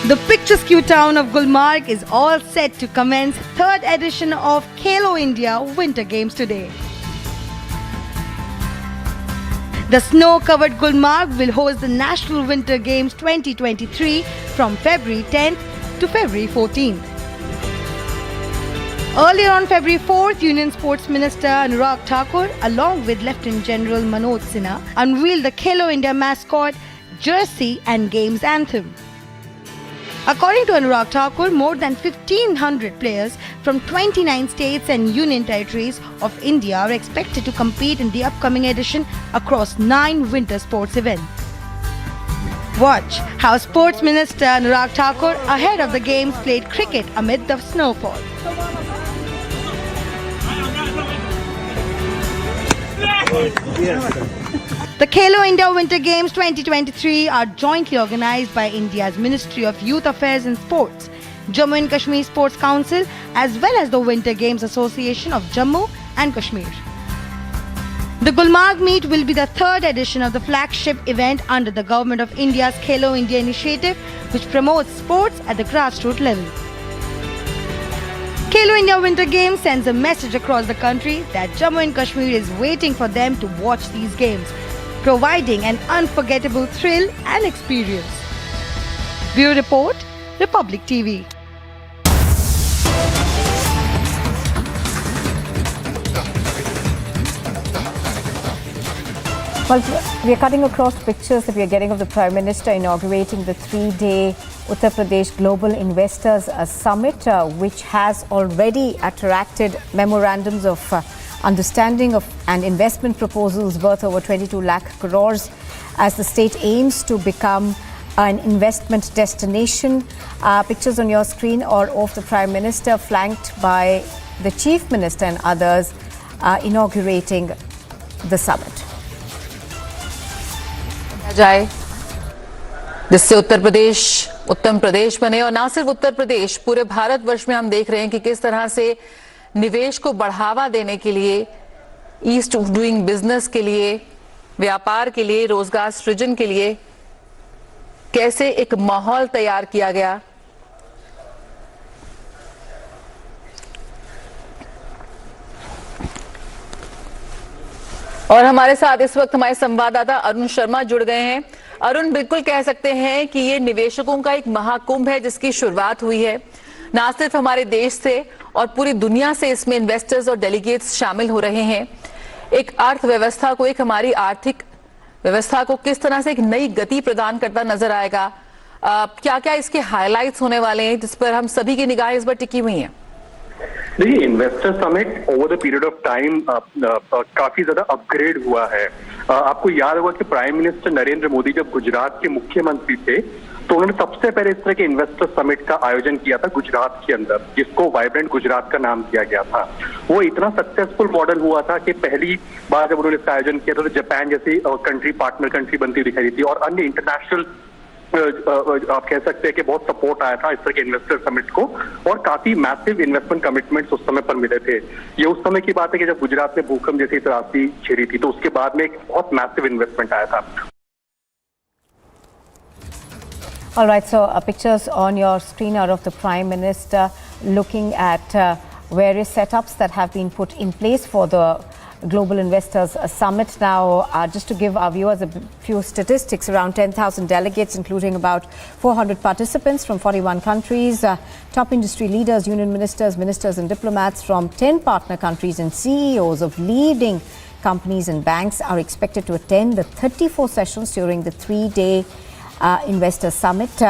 The picturesque town of Gulmarg is all set to commence third edition of Kelo India Winter Games today. The snow-covered Gulmarg will host the National Winter Games 2023 from February 10th to February 14th. Earlier on February 4th, Union Sports Minister Anurag Thakur, along with Lieutenant General Manoj Sinha, unveiled the Kelo India mascot, jersey and games anthem. According to Anurag Thakur, more than 1,500 players from 29 states and union territories of India are expected to compete in the upcoming edition across 9 winter sports events. Watch how Sports Minister Anurag Thakur, ahead of the games, played cricket amid the snowfall. The Kelo India Winter Games 2023 are jointly organized by India's Ministry of Youth Affairs and Sports, Jammu and Kashmir Sports Council, as well as the Winter Games Association of Jammu and Kashmir. The Gulmarg meet will be the third edition of the flagship event under the Government of India's Kelo India initiative, which promotes sports at the grassroots level. Kelo India Winter Games sends a message across the country that Jammu and Kashmir is waiting for them to watch these games, providing an unforgettable thrill and experience. Bureau Report, Republic TV. Well, we are cutting across pictures that we are getting of the Prime Minister inaugurating the 3-day Uttar Pradesh Global Investors Summit, which has already attracted memorandums of understanding of and investment proposals worth over 22 lakh crores as the state aims to become an investment destination. Pictures on your screen are of the Prime Minister flanked by the Chief Minister and others inaugurating the summit. जाए जिससे उत्तर प्रदेश उत्तम प्रदेश बने और ना सिर्फ उत्तर प्रदेश, पूरे भारतवर्ष में हम देख रहे हैं कि किस तरह से निवेश को बढ़ावा देने के लिए, ईस्ट ऑफ डूइंग बिजनेस के लिए, व्यापार के लिए, रोजगार सृजन के लिए कैसे एक माहौल तैयार किया गया। और हमारे साथ इस वक्त हमारे संवाददाता अरुण शर्मा जुड़ गए हैं। अरुण, बिल्कुल कह सकते हैं कि ये निवेशकों का एक महाकुंभ है जिसकी शुरुआत हुई है। ना सिर्फ हमारे देश से और पूरी दुनिया से इसमें इन्वेस्टर्स और डेलीगेट्स शामिल हो रहे हैं। एक अर्थव्यवस्था को, एक हमारी आर्थिक व्यवस्था को किस तरह से एक नई गति प्रदान करता नजर आएगा। क्या क्या इसके हाईलाइट्स होने वाले हैं जिस पर हम सभी की निगाहें इस पर टिकी हुई हैं? देखिए, investor summit over the period of time काफी ज्यादा अपग्रेड हुआ है। आपको याद होगा कि प्राइम मिनिस्टर नरेंद्र मोदी जब गुजरात के मुख्यमंत्री थे तो उन्होंने सबसे पहले इस तरह के इन्वेस्टर समिट का आयोजन किया था गुजरात के अंदर, जिसको वाइब्रेंट गुजरात का नाम दिया गया था। वो इतना सक्सेसफुल मॉडल हुआ था कि पहली बार जब उन्होंने इसका आयोजन किया था तो जापान जैसी कंट्री पार्टनर कंट्री बनती दिखाई दी थी और अन्य इंटरनेशनल आप कह सकते हैं कि बहुत सपोर्ट आया था इस तरह के इन्वेस्टर समिट को और काफी मैसिव इन्वेस्टमेंट कमिटमेंट्स उस समय पर मिले थे। ये उस समय की बात है कि जब गुजरात में भूकंप जैसी त्रासदी छिड़ी थी तो उसके बाद में एक बहुत मैसिव इन्वेस्टमेंट आया था। All right, so pictures on your screen are of the Prime Minister looking at various setups that have been put in place for the Global Investors Summit. Now, just to give our viewers a few statistics, around 10,000 delegates, including about 400 participants from 41 countries, top industry leaders, union ministers, ministers and diplomats from 10 partner countries and CEOs of leading companies and banks are expected to attend the 34 sessions during the 3-day Investor Summit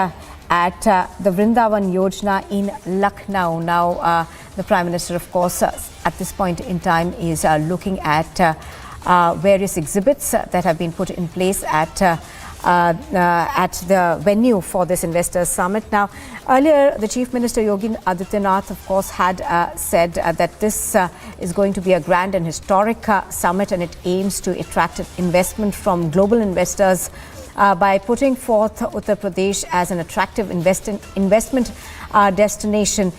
at the Vrindavan Yojana in Lucknow. Now, the Prime Minister, of course, at this point in time is looking at various exhibits that have been put in place at the venue for this Investors Summit. Now, earlier, the Chief Minister Yogi Adityanath, of course, had said that this is going to be a grand and historic summit, and it aims to attract investment from global investors by putting forth Uttar Pradesh as an attractive investment destination.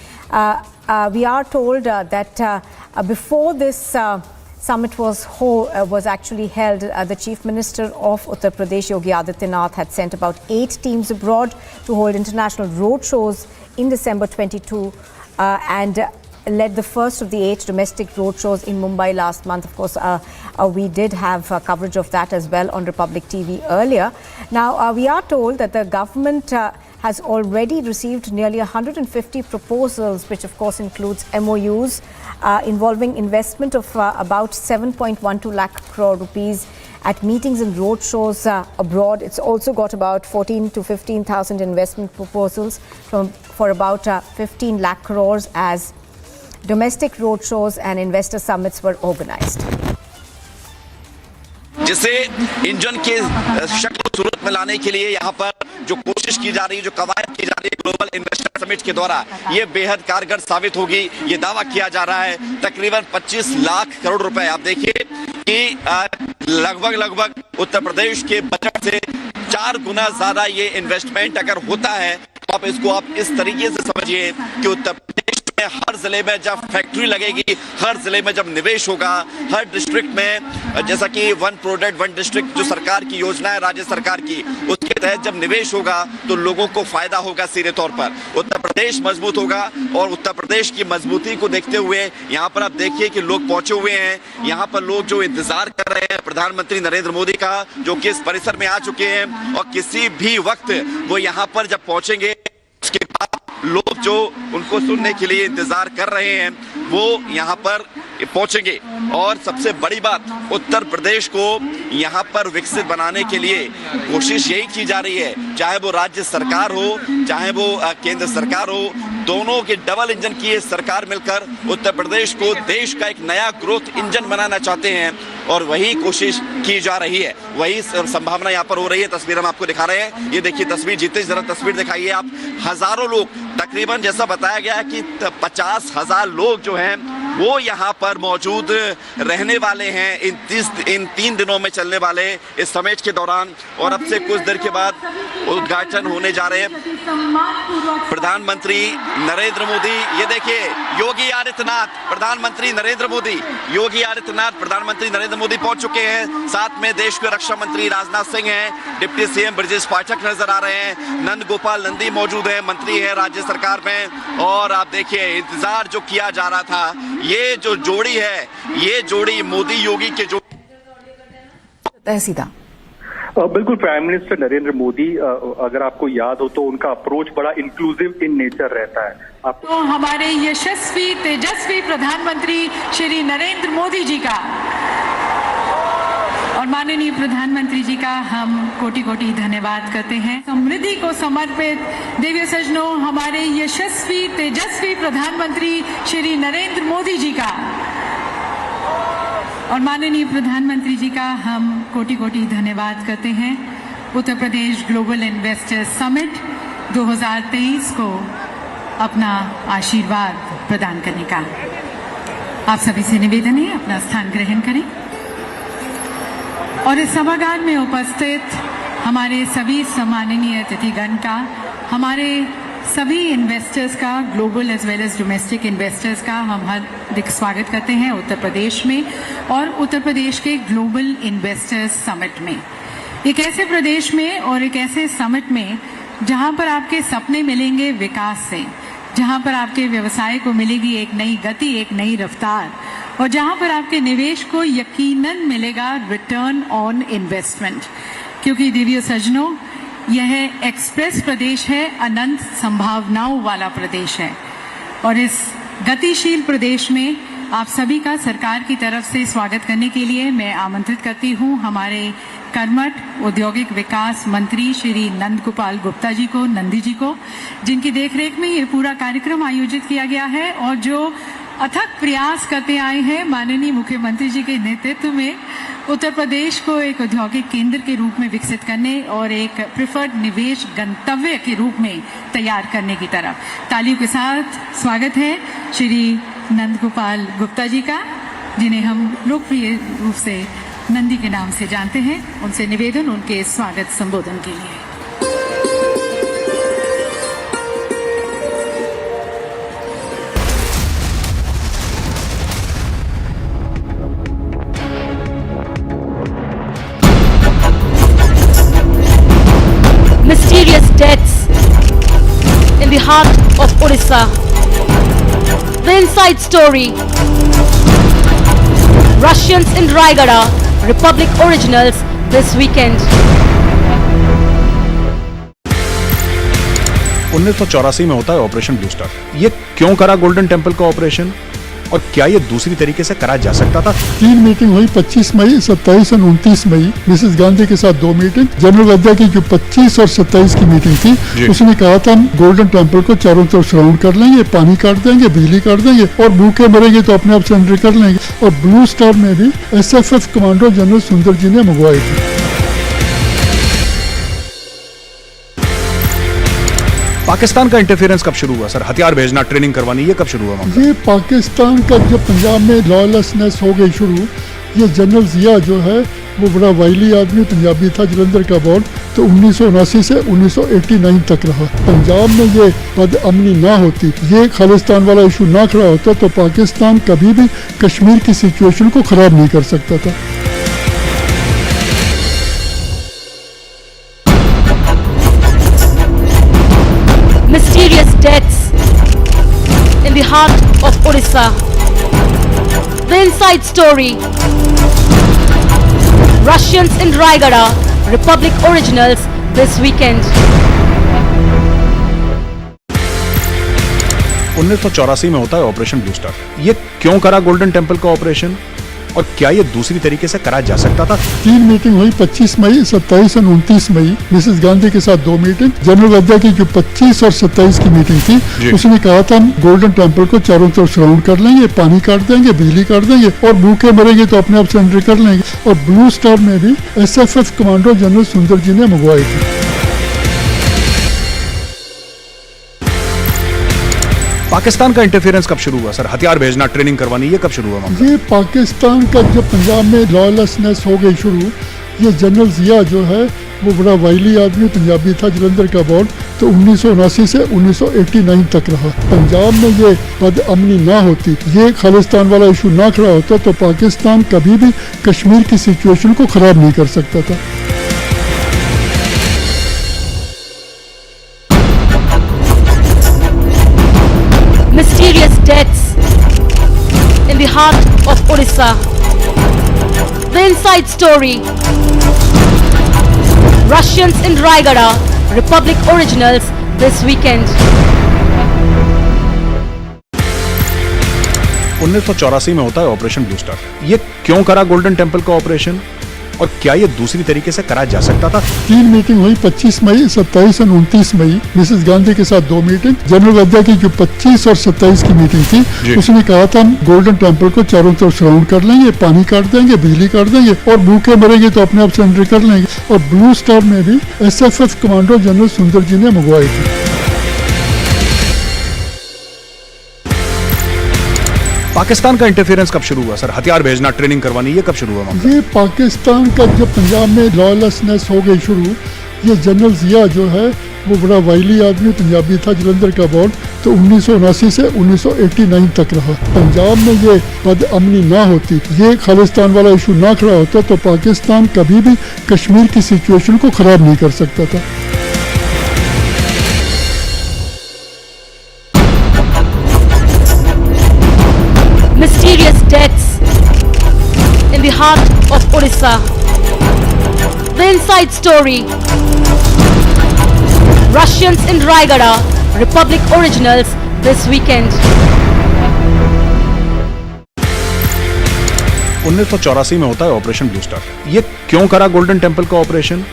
We are told that before this summit was actually held, the Chief Minister of Uttar Pradesh, Yogi Adityanath, had sent about 8 teams abroad to hold international road shows in December 22 and led the first of the 8 domestic road shows in Mumbai last month. Of course, we did have coverage of that as well on Republic TV earlier. Now, we are told that the government has already received nearly 150 proposals, which of course includes MOUs involving investment of about 7.12 lakh crore rupees at meetings and road shows abroad. It's also got about 14 to 15,000 investment proposals for about 15 lakh crores as domestic road shows and investor summits were organized. जिसे engine के शक्ल सूरत में लाने के लिए यहाँ पर जो कोशिश की जा रही है, जो कवायद की जा रही है ग्लोबल इन्वेस्टर समिट के द्वारा, ये बेहद कारगर साबित होगी। ये दावा किया जा रहा है तकरीबन 25 लाख करोड़ रुपए। आप देखिए कि लगभग उत्तर प्रदेश के बजट से 4 गुना ज्यादा ये इन्वेस्टमेंट अगर होता है तो आप इस तरीके से समझिए कि उत्तर प्रदेश में हर जिले में जब फैक्ट्री लगेगी, हर जिले में जब निवेश होगा, हर डिस्ट्रिक्ट में, जैसा कि 1 प्रोडक्ट 1 डिस्ट्रिक्ट जो सरकार की योजना है राज्य सरकार की, उसके तहत जब निवेश होगा तो लोगों को फायदा होगा सीधे तौर पर। उत्तर प्रदेश मजबूत होगा और उत्तर प्रदेश की मजबूती को देखते हुए यहाँ पर आप देखिए कि लोग पहुंचे हुए हैं। यहाँ पर लोग जो इंतजार कर रहे हैं प्रधानमंत्री नरेंद्र मोदी का, जो कि इस परिसर में आ चुके हैं और किसी भी वक्त वो यहाँ पर जब पहुंचेंगे उसके बाद लोग जो उनको सुनने के लिए इंतजार कर रहे हैं वो यहाँ पर पहुंचेंगे। और सबसे बड़ी बात, उत्तर प्रदेश को यहाँ पर विकसित बनाने के लिए कोशिश यही की जा रही है, चाहे वो राज्य सरकार हो चाहे वो केंद्र सरकार हो, दोनों के डबल इंजन की ये सरकार मिलकर उत्तर प्रदेश को देश का एक नया ग्रोथ इंजन बनाना चाहते हैं और वही कोशिश की जा रही है, वही संभावना यहाँ पर हो रही है। तस्वीर हम आपको दिखा रहे हैं, ये देखिए तस्वीर, जीते जरा तस्वीर दिखाइए आप। हजारों लोग, तकरीबन जैसा बताया गया है कि 50,000 लोग जो हैं वो यहाँ पर मौजूद रहने वाले हैं इन 3 दिनों में चलने वाले इस समिट के दौरान। और अब से कुछ देर के बाद उद्घाटन होने जा रहे हैं। प्रधानमंत्री नरेंद्र मोदी, ये देखिए योगी आदित्यनाथ, प्रधानमंत्री नरेंद्र मोदी, योगी आदित्यनाथ प्रधानमंत्री नरेंद्र मोदी पहुंच चुके हैं। साथ में देश के रक्षा मंत्री राजनाथ सिंह हैं, डिप्टी सीएम ब्रजेश पाठक नजर आ रहे हैं, नंद गोपाल नंदी मौजूद है, मंत्री है राज्य सरकार में। और आप देखिए इंतजार जो किया जा रहा था, ये जो जोड़ी है, ये जोड़ी मोदी योगी के जो सीधा बिल्कुल प्राइम मिनिस्टर नरेंद्र मोदी, अगर आपको याद हो तो उनका अप्रोच बड़ा इंक्लूसिव इन नेचर रहता है। तो हमारे यशस्वी तेजस्वी प्रधानमंत्री श्री नरेंद्र मोदी जी का और माननीय प्रधानमंत्री जी का हम कोटि कोटि धन्यवाद करते हैं। समृद्धि को समर्पित देवी सज्जनों, हमारे यशस्वी तेजस्वी प्रधानमंत्री श्री नरेंद्र मोदी जी का और माननीय प्रधानमंत्री जी का हम कोटि कोटि धन्यवाद करते हैं। Uttar Pradesh global investors summit 2023 को अपना आशीर्वाद प्रदान करने का आप सभी से निवेदन है, अपना स्थान ग्रहण करें। और इस सभागार में उपस्थित हमारे सभी सम्माननीय अतिथिगण का, हमारे सभी इन्वेस्टर्स का, global as well as domestic investors का हम हार्दिक स्वागत करते हैं उत्तर प्रदेश में और उत्तर प्रदेश के ग्लोबल इन्वेस्टर्स समिट में। एक ऐसे प्रदेश में और एक ऐसे समिट में जहां पर आपके सपने मिलेंगे विकास से, जहां पर आपके व्यवसाय को मिलेगी एक नई गति, एक नई रफ्तार, और जहां पर आपके निवेश को यकीनन मिलेगा रिटर्न ऑन इन्वेस्टमेंट। क्योंकि देवियों सज्जनों, यह एक्सप्रेस प्रदेश है, अनंत संभावनाओं वाला प्रदेश है और इस गतिशील प्रदेश में आप सभी का सरकार की तरफ से स्वागत करने के लिए मैं आमंत्रित करती हूं हमारे कर्मठ औद्योगिक विकास मंत्री श्री नंद गोपाल गुप्ता जी को, नंदी जी को, जिनकी देखरेख में ये पूरा कार्यक्रम आयोजित किया गया है और जो अथक प्रयास करते आए हैं माननीय मुख्यमंत्री जी के नेतृत्व में उत्तर प्रदेश को एक औद्योगिक केंद्र के रूप में विकसित करने और एक प्रिफर्ड निवेश गंतव्य के रूप में तैयार करने की तरफ। तालियों के साथ स्वागत है श्री नंद गोपाल गुप्ता जी का, जिन्हें हम लोकप्रिय रूप से नंदी के नाम से जानते हैं। उनसे निवेदन उनके स्वागत संबोधन के लिए। Mysterious deaths in the heart of Orissa. The inside story. Russians in Raigada, Republic originals this weekend. 1984 में होता है ऑपरेशन ब्लू स्टार। ये क्यों करा गोल्डन टेम्पल का ऑपरेशन और क्या ये दूसरी तरीके से करा जा सकता था? 3 मीटिंग हुई 25 मई, 27 और 29 मई। मिसेस गांधी के साथ 2 मीटिंग। जनरल वद्दा की जो 25 और 27 की मीटिंग थी, उसने कहा था हम गोल्डन टेम्पल को चारों तरफ सराउंड कर लेंगे, पानी काट देंगे, बिजली काट देंगे और भूखे मरेंगे तो अपने आप सरेंडर कर लेंगे। और ब्लू स्टार में भी SFF कमांडो जनरल सुंदर जी ने मंगवाई थी। पाकिस्तान का इंटरफेरेंस कब शुरू हुआ सर? हथियार भेजना, ट्रेनिंग करवानी, ये कब शुरू हुआ मामला? ये पाकिस्तान का जब पंजाब में लॉलेसनेस हो गई शुरू, ये जनरल जिया जो है वो बड़ा वाइली आदमी पंजाबी था, जलंधर का बॉर्ड, तो 1979 से 1989 तक रहा। पंजाब में ये बदअमनी ना होती, ये खालिस्तान वाला इशू ना खड़ा होता तो पाकिस्तान कभी भी कश्मीर की सिचुएशन को खराब नहीं कर सकता था। Mysterious deaths in the heart of Orissa. The inside story. Russians in Raigada, Republic originals this weekend. 1984 में होता है ऑपरेशन ब्लू स्टार। ये क्यों करा गोल्डन टेम्पल का ऑपरेशन और क्या ये दूसरी तरीके से करा जा सकता था? 3 मीटिंग हुई 25 मई, 27 और 29 मई। मिसेस गांधी के साथ 2 मीटिंग। जनरल वद्दा की जो 25 और 27 की मीटिंग थी, उसने कहा था हम गोल्डन टेम्पल को चारों तरफ सराउंड कर लेंगे, पानी काट देंगे, बिजली काट देंगे और भूखे मरेंगे तो अपने आप सरेंडर कर लेंगे। और ब्लू स्टार में भी SFF कमांडो जनरल सुंदर जी ने मंगवाई थी। पाकिस्तान का इंटरफेरेंस कब शुरू हुआ सर? हथियार भेजना, ट्रेनिंग करवानी, ये कब शुरू हुआ मामला? ये पाकिस्तान का जब पंजाब में लॉलेसनेस हो गई शुरू, ये जनरल जिया जो है वो बड़ा वाइली आदमी पंजाबी था, जलंधर का बॉर्ड, तो 1979 से 1989 तक रहा। पंजाब में ये बदअमनी ना होती, ये खालिस्तान वाला इशू ना खड़ा होता तो पाकिस्तान कभी भी कश्मीर की सिचुएशन को खराब नहीं कर सकता था। Mysterious deaths in the heart of Orissa. The inside story. Russians in Raigada, Republic originals this weekend. 1984 में होता है ऑपरेशन ब्लू स्टार। ये क्यों करा गोल्डन टेम्पल का ऑपरेशन और क्या ये दूसरी तरीके से करा जा सकता था? 3 मीटिंग हुई 25 मई, 27 और 29 मई। मिसेस गांधी के साथ 2 मीटिंग। जनरल वद्दा की जो 25 और 27 की मीटिंग थी, उसने कहा था हम गोल्डन टेम्पल को चारों तरफ सराउंड कर लेंगे, पानी काट देंगे, बिजली काट देंगे और भूखे मरेंगे तो अपने आप सरेंडर कर लेंगे। और ब्लू स्टार में भी SFF कमांडो जनरल सुंदर जी ने मंगवाई थी। पाकिस्तान का इंटरफेरेंस कब शुरू हुआ सर? हथियार भेजना, ट्रेनिंग करवानी, ये कब शुरू हुआ मामला? ये पाकिस्तान का जब पंजाब में लॉलेसनेस हो गई शुरू, ये जनरल जिया जो है वो बड़ा वाइली आदमी पंजाबी था, जलंधर का बॉर्ड, तो 1979 से 1989 तक रहा। पंजाब में ये बदअमनी ना होती, ये खालिस्तान वाला इशू ना खड़ा होता तो पाकिस्तान कभी भी कश्मीर की सिचुएशन को खराब नहीं कर सकता था। Mysterious deaths in the heart of Orissa. The inside story. Russians in Raigada, Republic originals this weekend. 1984 में होता है ऑपरेशन ब्लू स्टार। ये क्यों करा गोल्डन टेम्पल का ऑपरेशन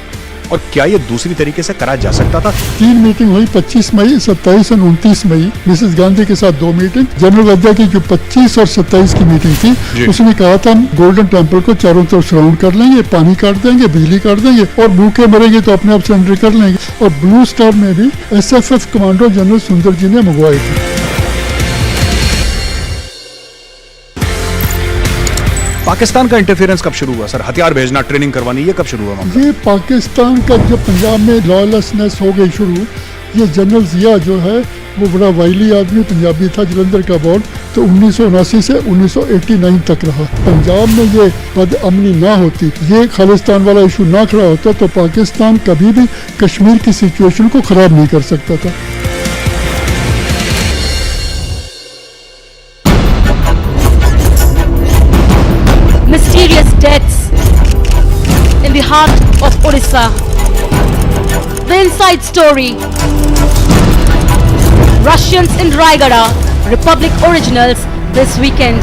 और क्या ये दूसरी तरीके से करा जा सकता था? 3 मीटिंग हुई 25 मई, 27 और 29 मई। मिसेस गांधी के साथ 2 मीटिंग। जनरल वद्दा की जो 25 और 27 की मीटिंग थी, उसने कहा था हम गोल्डन टेम्पल को चारों तरफ सराउंड कर लेंगे, पानी काट देंगे, बिजली काट देंगे और भूखे मरेंगे तो अपने आप सरेंडर कर लेंगे। और ब्लू स्टार में भी SFF कमांडो जनरल सुंदर जी ने मंगवाई थी। पाकिस्तान का इंटरफेरेंस कब शुरू हुआ सर? हथियार भेजना, ट्रेनिंग करवानी, ये कब शुरू हुआ मामला? ये पाकिस्तान का जब पंजाब में लॉलेसनेस हो गई शुरू, ये जनरल जिया जो है वो बड़ा वाइली आदमी पंजाबी था, जलंधर का बॉर्न, तो 1979 से 1989 तक रहा। पंजाब में ये बदअमनी ना होती, ये खालिस्तान वाला इशू ना खड़ा होता, तो पाकिस्तान कभी भी कश्मीर की सिचुएशन को खराब नहीं कर सकता था। Mysterious deaths in the heart of Orissa. The inside story. Russians in Raigada, Republic originals this weekend.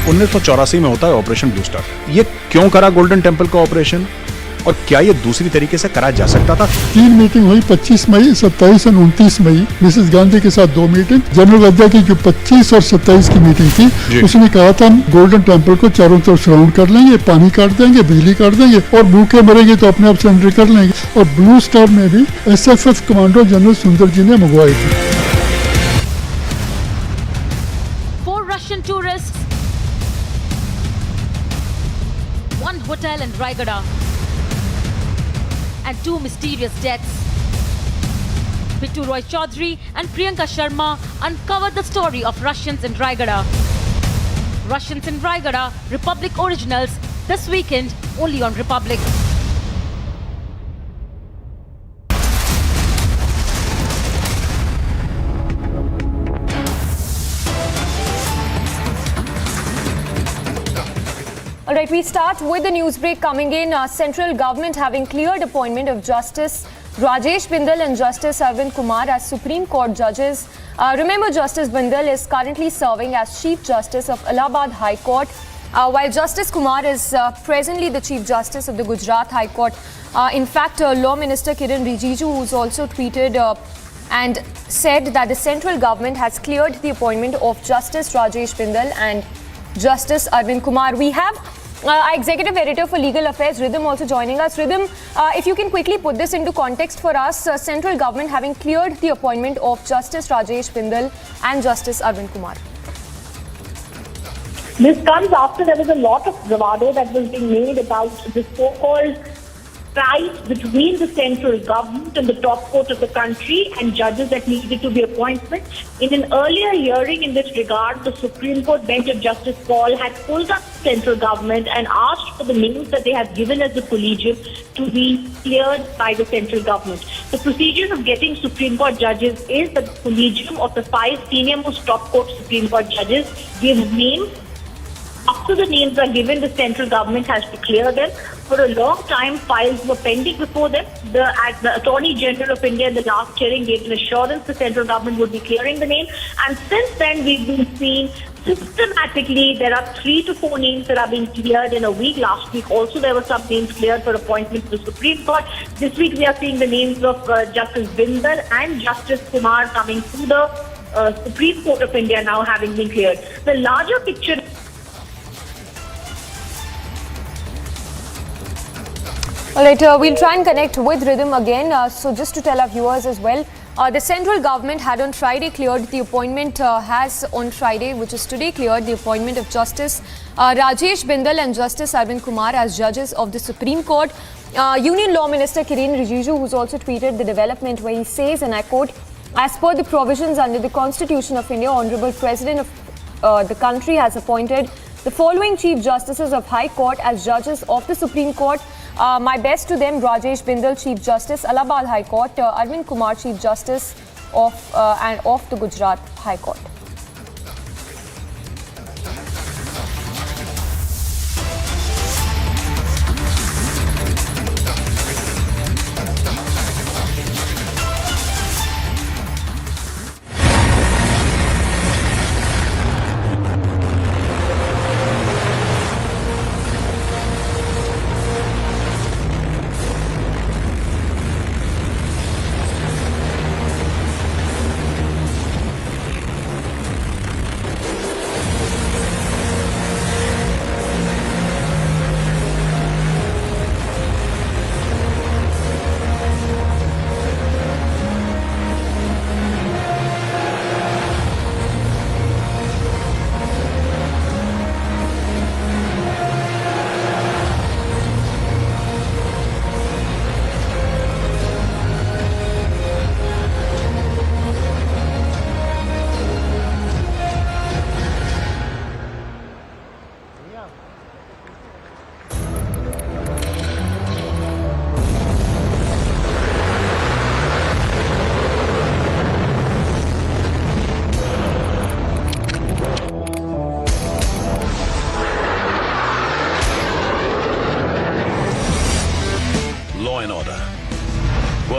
1984 में होता है ऑपरेशन ब्लू स्टार। ये क्यों करा गोल्डन टेम्पल का ऑपरेशन, और क्या ये दूसरी तरीके से करा जा सकता था? 3 मीटिंग हुई, 25 मई, 27 और 29 मई। मिसेस गांधी के साथ 2 मीटिंग। जनरल वद्दा की जो 25 और 27 की मीटिंग थी, उसने कहा था हम गोल्डन टेम्पल को चारों तरफ सराउंड कर लेंगे, पानी काट देंगे, बिजली काट देंगे, और भूखे मरेंगे तो अपने आप सरेंडर कर लेंगे। और ब्लू स्टार में भी SFF कमांडो जनरल सुंदर जी ने मंगवाई थी। 4 Russian tourists, 1 hotel in Raigada, and 2 mysterious deaths. Bittu Roy Chaudhary and Priyanka Sharma uncovered the story of Russians in Raigada. Russians in Raigada, Republic originals, this weekend only on Republic. All right, we start with the news break coming in. Central government having cleared appointment of Justice Rajesh Bindal and Justice Arvind Kumar as Supreme Court judges. Remember, Justice Bindal is currently serving as Chief Justice of Allahabad High Court, while Justice Kumar is presently the Chief Justice of the Gujarat High Court. In fact, Law Minister Kiren Rijiju, who's also tweeted and said that the central government has cleared the appointment of Justice Rajesh Bindal and Justice Arvind Kumar. We have our Executive Editor for Legal Affairs, Rhythm, also joining us. Rhythm, if you can quickly put this into context for us, central government having cleared the appointment of Justice Rajesh Bindal and Justice Arvind Kumar. This comes after there was a lot of bravado that was being made about the so-called fight between the central government and the top court of the country and judges that needed to be appointed. In an earlier hearing in this regard, the Supreme Court bench of Justice Paul had pulled up the central government and asked for the names that they have given as the collegium to be cleared by the central government. The procedures of getting Supreme Court judges is that the collegium of the 5 senior most top court Supreme Court judges give names. After the names are given, the central government has to clear them. For a long time, files were pending before them. The Attorney General of India in the last hearing gave an assurance the central government would be clearing the name. And since then, we've been seeing systematically there are 3 to 4 names that are being cleared in a week. Last week also there were some names cleared for appointment to the Supreme Court. This week we are seeing the names of Justice Bindal and Justice Kumar coming to the Supreme Court of India now having been cleared. The larger picture. All right, we'll try and connect with Rhythm again. So just to tell our viewers as well, the central government had on Friday cleared the appointment, has on Friday, which is today, cleared the appointment of Justice Rajesh Bindal and Justice Arvind Kumar as judges of the Supreme Court. Union Law Minister Kiren Rijiju, who's also tweeted the development where he says, and I quote, as per the provisions under the Constitution of India, Honorable President of the country has appointed the following Chief Justices of High Court as judges of the Supreme Court. My best to them: Rajesh Bindal, Chief Justice, Allahabad High Court; Arvind Kumar, Chief Justice of the Gujarat High Court.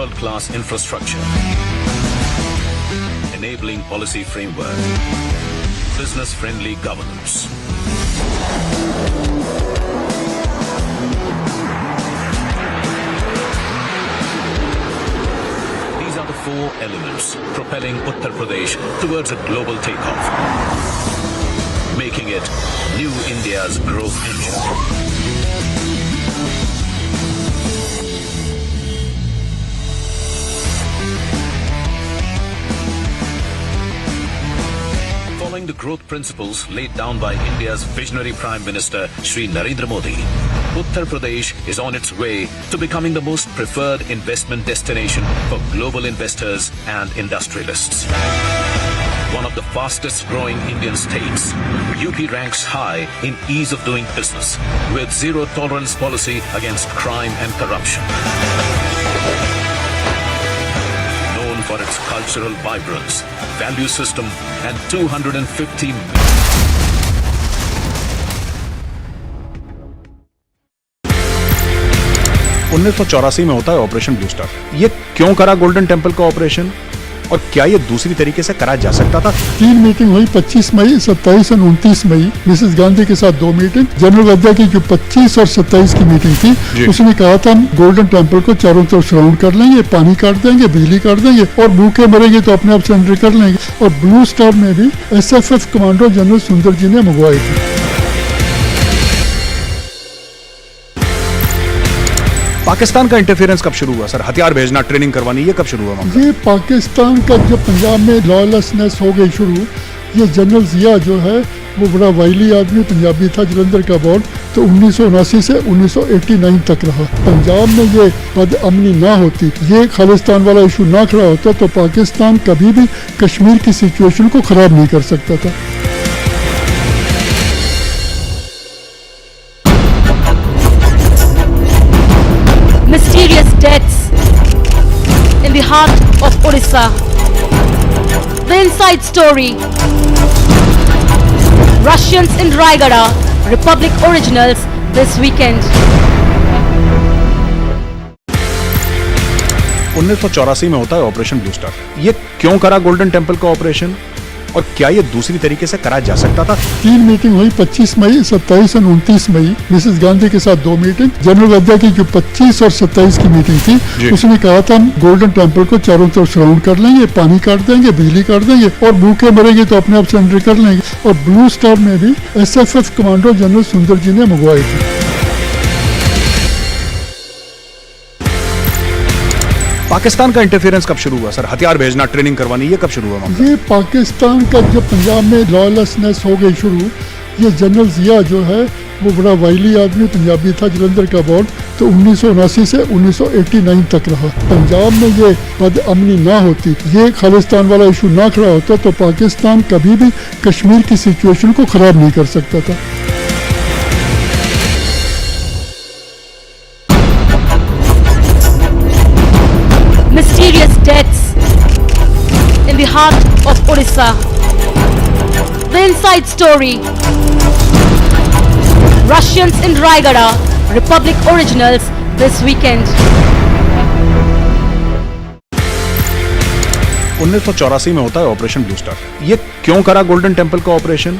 world-class infrastructure, enabling policy framework, business-friendly governance. These are the four elements propelling Uttar Pradesh towards a global takeoff, making it New India's growth engine. Following the growth principles laid down by India's visionary Prime Minister Shri Narendra Modi, Uttar Pradesh is on its way to becoming the most preferred investment destination for global investors and industrialists. One of the fastest growing Indian states, UP ranks high in ease of doing business with zero tolerance policy against crime and corruption. Known for its cultural vibrance, value system and 250 1984 में होता है operation blue star. ये क्यों करा golden temple का operation और क्या ये दूसरी तरीके से करा जा सकता था? 3 मीटिंग हुई 25 मई, 27 और 29 मई। मिसेस गांधी के साथ 2 मीटिंग। जनरल वद्दा की जो 25 और 27 की मीटिंग थी, उसने कहा था हम गोल्डन टेम्पल को चारों तरफ सराउंड कर लेंगे, पानी काट देंगे, बिजली काट देंगे और भूखे मरेंगे तो अपने आप सरेंडर कर लेंगे। और ब्लू स्टार में भी SFF कमांडो जनरल सुंदर जी ने मंगवाई थी। पाकिस्तान का इंटरफेरेंस कब शुरू हुआ सर? हथियार भेजना, ट्रेनिंग करवानी, ये कब शुरू हुआ? ये पाकिस्तान का जब पंजाब में लॉलेसनेस हो गई शुरू, ये जनरल जिया जो है वो बड़ा वाइली आदमी पंजाबी था, जलंधर का बॉर्न, तो 1979 से 1989 तक रहा। पंजाब में ये बदअमनी ना होती, ये खालिस्तान वाला इशू ना खड़ा होता तो पाकिस्तान कभी भी कश्मीर की सिचुएशन को खराब नहीं कर सकता था। Mysterious deaths in the heart of Orissa. The inside story. Russians in Raigada, Republic originals this weekend. 1984 में होता है ऑपरेशन ब्लू स्टार। ये क्यों करा गोल्डन टेम्पल का ऑपरेशन और क्या ये दूसरी तरीके से करा जा सकता था? 3 मीटिंग हुई 25 मई, 27 और 29 मई। मिसेस गांधी के साथ 2 मीटिंग। जनरल वद्दा की जो 25 और 27 की मीटिंग थी, उसने कहा था हम गोल्डन टेम्पल को चारों तरफ सराउंड कर लेंगे, पानी काट देंगे, बिजली काट देंगे और भूखे मरेंगे तो अपने आप सरेंडर कर लेंगे। और ब्लू स्टार में भी SFF कमांडो जनरल सुंदर जी ने मंगवाई थी। पाकिस्तान का इंटरफेरेंस कब शुरू हुआ सर? हथियार भेजना, ट्रेनिंग करवानी, ये कब शुरू हुआ? ये पाकिस्तान का जब पंजाब में लॉलेसनेस हो गई शुरू, ये जनरल जिया जो है वो बड़ा वाइली आदमी पंजाबी था, जलंधर का बॉर्न, तो 1979 से 1989 तक रहा। पंजाब में ये बदअमनी ना होती, ये खालिस्तान वाला इशू ना खड़ा होता तो पाकिस्तान कभी भी कश्मीर की सिचुएशन को खराब नहीं कर सकता था। Mysterious deaths in the heart of Orissa. The inside story. Russians in Raigada, Republic originals this weekend. 1984 में होता है ऑपरेशन ब्लू स्टार। ये क्यों करा गोल्डन टेम्पल का ऑपरेशन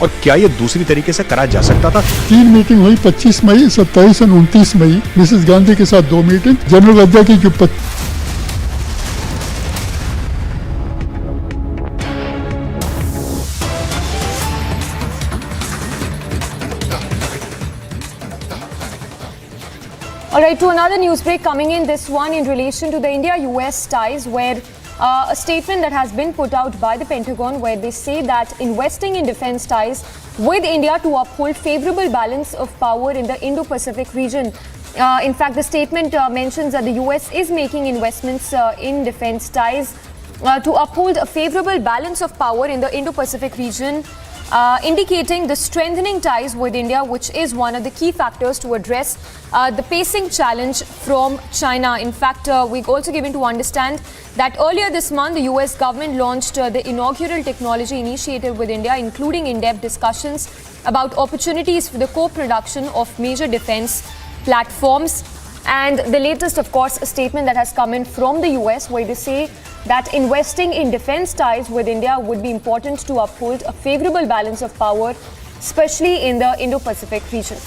और क्या ये दूसरी तरीके से करा जा सकता था? 3 मीटिंग हुई 25 मई, 27 और 29 मई। मिसेस गांधी के साथ 2 मीटिंग। जनरल वद्दा की जो All right, to another news break coming in, this one in relation to the India-US ties, where a statement that has been put out by the Pentagon where they say that investing in defense ties with India to uphold favorable balance of power in the Indo-Pacific region. In fact, the statement mentions that the US is making investments in defense ties to uphold a favorable balance of power in the Indo-Pacific region, indicating the strengthening ties with India, which is one of the key factors to address the pacing challenge from China. In fact, we're also given to understand that earlier this month, the US government launched the inaugural technology initiative with India, including in-depth discussions about opportunities for the co-production of major defense platforms. And the latest, of course, statement that has come in from the US, where they say that investing in defense ties with India would be important to uphold a favorable balance of power, especially in the Indo-Pacific region.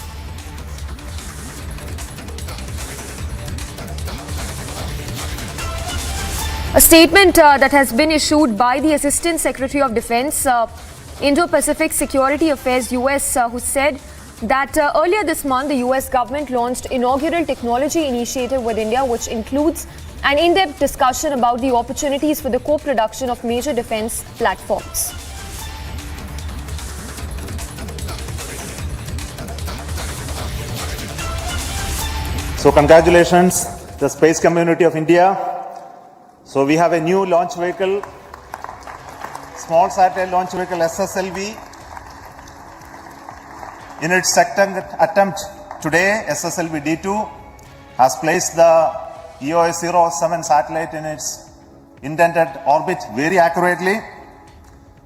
A statement that has been issued by the Assistant Secretary of Defense, Indo-Pacific Security Affairs US, who said that earlier this month the US government launched inaugural technology initiative with India, which includes an in-depth discussion about the opportunities for the co-production of major defense platforms. So congratulations, the space community of India. So we have a new launch vehicle, small satellite launch vehicle SSLV. In its second attempt today, SSLV-D2 has placed the EOS-07 satellite in its intended orbit very accurately.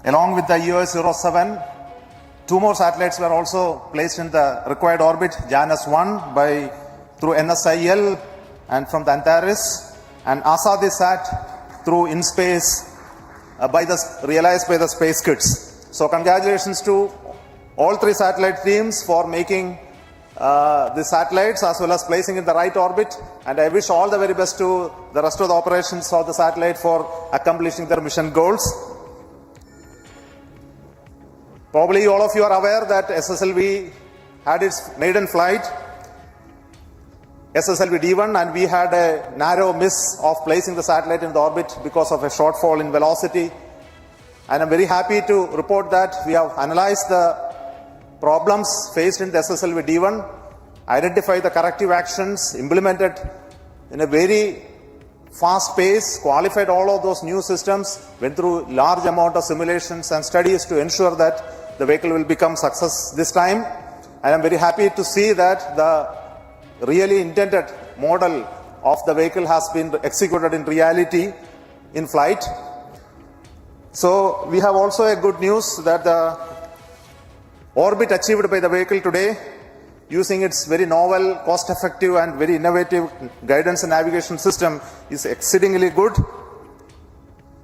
Along with the EOS-07, two more satellites were also placed in the required orbit, JANUS-1 through NSIL and from the Antares, and ASADISat through InSpace realized by the Space Kids. So congratulations to all three satellite teams for making the satellites as well as placing in the right orbit, and I wish all the very best to the rest of the operations of the satellite for accomplishing their mission goals. Probably all of you are aware that SSLV had its maiden flight, SSLV-D1, and we had a narrow miss of placing the satellite in the orbit because of a shortfall in velocity. And I'm very happy to report that we have analyzed the problems faced in the SSLV-D1, identified the corrective actions, implemented in a very fast pace, qualified all of those new systems, went through large amount of simulations and studies to ensure that the vehicle will become success this time. And I'm very happy to see that the really intended model of the vehicle has been executed in reality in flight. So we have also a good news that the orbit achieved by the vehicle today, using its very novel, cost-effective and very innovative guidance and navigation system, is exceedingly good.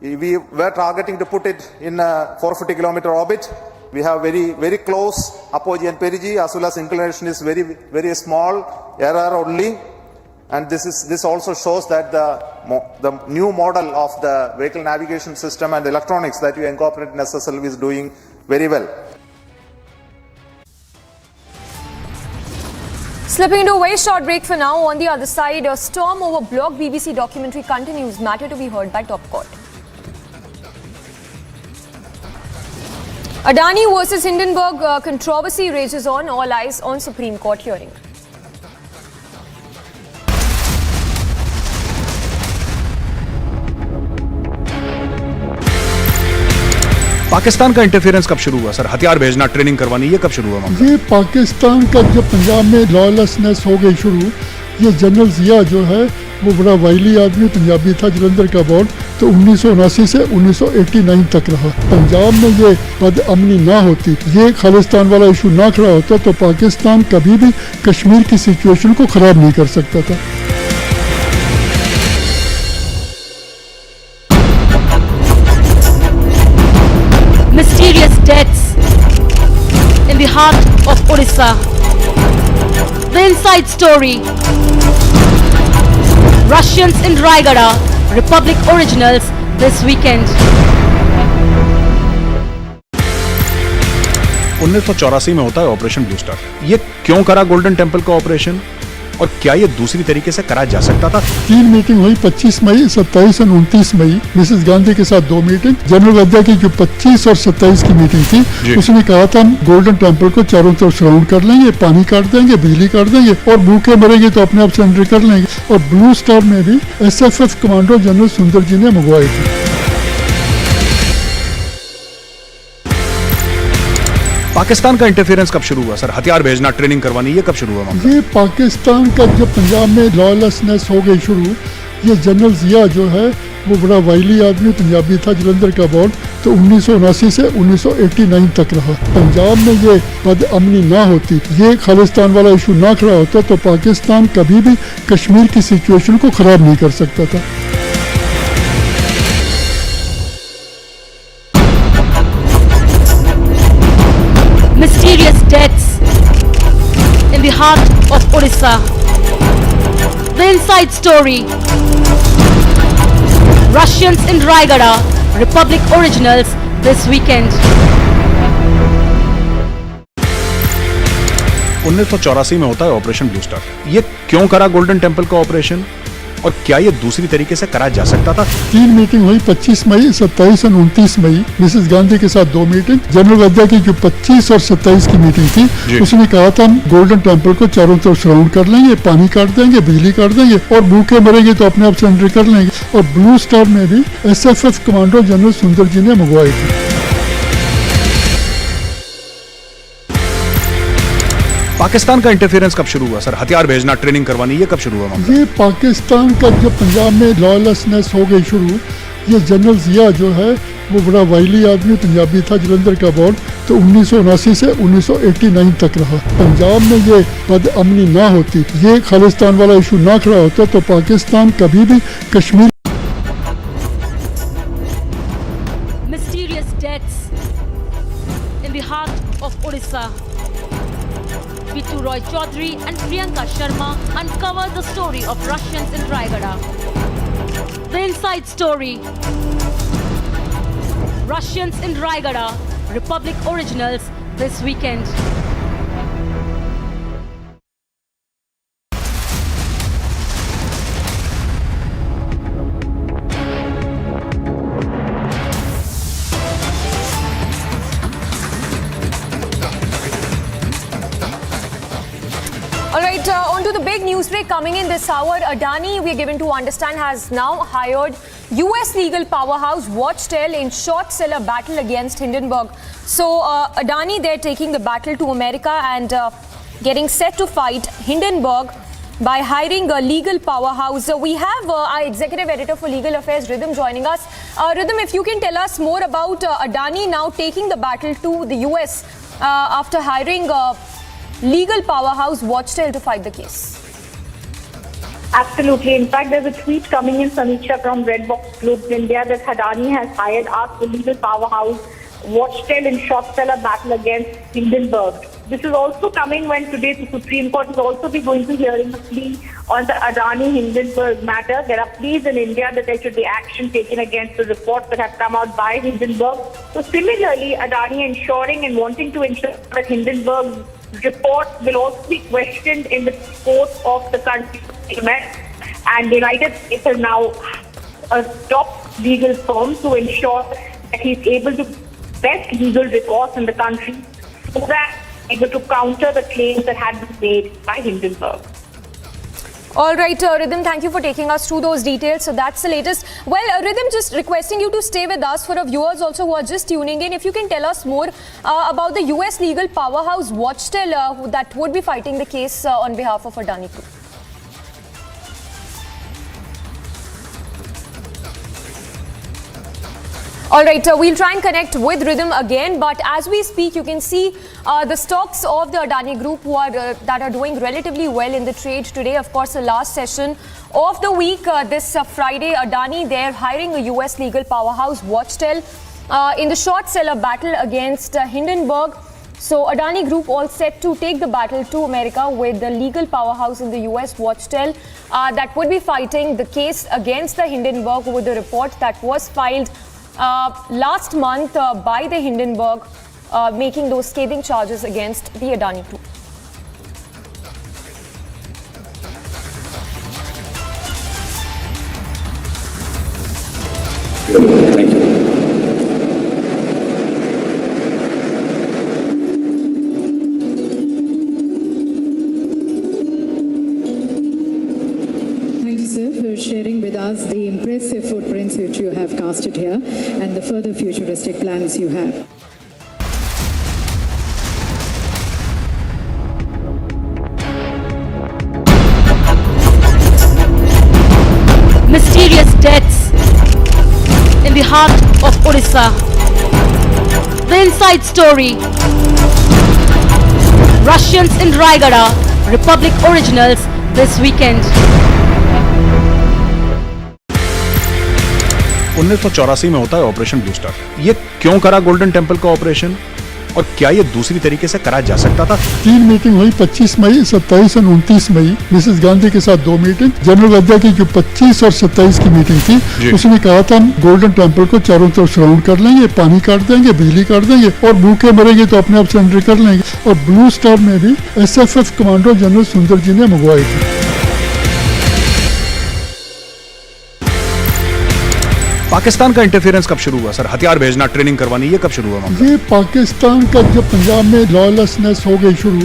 We were targeting to put it in a 450-kilometer orbit. We have very close apogee and perigee, as well as inclination is very small, error only. And this also shows that the new model of the vehicle navigation system and electronics that you incorporate in SSLV is doing very well. Slipping into a very short break for now. On the other side, a storm over blocked BBC documentary continues. Matter to be heard by top court. Adani versus Hindenburg controversy rages on. All eyes on Supreme Court hearing. Pakistan का interference कब शुरू हुआ sir? हथियार भेजना, training करवानी, ये कब शुरू हुआ मामला? ये पाकिस्तान का जब पंजाब में लॉलेसनेस हो गई शुरू, ये जनरल जिया जो है वो बड़ा वाइली आदमी पंजाबी था, जलंधर का बॉर्न, तो 1979 से 1989 तक रहा। पंजाब में ये बदअमनी ना होती, ये खालिस्तान वाला इशू ना खड़ा होता, तो पाकिस्तान कभी भी कश्मीर की सिचुएशन को खराब नहीं कर सकता था। Mysterious deaths in the heart of Orissa. The inside story. Russians in Raigada, Republic originals this weekend. 1984 में होता है ऑपरेशन ब्लू स्टार। ये क्यों करा गोल्डन टेम्पल का ऑपरेशन, और क्या ये दूसरी तरीके से करा जा सकता था? 3 मीटिंग हुई, 25 मई, 27 और 29 मई। मिसेस गांधी के साथ 2 मीटिंग। जनरल वद्दा की जो 25 और 27 की मीटिंग थी, उसने कहा था हम गोल्डन टेम्पल को चारों तरफ सराउंड कर लेंगे, पानी काट देंगे, बिजली काट देंगे, और भूखे मरेंगे तो अपने आप सरेंडर कर लेंगे। और ब्लू स्टार में भी SFF कमांडो जनरल सुंदर जी ने मंगवाई थी। पाकिस्तान का इंटरफेरेंस कब शुरू हुआ सर? हथियार भेजना, ट्रेनिंग करवानी, ये कब शुरू हुआ मामला? ये पाकिस्तान का जब पंजाब में लॉलेसनेस हो गई शुरू, ये जनरल जिया जो है वो बड़ा वाइली आदमी पंजाबी था, जलंधर का बॉर्न, तो 1979 से 1989 तक रहा। पंजाब में ये बदअमनी ना होती, ये खालिस्तान वाला इशू ना खड़ा होता, तो पाकिस्तान कभी भी कश्मीर की सिचुएशन को खराब नहीं कर सकता था। Mysterious deaths in the heart of Orissa. The inside story. Russians in Raigada, Republic originals this weekend. 1984 में होता है ऑपरेशन ब्लू स्टार। ये क्यों करा गोल्डन टेम्पल का ऑपरेशन, और क्या ये दूसरी तरीके से करा जा सकता था? 3 मीटिंग हुई, 25 मई, 27 और 29 मई। मिसेस गांधी के साथ 2 मीटिंग। जनरल वद्या की जो 25 और 27 की मीटिंग थी, उसने कहा था हम गोल्डन टेम्पल को चारों तरफ सराउंड कर लेंगे, पानी काट देंगे, बिजली काट देंगे, और भूखे मरेंगे तो अपने आप सरेंडर कर लेंगे। और ब्लू स्टार में भी SFF कमांडो जनरल सुंदर जी ने मंगवाई थी। पाकिस्तान का इंटरफेरेंस कब शुरू हुआ सर? हथियार भेजना, ट्रेनिंग करवानी, ये कब शुरू हुआ? ये पाकिस्तान का जब पंजाब में लॉयलेसनेस हो गई शुरू, ये जनरल जिया जो है वो बड़ा वाइली आदमी पंजाबी था, जलंधर का बॉर्न, तो 1979 से 1989 तक रहा। पंजाब में ये बदअमनी ना होती, ये खालिस्तान वाला इशू ना खड़ा होता, तो पाकिस्तान कभी भी Kashmir. Mysterious deaths in the heart of Orissa. Bittu Roy Chaudhary and Priyanka Sharma uncover the story of Russians in Raigada. The inside story. Russians in Raigada, Republic originals this weekend. Alright, on to the big news break coming in this hour. Adani, we are given to understand, has now hired US legal powerhouse Watchtel in short seller battle against Hindenburg. So Adani, they're taking the battle to America and getting set to fight Hindenburg by hiring a legal powerhouse. We have our executive editor for legal affairs, Rhythm, joining us. Rhythm, if you can tell us more about Adani now taking the battle to the US after hiring legal powerhouse Watchtel to fight the case. Absolutely. In fact, there's a tweet coming in, Samiksha, from Red Box Globes India that Adani has hired us, the legal powerhouse Watchtel in short seller battle against Hindenburg. This is also coming when today the Supreme Court will also be going to hearing a plea on the Adani-Hindenburg matter. There are pleas in India that there should be action taken against the reports that have come out by Hindenburg. So similarly, Adani ensuring and wanting to ensure that Hindenburg's reports will also be questioned in the court of the country. And the United States has now a top legal firm to ensure that he's able to best legal recourse in the country so that able to counter the claims that had been made by Hindenburg. All right, Rhythm, thank you for taking us through those details. So that's the latest. Well, Rhythm, just requesting you to stay with us for our viewers also who are just tuning in. If you can tell us more about the US legal powerhouse Watchtel that would be fighting the case on behalf of Adani Group. All right, we'll try and connect with Rhythm again, but as we speak, you can see the stocks of the Adani Group that are doing relatively well in the trade today. Of course, the last session of the week, this Friday, Adani, they're hiring a US legal powerhouse, Watchtel, in the short seller battle against Hindenburg. So Adani Group all set to take the battle to America with the legal powerhouse in the US, Watchtel, that would be fighting the case against the Hindenburg with the report that was filed last month by the Hindenburg, making those scathing charges against the Adani Group. Thank you. Thank you, sir, for sharing with us the impressive footprints which you have casted here and the further futuristic plans you have. Mysterious deaths the heart of Orissa. The inside story. Russians in Raigada, Republic originals this weekend. 1984 में होता है operation blue star. ये क्यों करा golden temple का operation, और क्या ये दूसरी तरीके से करा जा सकता था? 3 मीटिंग हुई, 25 मई, 27 और 29 मई। मिसेस गांधी के साथ 2 मीटिंग। जनरल वद्दा की जो 25 और 27 की मीटिंग थी, उसने कहा था हम गोल्डन टेम्पल को चारों तरफ सराउंड कर लेंगे, पानी काट देंगे, बिजली काट देंगे, और भूखे मरेंगे तो अपने आप सरेंडर कर लेंगे। और ब्लू स्टार में भी SFF कमांडो जनरल सुंदर जी ने मंगवाई थी। पाकिस्तान का इंटरफेरेंस कब शुरू हुआ सर? हथियार भेजना, ट्रेनिंग करवानी, ये कब शुरू हुआ मामला? ये पाकिस्तान का जब पंजाब में लॉलेसनेस हो गई शुरू,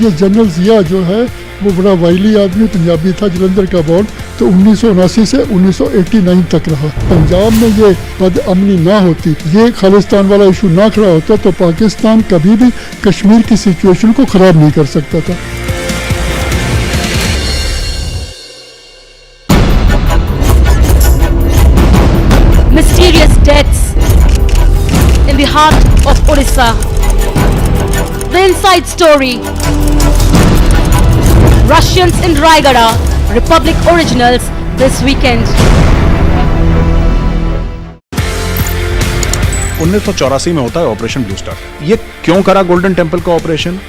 ये जनरल जिया जो है वो बड़ा वाइली आदमी पंजाबी था, जलंधर का बॉर्न, तो 1979 से 1989 तक रहा। पंजाब में ये बदअमनी ना होती, ये खालिस्तान वाला इशू ना खड़ा होता, तो पाकिस्तान कभी भी कश्मीर की सिचुएशन को खराब नहीं कर सकता था। Mysterious deaths in the heart of Orissa. The inside story. Russians in Raigada, Republic originals this weekend. 1984 में होता है ऑपरेशन ब्लू स्टार। ये क्यों करा गोल्डन टेम्पल का ऑपरेशन,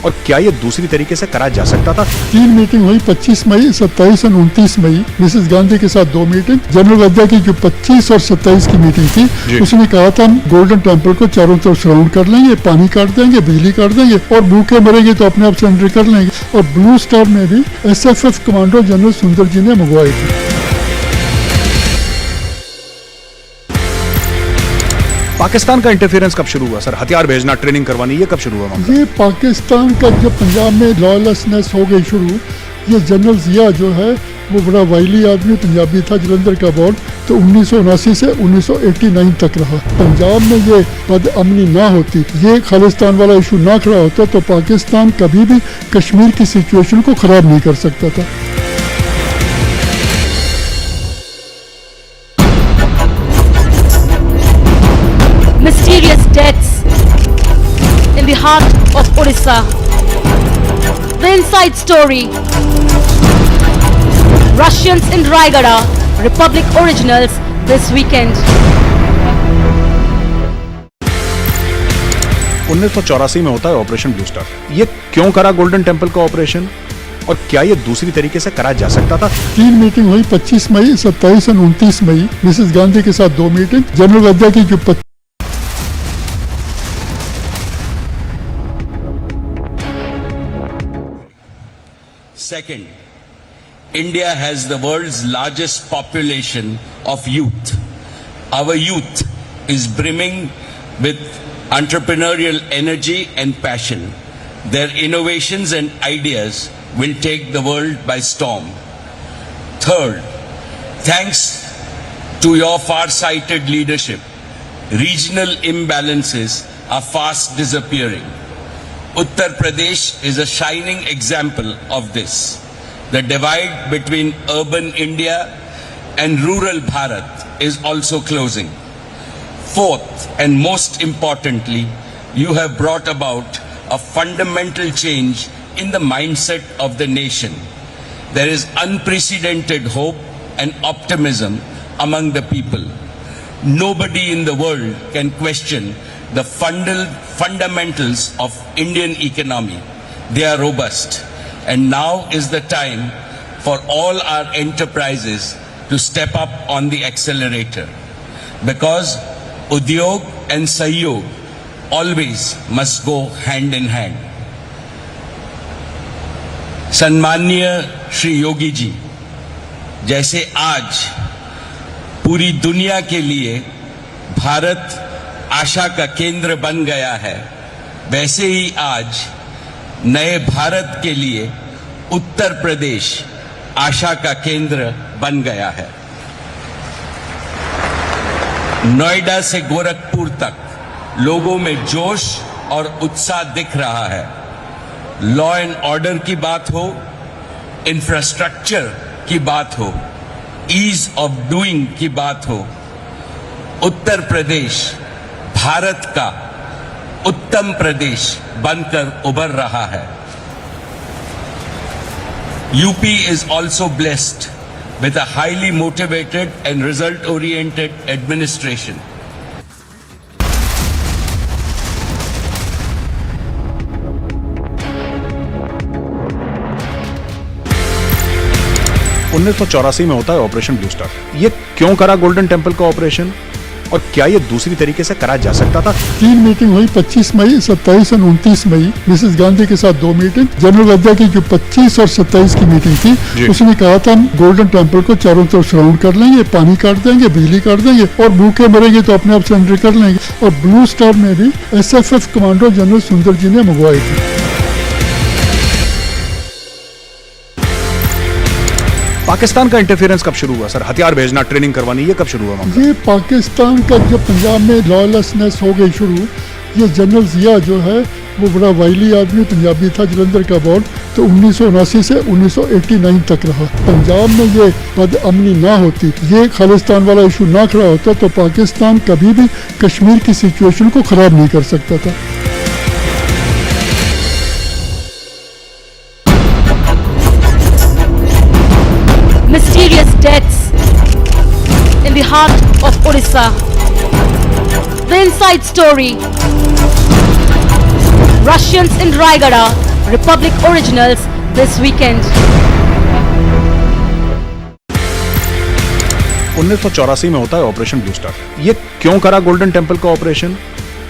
और क्या ये दूसरी तरीके से करा जा सकता था? 3 मीटिंग हुई, 25 मई, 27 और 29 मई। मिसेस गांधी के साथ 2 मीटिंग। जनरल वद्दा की जो 25 और 27 की मीटिंग थी, उसने कहा था हम गोल्डन टेम्पल को चारों तरफ सराउंड कर लेंगे, पानी काट देंगे, बिजली काट देंगे, और भूखे मरेंगे तो अपने आप सरेंडर कर लेंगे। और ब्लू स्टार में भी SFF कमांडो जनरल सुंदर जी ने मंगवाई थी। पाकिस्तान का इंटरफेरेंस कब शुरू हुआ सर? हथियार भेजना, ट्रेनिंग करवानी, ये कब शुरू हुआ मामला? ये पाकिस्तान का जब पंजाब में लॉलेसनेस हो गई शुरू, ये जनरल जिया जो है वो बड़ा वाइली आदमी पंजाबी था, जलंधर का बॉर्न, तो 1979 से 1989 तक रहा। पंजाब में ये बदअमनी ना होती, ये खालिस्तान वाला इशू ना खड़ा होता, तो पाकिस्तान कभी भी कश्मीर की सिचुएशन को खराब नहीं कर सकता था। Mysterious deaths in the heart of Orissa. The inside story. Russians in Raigada, Republic originals this weekend. 1984 में होता है ऑपरेशन ब्लू स्टार। ये क्यों करा गोल्डन टेम्पल का ऑपरेशन, और क्या ये दूसरी तरीके से करा जा सकता था? 3 मीटिंग हुई, 25 मई, 27 और 29 मई। मिसेस गांधी के साथ 2 मीटिंग। जनरल वद्दा की जो Second, India has the world's largest population of youth. Our youth is brimming with entrepreneurial energy and passion. Their innovations and ideas will take the world by storm. Third, thanks to your far-sighted leadership, regional imbalances are fast disappearing. Uttar Pradesh is a shining example of this. The divide between urban India and rural Bharat is also closing. Fourth, and most importantly, you have brought about a fundamental change in the mindset of the nation. There is unprecedented hope and optimism among the people. Nobody in the world can question the fundamentals of Indian economy. They are robust, and now is the time for all our enterprises to step up on the accelerator, because Udyog and Sahyog always must go hand in hand. सम्माननीय श्री योगी जी, जैसे आज पूरी दुनिया के लिए भारत आशा का केंद्र बन गया है, वैसे ही आज नए भारत के लिए उत्तर प्रदेश आशा का केंद्र बन गया है। नोएडा से गोरखपुर तक लोगों में जोश और उत्साह दिख रहा है। लॉ एंड ऑर्डर की बात हो, इंफ्रास्ट्रक्चर की बात हो, ईज ऑफ डूइंग की बात हो, उत्तर प्रदेश भारत का उत्तम प्रदेश बनकर उभर रहा है। UP is also blessed with a highly motivated and result-oriented administration. उन्नीस में होता है ऑपरेशन ब्लू स्टार। ये क्यों करा गोल्डन टेम्पल का ऑपरेशन और क्या ये दूसरी तरीके से करा जा सकता था? 3 मीटिंग हुई 25 मई, 27 और 29 मई। मिसेस गांधी के साथ 2 मीटिंग। जनरल वद्दा की जो 25 और 27 की मीटिंग थी, उसने कहा था हम गोल्डन टेम्पल को चारों तरफ सराउंड कर लेंगे, पानी काट देंगे, बिजली काट देंगे और भूखे मरेंगे तो अपने आप सरेंडर कर लेंगे। और ब्लू स्टार में भी SFF कमांडो जनरल सुंदर जी ने मंगवाई थी। पाकिस्तान का इंटरफेरेंस कब शुरू हुआ सर? हथियार भेजना, ट्रेनिंग करवानी, ये कब शुरू हुआ? ये पाकिस्तान का जब पंजाब में लॉयलेसनेस हो गई शुरू, ये जनरल जिया जो है वो बड़ा वाइली आदमी पंजाबी था, जलंधर का बॉर्ड, तो 1979 से 1989 तक रहा। पंजाब में ये बदअमनी ना होती, ये खालिस्तान वाला इशू ना खड़ा होता तो पाकिस्तान कभी भी कश्मीर की सिचुएशन को खराब नहीं कर सकता था। Mysterious deaths in the heart of Orissa. The inside story. Russians in Raigada, Republic originals this weekend. 1984 में होता है ऑपरेशन ब्लू स्टार। ये क्यों करा गोल्डन टेम्पल का ऑपरेशन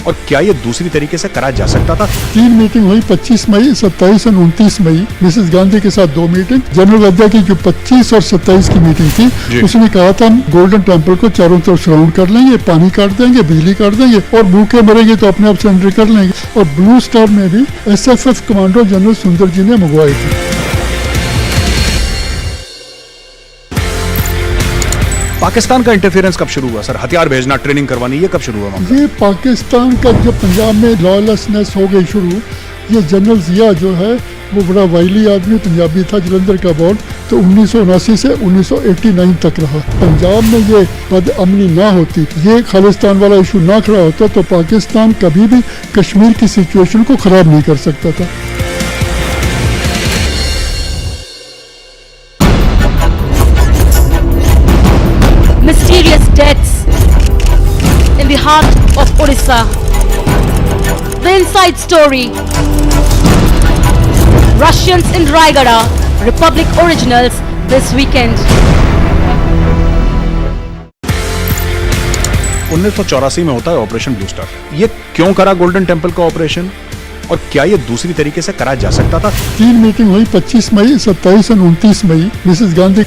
और क्या ये दूसरी तरीके से करा जा सकता था? 3 मीटिंग हुई 25 मई, 27 और 29 मई। मिसेस गांधी के साथ 2 मीटिंग। जनरल वद्दा की जो 25 और 27 की मीटिंग थी, उसने कहा था हम गोल्डन टेम्पल को चारों तरफ सराउंड कर लेंगे, पानी काट देंगे, बिजली काट देंगे और भूखे मरेंगे तो अपने आप सरेंडर कर लेंगे। और ब्लू स्टार में भी SFF कमांडो जनरल सुंदर जी ने मंगवाई थी। पाकिस्तान का इंटरफेरेंस कब शुरू हुआ सर? हथियार भेजना, ट्रेनिंग करवानी, ये कब शुरू हुआ? ये पाकिस्तान का जब पंजाब में लॉयलेसनेस हो गई शुरू, ये जनरल जिया जो है वो बड़ा वाइली आदमी पंजाबी था, जलंधर का बॉर्ड, तो 1979 से 1989 तक रहा। पंजाब में ये बदअमनी ना होती, ये खालिस्तान वाला इशू ना खड़ा होता तो पाकिस्तान कभी भी कश्मीर की सिचुएशन को खराब नहीं कर सकता था। Mysterious deaths in the heart of Orissa. The inside story. Russians in Raigada, Republic originals this weekend. 1984 में होता है ऑपरेशन ब्लू स्टार। ये क्यों करा गोल्डन टेम्पल का ऑपरेशन और क्या ये दूसरी तरीके से करा जा सकता था? 3 मीटिंग हुई 25 मई, 27 और 29 मई। Mrs Gandhi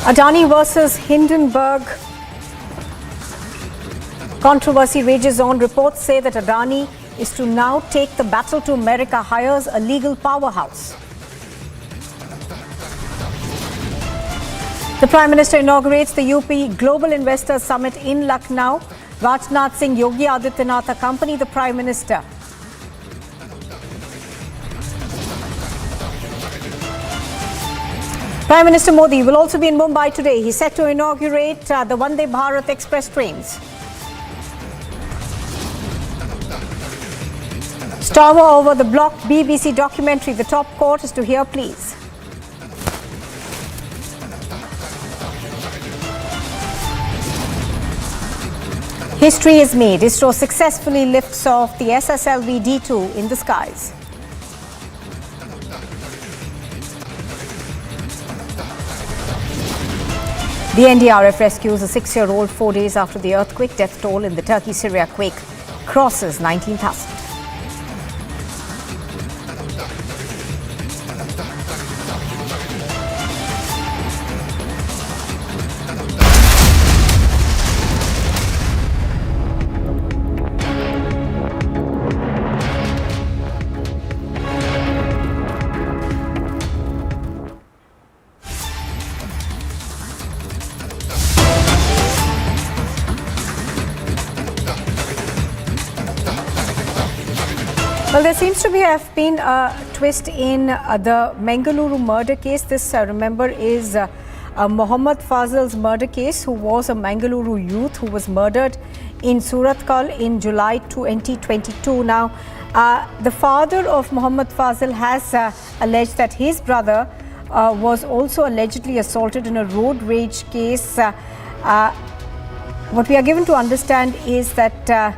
Adani versus Hindenburg. Controversy rages on. Reports say that Adani is to now take the battle to America, hires a legal powerhouse. The Prime Minister inaugurates the UP Global Investors Summit in Lucknow. Rajnath Singh, Yogi Adityanath accompany the Prime Minister. Prime Minister Modi will also be in Mumbai today. He's set to inaugurate the Vande Bharat Express trains. Stormer over the blocked BBC documentary. The top court is to hear pleas. History is made. ISRO successfully lifts off the SSLV-D2 in the skies. The NDRF rescues a 6-year-old 4 days after the earthquake. Death toll in the Turkey-Syria quake crosses 19,000. Well, there seems to have been a twist in the Mangaluru murder case. This, remember, is Mohammed Fazal's murder case, who was a Mangaluru youth who was murdered in Surathkal in July 2022. Now, the father of Mohammed Fazal has alleged that his brother was also allegedly assaulted in a road rage case. What we are given to understand is that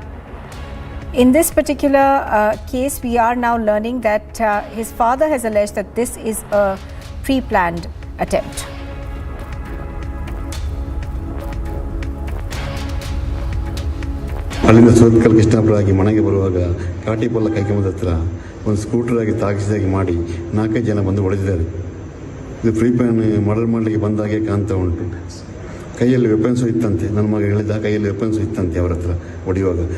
in this particular case, we are now learning that his father has alleged that this is a pre-planned attempt. ಅಲ್ಲಿಂದ ಸೋತ್ಕಲ್ ಕೃಷ್ಣಾಪುರಾಗಿ ಮನೆಗೆ ಬರುವಾಗ ಕಾಟಿಪೊಲ್ಲ ಕೈಕಮದ ಹತ್ರ ಒಂದು ಸ್ಕೂಟರಾಗಿ ತಾಗಿಸಿದಾಗಿ ಮಾಡಿ 4 ಜನ ಬಂದು ಹೊಡೆದಿದ್ದಾರೆ. ಇದು ಫ್ರೀ ಪ್ಲಾನ್ ಮರ್ಡರ್ ಮಾಡಲಿಕ್ಕೆ ಬಂದಾಗೆ ಕಾಣ್ತಾ ಉಂಟು. ಕೈಯಲ್ಲಿ ವೆಪನ್ಸು ಇತ್ತಂತೆ, ನನ್ನ ಮಗ ಹೇಳಿದ ಕೈಯಲ್ಲಿ ವೆಪನ್ಸು ಇತ್ತಂತೆ ಅವರ ಹತ್ರ ಹೊಡೆಯುವಾಗ.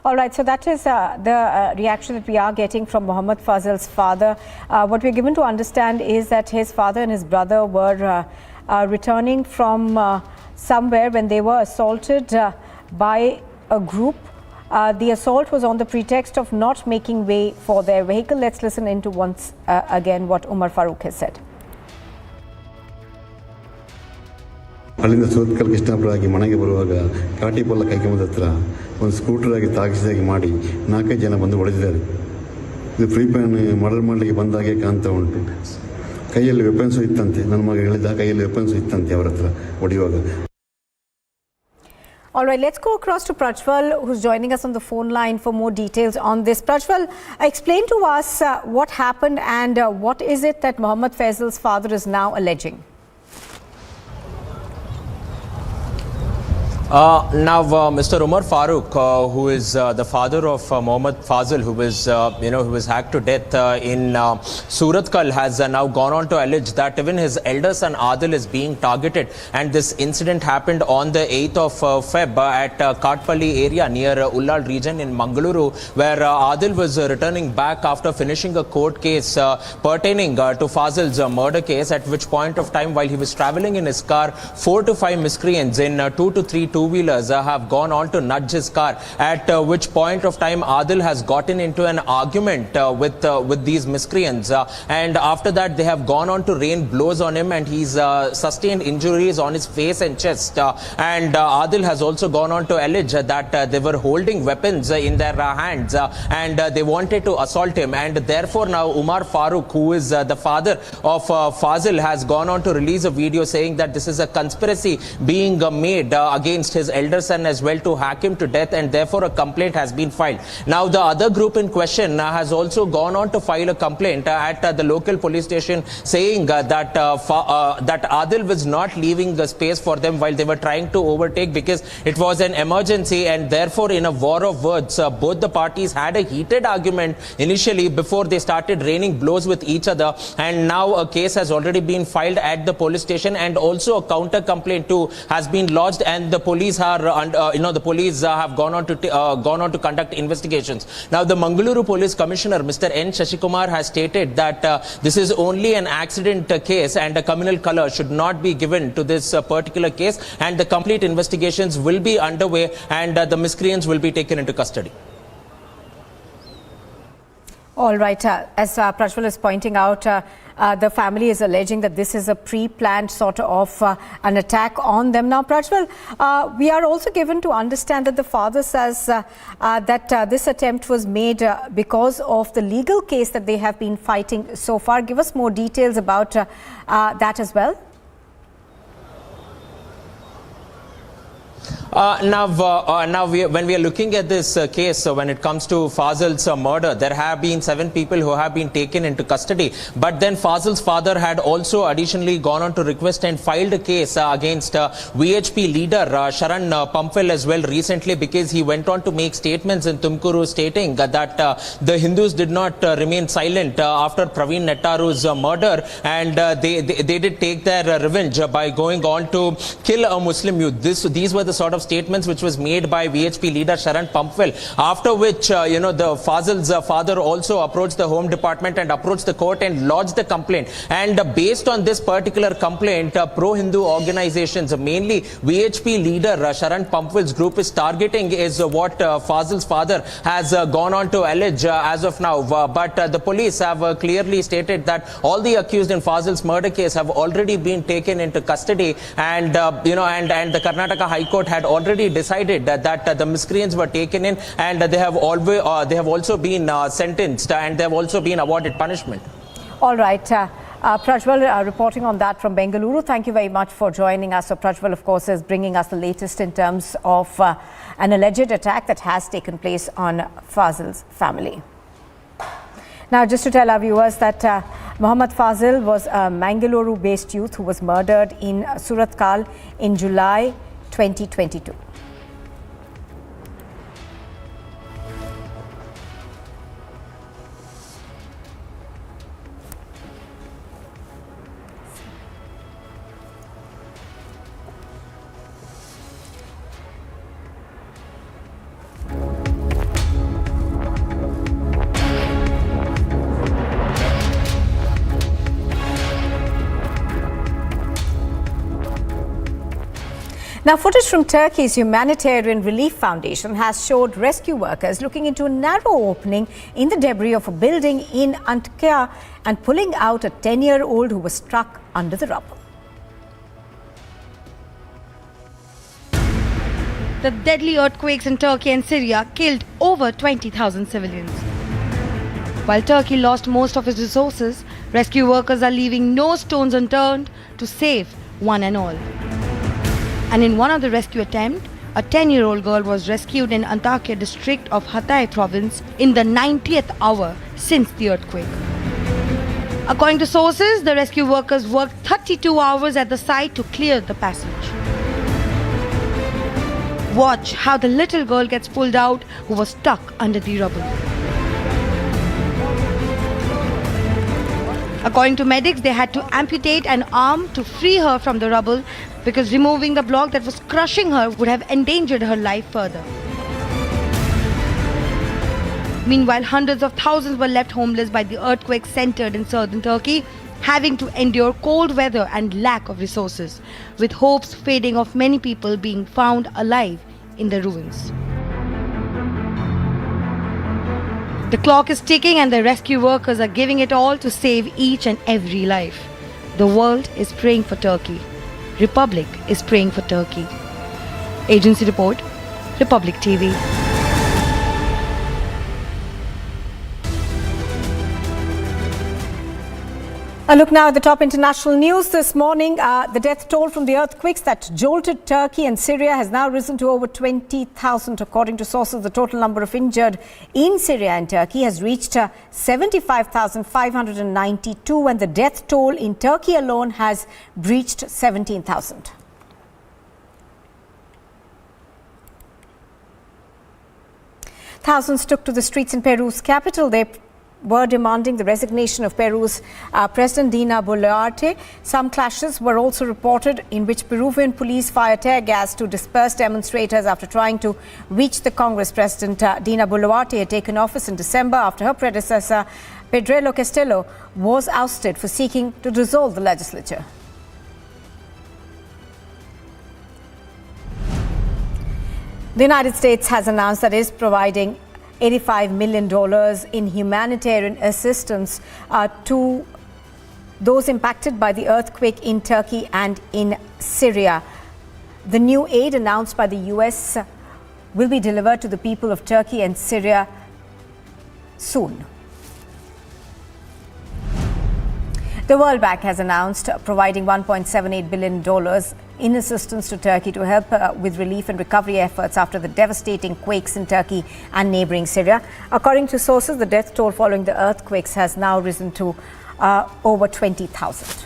All right, so that is the reaction that we are getting from Mohammed Fazal's father. What we're given to understand is that his father and his brother were returning from somewhere when they were assaulted by a group. The assault was on the pretext of not making way for their vehicle. Let's listen into once again what Umar Farooq has said. ಅಲ್ಲಿಂದ ಸೋತ್ಕಲ್ ಕೃಷ್ಣಾಪುರಾಗಿ ಮನೆಗೆ ಬರುವಾಗ ಕಾಟಿಪೊಲ್ಲ ಕೈಕಮದ ಹತ್ರ ಒಂದು ಸ್ಕೂಟರಾಗಿ ತಾಗಿಸಿದಾಗಿ ಮಾಡಿ 4 ಜನ ಬಂದು ಹೊಡೆದಿದ್ದಾರೆ. ಇದು ಫ್ರೀ ಪ್ಲಾನ್ ಮರ್ಡರ್ ಮಾಡಲಿಕ್ಕೆ ಬಂದಾಗೆ ಕಾಣ್ತಾ ಉಂಟು. ಕೈಯಲ್ಲಿ ವೆಪನ್ಸು ಇತ್ತಂತೆ, ನನ್ನ ಮಗ ಹೇಳಿದ ಕೈಯಲ್ಲಿ ವೆಪನ್ಸು ಇತ್ತಂತೆ ಅವರ ಹತ್ರ ಹೊಡೆಯುವಾಗ. All right, let's go across to Prajwal, who's joining us on the phone line for more details on this. Prajwal, explain to us what happened and what is it that Mohammed Fazal's father is now alleging? Now, Mr. Umar Farooq, who is the father of Mohammed Fazal, who was hacked to death in Surathkal, has now gone on to allege that even his elder son Adil is being targeted, and this incident happened on the 8th of Feb at Katpalli area near Ullal region in Mangaluru, where Adil was returning back after finishing a court case pertaining to Fazal's murder case, at which point of time, while he was travelling in his car, 4 to 5 miscreants in 2 to 3 two-wheelers have gone on to nudge his car, at which point of time Adil has gotten into an argument with these miscreants, and after that they have gone on to rain blows on him, and he's sustained injuries on his face and chest, and Adil has also gone on to allege that they were holding weapons in their hands, and they wanted to assault him, and therefore now Umar Farooq, who is the father of Fazal, has gone on to release a video saying that this is a conspiracy being made against his elder son as well to hack him to death, and therefore a complaint has been filed. Now the other group in question has also gone on to file a complaint at the local police station, saying that Adil was not leaving the space for them while they were trying to overtake, because it was an emergency, and therefore in a war of words both the parties had a heated argument initially before they started raining blows with each other, and now a case has already been filed at the police station, and also a counter complaint too has been lodged, and the police have gone on to conduct investigations. Now the Mangaluru Police Commissioner, Mr. N. Shashikumar, has stated that this is only an accident case and a communal color should not be given to this particular case, and the complete investigations will be underway, and the miscreants will be taken into custody. All right, as Prajwal is pointing out, the family is alleging that this is a pre-planned sort of an attack on them. Now, Prajwal, we are also given to understand that the father says that this attempt was made because of the legal case that they have been fighting so far. Give us more details about that as well. When we are looking at this case, when it comes to Fazal's murder, there have been 7 people who have been taken into custody. But then Fazal's father had also additionally gone on to request and filed a case against VHP leader Sharan Pampil as well recently, because he went on to make statements in Tumkuru stating that the Hindus did not remain silent after Praveen Nettaru's murder, and they did take their revenge by going on to kill a Muslim youth. These were the sort of of statements which was made by VHP leader Sharan Pampwell, after which, the Fazil's father also approached the Home Department and approached the court and lodged the complaint. And based on this particular complaint, pro-Hindu organizations, mainly VHP leader Sharan Pampwell's group is targeting is what Fazil's father has gone on to allege as of now. But the police have clearly stated that all the accused in Fazil's murder case have already been taken into custody, and the Karnataka High Court had already decided that the miscreants were taken in, and they have also been sentenced, and they have also been awarded punishment. All right. Prajwal reporting on that from Bengaluru. Thank you very much for joining us. So Prajwal, of course, is bringing us the latest in terms of an alleged attack that has taken place on Fazil's family. Now, just to tell our viewers that Mohammad Fazil was a Mangaluru-based youth who was murdered in Surathkal in July 2022. Now, footage from Turkey's Humanitarian Relief Foundation has showed rescue workers looking into a narrow opening in the debris of a building in Antakya and pulling out a 10-year-old who was stuck under the rubble. The deadly earthquakes in Turkey and Syria killed over 20,000 civilians. While Turkey lost most of its resources, rescue workers are leaving no stones unturned to save one and all. And in one of the rescue attempts, a 10-year-old girl was rescued in Antakya district of Hatay province in the 90th hour since the earthquake. According to sources, the rescue workers worked 32 hours at the site to clear the passage. Watch how the little girl gets pulled out who was stuck under the rubble. According to medics, they had to amputate an arm to free her from the rubble because removing the block that was crushing her would have endangered her life further. Meanwhile, hundreds of thousands were left homeless by the earthquake centered in southern Turkey, having to endure cold weather and lack of resources, with hopes fading of many people being found alive in the ruins. The clock is ticking and the rescue workers are giving it all to save each and every life. The world is praying for Turkey. Republic is praying for Turkey. Agency report, Republic TV. A look now at the top international news this morning. The death toll from the earthquakes that jolted Turkey and Syria has now risen to over 20,000. According to sources, the total number of injured in Syria and Turkey has reached 75,592, and the death toll in Turkey alone has breached 17,000. Thousands took to the streets in Peru's capital. They were demanding the resignation of Peru's President Dina Boluarte. Some clashes were also reported in which Peruvian police fired tear gas to disperse demonstrators after trying to reach the Congress. President Dina Boluarte had taken office in December after her predecessor Pedro Castillo was ousted for seeking to dissolve the legislature. The United States has announced that it is providing $85 million in humanitarian assistance to those impacted by the earthquake in Turkey and in Syria. The new aid announced by the US will be delivered to the people of Turkey and Syria soon. The World Bank has announced providing $1.78 billion in assistance to Turkey to help with relief and recovery efforts after the devastating quakes in Turkey and neighboring Syria. According to sources, the death toll following the earthquakes has now risen to over 20,000.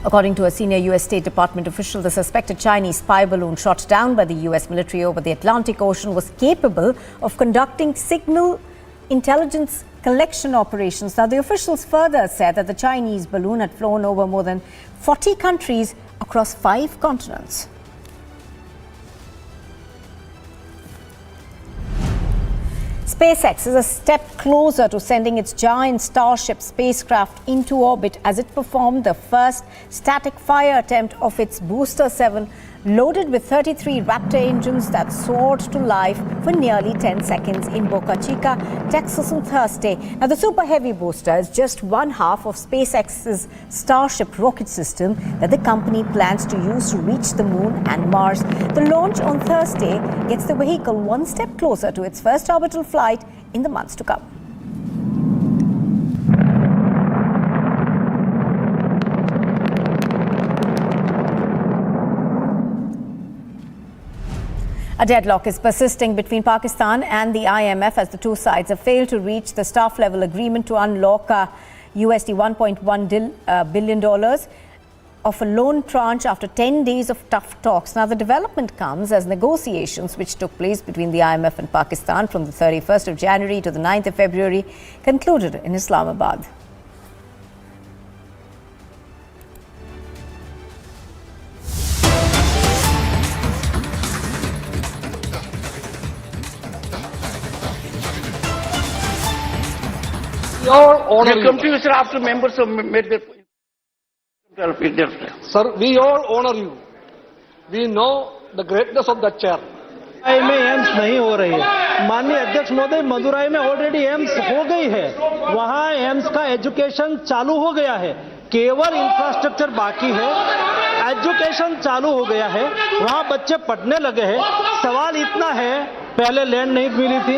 According to a senior U.S. State Department official, the suspected Chinese spy balloon shot down by the U.S. military over the Atlantic Ocean was capable of conducting signal intelligence collection operations. Now, the officials further said that the Chinese balloon had flown over more than 40 countries across 5 continents. SpaceX is a step closer to sending its giant Starship spacecraft into orbit as it performed the first static fire attempt of its Booster 7, loaded with 33 Raptor engines that soared to life for nearly 10 seconds in Boca Chica, Texas on Thursday. Now, the Super Heavy booster is just one half of SpaceX's Starship rocket system that the company plans to use to reach the Moon and Mars. The launch on Thursday gets the vehicle one step closer to its first orbital flight in the months to come. A deadlock is persisting between Pakistan and the IMF as the two sides have failed to reach the staff-level agreement to unlock USD $1.1 billion of a loan tranche after 10 days of tough talks. Now, the development comes as negotiations which took place between the IMF and Pakistan from the 31st of January to the 9th of February concluded in Islamabad. They come to you, sir, after members have made their Sir, we all honor you. We know the greatness of the chair. में AIIMS नहीं हो रही है। माननीय अध्यक्ष महोदय, मदुराई में already AIIMS हो गई है। वहाँ एम्स का एजुकेशन चालू हो गया है, केवल इंफ्रास्ट्रक्चर बाकी है। एजुकेशन चालू हो गया है, वहाँ बच्चे पढ़ने लगे हैं। सवाल इतना है, पहले लैंड नहीं मिली थी।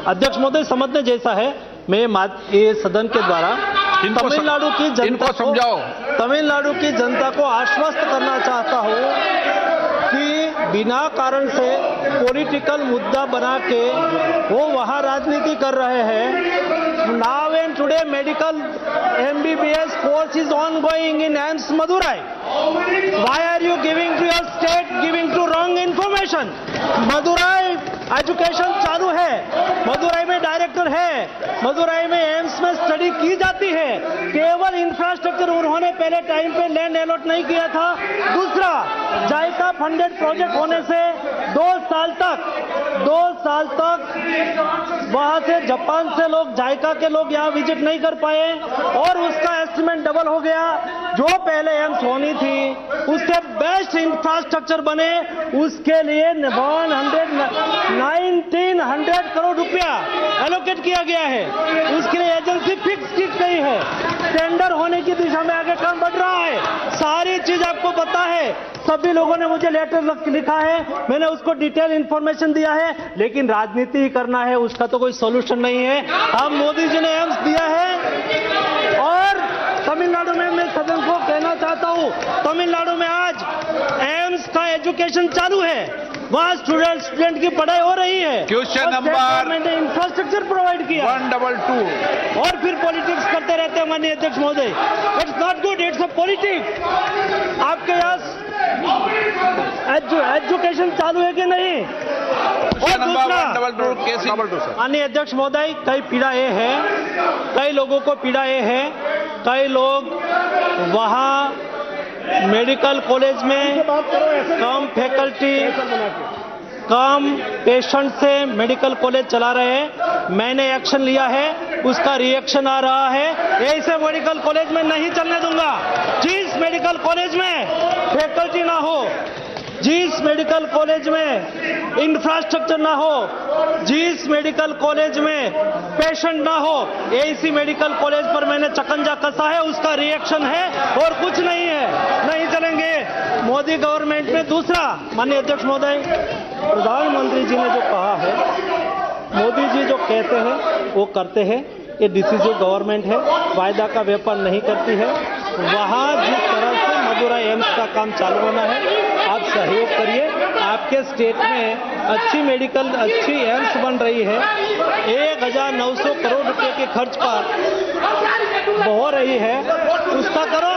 अध्यक्ष महोदय, समझने जैसा है, मैं ये सदन के द्वारा तमिलनाडु की जनता को आश्वस्त करना चाहता हूँ कि बिना कारण से पॉलिटिकल मुद्दा बना के वो वहाँ राजनीति कर रहे हैं। Now and today medical MBBS course is ongoing in AIIMS Madurai. Why are you giving to your state, giving to wrong information? Madurai education चालू है, मदुराई में डायरेक्टर है, मदुराई में एम्स में स्टडी की जाती है। केवल इंफ्रास्ट्रक्चर उन्होंने पहले टाइम पे लैंड अलॉट नहीं किया था। दूसरा, जायका फंडेड प्रोजेक्ट होने से 2 साल तक वहां से जापान से लोग, जायका के लोग यहाँ विजिट नहीं कर पाए और उसका एस्टिमेट डबल हो गया। जो पहले एम्स होनी थी उससे बेस्ट इंफ्रास्ट्रक्चर बने, उसके लिए 1900 करोड़ रुपया एलोकेट किया गया है। उसके लिए एजेंसी फिक्स की गई है, टेंडर होने की दिशा में आगे काम बढ़ रहा है। सारी चीज आपको पता है, सभी लोगों ने मुझे लेटर लिखा है, मैंने उसको डिटेल इंफॉर्मेशन दिया है, लेकिन राजनीति ही करना है, उसका तो कोई सॉल्यूशन नहीं है। हम मोदी जी ने एम्स दिया है और तमिलनाडु में मैं सदन को कहना चाहता हूं, तमिलनाडु में आज एम्स का एजुकेशन चालू है, वहाँ स्टूडेंट की पढ़ाई हो रही है। क्वेश्चन नंबर मैंने इंफ्रास्ट्रक्चर प्रोवाइड किया 122 और फिर पॉलिटिक्स करते रहते हैं माननीय अध्यक्ष महोदय। It's not good, it's a politics. आपके यहाँ एजुकेशन चालू है कि नहीं? और दूसरा, माननीय अध्यक्ष महोदय, कई पीड़ा ये है, कई लोगों को पीड़ा ये है, कई लोग वहाँ मेडिकल कॉलेज में कम फैकल्टी, कम पेशेंट से मेडिकल कॉलेज चला रहे हैं। मैंने एक्शन लिया है, उसका रिएक्शन आ रहा है। ऐसे मेडिकल कॉलेज में नहीं चलने दूंगा। जिस मेडिकल कॉलेज में फैकल्टी ना हो, जिस मेडिकल कॉलेज में इंफ्रास्ट्रक्चर ना हो, जिस मेडिकल कॉलेज में पेशेंट ना हो, ऐसी मेडिकल कॉलेज पर मैंने चकंजा कसा है, उसका रिएक्शन है और कुछ नहीं है, नहीं चलेंगे मोदी गवर्नमेंट में। दूसरा, माननीय अध्यक्ष महोदय, प्रधानमंत्री जी ने जो कहा है, मोदी जी जो कहते हैं वो करते हैं। ये डिसीजन गवर्नमेंट है, वायदा का व्यापार नहीं करती है। वहाँ जिस तरह से मदुराई एम्स का काम चालू होना है, आप सहयोग करिए। आपके स्टेट में अच्छी मेडिकल, अच्छी एम्स बन रही है, 1900 करोड़ रुपए के खर्च पर हो रही है, उसका करो।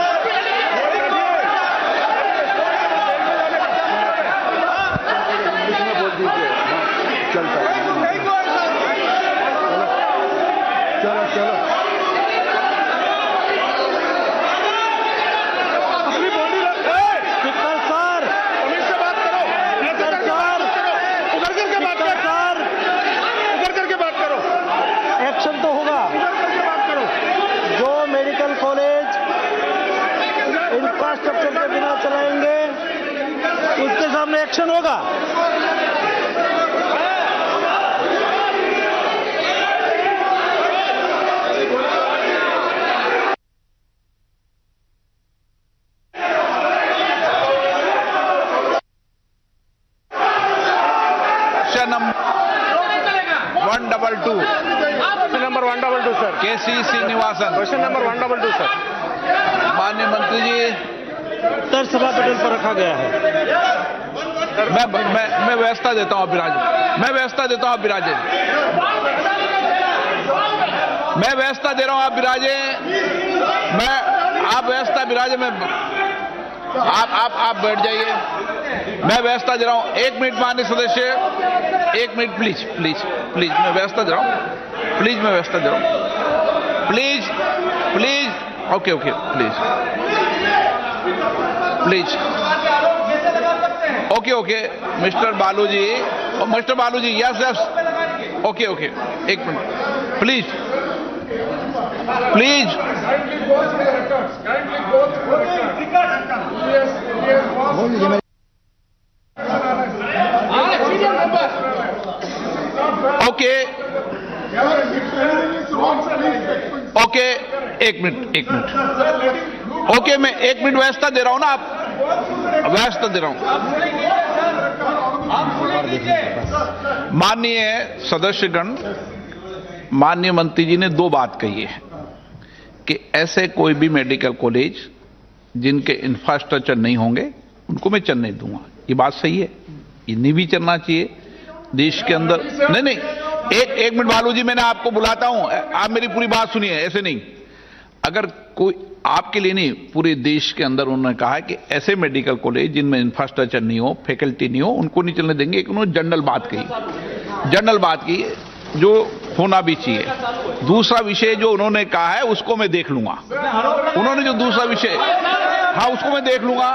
इंफ्रास्ट्रक्चर के बिना चलाएंगे उसके सामने एक्शन होगा। Number 122 sir, KC Srinivasan. Question number 122 sir. माननीय मंत्री जी, उत्तर सभा पटल पर रखा गया है। मैं व्यवस्था देता हूं, आप विराजे। मैं व्यवस्था देता हूं, आप विराजे। मैं व्यवस्था दे रहा हूं, आप विराजे। आप व्यवस्था विराजे। मैं आप बैठ जाइए। मैं व्यवस्था दे रहा हूं। 1 मिनट माननीय सदस्य, 1 मिनट प्लीज प्लीज प्लीज। मैं व्यवस्था दे रहा हूं, प्लीज। मैं व्यवस्था दे रहा हूं, please please. Okay okay, please please. Okay okay, mister Baluji, yes yes, okay okay, 1 minute please please. Okay okay, 1 minute. Okay, मैं 1 मिनट व्यवस्था दे रहा हूं ना, आप व्यवस्था दे रहा हूं। माननीय सदस्यगण, माननीय मंत्री जी ने 2 बात कही है कि ऐसे कोई भी मेडिकल कॉलेज जिनके इंफ्रास्ट्रक्चर नहीं होंगे उनको मैं चलने दूंगा। ये बात सही है, ये नहीं भी चलना चाहिए देश के अंदर। नहीं, एक मिनट बालू जी, मैंने आपको बुलाता हूं, आप मेरी पूरी बात सुनिए। ऐसे नहीं, अगर कोई आपके लिए नहीं, पूरे देश के अंदर उन्होंने कहा कि ऐसे मेडिकल कॉलेज जिनमें इंफ्रास्ट्रक्चर नहीं हो, फैकल्टी नहीं हो, उनको नहीं चलने देंगे। एक उन्होंने जनरल बात कही, जो होना भी चाहिए। दूसरा विषय जो उन्होंने कहा है उसको मैं देख लूंगा। उन्होंने जो दूसरा विषय, हाँ, उसको मैं देख लूंगा।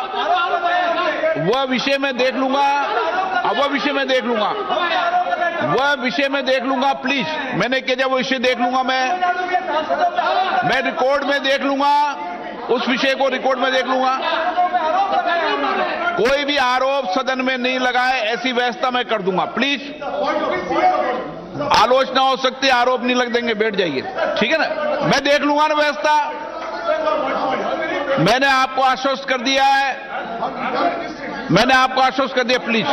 वह विषय मैं देख लूंगा, प्लीज। मैंने क्या वो विषय देख लूंगा, मैं रिकॉर्ड में देख लूंगा, उस विषय को रिकॉर्ड में देख लूंगा। कोई भी आरोप सदन में नहीं लगाए, ऐसी व्यवस्था मैं कर दूंगा। प्लीज, आलोचना हो सकती है, आरोप नहीं लग देंगे, बैठ जाइए, ठीक है ना। मैं देख लूंगा ना व्यवस्था। मैंने आपको आश्वस्त कर दिया है, प्लीज।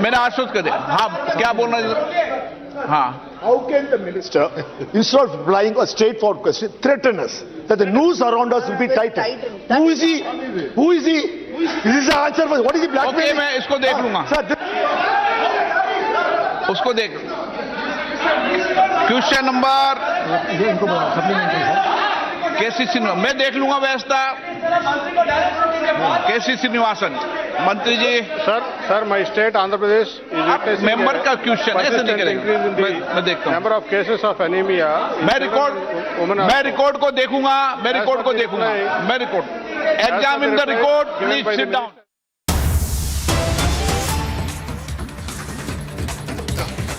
मैंने आश्वस्त कर दिया। हाँ, क्या बोलना? हाँ। How can the minister, instead of replying a straightforward question, threaten us that the noose around us will be tightened? Who is he? This is the answer. What is he blackmailing? Okay, मैं इसको देख लूंगा। उसको देख। Question number KC Srinivasan, मैं देख लूंगा व्यवस्था। KC श्रीनिवासन, मंत्री जी। Sir, my state Andhra Pradesh is witnessing member का क्वेश्चन ऐसे नहीं करेंगे। मैं देखता हूँ। Number of cases of anemia. मैं रिकॉर्ड को देखूंगा। Examine the record. Please sit down.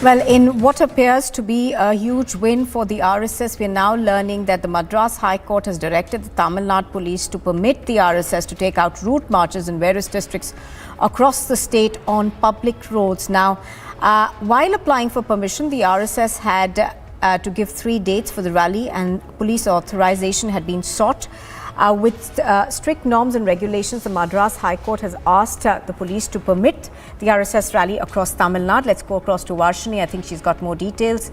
Well, in what appears to be a huge win for the RSS, we are now learning that the Madras High Court has directed the Tamil Nadu police to permit the RSS to take out route marches in various districts across the state on public roads. Now, while applying for permission, the RSS had to give 3 dates for the rally, and police authorization had been sought. With strict norms and regulations, the Madras High Court has asked the police to permit the RSS rally across Tamil Nadu. Let's go across to Varshini. I think she's got more details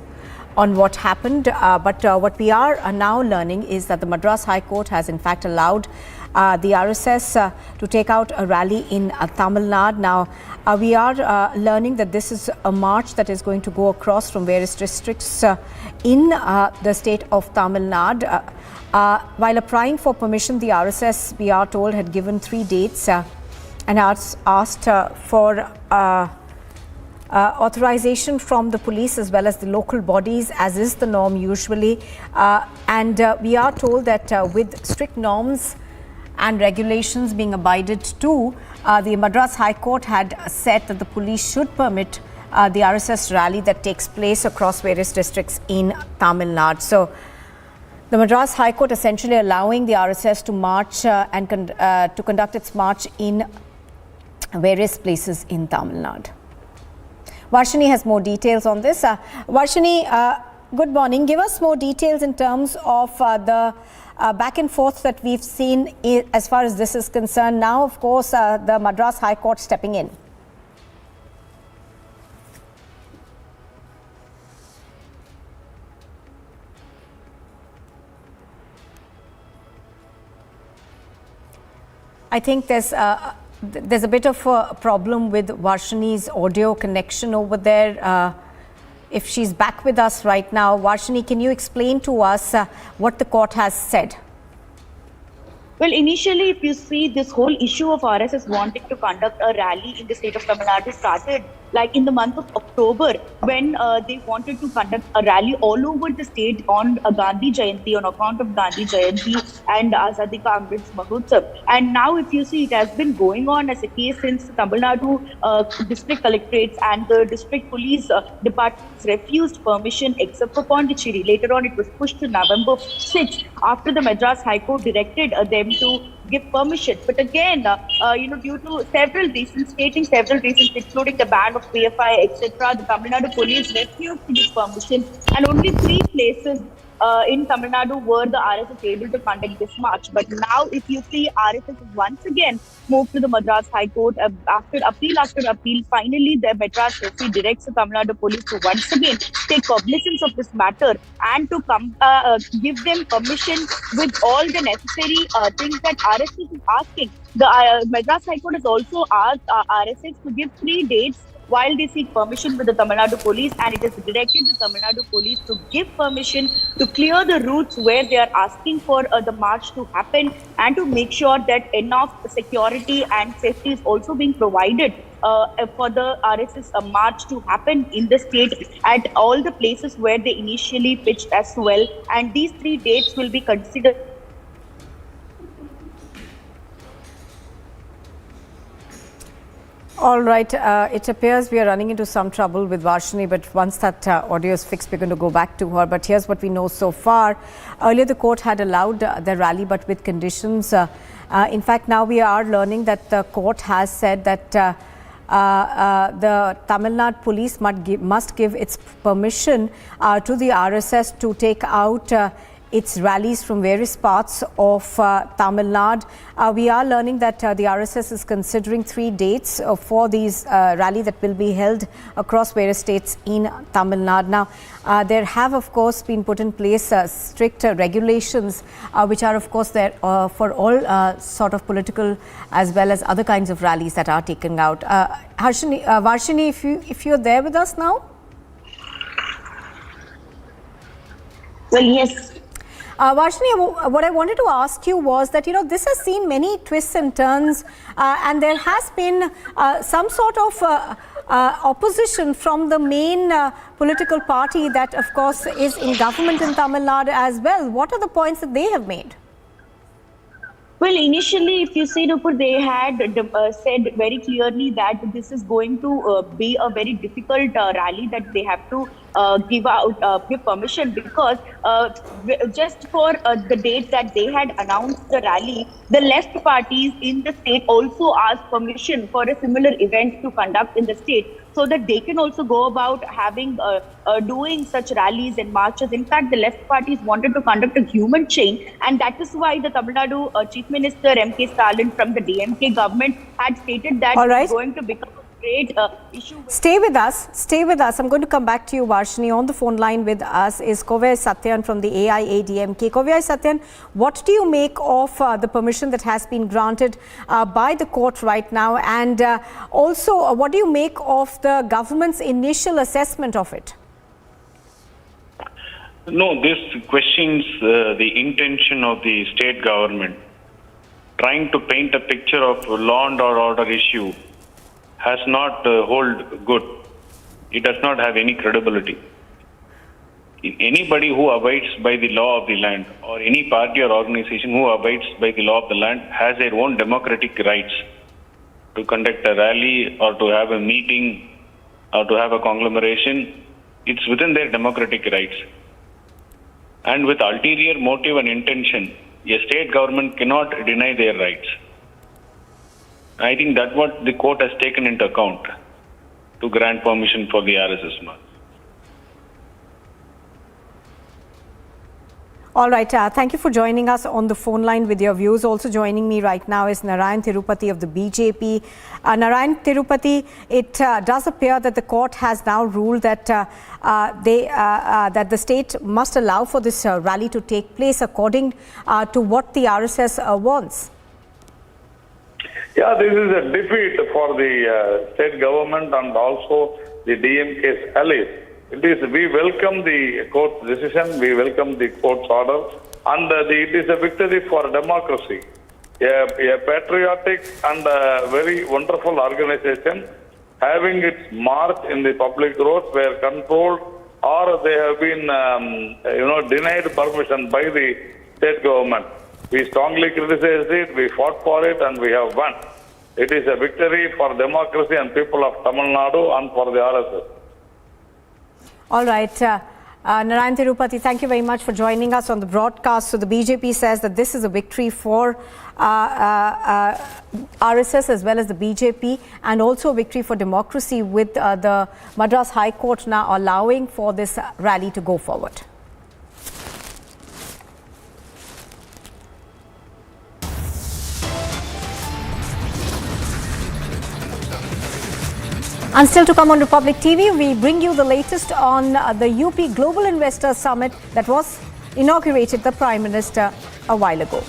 on what happened. But what we are now learning is that the Madras High Court has in fact allowed the RSS to take out a rally in Tamil Nadu. Now, we are learning that this is a march that is going to go across from various districts in the state of Tamil Nadu. While applying for permission, the RSS, we are told, had given 3 dates and asked for authorization from the police as well as the local bodies, as is the norm usually. And we are told that with strict norms and regulations being abided to, the Madras High Court had said that the police should permit the RSS rally that takes place across various districts in Tamil Nadu. So, The Madras High Court essentially allowing the RSS to march to conduct its march in various places in Tamil Nadu. Varshini has more details on this. Varshini, good morning. Give us more details in terms of the back and forth that we've seen as far as this is concerned. Now, of course, the Madras High Court stepping in. I think there's a bit of a problem with Varshini's audio connection over there. If she's back with us right now, Varshini, can you explain to us what the court has said? Well, initially, if you see, this whole issue of RSS wanting to conduct a rally in the state of Tamil Nadu started like in the month of October, when they wanted to conduct a rally all over the state on Gandhi Jayanti, on account of Gandhi Jayanti and Azadi Ka Amrit Mahotsav. And now, if you see, it has been going on as a case since Tamil Nadu district collectorates and the district police departments refused permission except for Pondicherry. Later on, it was pushed to November 6th after the Madras High Court directed them to give permission. But again, due to several reasons, stating several reasons, including the ban of PFI, etc., the Tamil Nadu police refused to give permission, and only 3 places in Tamil Nadu were the RSS able to conduct this march. But now, if you see, RSS is once again moved to the Madras High Court after appeal. Finally, the Madras SC directs the Tamil Nadu police to once again take cognizance of this matter and to give them permission with all the necessary things that RSS is asking. The Madras High Court has also asked RSS to give 3 dates while they seek permission with the Tamil Nadu police, and it has directed the Tamil Nadu police to give permission to clear the routes where they are asking for the march to happen, and to make sure that enough security and safety is also being provided for the RSS march to happen in the state at all the places where they initially pitched as well. And these 3 dates will be considered. All right, it appears we are running into some trouble with Varshini, but once that audio is fixed, we're going to go back to her. But here's what we know so far. Earlier, the court had allowed the rally, but with conditions. In fact, now we are learning that the court has said that the Tamil Nadu police must give its permission to the RSS to take out its rallies from various parts of Tamil Nadu. We are learning that the RSS is considering 3 dates for these rally that will be held across various states in Tamil Nadu. Now, there have, of course, been put in place strict regulations, which are, of course, there for all sort of political as well as other kinds of rallies that are taken out. Varshini, if you're there with us now? Well, yes. Varshini, what I wanted to ask you was that, this has seen many twists and turns, and there has been some sort of opposition from the main political party that, of course, is in government in Tamil Nadu as well. What are the points that they have made? Well, initially, if you see, Nupur, they had said very clearly that this is going to be a very difficult rally, that they have to give permission, because just for the date that they had announced the rally, the left parties in the state also asked permission for a similar event to conduct in the state, so that they can also go about having doing such rallies and marches. In fact, the left parties wanted to conduct a human chain, and that is why the Tamil Nadu Chief Minister M.K. Stalin from the DMK government had stated that it's going to become a great issue. Stay with us. Stay with us. I'm going to come back to you, Varshini. On the phone line with us is Kovai Satyan from the AIADMK. Kovai Satyan, what do you make of the permission that has been granted by the court right now? And also, what do you make of the government's initial assessment of it? No, this questions the intention of the state government. Trying to paint a picture of law and order issue has not hold good. It does not have any credibility. Anybody who abides by the law of the land, or any party or organization who abides by the law of the land, has their own democratic rights to conduct a rally or to have a meeting or to have a conglomeration. It's within their democratic rights. and with ulterior motive and intention, a state government cannot deny their rights. I think that's what the court has taken into account to grant permission for the RSS march. All right, thank you for joining us on the phone line with your views. Also joining me right now is Narayan Tirupati of the BJP. Narayan Tirupati, it does appear that the court has now ruled that that the state must allow for this rally to take place according to what the RSS wants. Yeah, this is a defeat for the state government and also the DMK's allies. We welcome the court's decision, we welcome the court's order, and it is a victory for democracy. A patriotic and very wonderful organization having its march in the public roads were controlled, or they have been denied permission by the state government. We strongly criticized it, we fought for it, and we have won. It is a victory for democracy and people of Tamil Nadu and for the RSS. All right, Narayan Tirupati, thank you very much for joining us on the broadcast. So the BJP says that this is a victory for RSS as well as the BJP, and also a victory for democracy, with the Madras High Court now allowing for this rally to go forward. And still to come on Republic TV, we bring you the latest on the UP Global Investors Summit that was inaugurated the Prime Minister a while ago.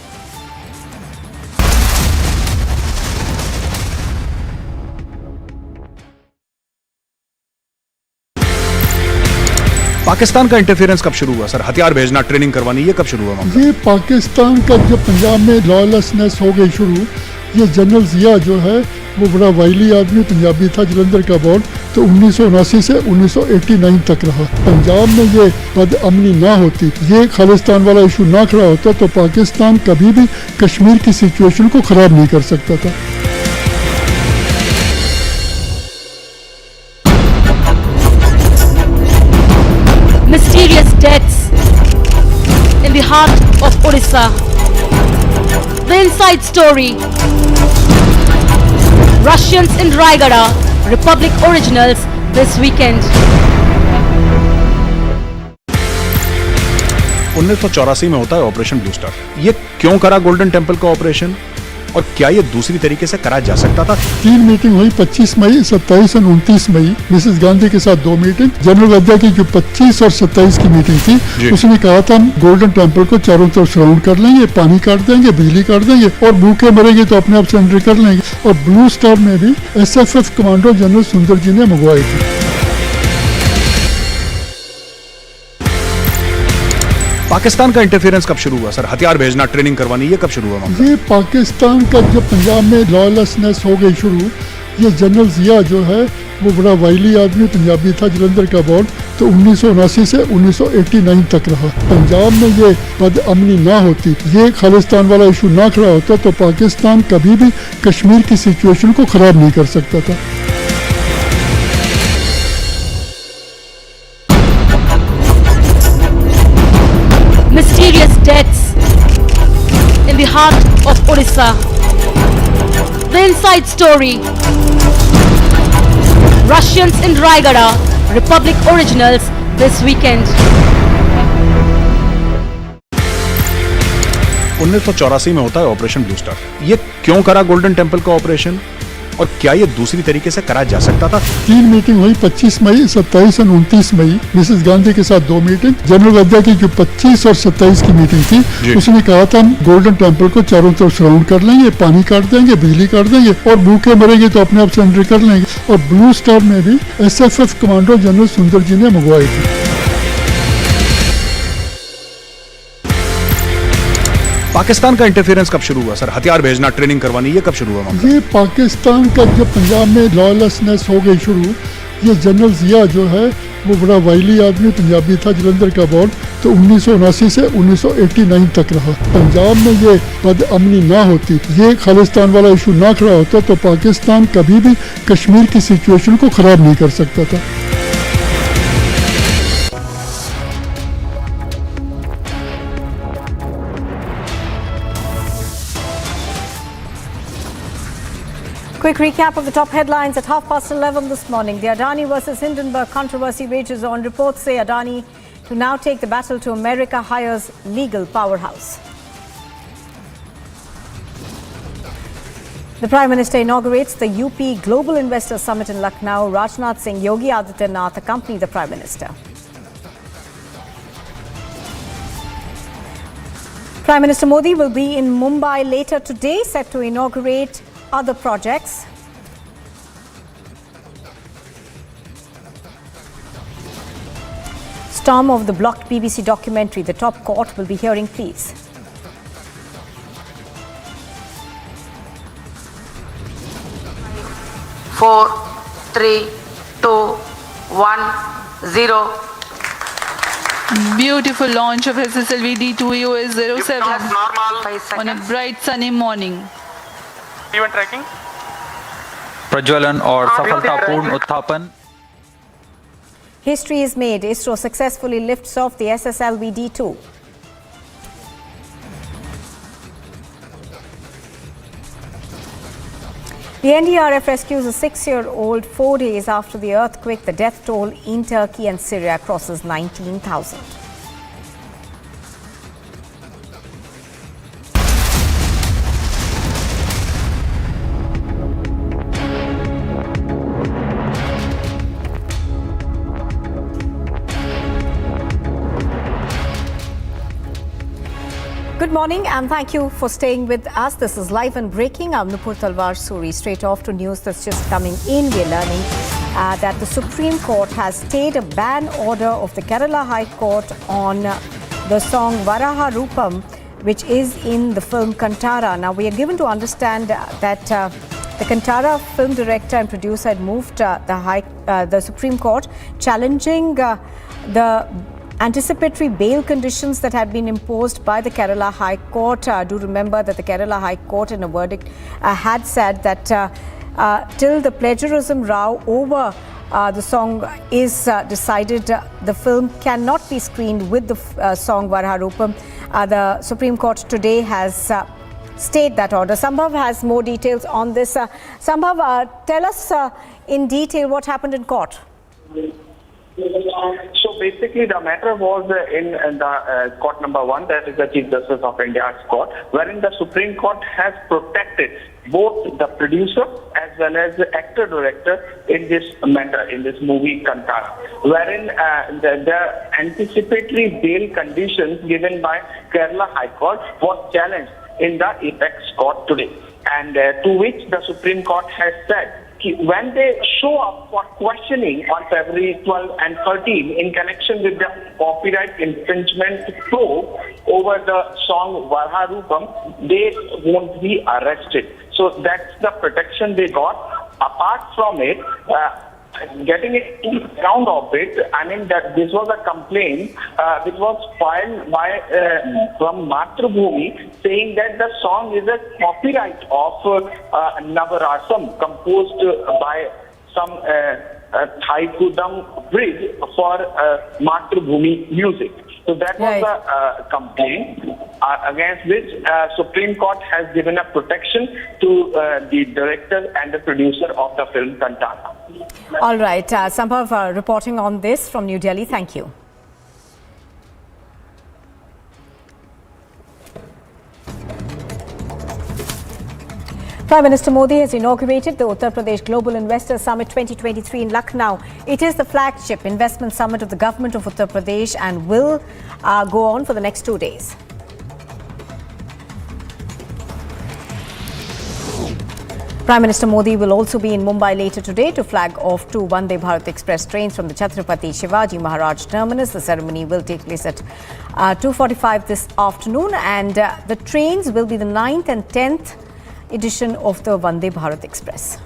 Pakistan का interference कब शुरू हुआ sir? हथियार भेजना, training करवानी, ये कब शुरू हुआ मामला? ये पाकिस्तान का जब पंजाब में लॉलेसनेस हो गई शुरू, ये जनरल जिया जो है वो बड़ा वाइली आदमी पंजाबी था, जलंधर का बॉर्न, तो 1979 से 1989 तक रहा। पंजाब में ये बदअमनी ना होती, ये खालिस्तान वाला इशू ना खड़ा होता, तो पाकिस्तान कभी भी कश्मीर की सिचुएशन को ख़राब नहीं कर सकता था। Mysterious deaths in the heart of Orissa. The inside story. Russians in Raigada, Republic originals this weekend. 1984 में होता है ऑपरेशन ब्लू स्टार। ये क्यों करा गोल्डन टेम्पल का ऑपरेशन, और क्या ये दूसरी तरीके से करा जा सकता था? 3 मीटिंग हुई, 25 मई, 27 और 29 मई। मिसेस गांधी के साथ 2 मीटिंग। जनरल वद्दा की जो 25 और 27 की मीटिंग थी, उसने कहा था हम गोल्डन टेम्पल को चारों तरफ सराउंड कर लेंगे, पानी काट देंगे, बिजली काट देंगे, और भूखे मरेंगे तो अपने आप सरेंडर कर लेंगे। और ब्लू स्टार में भी SFF कमांडो जनरल सुंदर जी ने मंगवाई थी। पाकिस्तान का इंटरफेरेंस कब शुरू हुआ सर? हथियार भेजना, ट्रेनिंग करवानी, ये कब शुरू हुआ मामला? ये पाकिस्तान का जब पंजाब में लॉलेसनेस हो गई शुरू, ये जनरल जिया जो है वो बड़ा वाइली आदमी पंजाबी था, जलंधर का बॉर्न, तो 1979 से 1989 तक रहा। पंजाब में ये बदअमनी ना होती, ये खालिस्तान वाला इशू ना खड़ा होता, तो पाकिस्तान कभी भी कश्मीर की सिचुएशन को ख़राब नहीं कर सकता था। Mysterious deaths in the heart of Orissa. The inside story. Russians in Raigada, Republic originals this weekend. 1984 में होता है ऑपरेशन ब्लू स्टार। ये क्यों करा गोल्डन टेम्पल का ऑपरेशन, और क्या ये दूसरी तरीके से करा जा सकता था? 3 मीटिंग हुई, 25 मई, 27 और 29 मई। मिसेस गांधी के साथ 2 मीटिंग। जनरल वद्दा की जो 25 और 27 की मीटिंग थी, उसने कहा था हम गोल्डन टेम्पल को चारों तरफ सराउंड कर लेंगे, पानी काट देंगे, बिजली काट देंगे, और भूखे मरेंगे तो अपने आप सरेंडर कर लेंगे। और ब्लू स्टार में भी SFF कमांडो जनरल सुंदर जी ने मंगवाई थी। पाकिस्तान का इंटरफेरेंस कब शुरू हुआ सर? हथियार भेजना, ट्रेनिंग करवानी, ये कब शुरू हुआ मामला? ये पाकिस्तान का जब पंजाब में लॉलेसनेस हो गई शुरू, ये जनरल जिया जो है वो बड़ा वाइली आदमी पंजाबी था, जलंधर का बॉर्न, तो 1979 से 1989 तक रहा। पंजाब में ये बदअमनी ना होती, ये खालिस्तान वाला इशू ना खड़ा होता, तो पाकिस्तान कभी भी कश्मीर की सिचुएशन को ख़राब नहीं कर सकता था। Quick recap of the top headlines at 11:30 this morning. The Adani versus Hindenburg controversy rages on. Reports say Adani to now take the battle to America hires legal powerhouse. The Prime Minister inaugurates the UP Global Investor Summit in Lucknow. Rajnath Singh, Yogi Adityanath accompany the Prime Minister. Prime Minister Modi will be in Mumbai later today, set to inaugurate other projects. Storm of the blocked BBC documentary. The top court will be hearing pleas. Four, 3, 2, 1, 0. Beautiful launch of SSLV-D2 EOS 07 on a bright sunny morning. Event tracking. प्रज्वलन और सफलतापूर्ण उत्थापन. History is made. ISRO successfully lifts off the SSLV-D2. The NDRF rescues a 6-year-old 4 days after the earthquake. The death toll in Turkey and Syria crosses 19,000. Good morning and thank you for staying with us. This is live and breaking. I'm Nupur Talwar Suri. Straight off to news that's just coming in. We're learning that the Supreme Court has stayed a ban order of the Kerala High Court on the song Varaha Rupam, which is in the film Kantara. Now, we are given to understand that the Kantara film director and producer had moved the Supreme Court, challenging the anticipatory bail conditions that had been imposed by the Kerala High Court. Do remember that the Kerala High Court in a verdict had said that till the plagiarism row over the song is decided, the film cannot be screened with the song Varaha Rupam. The Supreme Court today has stayed that order. Sambhav has more details on this. Sambhav, tell us in detail what happened in court. So basically the matter was in the court number 1, that is the Chief Justice of India's court, wherein the Supreme Court has protected both the producer as well as the actor-director in this matter, in this movie Kantara, wherein the anticipatory bail conditions given by Kerala High Court was challenged in the apex court today, and to which the Supreme Court has said when they show up for questioning on February 12 and 13 in connection with the copyright infringement probe over the song Varaha Rupam, they won't be arrested. So that's the protection they got. Apart from it, getting it to the ground of it, I mean that this was a complaint which was filed by from Matrubhumi, saying that the song is a copyright of Navarasam, composed by some Thaikudam bridge for Matrubhumi music. So that was a complaint against which Supreme Court has given a protection to the director and the producer of the film Kantara. All right, Sambhav reporting on this from New Delhi. Thank you. Prime Minister Modi has inaugurated the Uttar Pradesh Global Investor Summit 2023 in Lucknow. It is the flagship investment summit of the government of Uttar Pradesh and will go on for the next 2 days. Prime Minister Modi will also be in Mumbai later today to flag off 2 Vande Bharat Express trains from the Chhatrapati Shivaji Maharaj terminus. The ceremony will take place at 2:45 this afternoon, and the trains will be the 9th and 10th edition of the Vande Bharat Express.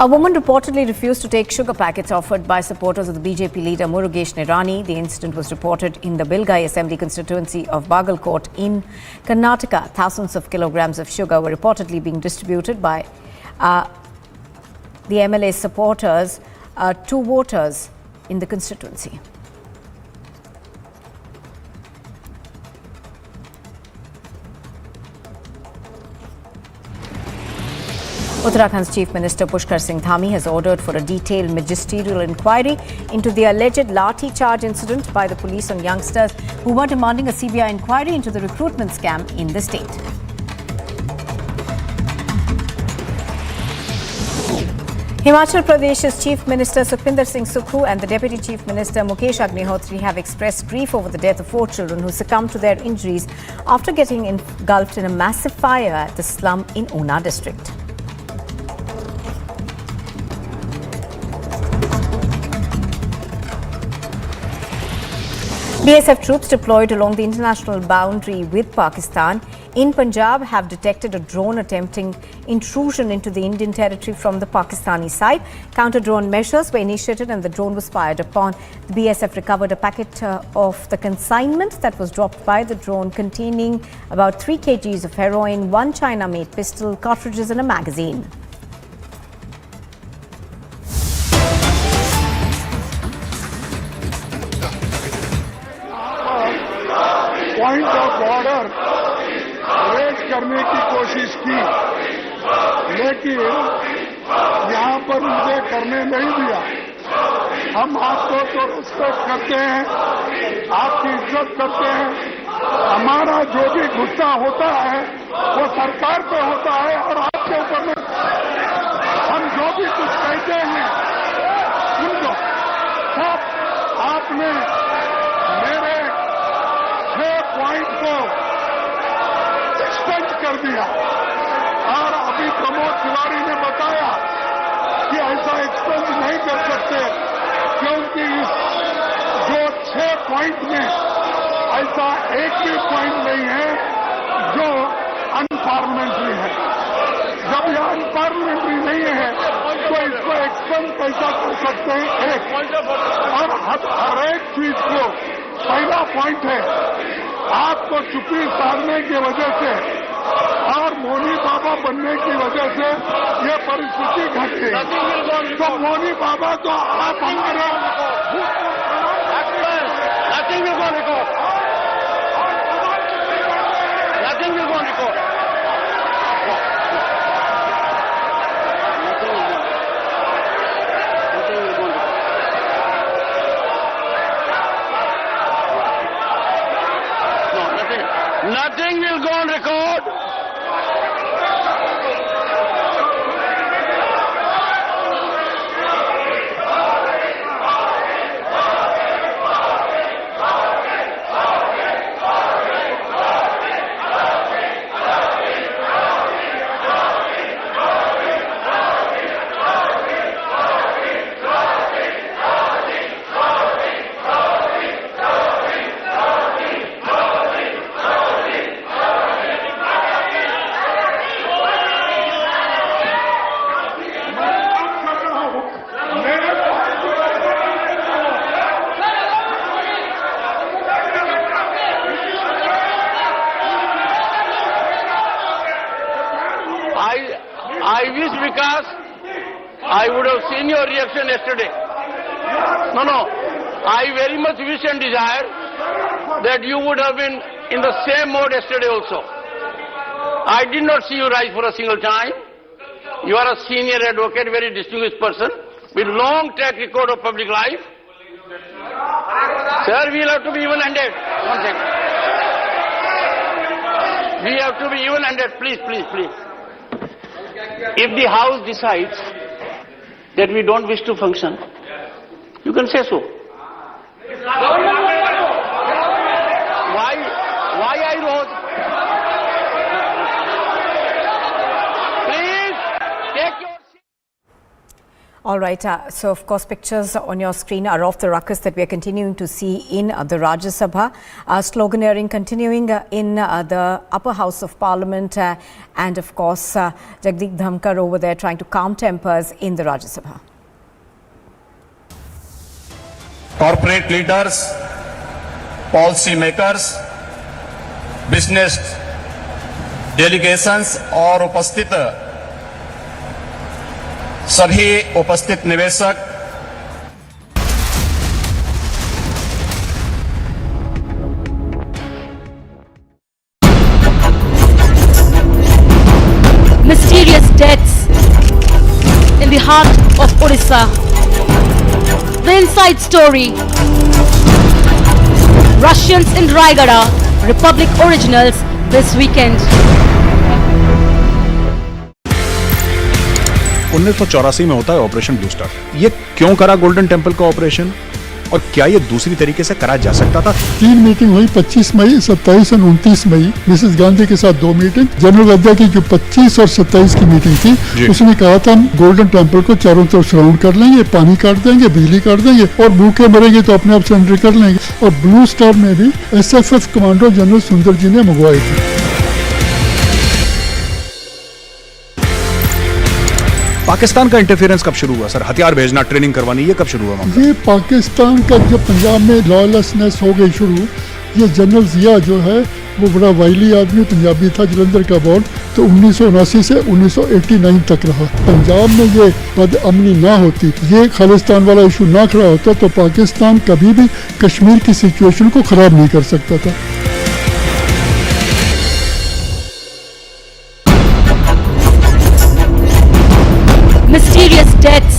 A woman reportedly refused to take sugar packets offered by supporters of the BJP leader Murugesh Nirani. The incident was reported in the Bilgai Assembly constituency of Bagalkot in Karnataka. Thousands of kilograms of sugar were reportedly being distributed by the MLA's supporters to voters in the constituency. Uttarakhand's Chief Minister Pushkar Singh Dhami has ordered for a detailed magisterial inquiry into the alleged lathi charge incident by the police on youngsters who were demanding a CBI inquiry into the recruitment scam in the state. Himachal Pradesh's Chief Minister Sukhvinder Singh Sukhu and the Deputy Chief Minister Mukesh Agnihotri have expressed grief over the death of 4 children who succumbed to their injuries after getting engulfed in a massive fire at the slum in Una district. BSF troops deployed along the international boundary with Pakistan in Punjab have detected a drone attempting intrusion into the Indian territory from the Pakistani side. Counter-drone measures were initiated and the drone was fired upon. The BSF recovered a packet of the consignment that was dropped by the drone containing about 3 kgs of heroin, 1 China-made pistol, cartridges and a magazine. Point of order raise करने की कोशिश की, लेकिन यहाँ पर मुझे करने नहीं दिया। हम आपको तो रिस्पेक्ट करते हैं, आपकी इज्जत करते हैं। हमारा जो भी गुस्सा होता है वो सरकार पे होता है और आपके ऊपर में। हम जो भी कुछ कहते हैं उनको सब आपने मेरे 6 पॉइंट को एक्सपेंड कर दिया और अभी प्रमोद तिवारी ने बताया कि ऐसा एक्सपेंड नहीं कर सकते क्योंकि इस जो 6 पॉइंट में ऐसा एक भी पॉइंट नहीं है जो अनपार्लियामेंट्री है। जब यह अनपार्लियामेंट्री नहीं है तो इसको एक्सपेंड कैसा कर सकते हैं? और हर एक चीज को पहला पॉइंट है आपको चुप्पी साधने की वजह से और मोनी बाबा बनने की वजह से ये परिस्थिति घट गई। तो मोनी बाबा तो आप हमारे Nothing will go on record. I wish because I would have seen your reaction yesterday. No. I very much wish and desire that you would have been in the same mode yesterday also. I did not see you rise for a single time. You are a senior advocate, very distinguished person with long track record of public life. Sir, we will have to be even-handed. One second. We have to be even-handed. Please. If the House decides that we don't wish to function, you can say so. Why I rose? Please take your seat. All right. So, of course, pictures on your screen are of the ruckus that we are continuing to see in the Rajya Sabha. Sloganeering continuing in the upper house of Parliament and, of course, Jagdeep Dhamkar over there trying to calm tempers in the Rajya Sabha. Corporate leaders, policy makers, business delegations और उपस्थित सभी उपस्थित निवेशक Mysterious deaths in the heart of Orissa. The inside story. Russians in Raigada, Republic originals this weekend. 1984 में होता है operation blue star. ये क्यों करा गोल्डन टेम्पल का ऑपरेशन और क्या ये दूसरी तरीके से करा जा सकता था? 3 मीटिंग हुई 25 मई, 27 और 29 मई। मिसेस गांधी के साथ 2 मीटिंग। जनरल वद्दा की जो 25 और 27 की मीटिंग थी, उसने कहा था हम गोल्डन टेम्पल को चारों तरफ सराउंड कर लेंगे, पानी काट देंगे, बिजली काट देंगे और भूखे मरेंगे तो अपने आप सरेंडर कर लेंगे। और ब्लू स्टार में भी SFF कमांडो जनरल सुंदर जी ने मंगवाई थी। पाकिस्तान का इंटरफेरेंस कब शुरू हुआ सर? हथियार भेजना, ट्रेनिंग करवानी, ये कब शुरू हुआ मामला? ये पाकिस्तान का जब पंजाब में लॉलेसनेस हो गई शुरू, ये जनरल जिया जो है वो बड़ा वाइली आदमी पंजाबी था, जलंधर का बॉर्न, तो 1979 से 1989 तक रहा। पंजाब में ये बदअमनी ना होती, ये खालिस्तान वाला इशू ना खड़ा होता तो पाकिस्तान कभी भी कश्मीर की सिचुएशन को खराब नहीं कर सकता था। Mysterious deaths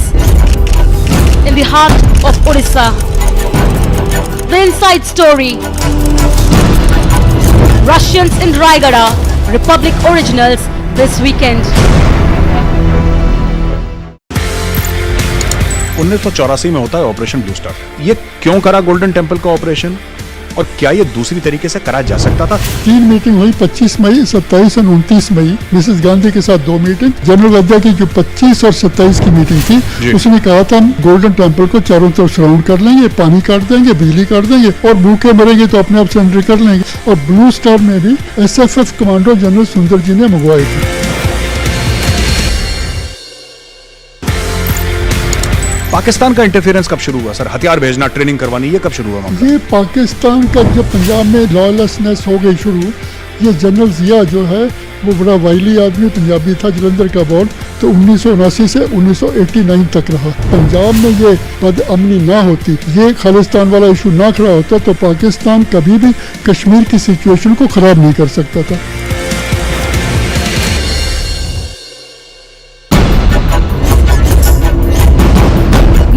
in the heart of Orissa. The inside story. Russians in Raigada, Republic originals this weekend. 1984 में होता है ऑपरेशन ब्लू स्टार। ये क्यों करा गोल्डन टेम्पल का ऑपरेशन और क्या ये दूसरी तरीके से करा जा सकता था? 3 मीटिंग हुई 25 मई, 27 और 29 मई। मिसेस गांधी के साथ 2 मीटिंग। जनरल वद्दा की जो 25 और 27 की मीटिंग थी, उसने कहा था हम गोल्डन टेम्पल को चारों तरफ सराउंड कर लेंगे, पानी काट देंगे, बिजली काट देंगे और भूखे मरेंगे तो अपने आप सरेंडर कर लेंगे। और ब्लू स्टार में भी SFF कमांडो जनरल सुंदर जी ने मंगवाई थी। पाकिस्तान का इंटरफेरेंस कब शुरू हुआ सर? हथियार भेजना, ट्रेनिंग करवानी, ये कब शुरू हुआ मामला? ये पाकिस्तान का जब पंजाब में लॉलेसनेस हो गई शुरू, ये जनरल जिया जो है वो बड़ा वाइली आदमी पंजाबी था, जलंधर का बॉर्न, तो 1979 से 1989 तक रहा। पंजाब में ये बदअमनी ना होती, ये खालिस्तान वाला इशू ना खड़ा होता तो पाकिस्तान कभी भी कश्मीर की सिचुएशन को खराब नहीं कर सकता था।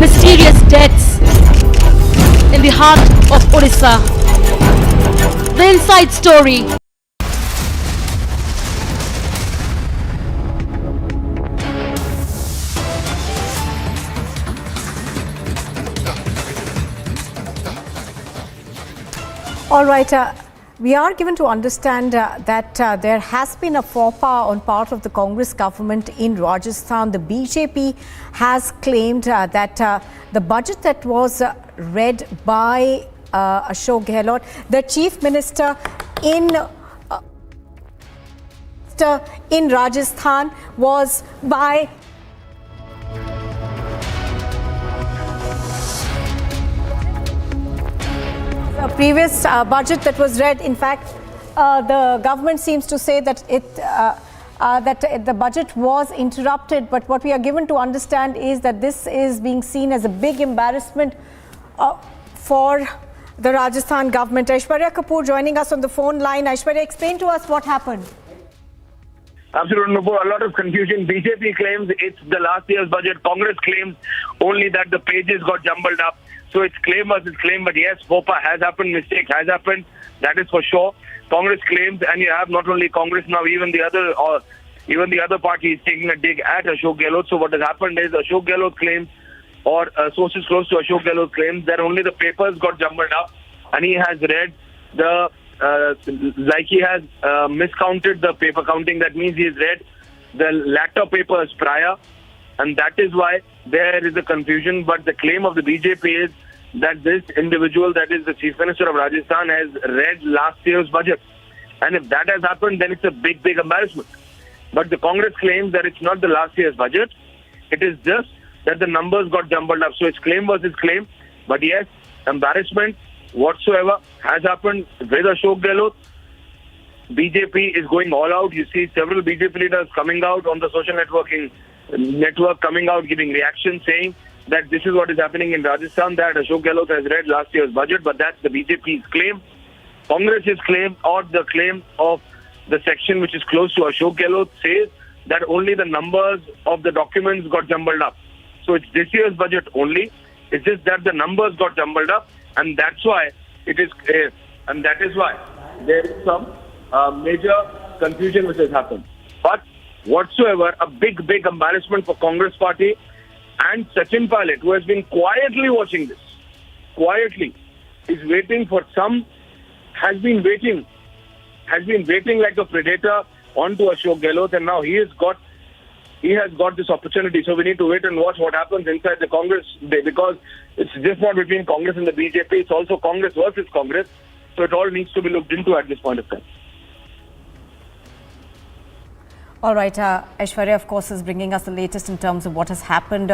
Mysterious deaths in the heart of Orissa. The inside story. All right. We are given to understand that there has been a faux pas on part of the Congress government in Rajasthan. The BJP has claimed that the budget that was read by Ashok Gehlot, the chief minister in Rajasthan, was by a previous budget that was read. In fact, the government seems to say that the budget was interrupted, but what we are given to understand is that this is being seen as a big embarrassment for the Rajasthan government. Aishwarya Kapoor joining us on the phone line. Aishwarya, explain to us what happened. Absolutely, Nupur. A lot of confusion. BJP claims it's the last year's budget. Congress claims only that the pages got jumbled up. So it's claim versus claim, but yes, faux pas has happened, mistake has happened, that is for sure. Congress claims, and you have not only Congress now, even the other party is taking a dig at Ashok Gehlot. So what has happened is Ashok Gehlot claims, or sources close to Ashok Gehlot claims, that only the papers got jumbled up, and he has read he has miscounted the paper counting. That means he has read the latter papers prior, and that is why there is a confusion. But the claim of the BJP is that this individual, that is the Chief Minister of Rajasthan, has read last year's budget. And if that has happened, then it's a big, big embarrassment. But the Congress claims that it's not the last year's budget. It is just that the numbers got jumbled up. So it's claim versus claim. But yes, embarrassment whatsoever has happened with Ashok Gehlot. BJP is going all out. You see several BJP leaders coming out on the social network coming out, giving reactions, saying that this is what is happening in Rajasthan, that Ashok Gehlot has read last year's budget, but that's the BJP's claim. Congress's claim, or the claim of the section which is close to Ashok Gehlot, says that only the numbers of the documents got jumbled up. So it's this year's budget only. It's just that the numbers got jumbled up, and that's why it is, and that is why there is some major confusion which has happened. But whatsoever, a big embarrassment for Congress party and Sachin Pilot, who has been quietly watching this, quietly, is waiting for some, has been waiting like a predator onto Ashok Gehlot, and now he has got this opportunity. So we need to wait and watch what happens inside the Congress, because it's just not between Congress and the BJP, it's also Congress versus Congress. So it all needs to be looked into at this point of time. All right, Aishwarya, of course, is bringing us the latest in terms of what has happened.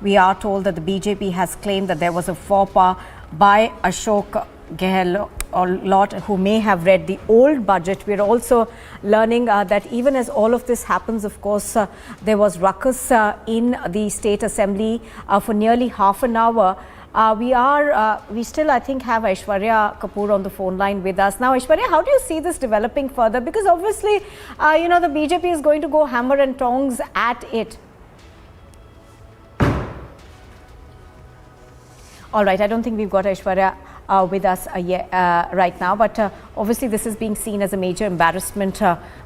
We are told that the BJP has claimed that there was a faux pas by Ashok Gehlot, who may have read the old budget. We're also learning that even as all of this happens, of course, there was ruckus in the State Assembly for nearly half an hour. We still, I think, have Aishwarya Kapoor on the phone line with us. Now, Aishwarya, how do you see this developing further? Because obviously, the BJP is going to go hammer and tongs at it. All right, I don't think we've got Aishwarya with us right now, but obviously this is being seen as a major embarrassment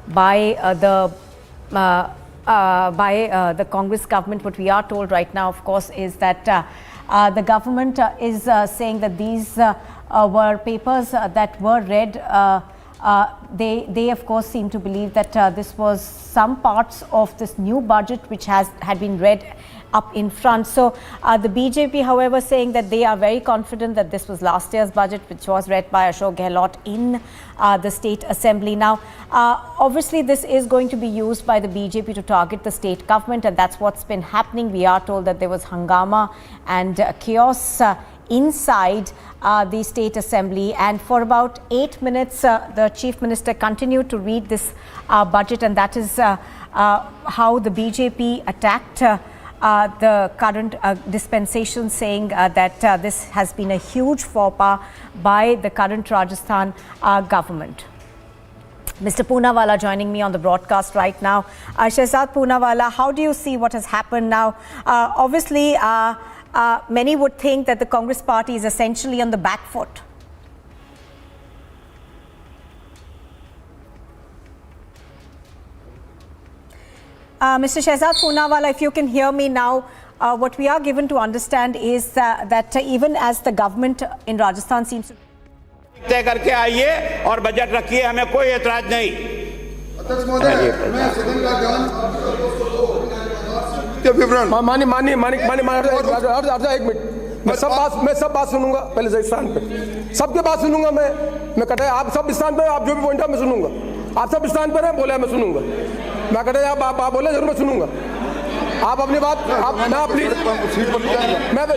by the Congress government. What we are told right now, of course, is that the government is saying that these were papers that were read. They of course seem to believe that this was some parts of this new budget which had been read up in front. So the BJP, however, saying that they are very confident that this was last year's budget, which was read by Ashok Gehlot in the State Assembly. Now, obviously, this is going to be used by the BJP to target the state government, and that's what's been happening. We are told that there was hangama and chaos inside the State Assembly, and for about 8 minutes the Chief Minister continued to read this budget, and that is how the BJP attacked the current dispensation, saying that this has been a huge faux pas by the current Rajasthan government. Mr. Poonawalla joining me on the broadcast right now. Shehzad Poonawalla, how do you see what has happened now? Obviously, many would think that the Congress party is essentially on the back foot. Mr. Shehzad Poonawalla, if you can hear me now, what we are given to understand is that even as the government in Rajasthan seems to... तय करके आइए और budget रखिए, हमें कोई एतराज नहीं। अध्यक्ष महोदय, मैं सदन का ज्ञान के विवरण मानी एक मिनट, मैं सब बात सुनूंगा, पहले से स्थान पे सबके बात सुनूंगा। मैं कहता है आप सब स्थान पे, आप जो भी पॉइंट है मैं सुनूंगा। आप सब स्थान पर है, बोले मैं सुनूंगा। मैं कहता है आप बोले जरूर मैं सुनूंगा। आप अपनी बात ना प्लीज मैं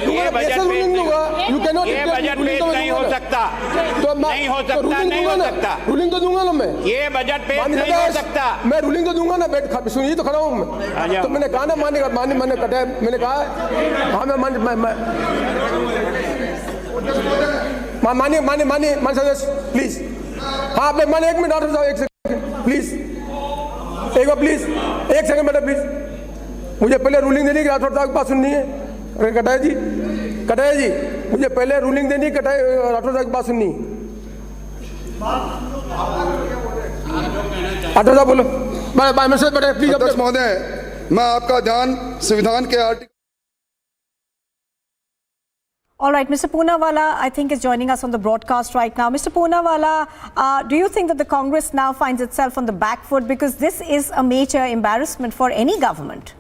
दूंगा। यू कैन नॉट, ये बजट पेश नहीं हो सकता, तो नहीं हो सकता, रूलिंग तो दूंगा ना मैं। ये बजट पेश नहीं हो सकता, मैं रूलिंग तो दूंगा ना। बैठ सुनिए तो खड़ा हूँ मैं। तो मैंने कहा ना मैंने कटा, मैंने कहा हाँ मैं मानिए सदस्य प्लीज। हाँ आप मानिए, एक मिनट और एक सेकंड प्लीज, एक बार प्लीज, एक सेकंड बेटा प्लीज। मुझे पहले रूलिंग देनी, राठौर साहब की बात सुननी है। कटाया जी मुझे पहले रूलिंग देनी, राठौर साहब की बात सुननी। राठौर साहब बोलो। प्लीज अध्यक्ष महोदय, मैं आपका ध्यान संविधान के article... All right, Mr. Poonawalla, I think, is joining us on the broadcast right now. Mr. Poonawalla, do you think that the Congress now finds itself on the back foot, because this is a major embarrassment for any government?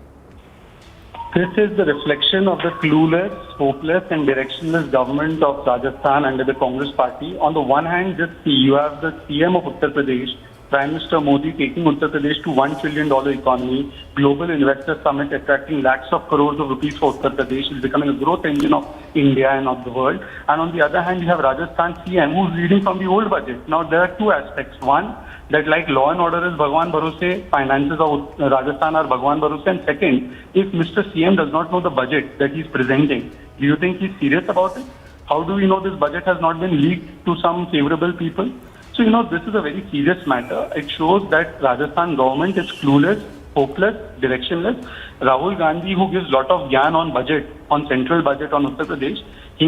This is the reflection of the clueless, hopeless and directionless government of Rajasthan under the Congress party. On the one hand, just see, you have the CM of Uttar Pradesh, Prime Minister Modi, taking Uttar Pradesh to $1 trillion economy, global investor summit attracting lakhs of crores of rupees for Uttar Pradesh, is becoming a growth engine of India and of the world. And on the other hand, you have Rajasthan CM, who's reading from the old budget. Now, there are two aspects. One, that like law and order is Bhagwan Bharose, finances of Rajasthan are Bhagwan Bharose. And second, if Mr. CM does not know the budget that he's presenting, do you think he's serious about it? How do we know this budget has not been leaked to some favorable people? So, this is a very serious matter. It shows that Rajasthan government is clueless, hopeless, directionless. Rahul Gandhi, who gives lot of gyan on budget, on central budget on Uttar Pradesh, he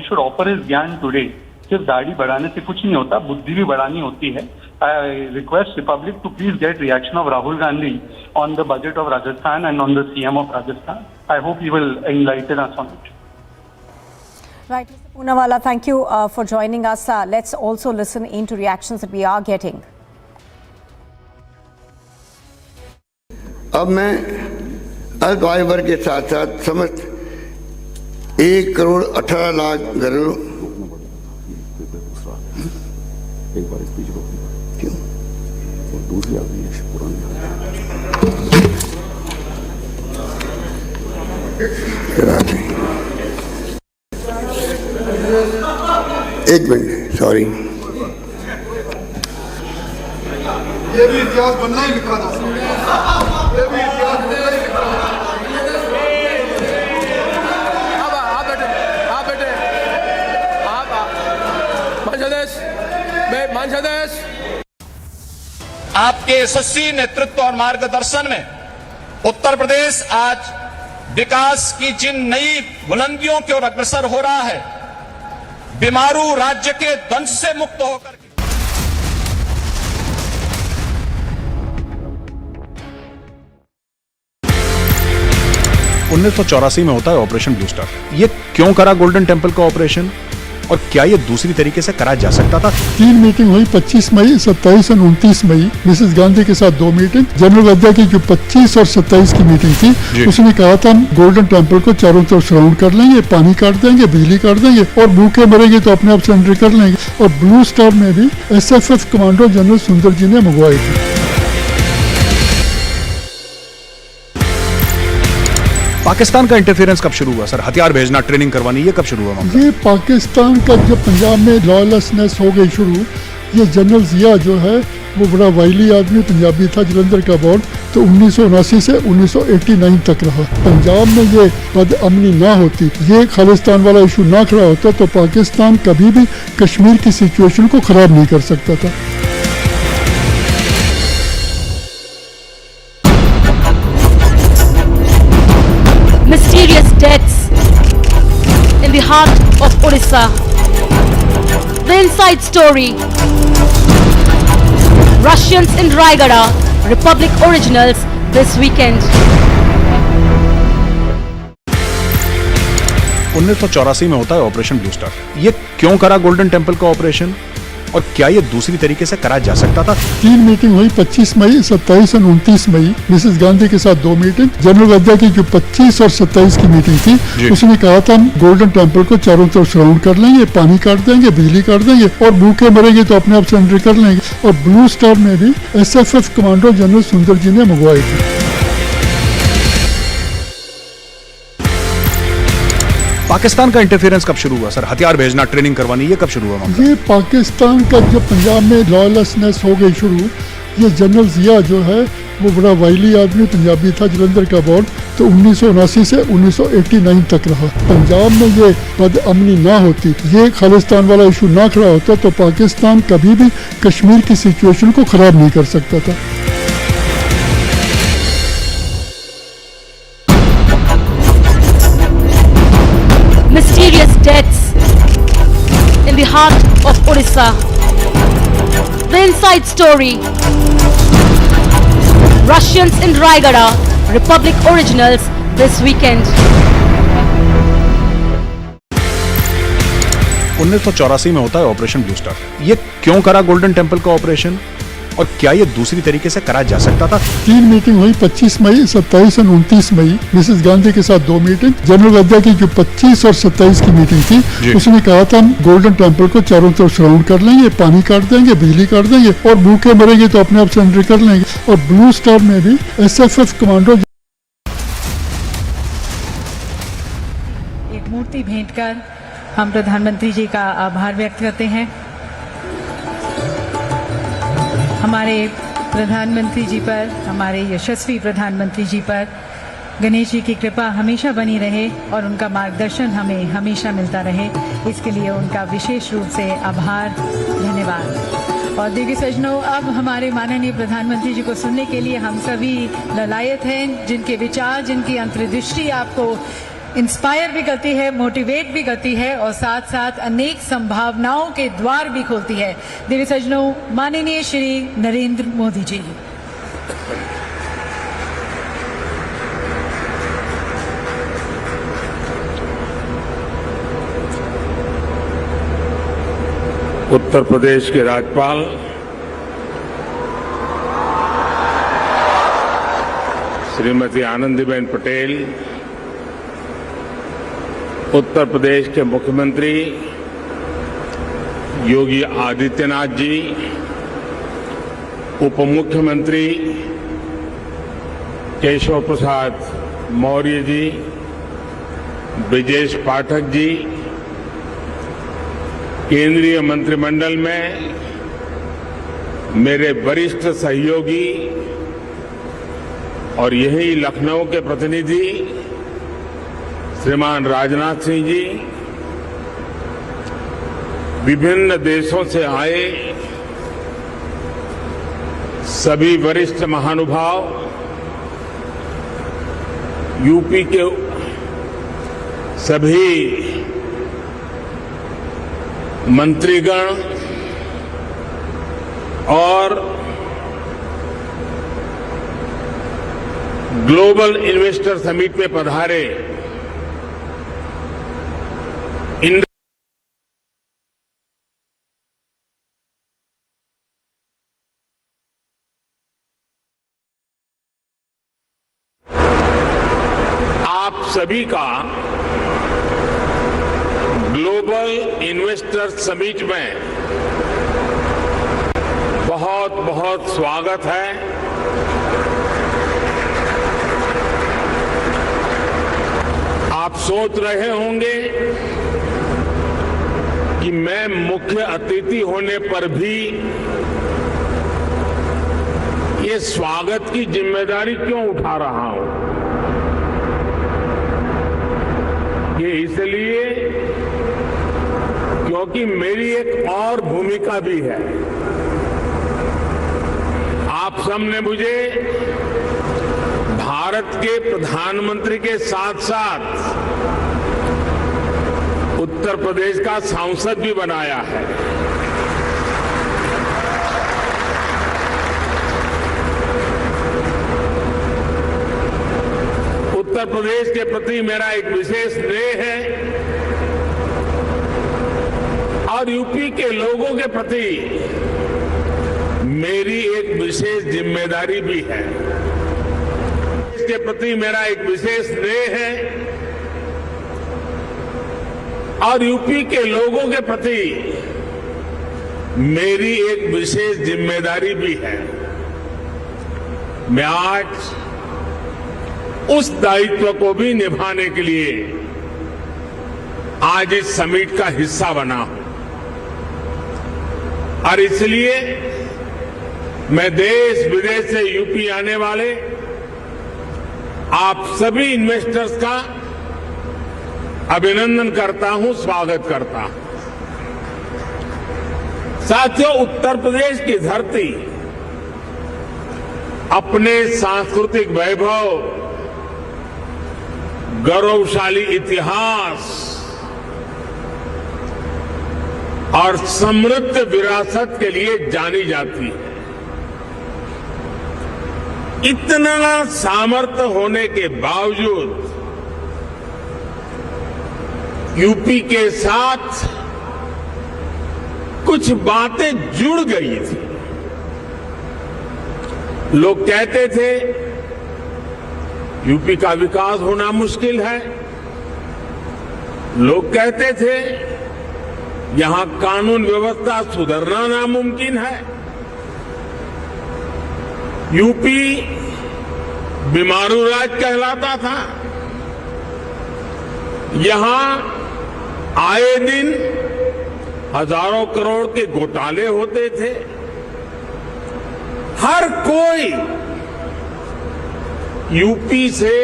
should offer his gyan today. सिर्फ दाढ़ी बढ़ाने से कुछ नहीं होता, बुद्धि भी बढ़ानी होती है. I request the public to please get reaction of Rahul Gandhi on the budget of Rajasthan and on the CM of Rajasthan. I hope he will enlighten us on it. Right, Mr. Poonawalla, thank you for joining us. Let's also listen into reactions that we are getting. अब मैं अल्प आयु वर्ग के साथ साथ समस्त 1,18,00,000 घरों क्यों दूसरी आ गई है पुरानी एक मिनट सॉरी ये भी इतिहास बनना ही लिखा था ये भी इतिहास बनना ही लिखा था आपके यशस्वी नेतृत्व और मार्गदर्शन में उत्तर प्रदेश आज विकास की जिन नई बुलंदियों की ओर अग्रसर हो रहा है, बीमारू राज्य के दंश से मुक्त होकर 1984 में होता है ऑपरेशन ब्लू स्टार। ये क्यों करा गोल्डन टेम्पल का ऑपरेशन और क्या ये दूसरी तरीके से करा जा सकता था? 3 मीटिंग हुई 25 मई, 27 और 29 मई। मिसेस गांधी के साथ 2 मीटिंग। जनरल वद्दा की जो 25 और 27 की मीटिंग थी, उसने कहा था हम गोल्डन टेम्पल को चारों तरफ सराउंड कर लेंगे, पानी काट देंगे, बिजली काट देंगे और भूखे मरेंगे तो अपने आप सरेंडर कर लेंगे। और ब्लू स्टार में भी SFF कमांडो जनरल सुंदर जी ने मंगवाई थी। पाकिस्तान का इंटरफेरेंस कब शुरू हुआ सर? हथियार भेजना, ट्रेनिंग करवानी, ये कब शुरू हुआ? ये पाकिस्तान का जब पंजाब में लॉयलेसनेस हो गई शुरू, ये जनरल जिया जो है वो बड़ा वाइली आदमी पंजाबी था, जलंधर का बॉर्ड, तो 1979 से 1989 तक रहा। पंजाब में ये बदअमनी ना होती, ये खालिस्तान वाला इशू ना खड़ा होता तो पाकिस्तान कभी भी कश्मीर की सिचुएशन को खराब नहीं कर सकता था। Mysterious deaths in the heart of Orissa. The inside story. Russians in Raigada, Republic originals this weekend. 1984 में होता है ऑपरेशन ब्लू स्टार। ये क्यों करा गोल्डन टेम्पल का ऑपरेशन और क्या ये दूसरी तरीके से करा जा सकता था? 3 मीटिंग हुई 25 मई, 27 और 29 मई। मिसेस गांधी के साथ 2 मीटिंग। जनरल वद्दा की जो 25 और 27 की मीटिंग थी, उसने कहा था हम गोल्डन टेम्पल को चारों तरफ सराउंड कर लेंगे, पानी काट देंगे, बिजली काट देंगे और भूखे मरेंगे तो अपने आप सरेंडर कर लेंगे। और ब्लू स्टार में भी SFF कमांडो जनरल सुंदर जी ने मंगवाई थी। पाकिस्तान का इंटरफेरेंस कब शुरू हुआ सर? हथियार भेजना, ट्रेनिंग करवानी, ये कब शुरू हुआ? ये पाकिस्तान का जब पंजाब में लॉयलेसनेस हो गई शुरू, ये जनरल जिया जो है वो बड़ा वाइली आदमी पंजाबी था, जलंधर का बॉर्ड, तो 1979 से 1989 तक रहा। पंजाब में ये बदअमनी ना होती, ये खालिस्तान वाला इशू ना खड़ा होता तो पाकिस्तान कभी भी कश्मीर की सिचुएशन को खराब नहीं कर सकता था। Mysterious deaths in the heart of Orissa. The inside story. Russians in Raigada, Republic originals this weekend. 1984 में होता है ऑपरेशन ब्लू स्टार। ये क्यों करा गोल्डन टेम्पल का ऑपरेशन और क्या ये दूसरी तरीके से करा जा सकता था? 3 मीटिंग हुई 25 मई, 27 और 29 मई। मिसेस गांधी के साथ 2 मीटिंग। जनरल वद्दा की जो 25 और 27 की मीटिंग थी, उसने कहा था हम गोल्डन टेम्पल को चारों तरफ सराउंड कर लेंगे, पानी काट देंगे, बिजली काट देंगे और भूखे मरेंगे तो अपने आप सरेंडर कर लेंगे। और ब्लू स्टार में भी SFF कमांडो एक मूर्ति भेंट कर हम प्रधानमंत्री जी का आभार व्यक्त करते हैं। हमारे प्रधानमंत्री जी पर, हमारे यशस्वी प्रधानमंत्री जी पर गणेश जी की कृपा हमेशा बनी रहे और उनका मार्गदर्शन हमें हमेशा मिलता रहे, इसके लिए उनका विशेष रूप से आभार, धन्यवाद। और देवी सज्जनों, अब हमारे माननीय प्रधानमंत्री जी को सुनने के लिए हम सभी ललायत हैं, जिनके विचार, जिनकी अंतर्दृष्टि आपको इंस्पायर भी करती है, मोटिवेट भी करती है और साथ साथ अनेक संभावनाओं के द्वार भी खोलती है। देवी सज्जनों, माननीय श्री नरेंद्र मोदी जी। उत्तर प्रदेश के राज्यपाल श्रीमती आनंदीबेन पटेल, उत्तर प्रदेश के मुख्यमंत्री योगी आदित्यनाथ जी, उप मुख्यमंत्री केशव प्रसाद मौर्य जी, ब्रिजेश पाठक जी, केंद्रीय मंत्रिमंडल में मेरे वरिष्ठ सहयोगी और यही लखनऊ के प्रतिनिधि श्रीमान राजनाथ सिंह जी, विभिन्न देशों से आए सभी वरिष्ठ महानुभाव, यूपी के सभी मंत्रीगण और ग्लोबल इन्वेस्टर समिट में पधारे आप सभी का ग्लोबल इन्वेस्टर समिट में बहुत बहुत स्वागत है। आप सोच रहे होंगे कि मैं मुख्य अतिथि होने पर भी ये स्वागत की जिम्मेदारी क्यों उठा रहा हूं। ये इसलिए क्योंकि मेरी एक और भूमिका भी है। आप सबने मुझे भारत के प्रधानमंत्री के साथ साथ उत्तर प्रदेश का सांसद भी बनाया है। उत्तर प्रदेश के प्रति मेरा एक विशेष स्नेह है और यूपी के लोगों के प्रति मेरी एक विशेष जिम्मेदारी भी है। इसके प्रति मेरा एक विशेष स्नेह है और यूपी के लोगों के प्रति मेरी एक विशेष जिम्मेदारी भी है। मैं आज उस दायित्व को भी निभाने के लिए आज इस समिट का हिस्सा बना हूं और इसलिए मैं देश विदेश से यूपी आने वाले आप सभी इन्वेस्टर्स का अभिनंदन करता हूं, स्वागत करता हूं। साथियों, उत्तर प्रदेश की धरती अपने सांस्कृतिक वैभव, गौरवशाली इतिहास और समृद्ध विरासत के लिए जानी जाती है। इतना सामर्थ्य होने के बावजूद यूपी के साथ कुछ बातें जुड़ गई थी। लोग कहते थे यूपी का विकास होना मुश्किल है। लोग कहते थे यहां कानून व्यवस्था सुधरना नामुमकिन है। यूपी बीमारू राज्य कहलाता था। यहां आए दिन हजारों करोड़ के घोटाले होते थे। हर कोई यूपी से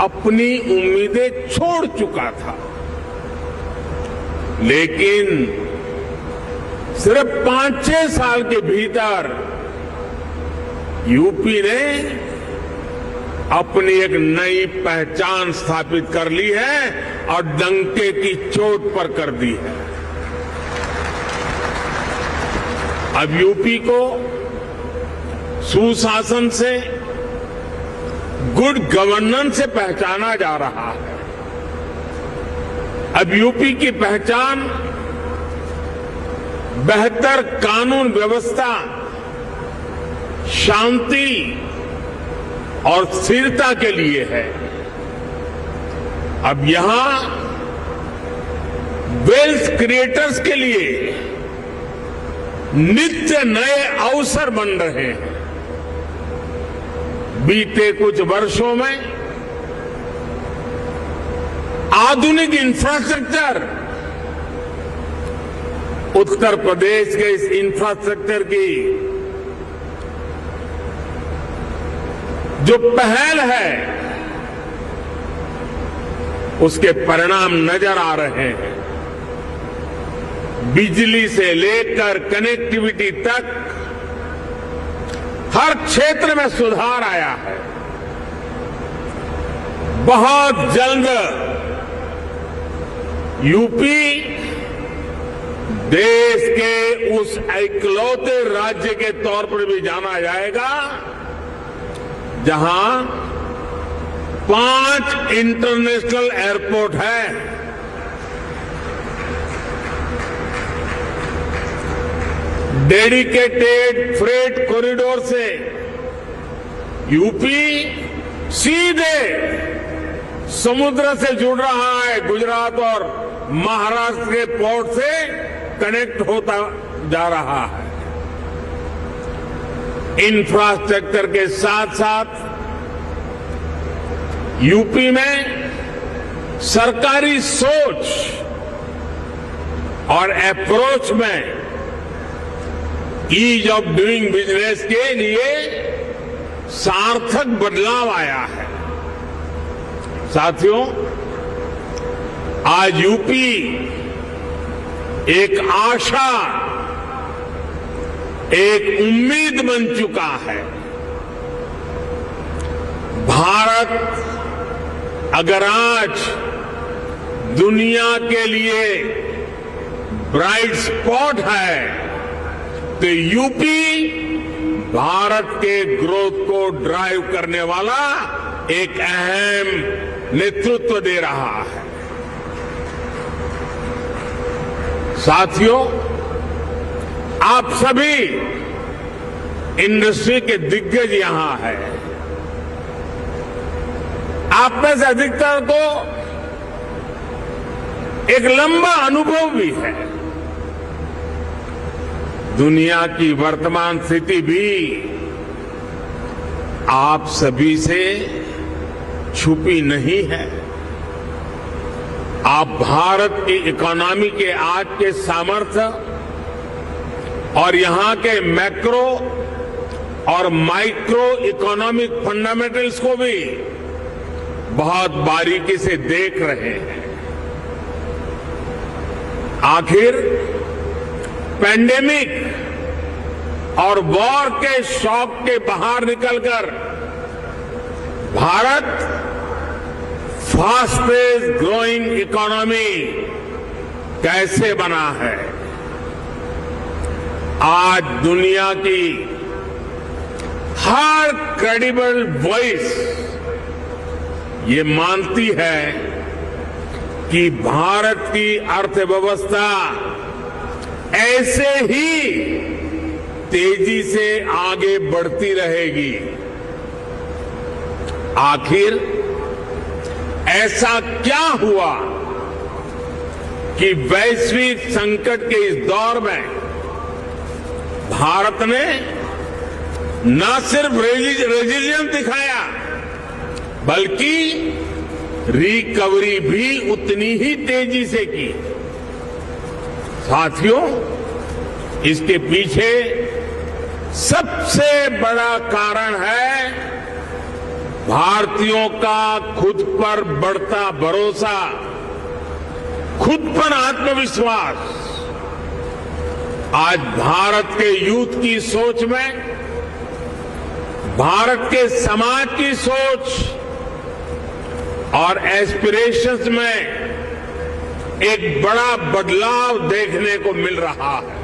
अपनी उम्मीदें छोड़ चुका था, लेकिन सिर्फ 5-6 साल के भीतर यूपी ने अपनी एक नई पहचान स्थापित कर ली है और डंके की चोट पर कर दी है। अब यूपी को सुशासन से, गुड गवर्नेंस से पहचाना जा रहा है। अब यूपी की पहचान बेहतर कानून व्यवस्था, शांति और स्थिरता के लिए है। अब यहां वेल्थ क्रिएटर्स के लिए नित्य नए अवसर बन रहे हैं। बीते कुछ वर्षों में आधुनिक इंफ्रास्ट्रक्चर, उत्तर प्रदेश के इस इंफ्रास्ट्रक्चर की जो पहल है उसके परिणाम नजर आ रहे हैं। बिजली से लेकर कनेक्टिविटी तक हर क्षेत्र में सुधार आया है। बहुत जल्द यूपी देश के उस इकलौते राज्य के तौर पर भी जाना जाएगा जहां 5 इंटरनेशनल एयरपोर्ट है। डेडिकेटेड फ्रेट कॉरिडोर से यूपी सीधे समुद्र से जुड़ रहा है। गुजरात और महाराष्ट्र के पोर्ट से कनेक्ट होता जा रहा है। इंफ्रास्ट्रक्चर के साथ साथ यूपी में सरकारी सोच और अप्रोच में ईज ऑफ डूइंग बिजनेस के लिए सार्थक बदलाव आया है। साथियों, आज यूपी एक आशा, एक उम्मीद बन चुका है। भारत अगर आज दुनिया के लिए ब्राइट स्पॉट है तो यूपी भारत के ग्रोथ को ड्राइव करने वाला एक अहम नेतृत्व दे रहा है। साथियों, आप सभी इंडस्ट्री के दिग्गज यहां हैं। आप में से अधिकतर को एक लंबा अनुभव भी है। दुनिया की वर्तमान स्थिति भी आप सभी से छुपी नहीं है। आप भारत की इकोनॉमी के आज के सामर्थ्य और यहां के मैक्रो और माइक्रो इकोनॉमिक फंडामेंटल्स को भी बहुत बारीकी से देख रहे हैं। आखिर पैंडेमिक और वॉर के शॉक के बाहर निकलकर भारत फास्टेस्ट ग्रोइंग इकोनॉमी कैसे बना है। आज दुनिया की हर क्रेडिबल वॉइस ये मानती है कि भारत की अर्थव्यवस्था ऐसे ही तेजी से आगे बढ़ती रहेगी। आखिर ऐसा क्या हुआ कि वैश्विक संकट के इस दौर में भारत ने न सिर्फ रेजिलियंस दिखाया बल्कि रिकवरी भी उतनी ही तेजी से की। साथियों, इसके पीछे सबसे बड़ा कारण है भारतीयों का खुद पर बढ़ता भरोसा, खुद पर आत्मविश्वास। आज भारत के यूथ की सोच में, भारत के समाज की सोच और एस्पिरेशंस में एक बड़ा बदलाव देखने को मिल रहा है।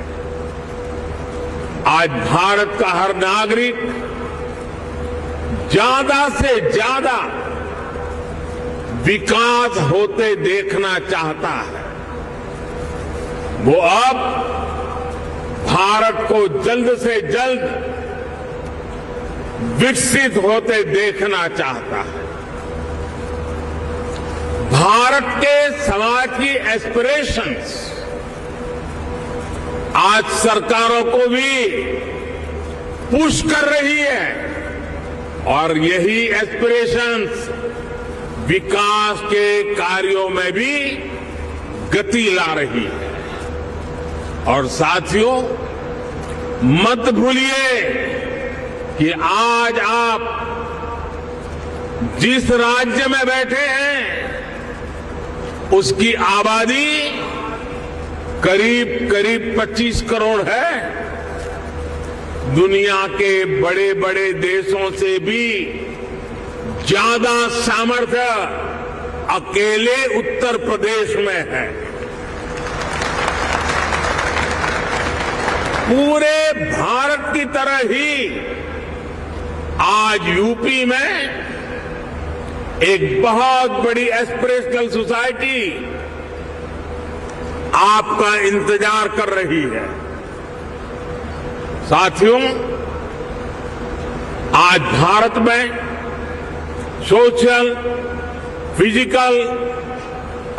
आज भारत का हर नागरिक ज्यादा से ज्यादा विकास होते देखना चाहता है। वो अब भारत को जल्द से जल्द विकसित होते देखना चाहता है। भारत के समाज की एस्पिरेशंस आज सरकारों को भी पुश कर रही है और यही एस्पिरेशंस विकास के कार्यों में भी गति ला रही है। और साथियों, मत भूलिए कि आज आप जिस राज्य में बैठे हैं उसकी आबादी करीब 25 करोड़ है। दुनिया के बड़े बड़े देशों से भी ज्यादा सामर्थ्य अकेले उत्तर प्रदेश में है। पूरे भारत की तरह ही आज यूपी में एक बहुत बड़ी एस्पिरेशनल सोसाइटी आपका इंतजार कर रही है। साथियों, आज भारत में सोशल, फिजिकल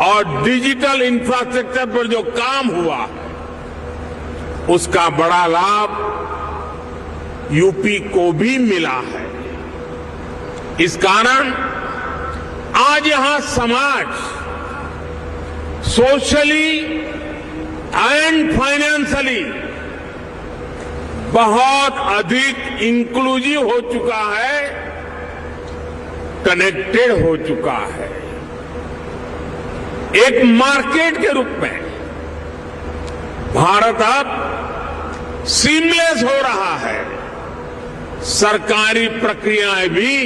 और डिजिटल इंफ्रास्ट्रक्चर पर जो काम हुआ उसका बड़ा लाभ यूपी को भी मिला है। इस कारण आज यहां समाज सोशली एंड फाइनेंशियली बहुत अधिक इंक्लूसिव हो चुका है, कनेक्टेड हो चुका है। एक मार्केट के रूप में भारत अब सीमलेस हो रहा है। सरकारी प्रक्रियाएं भी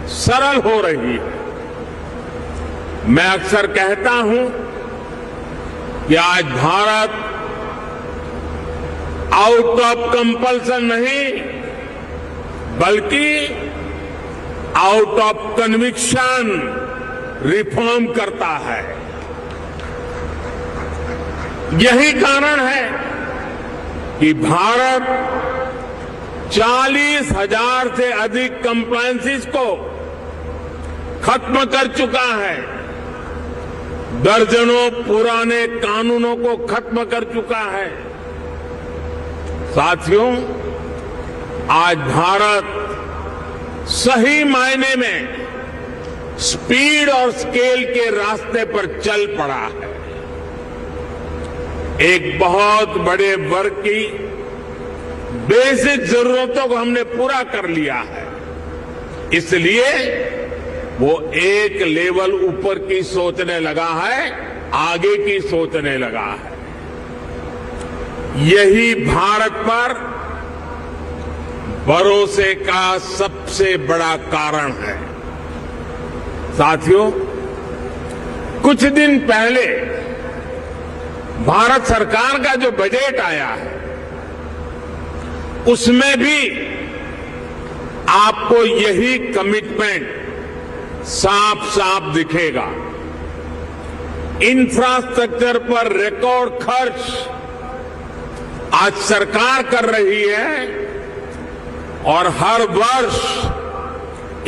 सरल हो रही है। मैं अक्सर कहता हूं कि आज भारत आउट ऑफ कंपल्सन नहीं बल्कि आउट ऑफ कन्विक्शन रिफॉर्म करता है। यही कारण है कि भारत 40,000 से अधिक कंप्लायंसेस को खत्म कर चुका है। दर्जनों पुराने कानूनों को खत्म कर चुका है। साथियों, आज भारत सही मायने में स्पीड और स्केल के रास्ते पर चल पड़ा है। एक बहुत बड़े वर्ग की बेसिक जरूरतों को हमने पूरा कर लिया है। इसलिए वो एक लेवल ऊपर की सोचने लगा है, आगे की सोचने लगा है। यही भारत पर भरोसे का सबसे बड़ा कारण है। साथियों, कुछ दिन पहले भारत सरकार का जो बजट आया है उसमें भी आपको यही कमिटमेंट साफ साफ दिखेगा। इंफ्रास्ट्रक्चर पर रिकॉर्ड खर्च आज सरकार कर रही है और हर वर्ष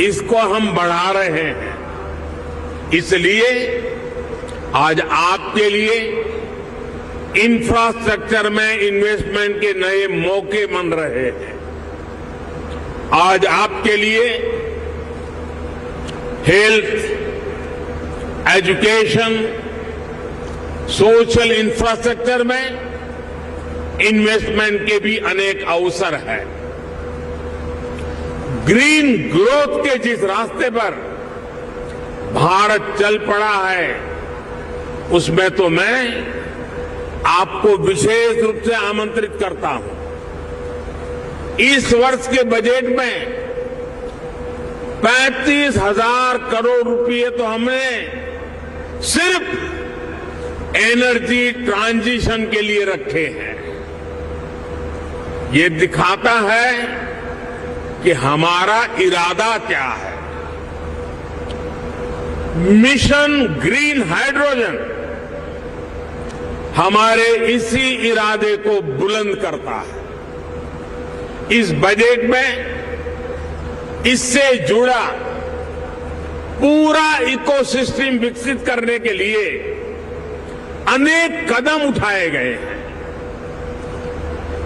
इसको हम बढ़ा रहे हैं। इसलिए आज आपके लिए इंफ्रास्ट्रक्चर में इन्वेस्टमेंट के नए मौके बन रहे हैं। आज आपके लिए हेल्थ, एजुकेशन, सोशल इंफ्रास्ट्रक्चर में इन्वेस्टमेंट के भी अनेक अवसर हैं। ग्रीन ग्रोथ के जिस रास्ते पर भारत चल पड़ा है उसमें तो मैं आपको विशेष रूप से आमंत्रित करता हूं। इस वर्ष के बजट में 35,000 करोड़ रुपए तो हमने सिर्फ एनर्जी ट्रांजिशन के लिए रखे हैं। ये दिखाता है कि हमारा इरादा क्या है। मिशन ग्रीन हाइड्रोजन हमारे इसी इरादे को बुलंद करता है। इस बजट में इससे जुड़ा पूरा इकोसिस्टम विकसित करने के लिए अनेक कदम उठाए गए हैं।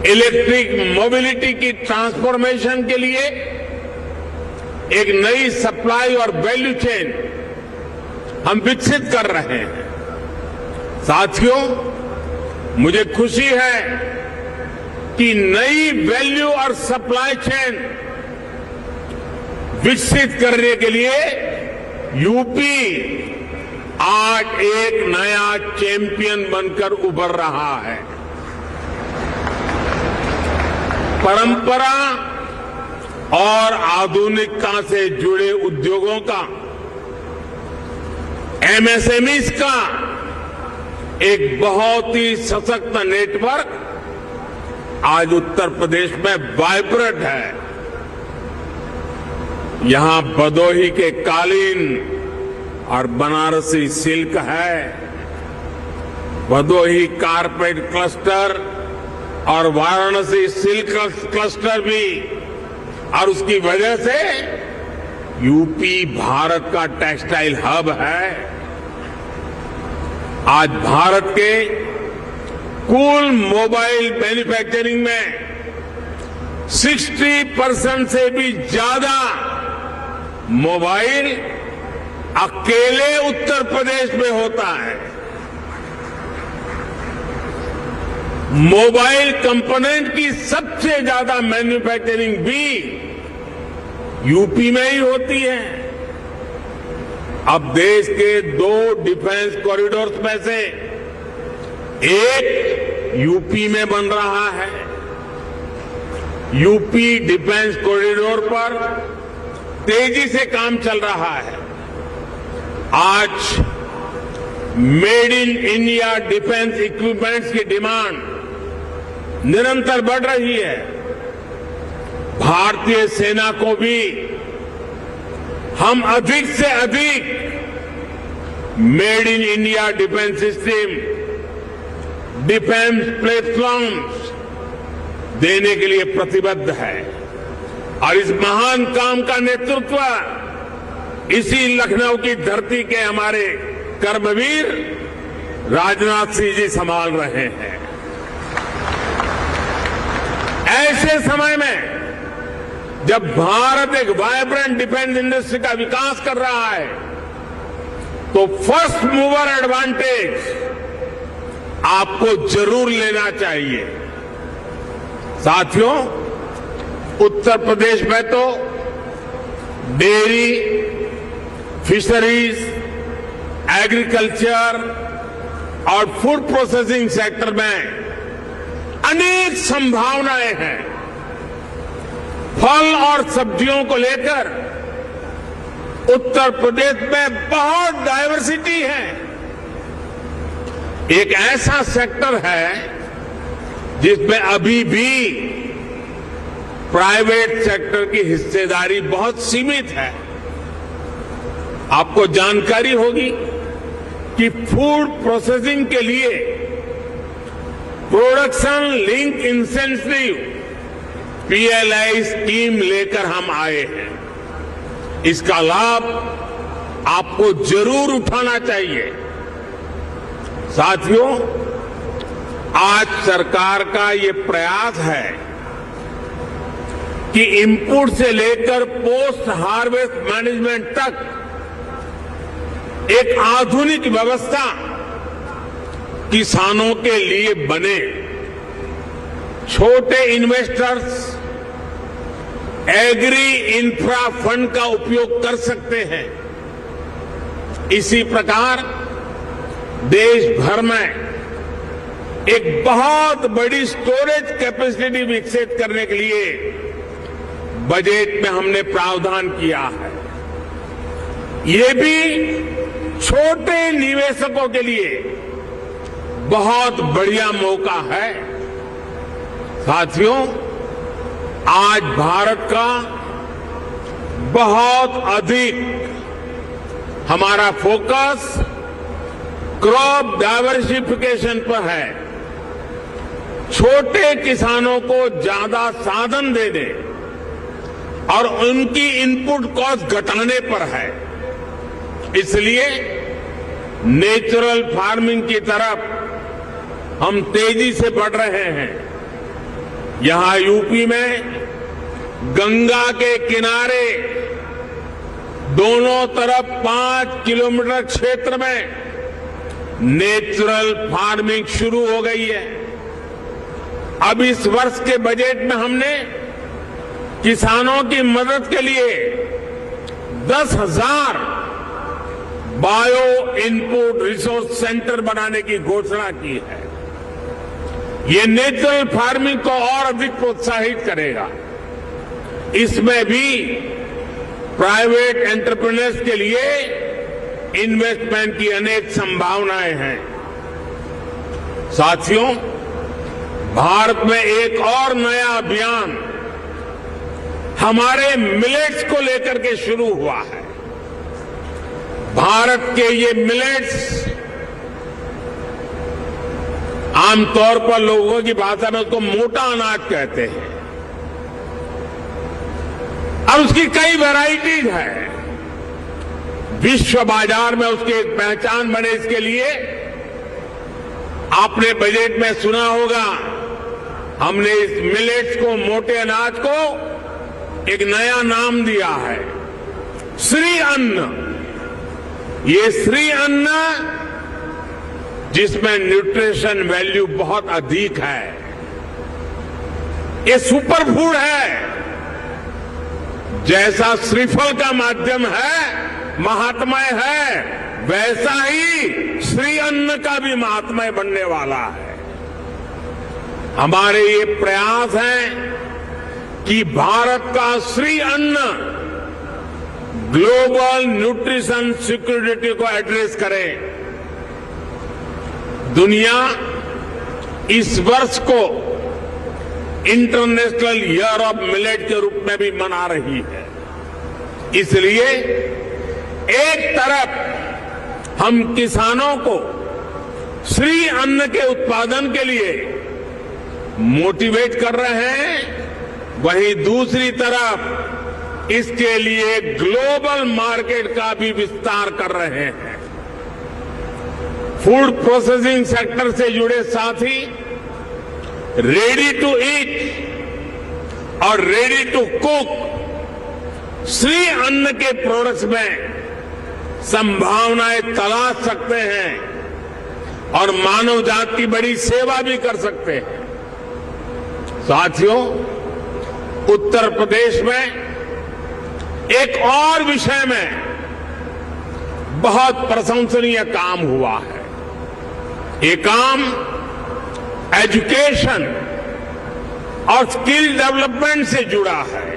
इलेक्ट्रिक मोबिलिटी की ट्रांसफॉर्मेशन के लिए एक नई सप्लाई और वैल्यू चेन हम विकसित कर रहे हैं। साथियों, मुझे खुशी है कि नई वैल्यू और सप्लाई चेन विकसित करने के लिए यूपी आज एक नया चैंपियन बनकर उभर रहा है। परंपरा और आधुनिकता से जुड़े उद्योगों का, एमएसएमईज का एक बहुत ही सशक्त नेटवर्क आज उत्तर प्रदेश में वाइब्रेंट है। यहां भदोही के कालीन और बनारसी सिल्क है, भदोही कारपेट क्लस्टर और वाराणसी सिल्क क्लस्टर भी, और उसकी वजह से यूपी भारत का टेक्सटाइल हब है। आज भारत के कुल मोबाइल मैन्युफैक्चरिंग में 60% से भी ज्यादा मोबाइल अकेले उत्तर प्रदेश में होता है। मोबाइल कंपोनेंट की सबसे ज्यादा मैन्युफैक्चरिंग भी यूपी में ही होती है। अब देश के 2 डिफेंस कॉरिडोर्स में से एक यूपी में बन रहा है। यूपी डिफेंस कॉरिडोर पर तेजी से काम चल रहा है। आज made in India defence equipments की डिमांड निरंतर बढ़ रही है। भारतीय सेना को भी हम अधिक से अधिक made in India defence system, defence platforms देने के लिए प्रतिबद्ध है। और इस महान काम का नेतृत्व इसी लखनऊ की धरती के हमारे कर्मवीर राजनाथ सिंह जी संभाल रहे हैं। ऐसे समय में जब भारत एक वाइब्रेंट डिफेंस इंडस्ट्री का विकास कर रहा है, तो फर्स्ट मूवर एडवांटेज आपको जरूर लेना चाहिए। साथियों, उत्तर प्रदेश में तो डेयरी, फिशरीज, एग्रीकल्चर और फूड प्रोसेसिंग सेक्टर में अनेक संभावनाएं हैं। फल और सब्जियों को लेकर उत्तर प्रदेश में बहुत डायवर्सिटी है। एक ऐसा सेक्टर है जिसमें अभी भी प्राइवेट सेक्टर की हिस्सेदारी बहुत सीमित है। आपको जानकारी होगी कि फूड प्रोसेसिंग के लिए production link incentive PLI scheme लेकर हम आए हैं। इसका लाभ आपको जरूर उठाना चाहिए। साथियों, आज सरकार का ये प्रयास है कि इनपुट से लेकर पोस्ट हार्वेस्ट मैनेजमेंट तक एक आधुनिक व्यवस्था किसानों के लिए बने। छोटे इन्वेस्टर्स एग्री इंफ्रा फंड का उपयोग कर सकते हैं। इसी प्रकार देश भर में एक बहुत बड़ी स्टोरेज कैपेसिटी विकसित करने के लिए बजट में हमने प्रावधान किया है। ये भी छोटे निवेशकों के लिए बहुत बढ़िया मौका है। साथियों, आज भारत का बहुत अधिक हमारा फोकस क्रॉप डाइवर्सिफिकेशन पर है। छोटे किसानों को ज्यादा साधन देने और उनकी इनपुट कॉस्ट घटाने पर है। इसलिए नेचुरल फार्मिंग की तरफ हम तेजी से बढ़ रहे हैं। यहां यूपी में गंगा के किनारे दोनों तरफ 5 किलोमीटर क्षेत्र में नेचुरल फार्मिंग शुरू हो गई है। अब इस वर्ष के बजट में हमने किसानों की मदद के लिए 10,000 बायो इनपुट रिसोर्स सेंटर बनाने की घोषणा की है। ये नेचुरल फार्मिंग को और अधिक प्रोत्साहित करेगा। इसमें भी प्राइवेट एंटरप्रेन्योर्स के लिए इन्वेस्टमेंट की अनेक संभावनाएं हैं। साथियों, भारत में एक और नया अभियान हमारे मिलेट्स को लेकर के शुरू हुआ है। भारत के ये मिलेट्स आमतौर पर लोगों की भाषा में उसको मोटा अनाज कहते हैं और उसकी कई वैरायटीज है। विश्व बाजार में उसकी एक पहचान बने, इसके लिए आपने बजट में सुना होगा, हमने इस मिलेट्स को, मोटे अनाज को एक नया नाम दिया है, श्री अन्न। ये श्री अन्न जिसमें न्यूट्रिशन वैल्यू बहुत अधिक है, ये सुपर फूड है। जैसा श्रीफल का माध्यम है, महात्मय है, वैसा ही श्री अन्न का भी महात्मय बनने वाला है। हमारे ये प्रयास हैं कि भारत का श्री अन्न ग्लोबल न्यूट्रिशन सिक्योरिटी को एड्रेस करे। दुनिया इस वर्ष को इंटरनेशनल ईयर ऑफ मिलेट के रूप में भी मना रही है। इसलिए एक तरफ हम किसानों को श्री अन्न के उत्पादन के लिए मोटिवेट कर रहे हैं, वहीं दूसरी तरफ इसके लिए ग्लोबल मार्केट का भी विस्तार कर रहे हैं। फूड प्रोसेसिंग सेक्टर से जुड़े साथी रेडी टू ईट और रेडी टू कुक श्री अन्न के प्रोडक्ट्स में संभावनाएं तलाश सकते हैं और मानव जाति की बड़ी सेवा भी कर सकते हैं। साथियों, उत्तर प्रदेश में एक और विषय में बहुत प्रशंसनीय काम हुआ है। ये काम एजुकेशन और स्किल डेवलपमेंट से जुड़ा है।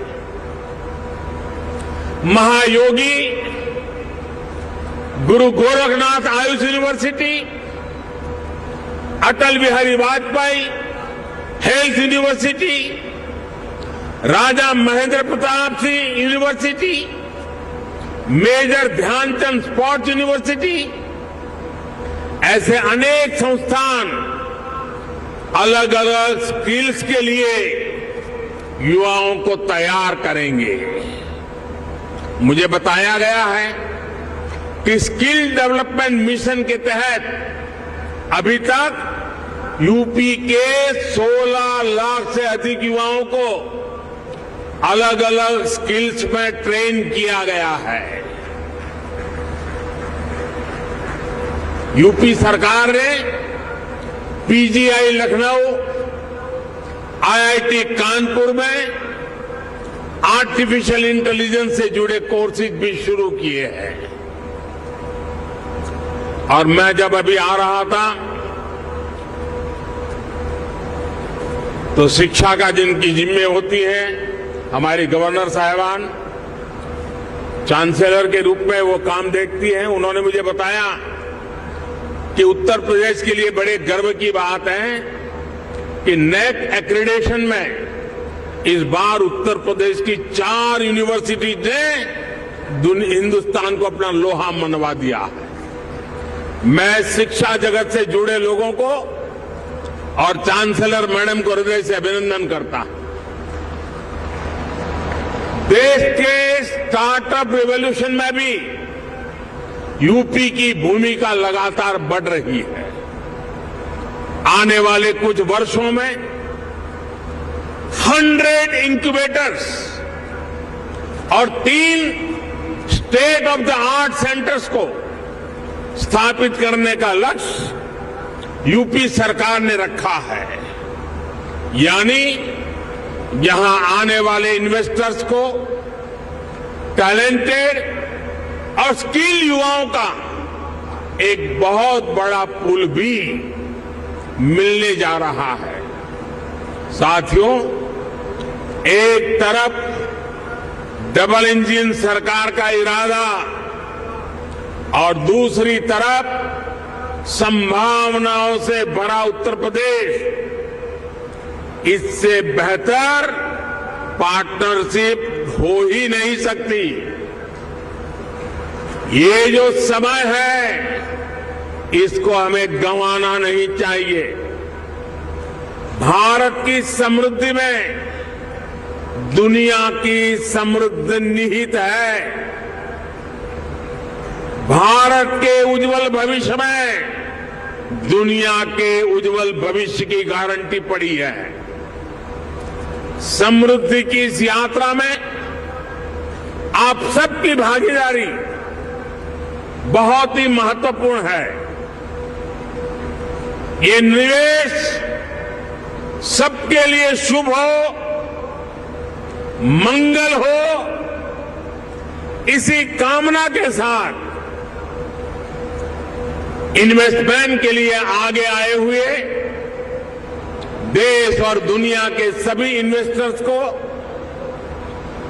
महायोगी Guru Gorakhnath Ayush university, Atal Bihari Vajpayee health university, Raja Mahendra Pratap Singh university, major Dhyanchand sports university, ऐसे अनेक संस्थान अलग अलग स्किल्स के लिए युवाओं को तैयार करेंगे। मुझे बताया गया है कि स्किल डेवलपमेंट मिशन के तहत अभी तक यूपी के 16 लाख से अधिक युवाओं को अलग अलग स्किल्स में ट्रेन किया गया है। यूपी सरकार ने पीजीआई लखनऊ, आईआईटी कानपुर में आर्टिफिशियल इंटेलिजेंस से जुड़े कोर्सेज भी शुरू किए हैं। और मैं जब अभी आ रहा था तो शिक्षा का जिनकी जिम्मे होती है, हमारी गवर्नर साहिबान चांसलर के रूप में वो काम देखती हैं। उन्होंने मुझे बताया कि उत्तर प्रदेश के लिए बड़े गर्व की बात है कि नेक एक्रेडिटेशन में इस बार उत्तर प्रदेश की 4 यूनिवर्सिटी ने हिंदुस्तान को अपना लोहा मनवा दिया है। मैं शिक्षा जगत से जुड़े लोगों को और चांसलर मैडम को हृदय से अभिनंदन करता हूं। देश के स्टार्टअप रिवॉल्यूशन में भी यूपी की भूमिका लगातार बढ़ रही है। आने वाले कुछ वर्षों में 100 इंक्यूबेटर्स और 3 state of the art centres को स्थापित करने का लक्ष्य यूपी सरकार ने रखा है। यानी यहां आने वाले इन्वेस्टर्स को टैलेंटेड और स्किल युवाओं का एक बहुत बड़ा पूल भी मिलने जा रहा है। साथियों, एक तरफ डबल इंजन सरकार का इरादा और दूसरी तरफ संभावनाओं से भरा उत्तर प्रदेश, इससे बेहतर पार्टनरशिप हो ही नहीं सकती। ये जो समय है, इसको हमें गंवाना नहीं चाहिए। भारत की समृद्धि में दुनिया की समृद्धि निहित है। भारत के उज्जवल भविष्य में दुनिया के उज्जवल भविष्य की गारंटी पड़ी है। समृद्धि की इस यात्रा में आप सबकी भागीदारी बहुत ही महत्वपूर्ण है। ये निवेश सबके लिए शुभ हो, मंगल हो, इसी कामना के साथ इन्वेस्टमेंट के लिए आगे आए हुए देश और दुनिया के सभी इन्वेस्टर्स को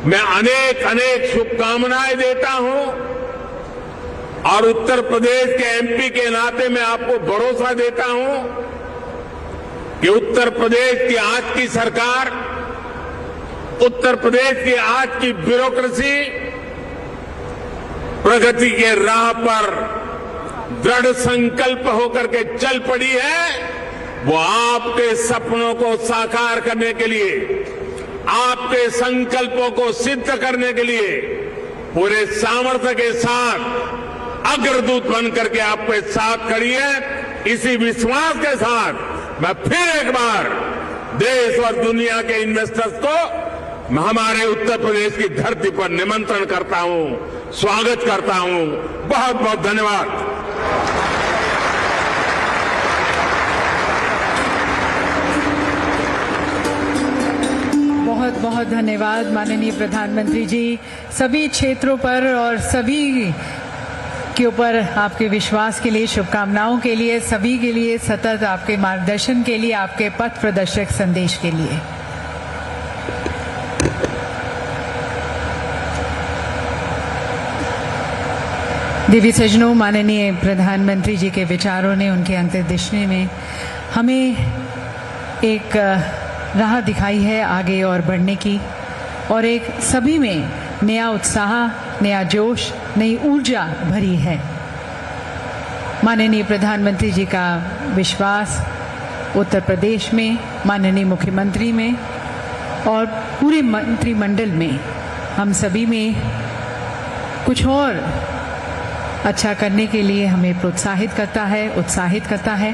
मैं अनेक अनेक शुभकामनाएं देता हूं और उत्तर प्रदेश के एमपी के नाते मैं आपको भरोसा देता हूं कि उत्तर प्रदेश की आज की सरकार, उत्तर प्रदेश की आज की ब्यूरोक्रेसी प्रगति के राह पर दृढ़ संकल्प होकर के चल पड़ी है। वो आपके सपनों को साकार करने के लिए, आपके संकल्पों को सिद्ध करने के लिए पूरे सामर्थ्य के साथ अग्रदूत बन करके आपके साथ खड़ी है। इसी विश्वास के साथ मैं फिर एक बार देश और दुनिया के इन्वेस्टर्स को हमारे उत्तर प्रदेश की धरती पर निमंत्रण करता हूं, स्वागत करता हूं। बहुत बहुत धन्यवाद। बहुत बहुत धन्यवाद माननीय प्रधानमंत्री जी। सभी क्षेत्रों पर और सभी के ऊपर आपके विश्वास के लिए, शुभकामनाओं के लिए, सभी के लिए सतत आपके मार्गदर्शन के लिए, आपके पथ प्रदर्शक संदेश के लिए। देवी सज्जनों, माननीय प्रधानमंत्री जी के विचारों ने, उनके अंतर्दृष्टि में हमें एक राह दिखाई है आगे और बढ़ने की, और एक सभी में नया उत्साह, नया जोश, नई ऊर्जा भरी है। माननीय प्रधानमंत्री जी का विश्वास उत्तर प्रदेश में, माननीय मुख्यमंत्री में और पूरे मंत्रिमंडल में, हम सभी में कुछ और अच्छा करने के लिए हमें प्रोत्साहित करता है, उत्साहित करता है।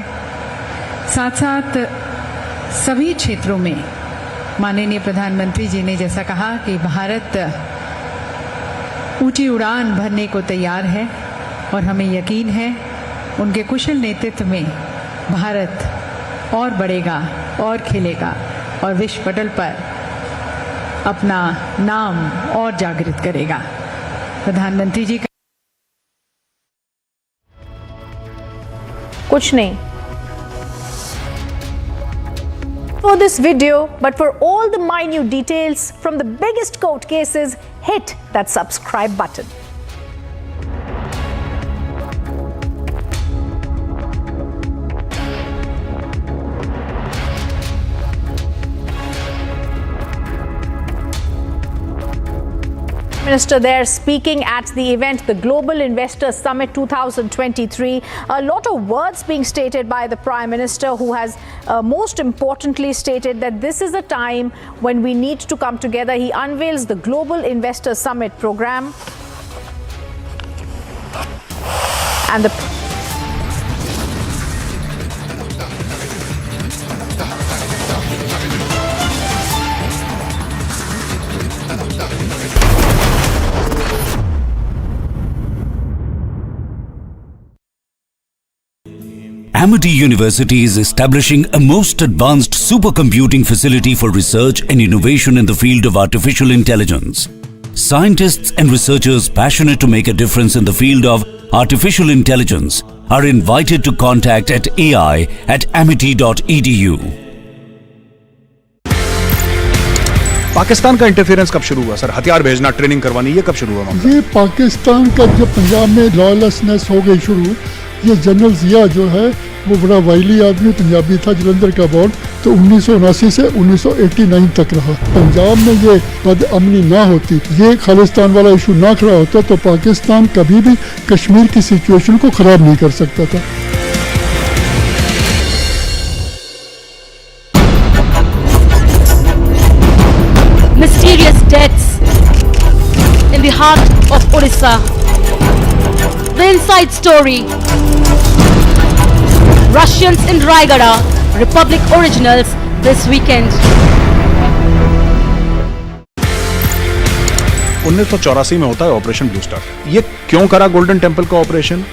साथ साथ सभी क्षेत्रों में माननीय प्रधानमंत्री जी ने जैसा कहा कि भारत ऊंची उड़ान भरने को तैयार है, और हमें यकीन है उनके कुशल नेतृत्व में भारत और बढ़ेगा और खिलेगा और विश्व पटल पर अपना नाम और जागृत करेगा। प्रधानमंत्री जी का कुछ नहीं, For this video, but for all the minute details from the biggest court cases, hit that subscribe button. Minister there speaking at the event, the Global Investor Summit 2023. A lot of words being stated by the Prime Minister, who has most importantly stated that this is a time when we need to come together. He unveils the Global Investor Summit program. And Amity University is establishing a most advanced supercomputing facility for research and innovation in the field of artificial intelligence. Scientists and researchers passionate to make a difference in the field of artificial intelligence are invited to contact at ai@amity.edu. Pakistan का interference कब शुरू हुआ sir? हथियार भेजना, training करवानी, ये कब शुरू हुआ मामला? ये पाकिस्तान का जब पंजाब में लॉलेसनेस हो गई शुरू, ये जनरल जिया जो है वो बड़ा वाइली आदमी पंजाबी था, जलंधर का बॉर्न, तो 1979 से 1989 तक रहा। पंजाब में ये बदअमनी ना होती, ये खालिस्तान वाला इशू ना खड़ा होता, तो पाकिस्तान कभी भी कश्मीर की सिचुएशन को खराब नहीं कर सकता था। Mysterious deaths in the heart of Orissa. The inside story. Russians in Raigada, Republic originals this weekend. 1984 में होता है ऑपरेशन ब्लू स्टार। ये क्यों करा गोल्डन टेम्पल का ऑपरेशन,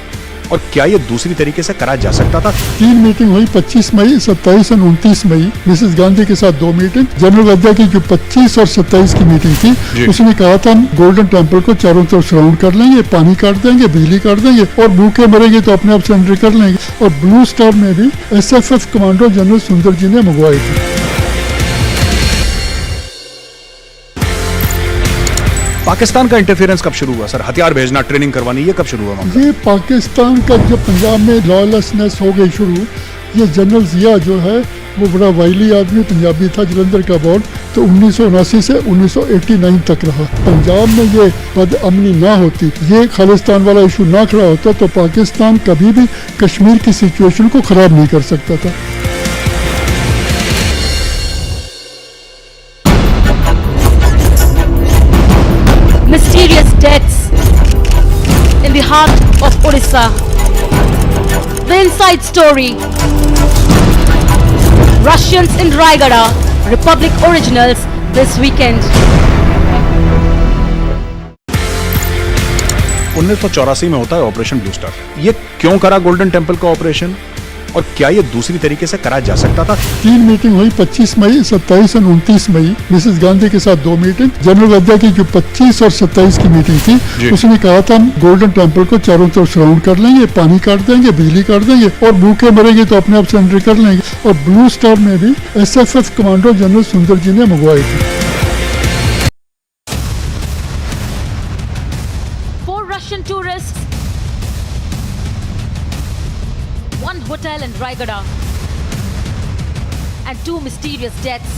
और क्या ये दूसरी तरीके से करा जा सकता था? 3 मीटिंग हुई, 25 मई, 27 और 29 मई। मिसेस गांधी के साथ 2 मीटिंग। जनरल वद्दा की जो 25 और 27 की मीटिंग थी, उसने कहा था हम गोल्डन टेम्पल को चारों तरफ सराउंड कर लेंगे, पानी काट देंगे, बिजली काट देंगे, और भूखे मरेंगे तो अपने आप सरेंडर कर लेंगे। और ब्लू स्टार में भी SFF कमांडो जनरल सुंदर जी ने मंगवाए थे। पाकिस्तान का इंटरफेरेंस कब शुरू हुआ सर? हथियार भेजना, ट्रेनिंग करवानी, ये कब शुरू हुआ मामला? ये पाकिस्तान का जब पंजाब में लॉलेसनेस हो गई शुरू, ये जनरल जिया जो है वो बड़ा वाइली आदमी पंजाबी था, जलंधर का बॉर्न, तो 1979 से 1989 तक रहा। पंजाब में ये बदअमनी ना होती, ये खालिस्तान वाला इशू ना खड़ा होता, तो पाकिस्तान कभी भी कश्मीर की सिचुएशन को खराब नहीं कर सकता था। Mysterious deaths in the heart of Orissa. The inside story. Russians in Raigada, Republic originals this weekend. 1984 में होता है ऑपरेशन ब्लू स्टार। ये क्यों करा गोल्डन टेम्पल का ऑपरेशन, और क्या ये दूसरी तरीके से करा जा सकता था? 3 मीटिंग हुई, 25 मई, 27 और 29 मई। मिसेस गांधी के साथ 2 मीटिंग। जनरल वद्दा की जो 25 और 27 की मीटिंग थी, उसने कहा था हम गोल्डन टेम्पल को चारों तरफ सराउंड कर लेंगे, पानी काट देंगे, बिजली काट देंगे, और भूखे मरेंगे तो अपने आप सरेंडर कर लेंगे। और ब्लू स्टार में भी SFF कमांडो जनरल सुंदर जी ने मंगवाए थे। 4 Russian tourists, 1 hotel in Raigada, and 2 mysterious deaths.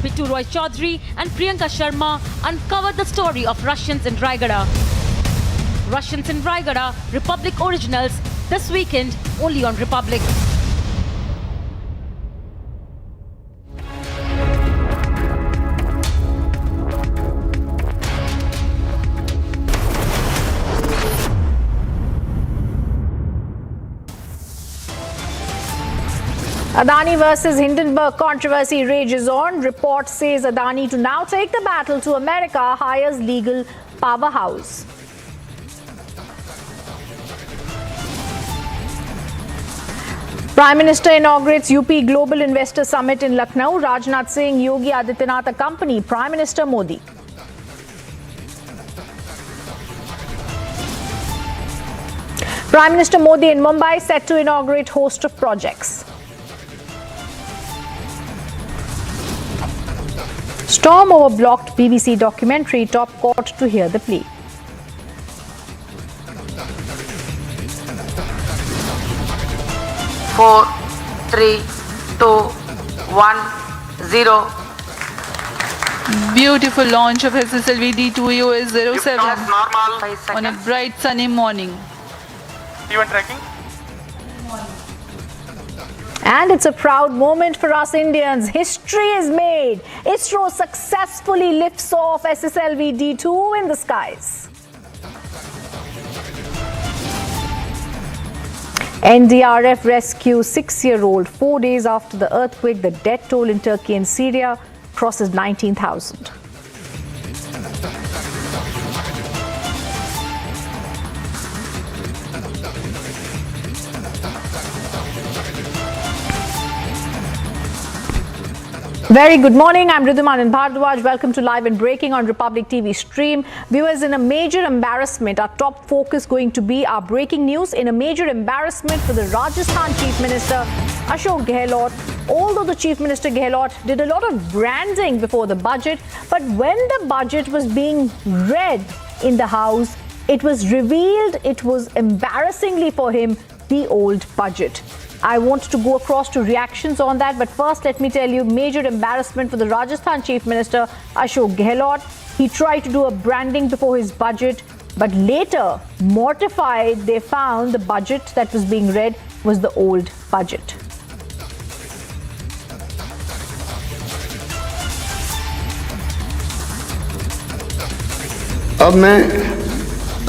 Bittu Roy Chaudhary and Priyanka Sharma uncovered the story of Russians in Raigada. Russians in Raigada, Republic originals this weekend only on Republic. Adani versus Hindenburg controversy rages on. Report says Adani to now take the battle to America, hires legal powerhouse. Prime Minister inaugurates UP Global Investor Summit in Lucknow. Rajnath Singh, Yogi Adityanath accompany Prime Minister Modi. Prime Minister Modi in Mumbai set to inaugurate host of projects. Storm over blocked BBC documentary, top court to hear the plea. Four, 3, 2, 1, 0. Beautiful launch of SSLV-D2 US 07 on a bright sunny morning. Event tracking. And it's a proud moment for us Indians. History is made. ISRO successfully lifts off SSLV-D2 in the skies. NDRF rescues 6-year-old 4 days after the earthquake. The death toll in Turkey and Syria crosses 19,000. Very good morning. I'm Ridhumanan Bhardwaj. Welcome to Live and Breaking on Republic TV stream. Viewers, in a major embarrassment, our top focus going to be our breaking news. In a major embarrassment for the Rajasthan Chief Minister Ashok Gehlot. Although the Chief Minister Gehlot did a lot of branding before the budget, but when the budget was being read in the House, it was revealed it was embarrassingly for him the old budget. I want to go across to reactions on that, but first let me tell you, major embarrassment for the Rajasthan Chief Minister Ashok Gehlot. He tried to do a branding before his budget, but later, mortified, they found the budget that was being read was the old budget. अब मैं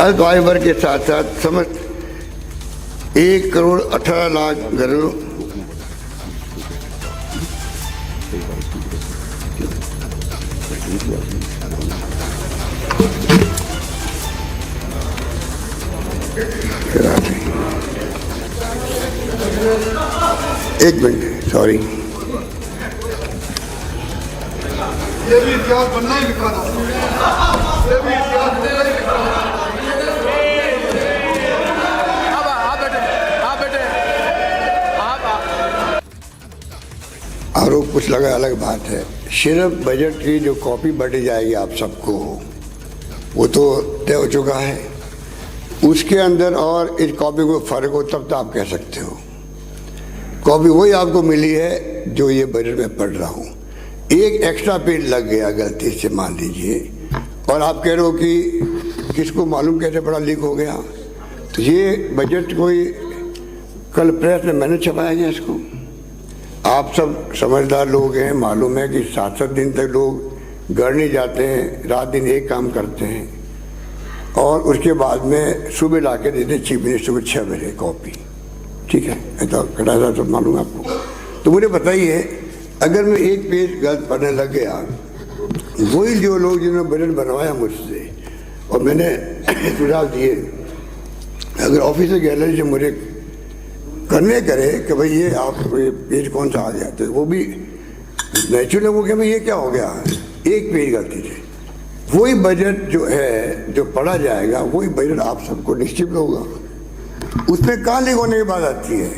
अल्पाइवर के साथ साथ समस्त 1,18,00,000 घरों एक minute sorry ये भी इतिहास बनना ही लिखा था ये भी इतिहास बनना ही लिखा था आरोप कुछ लगा अलग बात है। सिर्फ बजट की जो कॉपी बांटी जाएगी आप सबको वो तो तय हो चुका है। उसके अंदर और इस कॉपी को फर्क हो तब तो आप कह सकते हो। कॉपी वही आपको मिली है जो ये बजट में पढ़ रहा हूँ। एक एक्स्ट्रा पेज लग गया गलती से मान लीजिए और आप कह रहे हो कि किसको मालूम कैसे पढ़ा लीक हो गया। तो ये बजट कोई कल प्रेस में मैंने छपाया गया इसको। आप सब समझदार लोग हैं, मालूम है कि 7-7 दिन तक लोग घर नहीं जाते हैं, रात दिन एक काम करते हैं और उसके बाद में सुबह ला के देते चीफ मिनिस्टर को 6 बजे कॉपी। ठीक है, ऐसा कटा सब मालूम है आपको। तो मुझे बताइए, अगर मैं एक पेज गलत पढ़ने लग गया, वही जो लोग जिन्होंने बजट बनवाया मुझसे और मैंने सुझाव दिए, अगर ऑफिसर गैलरी से मुझे कन्वे करे कि भाई ये आप पेज कौन सा आ गया, तो वो भी नेचुरल वो कि भाई ये क्या हो गया, एक पेज गलती से। वही बजट जो है जो पढ़ा जाएगा वही बजट आप सबको निश्चित होगा। उसमें कहाँ लीक होने की बात आती है।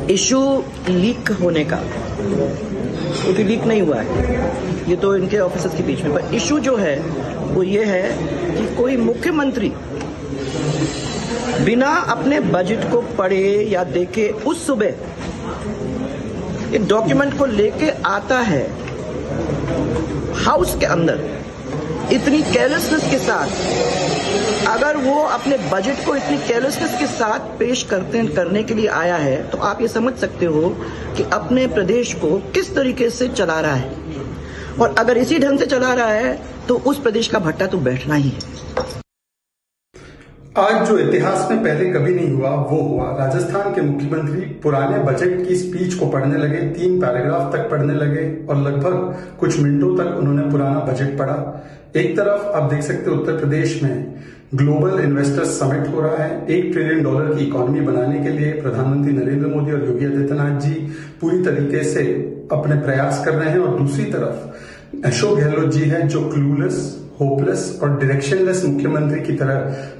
इशू लीक होने का, क्योंकि लीक नहीं हुआ है, ये तो इनके ऑफिसर्स के बीच में, पर इशू जो है वो ये है कि कोई मुख्यमंत्री बिना अपने बजट को पढ़े या देखे उस सुबह एक डॉक्यूमेंट को लेके आता है हाउस के अंदर इतनी केयरलेसनेस के साथ। अगर वो अपने बजट को इतनी केयरलेसनेस के साथ पेश करने के लिए आया है तो आप ये समझ सकते हो कि अपने प्रदेश को किस तरीके से चला रहा है, और अगर इसी ढंग से चला रहा है तो उस प्रदेश का भट्टा तो बैठना ही है। आज जो इतिहास में पहले कभी नहीं हुआ वो हुआ। राजस्थान के मुख्यमंत्री पुराने बजट की स्पीच को पढ़ने लगे, 3 पैराग्राफ तक पढ़ने लगे और लगभग कुछ मिनटों तक उन्होंने पुराना बजट पढ़ा। एक तरफ आप देख सकते हो उत्तर प्रदेश में ग्लोबल इन्वेस्टर्स समिट हो रहा है। $1 ट्रिलियन की इकोनॉमी बनाने के लिए प्रधानमंत्री नरेंद्र मोदी और योगी आदित्यनाथ जी पूरी तरीके से अपने प्रयास कर रहे हैं, और दूसरी तरफ अशोक गहलोत जी है जो क्लूलेस होपलेस और डायरेक्शनलेस मुख्यमंत्री की तरह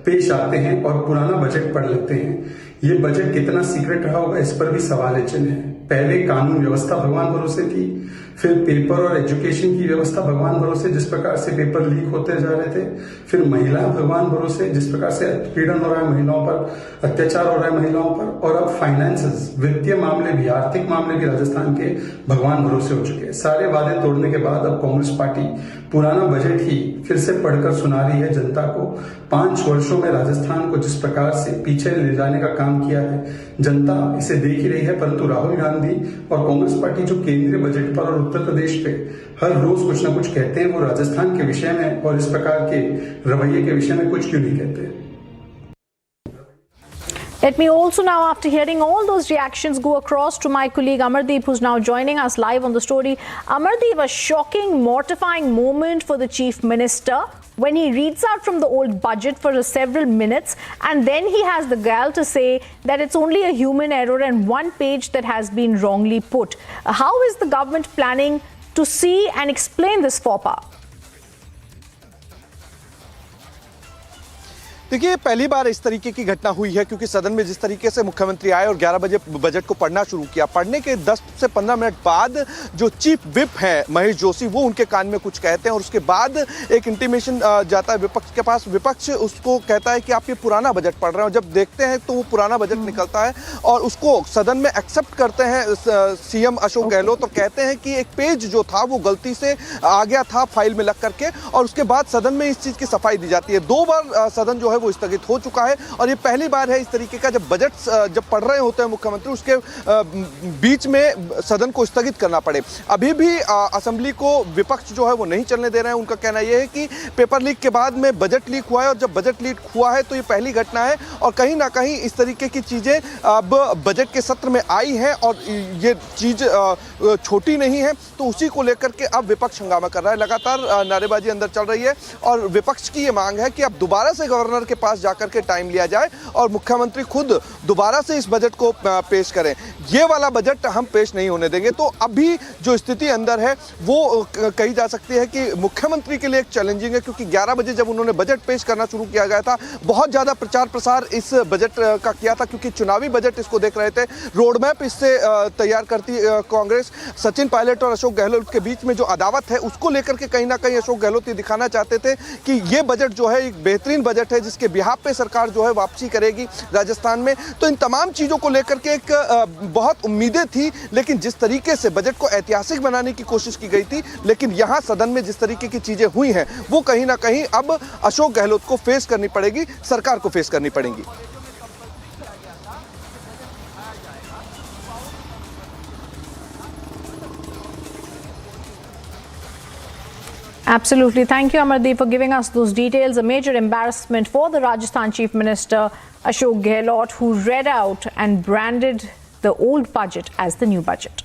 पेश आते हैं और पुराना बजट पढ़ लेते हैं। ये बजट कितना सीक्रेट रहा होगा, इस पर भी सवाल चिन्ह है। पहले कानून व्यवस्था भगवान भरोसे थी, फिर पेपर और एजुकेशन की व्यवस्था भगवान भरोसे, जिस प्रकार से पेपर लीक होते जा रहे थे, फिर महिलाएं भगवान भरोसे, जिस प्रकार से उत्पीड़न हो रहा है महिलाओं पर, अत्याचार हो रहा है महिलाओं पर, और अब फाइनेंसेस, वित्तीय मामले भी, आर्थिक मामले भी राजस्थान के भगवान भरोसे हो चुके हैं। सारे वादे तोड़ने के बाद अब कांग्रेस पार्टी पुराना बजट ही फिर से पढ़कर सुना रही है जनता को। 5 वर्षों में राजस्थान को जिस प्रकार से पीछे ले जाने का काम किया है, जनता इसे देख ही रही है। परंतु राहुल गांधी और कांग्रेस पार्टी जो केंद्रीय बजट पर और उत्तर प्रदेश पे हर रोज कुछ ना कुछ कहते हैं, वो राजस्थान के विषय में और इस प्रकार के रवैये के विषय में कुछ क्यों नहीं कहते? Let me also now, after hearing all those reactions, go across to my colleague Amardeep, who's now joining us live on the story. Amardeep, a shocking, mortifying moment for the Chief Minister when he reads out from the old budget for several minutes, and then he has the gall to say that it's only a human error and one page that has been wrongly put. How is the government planning to see and explain this faux pas? देखिए, पहली बार इस तरीके की घटना हुई है क्योंकि सदन में जिस तरीके से मुख्यमंत्री आए और 11 बजे बजट को पढ़ना शुरू किया, पढ़ने के 10 से 15 मिनट बाद जो चीफ विप हैं महेश जोशी, वो उनके कान में कुछ कहते हैं और उसके बाद एक इंटीमेशन जाता है विपक्ष के पास। विपक्ष उसको कहता है कि आप ये पुराना बजट पढ़ रहे हो। जब देखते हैं तो वो पुराना बजट निकलता है और उसको सदन में एक्सेप्ट करते हैं सीएम अशोक गहलोत, तो कहते हैं कि एक पेज जो था वो गलती से आ गया था फाइल में लग करके, और उसके बाद सदन में इस चीज़ की सफाई दी जाती है। 2 बार सदन जो है वो स्थगित हो चुका है और ये पहली बार है इस तरीके का जब बजट जब पढ़ रहे होते हैं मुख्यमंत्री, उसके बीच में सदन को स्थगित करना पड़े। अभी भी असेंबली को विपक्ष जो है वो नहीं चलने दे रहे हैं। उनका कहना यह है कि पेपर लीक के बाद में बजट लीक हुआ है और जब बजट लीक हुआ है तो ये पहली घटना है और कहीं ना कहीं इस तरीके की चीजें अब बजट के सत्र में आई हैं और ये चीज छोटी नहीं है, तो उसी को लेकर के अब विपक्ष हंगामा कर रहा है। लगातार नारेबाजी अंदर चल रही है और विपक्ष की ये मांग है कि अब दोबारा से गवर्नर के पास जाकर के टाइम लिया जाए और मुख्यमंत्री खुद दोबारा से इस बजट को पेश करें। ये वाला बजट हम पेश नहीं होने देंगे। तो अभी जो स्थिति अंदर है वो कही जा सकती है कि मुख्यमंत्री के लिए एक चैलेंजिंग है, क्योंकि 11 बजे जब उन्होंने बजट पेश करना शुरू किया गया था, बहुत ज़्यादा प्रचार प्रसार इस बजट का किया था क्योंकि चुनावी बजट इसको देख रहे थे। रोड मैप इससे तैयार करती कांग्रेस। सचिन पायलट और अशोक गहलोत के बीच में जो अदावत है उसको लेकर के कहीं ना कहीं अशोक गहलोत ये दिखाना चाहते थे कि ये बजट जो है एक बेहतरीन बजट है जिसके बिहाफ पे सरकार जो है वापसी करेगी राजस्थान में। तो इन तमाम चीज़ों को लेकर के एक बहुत उम्मीदें थी, लेकिन जिस तरीके से बजट को ऐतिहासिक बनाने की कोशिश की गई थी, लेकिन यहाँ सदन में जिस तरीके की चीज़ें हुई हैं वो कहीं ना कहीं अब अशोक गहलोत को फेस करनी पड़ेगी, सरकार को फेस करनी पड़ेगी। Absolutely. Thank you, Amardeep, for giving us those details. A major embarrassment for the Rajasthan Chief Minister, Ashok Gehlot, who read out and branded the old budget as the new budget.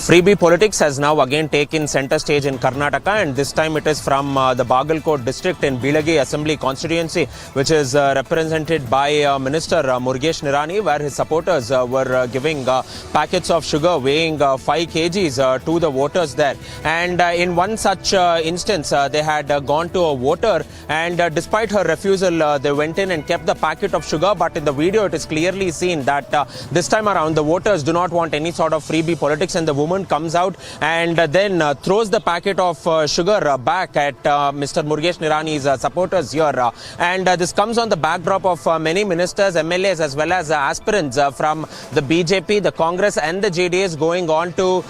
Freebie politics has now again taken center stage in Karnataka, and this time it is from the Bagalkot district in Bilagi Assembly constituency, which is represented by Minister Murugesh Nirani, where his supporters were giving packets of sugar weighing 5 kgs to the voters there. And in one such instance, they had gone to a voter, and despite her refusal, they went in and kept the packet of sugar. But in the video, it is clearly seen that this time around, the voters do not want any sort of freebie politics, and the woman comes out and then throws the packet of sugar back at Mr. Murugesh Nirani's supporters here. And this comes on the backdrop of many ministers, MLAs as well as aspirants from the BJP, the Congress and the JDS going on to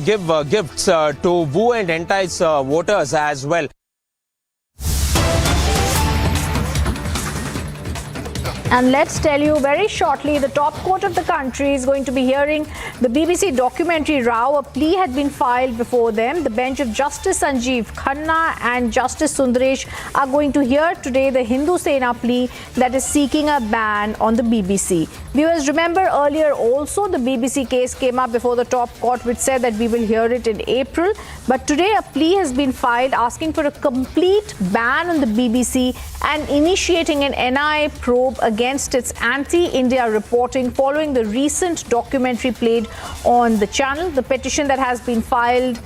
give gifts to woo and entice voters as well. And let's tell you very shortly, the top court of the country is going to be hearing the BBC documentary Rao. A plea had been filed before them. The bench of Justice Sanjeev Khanna and Justice Sundaresh are going to hear today the Hindu Sena plea that is seeking a ban on the BBC. Viewers, remember earlier also the BBC case came up before the top court, which said that we will hear it in April. But today a plea has been filed asking for a complete ban on the BBC and initiating an NIA probe against against its anti-India reporting following the recent documentary played on the channel. The petition that has been filed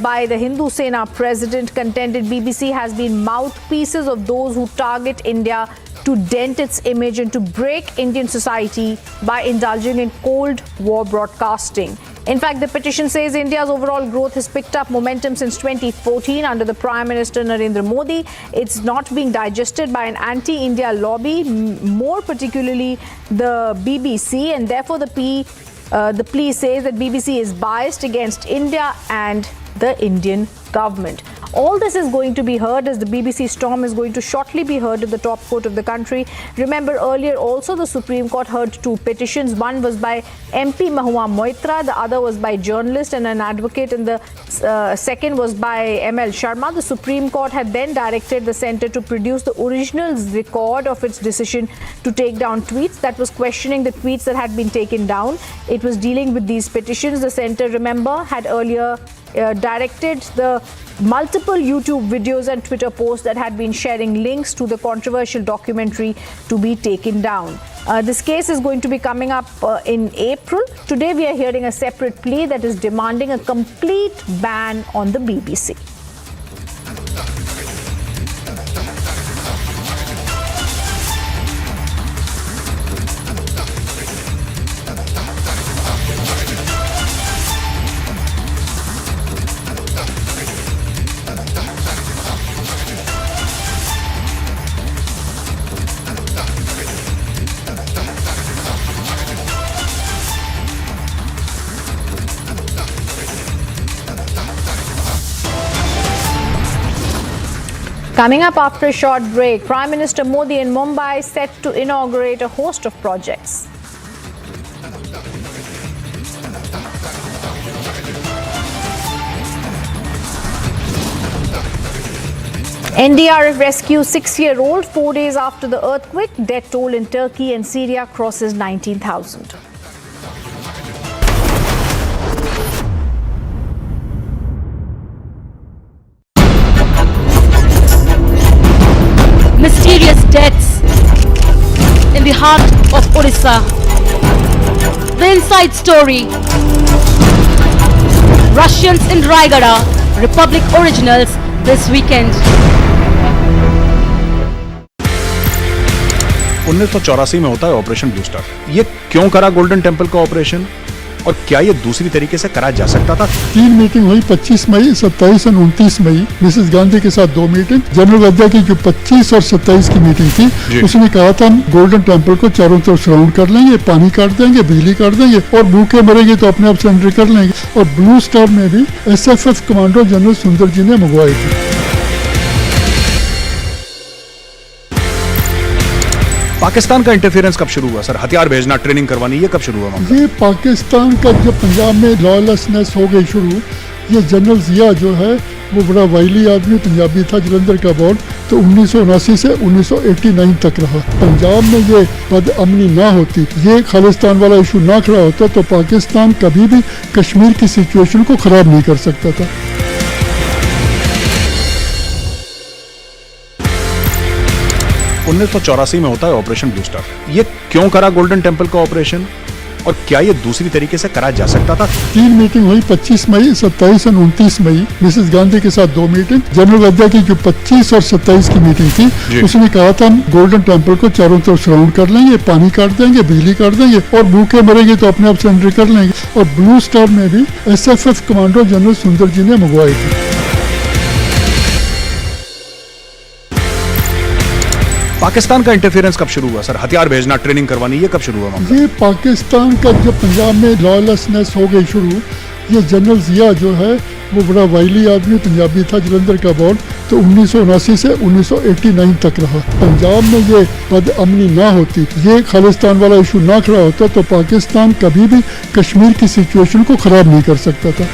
by the Hindu Sena president contended BBC has been mouthpieces of those who target India to dent its image and to break Indian society by indulging in Cold War broadcasting. In fact, the petition says India's overall growth has picked up momentum since 2014 under the Prime Minister Narendra Modi. It's not being digested by an anti-India lobby, more particularly the BBC, and therefore the plea says that BBC is biased against India and the Indian government. All this is going to be heard as the BBC storm is going to shortly be heard at the top court of the country. Remember, earlier also the Supreme Court heard two petitions. One was by MP Mahua Moitra, the other was by journalist and an advocate, and the second was by ML Sharma. The Supreme Court had then directed the centre to produce the original record of its decision to take down tweets. That was questioning the tweets that had been taken down. It was dealing with these petitions. The centre, remember, had earlier directed the multiple YouTube videos and Twitter posts that had been sharing links to the controversial documentary to be taken down. This case is going to be coming up in April. Today we are hearing a separate plea that is demanding a complete ban on the BBC. Coming up after a short break, Prime Minister Modi in Mumbai set to inaugurate a host of projects. NDRF rescues 6-year-old 4 days after the earthquake. Death toll in Turkey and Syria crosses 19,000. Mysterious deaths in the heart of Orissa. The inside story. Russians in Raigada, Republic originals this weekend. 1984 में होता है operation blue star. ये क्यों करा golden temple का operation और क्या ये दूसरी तरीके से करा जा सकता था? 3 मीटिंग हुई 25 मई, 27 और 29 मई। मिसेस गांधी के साथ 2 मीटिंग। जनरल वद्दा की जो 25 और 27 की मीटिंग थी, उसने कहा था हम गोल्डन टेम्पल को चारों तरफ सराउंड कर लेंगे, पानी काट देंगे, बिजली काट देंगे और भूखे मरेंगे तो अपने आप सरेंडर कर लेंगे। और ब्लू स्टार में भी SFF कमांडो जनरल सुंदर जी ने मंगवाई थी। पाकिस्तान का इंटरफेरेंस कब शुरू हुआ सर? हथियार भेजना, ट्रेनिंग करवानी, ये कब शुरू हुआ? ये पाकिस्तान का जब पंजाब में लॉयलेसनेस हो गई शुरू, ये जनरल जिया जो है वो बड़ा वाइली आदमी पंजाबी था, जलंधर का बॉर्न, तो 1979 से 1989 तक रहा। पंजाब में ये बदअमनी ना होती, ये खालिस्तान वाला इशू ना खड़ा होता तो पाकिस्तान कभी भी कश्मीर की सिचुएशन को ख़राब नहीं कर सकता था। 1984 में होता है ऑपरेशन ब्लू स्टार। ये क्यों करा गोल्डन टेम्पल का ऑपरेशन और क्या ये दूसरी तरीके से करा जा सकता था? 3 मीटिंग हुई 25 मई, 27 और 29 मई। मिसेस गांधी के साथ 2 मीटिंग। जनरल वद्दा की जो 25 और 27 की मीटिंग थी, उसने कहा था हम गोल्डन टेम्पल को चारों तरफ सराउंड कर लेंगे, पानी काट देंगे, बिजली काट देंगे और भूखे मरेंगे तो अपने आप सरेंडर कर लेंगे। और ब्लू स्टार में भी SFF कमांडो जनरल सुंदर जी ने मंगवाई थी। पाकिस्तान का इंटरफेरेंस कब शुरू हुआ सर? हथियार भेजना, ट्रेनिंग करवानी, ये कब शुरू हुआ? ये पाकिस्तान का जब पंजाब में लॉयलेसनेस हो गई शुरू, ये जनरल जिया जो है वो बड़ा वाइली आदमी पंजाबी था, जलंधर का बॉर्न, तो 1979 से 1989 तक रहा। पंजाब में ये बदअमनी ना होती, ये खालिस्तान वाला इशू ना खड़ा होता तो पाकिस्तान कभी भी कश्मीर की सिचुएशन को ख़राब नहीं कर सकता था।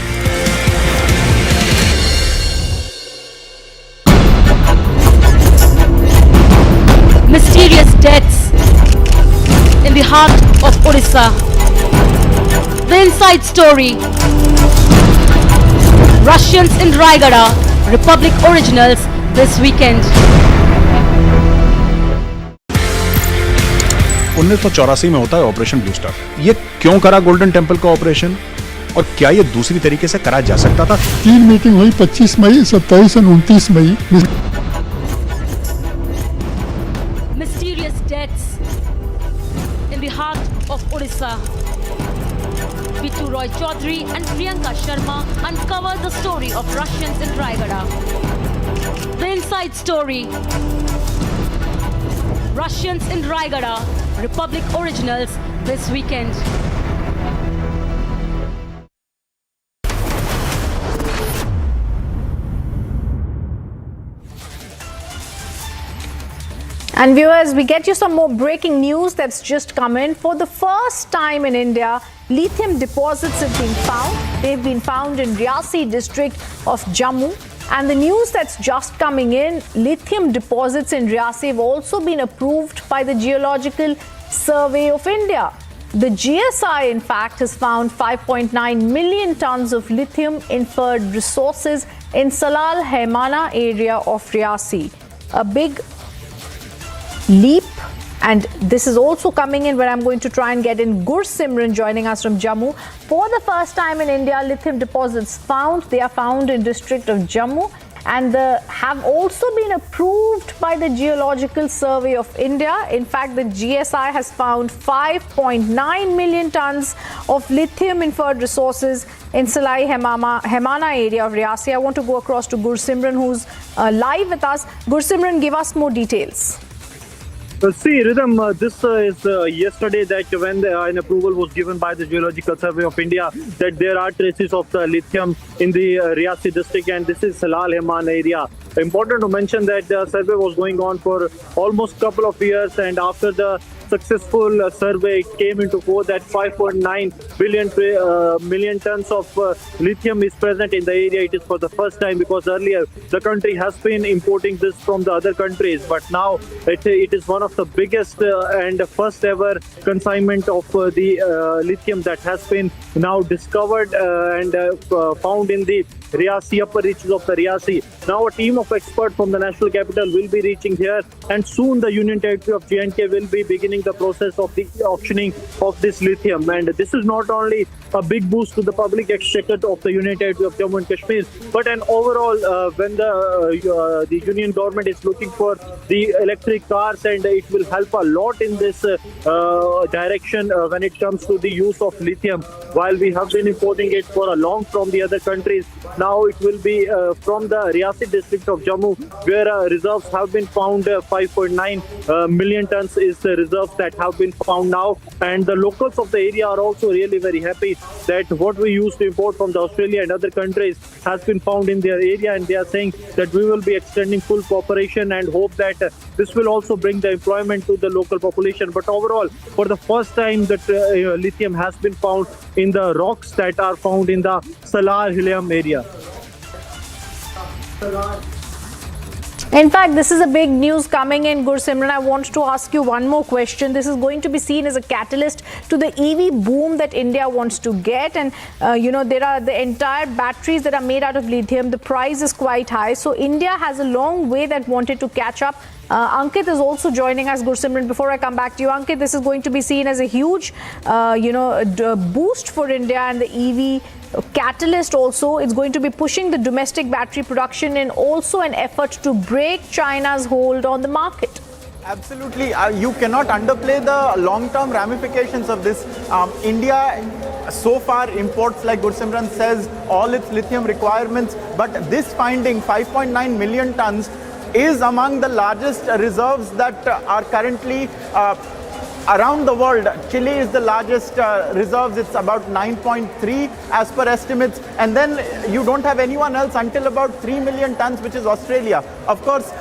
Mysterious deaths in the heart of Orissa. The inside story. Russians in Raigada, Republic originals this weekend. 1984 में होता है ऑपरेशन ब्लू स्टार। ये क्यों करा गोल्डन टेम्पल का ऑपरेशन, और क्या ये दूसरी तरीके से करा जा सकता था? 3 मीटिंग हुई 25 मई, 27 और 29 मई। Mysterious deaths in the heart of Orissa. Bittu Roy Chaudhary and Priyanka Sharma uncovered the story of Russians in Raigada. The inside story. Russians in Raigada, Republic originals this weekend. And viewers, we get you some more breaking news that's just come in. For the first time in India, lithium deposits have been found. They've been found in Riyasi district of Jammu. And the news that's just coming in, lithium deposits in Riyasi have also been approved by the Geological Survey of India. The GSI, in fact, has found 5.9 million tons of lithium inferred resources in Salal Haimana area of Riyasi. A big leap, and this is also coming in where I'm going to try and get in Gursimran joining us from Jammu. For the first time in India, lithium deposits found. They are found in district of Jammu and have also been approved by the Geological Survey of India. In fact, the GSI has found 5.9 million tons of lithium inferred resources in Salai Haimana area of Riyasi. I want to go across to Gursimran, who's live with us. Gursimran, give us more details. See, Rhythm, this is yesterday that when an approval was given by the Geological Survey of India that there are traces of the lithium in the Riyasi district, and this is Salal Haimana area. Important to mention that the survey was going on for almost couple of years, and after the successful survey came into force that 5.9 million tons of lithium is present in the area. It is for the first time, because earlier the country has been importing this from the other countries, but now it is one of the biggest and first ever consignment of the lithium that has been now discovered and found in the Riyasi, upper reaches of the Riyasi. Now a team of experts from the national capital will be reaching here, and soon the Union Territory of J&K will be beginning the process of the auctioning of this lithium. And this is not only a big boost to the public exchequer of the Union Territory of Jammu and Kashmir, but an overall when the Union government is looking for the electric cars, and it will help a lot in this direction when it comes to the use of lithium. While we have been importing it for a long from the other countries, now it will be from the Riyasi district of Jammu, where reserves have been found. 5.9 million tons is the reserves that have been found now, and the locals of the area are also really very happy that what we used to import from the Australia and other countries has been found in their area, and they are saying that we will be extending full cooperation and hope that this will also bring the employment to the local population. But overall, for the first time that lithium has been found in the rocks that are found in the Salar Helium area. In fact, this is a big news coming in, Gursimran. I want to ask you one more question. This is going to be seen as a catalyst to the EV boom that India wants to get. And, there are the entire batteries that are made out of lithium. The price is quite high. So India has a long way that wanted to catch up. Ankit is also joining us, Gursimran. Before I come back to you, Ankit, this is going to be seen as a huge, boost for India and the EV catalyst also. It's going to be pushing the domestic battery production and also an effort to break China's hold on the market. Absolutely. You cannot underplay the long-term ramifications of this. India so far imports, like Gursimran says, all its lithium requirements, but this finding, 5.9 million tons, is among the largest reserves that are currently around the world. Chile is the largest reserves. It's about 9.3 as per estimates. And then you don't have anyone else until about 3 million tons, which is Australia. Of course,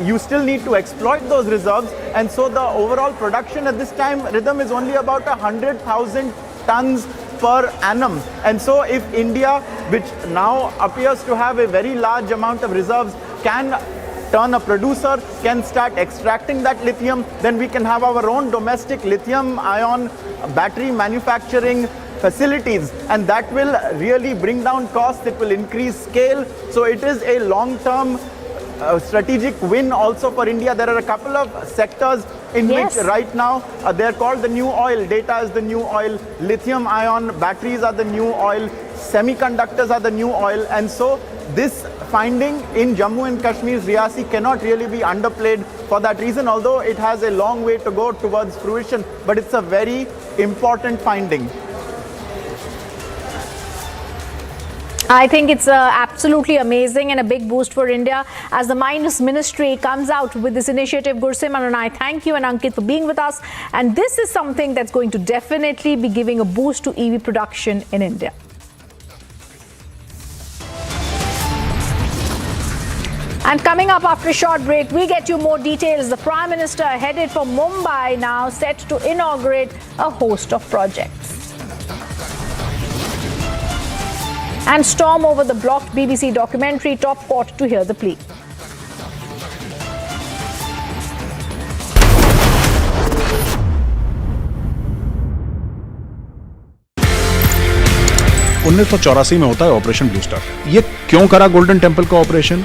you still need to exploit those reserves. And so the overall production at this time, Rhythm, is only about 100,000 tons per annum. And so if India, which now appears to have a very large amount of reserves, can turn a producer, can start extracting that lithium, then we can have our own domestic lithium ion battery manufacturing facilities, and that will really bring down costs. It will increase scale. So it is a long-term strategic win also for India. There are a couple of sectors in which right now they're called the new oil. Data is the new oil. Lithium ion batteries are the new oil. Semiconductors are the new oil. And so this finding in Jammu and Kashmir's Riyasi cannot really be underplayed for that reason, although it has a long way to go towards fruition. But it's a very important finding. I think it's absolutely amazing and a big boost for India as the Mines Ministry comes out with this initiative. Gursimran and I thank you and Ankit for being with us. And this is something that's going to definitely be giving a boost to EV production in India. And coming up after a short break, we get you more details. The Prime Minister headed for Mumbai now, set to inaugurate a host of projects. And storm over the blocked BBC documentary Top Court to hear the plea. (1984) में होता है operation blue star. ये क्यों करा golden temple का operation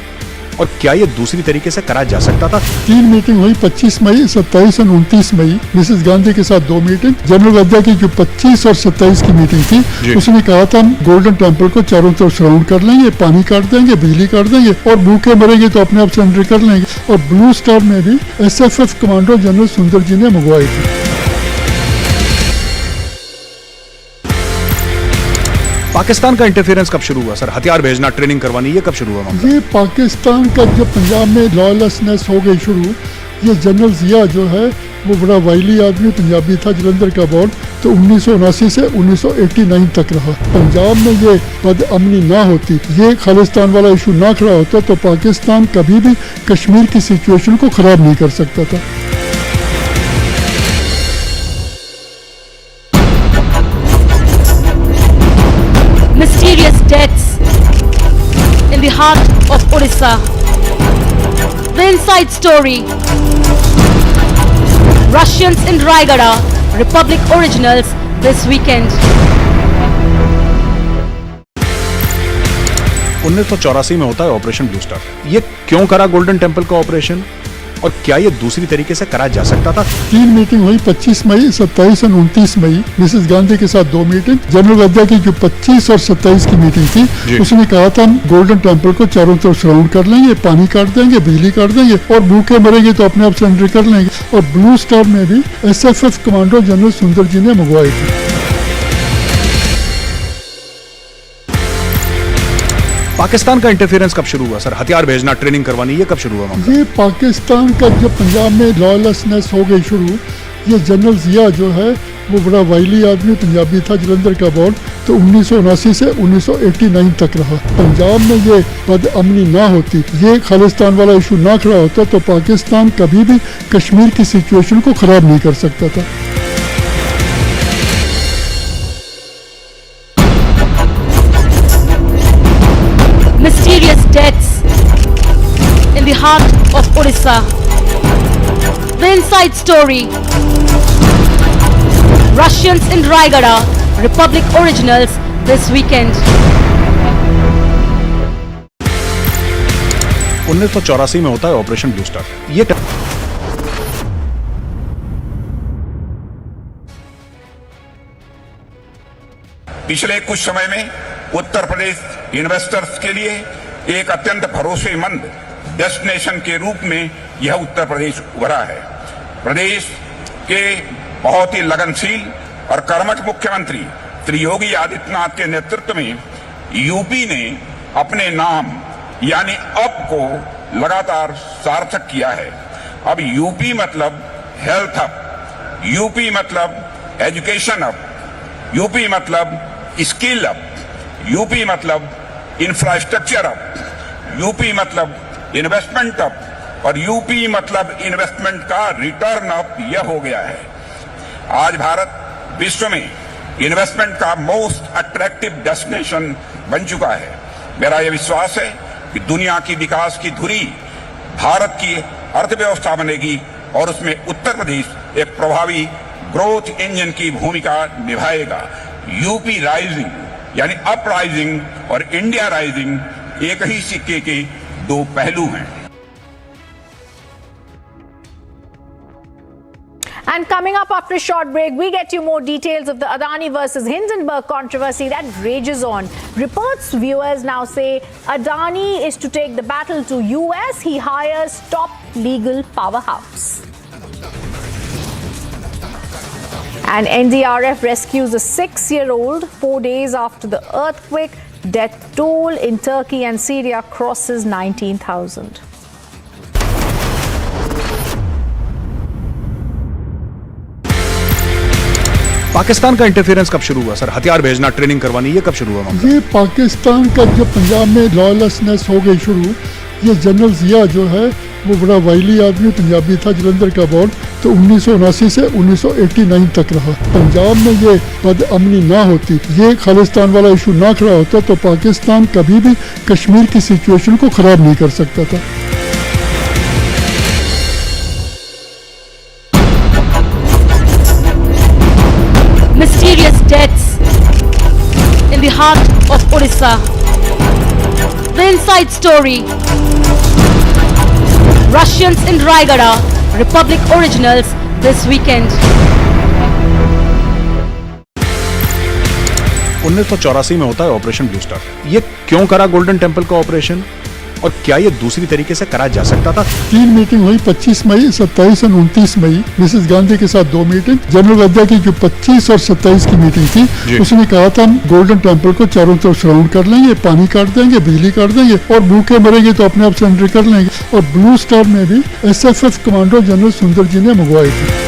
और क्या ये दूसरी तरीके से करा जा सकता था? 3 मीटिंग हुई 25 मई, 27 और 29 मई। मिसेस गांधी के साथ 2 मीटिंग। जनरल वद्दा की जो 25 और 27 की मीटिंग थी, उसने कहा था हम गोल्डन टेम्पल को चारों तरफ सराउंड कर लेंगे, पानी काट देंगे, बिजली काट देंगे और भूखे मरेंगे तो अपने आप सरेंडर कर लेंगे। और ब्लू स्टार में भी SFF कमांडो जनरल सुंदर जी ने मंगवाई थी। पाकिस्तान का इंटरफेरेंस कब शुरू हुआ सर? हथियार भेजना, ट्रेनिंग करवानी, ये कब शुरू हुआ? ये पाकिस्तान का जब पंजाब में लॉलेसनेस हो गई शुरू, ये जनरल जिया जो है वो बड़ा वाइली आदमी पंजाबी था, जलंधर का बॉर्न, तो 1979 से 1989 तक रहा। पंजाब में ये बदअमनी ना होती, ये खालिस्तान वाला इशू ना खड़ा होता तो पाकिस्तान कभी भी कश्मीर की सिचुएशन को खराब नहीं कर सकता था। Mysterious deaths in the heart of Orissa. The inside story. Russians in Raigada, Republic originals this weekend. 1984 में होता है ऑपरेशन ब्लू स्टार। ये क्यों करा गोल्डन टेम्पल का ऑपरेशन और क्या ये दूसरी तरीके से करा जा सकता था? 3 मीटिंग हुई 25 मई, 27 और 29 मई। मिसेस गांधी के साथ 2 मीटिंग। जनरल वद्दा की जो 25 और 27 की मीटिंग थी, उसने कहा था हम गोल्डन टेम्पल को चारों तरफ सराउंड कर लेंगे, पानी काट देंगे, बिजली काट देंगे और भूखे मरेंगे तो अपने आप सरेंडर कर लेंगे। और ब्लू स्टार में भी SFF कमांडो जनरल सुंदर जी ने मंगवाई थी। पाकिस्तान का इंटरफेरेंस कब शुरू हुआ सर? हथियार भेजना, ट्रेनिंग करवानी, ये कब शुरू हुआ? ये पाकिस्तान का जब पंजाब में लॉलेसनेस हो गई शुरू, ये जनरल जिया जो है वो बड़ा वाइली आदमी पंजाबी था, जलंधर का बॉर्न, तो 1979 से 1989 तक रहा। पंजाब में ये बदअमनी ना होती, ये खालिस्तान वाला इशू ना खड़ा होता तो पाकिस्तान कभी भी कश्मीर की सिचुएशन को खराब नहीं कर सकता था। Mysterious deaths in the heart of Orissa. The inside story. Russians in Raigada, Republic originals this weekend. 1984 में होता है ऑपरेशन ब्लू स्टार। ये पिछले कुछ समय में उत्तर प्रदेश इन्वेस्टर्स के लिए एक अत्यंत भरोसेमंद डेस्टिनेशन के रूप में यह उत्तर प्रदेश उभरा है। प्रदेश के बहुत ही लगनशील और कर्मठ मुख्यमंत्री श्री योगी आदित्यनाथ के नेतृत्व में यूपी ने अपने नाम यानी अब को लगातार सार्थक किया है। अब यूपी मतलब हेल्थ हब, यूपी मतलब एजुकेशन हब, यूपी मतलब स्किल हब, यूपी मतलब इंफ्रास्ट्रक्चर हब, यूपी मतलब इन्वेस्टमेंट हब और यूपी मतलब इन्वेस्टमेंट का रिटर्न हब यह हो गया है। आज भारत विश्व में इन्वेस्टमेंट का मोस्ट अट्रैक्टिव डेस्टिनेशन बन चुका है। मेरा यह विश्वास है कि दुनिया की विकास की धुरी भारत की अर्थव्यवस्था बनेगी और उसमें उत्तर प्रदेश एक प्रभावी ग्रोथ इंजन की भूमिका निभाएगा। यूपी राइजिंग यानी अपराइजिंग और इंडिया राइजिंग एक ही सिक्के के दो पहलू हैं। And coming up after a short break, we get you more details of the Adani versus Hindenburg controversy that rages on. Reports viewers now say Adani is to take the battle to US. He hires top legal powerhouse. And NDRF rescues a 6-year-old 4 days after the earthquake. Death toll in Turkey and Syria crosses 19,000. Pakistan का interference कब शुरू हुआ sir? हथियार भेजना, training करवानी, ये कब शुरू हुआ? ये पाकिस्तान का जब पंजाब में लॉलेसनेस हो गई शुरू, ये जनरल जिया जो है वो बड़ा वाइली आदमी पंजाबी था, जलंधर का बॉर्न, तो 1979 से 1989 तक रहा। पंजाब में ये बदअमनी ना होती, ये खालिस्तान वाला इशू ना खड़ा होता, तो पाकिस्तान कभी भी कश्मीर की सिचुएशन को खराब नहीं कर सकता था। Mysterious deaths in the heart of Orissa. The inside story. Russians in Raigada, Republic originals this weekend. 1984 में होता है ऑपरेशन ब्लू स्टार। ये क्यों करा गोल्डन टेम्पल का ऑपरेशन, और क्या ये दूसरी तरीके से करा जा सकता था? 3 मीटिंग हुई, 25 मई, 27 और 29 मई। मिसेस गांधी के साथ 2 मीटिंग। जनरल वद्दा की जो 25 और 27 की मीटिंग थी, उसने कहा था हम गोल्डन टेम्पल को चारों तरफ सराउंड कर लेंगे, पानी काट देंगे, बिजली काट देंगे, और भूखे मरेंगे तो अपने आप सरेंडर कर लेंगे। और ब्लू स्टार में भी SFF कमांडो जनरल सुंदर जी ने मंगवाई थी।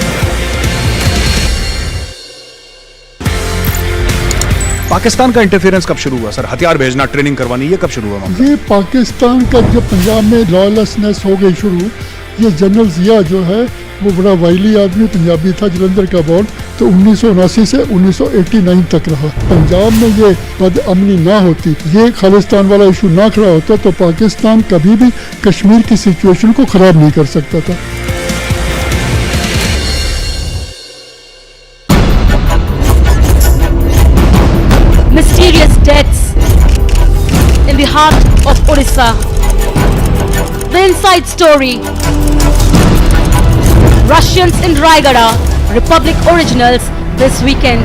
पाकिस्तान का इंटरफेरेंस कब शुरू हुआ सर? हथियार भेजना, ट्रेनिंग करवानी, ये कब शुरू हुआ? ये पाकिस्तान का जब पंजाब में लॉलेसनेस हो गई शुरू, ये जनरल जिया जो है वो बड़ा वाइली आदमी पंजाबी था, जलंधर का बॉर्न, तो 1979 से 1989 तक रहा। पंजाब में ये बदअमनी ना होती, ये खालिस्तान वाला इशू ना खड़ा होता, तो पाकिस्तान कभी भी कश्मीर की सिचुएशन को खराब नहीं कर सकता था। Mysterious deaths in the heart of Orissa. The inside story. Russians in Raigada, Republic originals this weekend.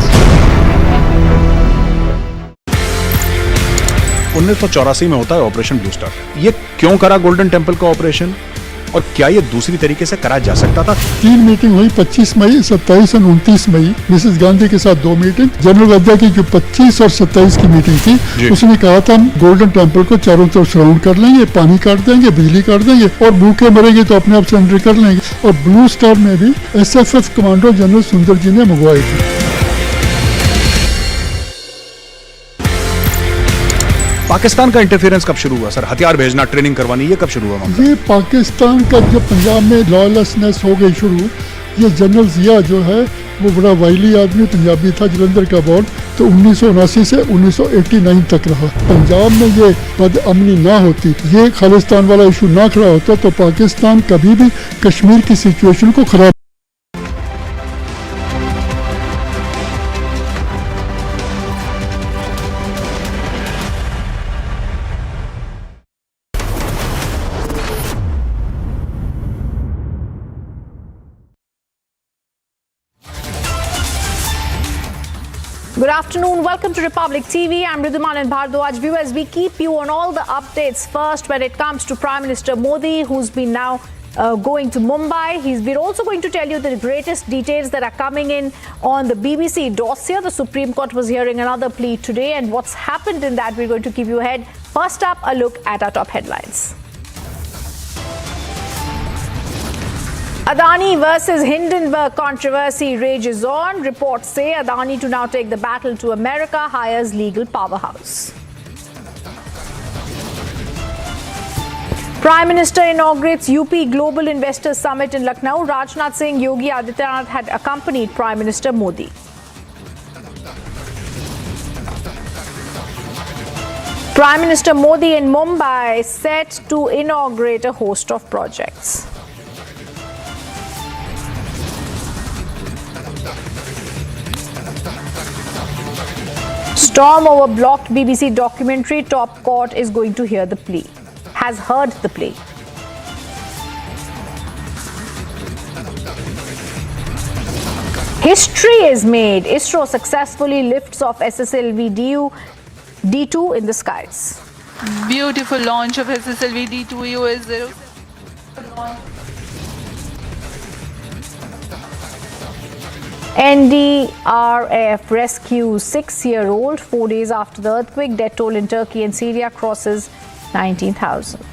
1984 में होता है ऑपरेशन ब्लू स्टार। ये क्यों करा गोल्डन टेम्पल का ऑपरेशन, और क्या ये दूसरी तरीके से करा जा सकता था? 3 मीटिंग हुई, 25 मई, 27 और 29 मई। मिसेस गांधी के साथ 2 मीटिंग। जनरल वद्दा की जो 25 और 27 की मीटिंग थी, उसने कहा था हम गोल्डन टेम्पल को चारों तरफ सराउंड कर लेंगे, पानी काट देंगे, बिजली काट देंगे, और भूखे मरेंगे तो अपने आप सरेंडर कर लेंगे। और ब्लू स्टार में भी SFF कमांडो जनरल सुंदर जी ने मंगवाई थी। पाकिस्तान का इंटरफेरेंस कब शुरू हुआ सर? हथियार भेजना, ट्रेनिंग करवानी, ये कब शुरू हुआ? ये पाकिस्तान का जब पंजाब में लॉलेसनेस हो गई शुरू, ये जनरल जिया जो है वो बड़ा वाइली आदमी पंजाबी था, जलंधर का बॉर्न, तो 1979 से 1989 तक रहा। पंजाब में ये बदअमनी ना होती, ये खालिस्तान वाला इशू ना खड़ा होता, तो पाकिस्तान कभी भी कश्मीर की सिचुएशन को खराब। Good afternoon. Welcome to Republic TV. I'm Ridhumanan Bhardwaj. Viewers, we keep you on all the updates. First, when it comes to Prime Minister Modi, who's been now going to Mumbai. We're also going to tell you the greatest details that are coming in on the BBC dossier. The Supreme Court was hearing another plea today, and what's happened in that, we're going to give you ahead. First up, a look at our top headlines. Adani versus Hindenburg controversy rages on. Reports say Adani to now take the battle to America, hires legal powerhouse. Prime Minister inaugurates UP Global Investors Summit in Lucknow. Rajnath Singh, Yogi Adityanath had accompanied Prime Minister Modi. Prime Minister Modi in Mumbai set to inaugurate a host of projects. Storm over blocked BBC documentary. Top court is going to hear the plea. Has heard the plea. History is made. ISRO successfully lifts off SSLV-D2 in the skies. Beautiful launch of SSLV-D2 US-07. NDRF rescues 6-year-old 4 days after the earthquake. Death toll in Turkey and Syria crosses 19,000.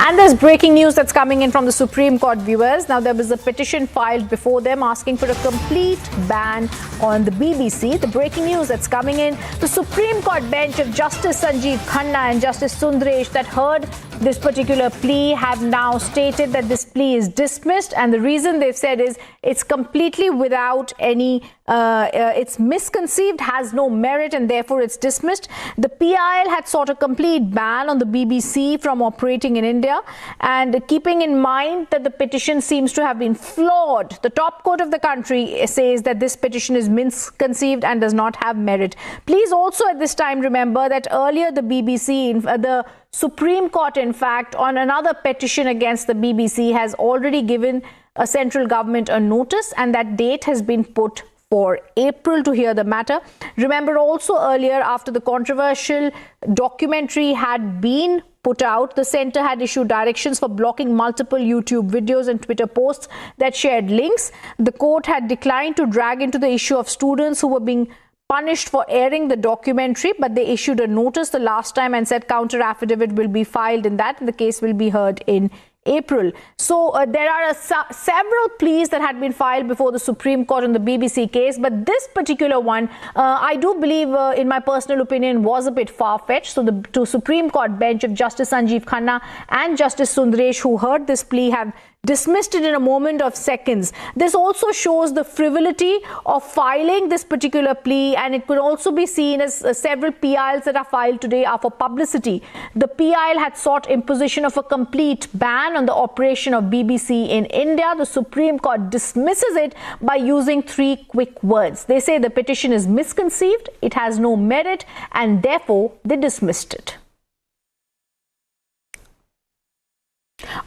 And there's breaking news that's coming in from the Supreme Court, viewers. Now, there was a petition filed before them asking for a complete ban on the BBC. The breaking news that's coming in, the Supreme Court bench of Justice Sanjeev Khanna and Justice Sundaresh that heard this particular plea have now stated that this plea is dismissed. And the reason they've said is it's completely without any, it's misconceived, has no merit, and therefore it's dismissed. The PIL had sought a complete ban on the BBC from operating in India. And keeping in mind that the petition seems to have been flawed, the top court of the country says that this petition is misconceived and does not have merit. Please also at this time remember that earlier the BBC, the Supreme Court, in fact, on another petition against the BBC has already given a central government a notice, and that date has been put for April to hear the matter. Remember also earlier, after the controversial documentary had been put out, the centre had issued directions for blocking multiple YouTube videos and Twitter posts that shared links. The court had declined to drag into the issue of students who were being punished for airing the documentary, but they issued a notice the last time and said counter affidavit will be filed in that, and the case will be heard in April. So there are several pleas that had been filed before the Supreme Court on the BBC case, but this particular one, I do believe, in my personal opinion, was a bit far-fetched. So the Supreme Court bench of Justice Sanjeev Khanna and Justice Sundaresh, who heard this plea, have dismissed it in a moment of seconds. This also shows the frivolity of filing this particular plea, and it could also be seen as several PILs that are filed today are for publicity. The PIL had sought imposition of a complete ban on the operation of BBC in India. The Supreme Court dismisses it by using 3 quick words. They say the petition is misconceived, it has no merit, and therefore they dismissed it.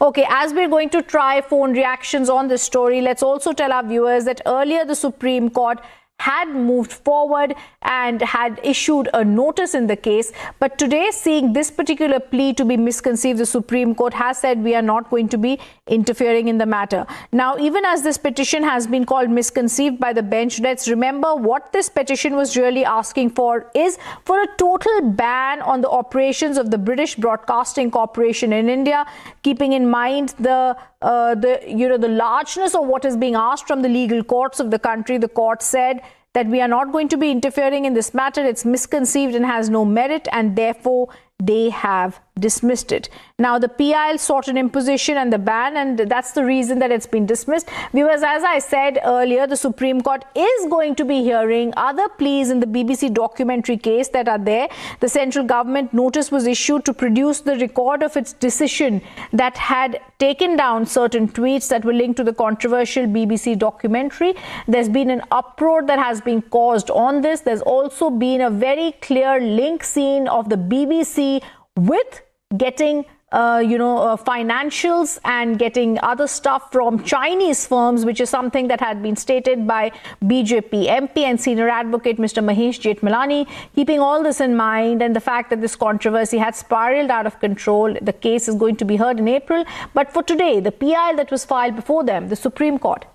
Okay, as we're going to try phone reactions on this story, let's also tell our viewers that earlier the Supreme Court had moved forward and had issued a notice in the case. But today, seeing this particular plea to be misconceived, the Supreme Court has said we are not going to be interfering in the matter. Now, even as this petition has been called misconceived by the bench, let's remember what this petition was really asking for is for a total ban on the operations of the British Broadcasting Corporation in India, keeping in mind the largeness of what is being asked from the legal courts of the country. The court said that we are not going to be interfering in this matter. It's misconceived and has no merit, and therefore they have dismissed it. Now, the PIL sought an imposition and the ban, and that's the reason that it's been dismissed. Viewers, as I said earlier, the Supreme Court is going to be hearing other pleas in the BBC documentary case that are there. The central government notice was issued to produce the record of its decision that had taken down certain tweets that were linked to the controversial BBC documentary. There's been an uproar that has been caused on this. There's also been a very clear link seen of the BBC with getting financials and getting other stuff from Chinese firms, which is something that had been stated by BJP MP and senior advocate Mr. Mahesh Jethmalani. Keeping all this in mind and the fact that this controversy had spiraled out of control, the case is going to be heard in April. But for today, the PIL that was filed before them, the Supreme Court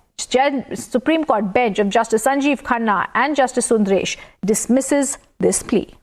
bench of Justice Sanjeev Khanna and Justice Sundaresh dismisses this plea.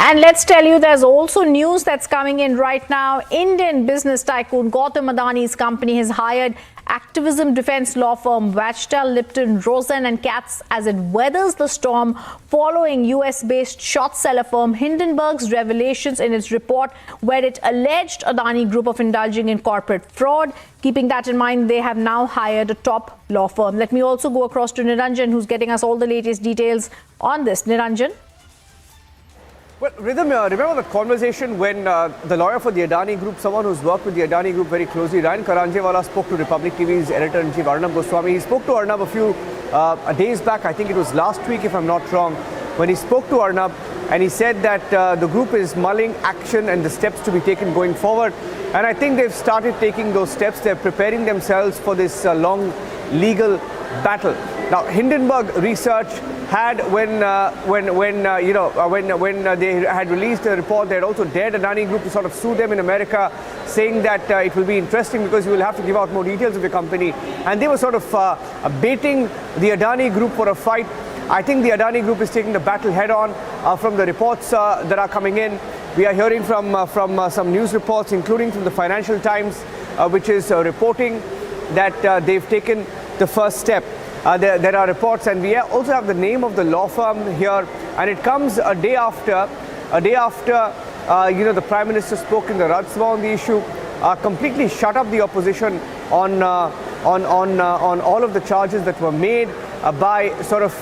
And let's tell you, there's also news that's coming in right now. Indian business tycoon Gautam Adani's company has hired activism defense law firm Wachtel, Lipton, Rosen and Katz as it weathers the storm following US-based short seller firm Hindenburg's revelations in its report where it alleged Adani Group of indulging in corporate fraud. Keeping that in mind, they have now hired a top law firm. Let me also go across to Niranjan, who's getting us all the latest details on this. Niranjan? Well, Rhythm, remember the conversation when the lawyer for the Adani Group, someone who's worked with the Adani Group very closely, Ryan Karanjewala, spoke to Republic TV's editor-in-chief Arnab Goswami. He spoke to Arnab a few days back, I think it was last week if I'm not wrong, when he spoke to Arnab and he said that the group is mulling action and the steps to be taken going forward. And I think they've started taking those steps. They're preparing themselves for this long legal battle. Now, Hindenburg Research had when they had released a report, they had also dared Adani Group to sort of sue them in America, saying that it will be interesting because you will have to give out more details of your company. And they were sort of baiting the Adani Group for a fight. I think the Adani Group is taking the battle head on from the reports that are coming in. We are hearing from some news reports, including from the Financial Times, which is reporting that they've taken the first step. There are reports, and we also have the name of the law firm here, and it comes a day after the Prime Minister spoke in the Rajya Sabha on the issue, completely shut up the opposition on all of the charges that were made by sort of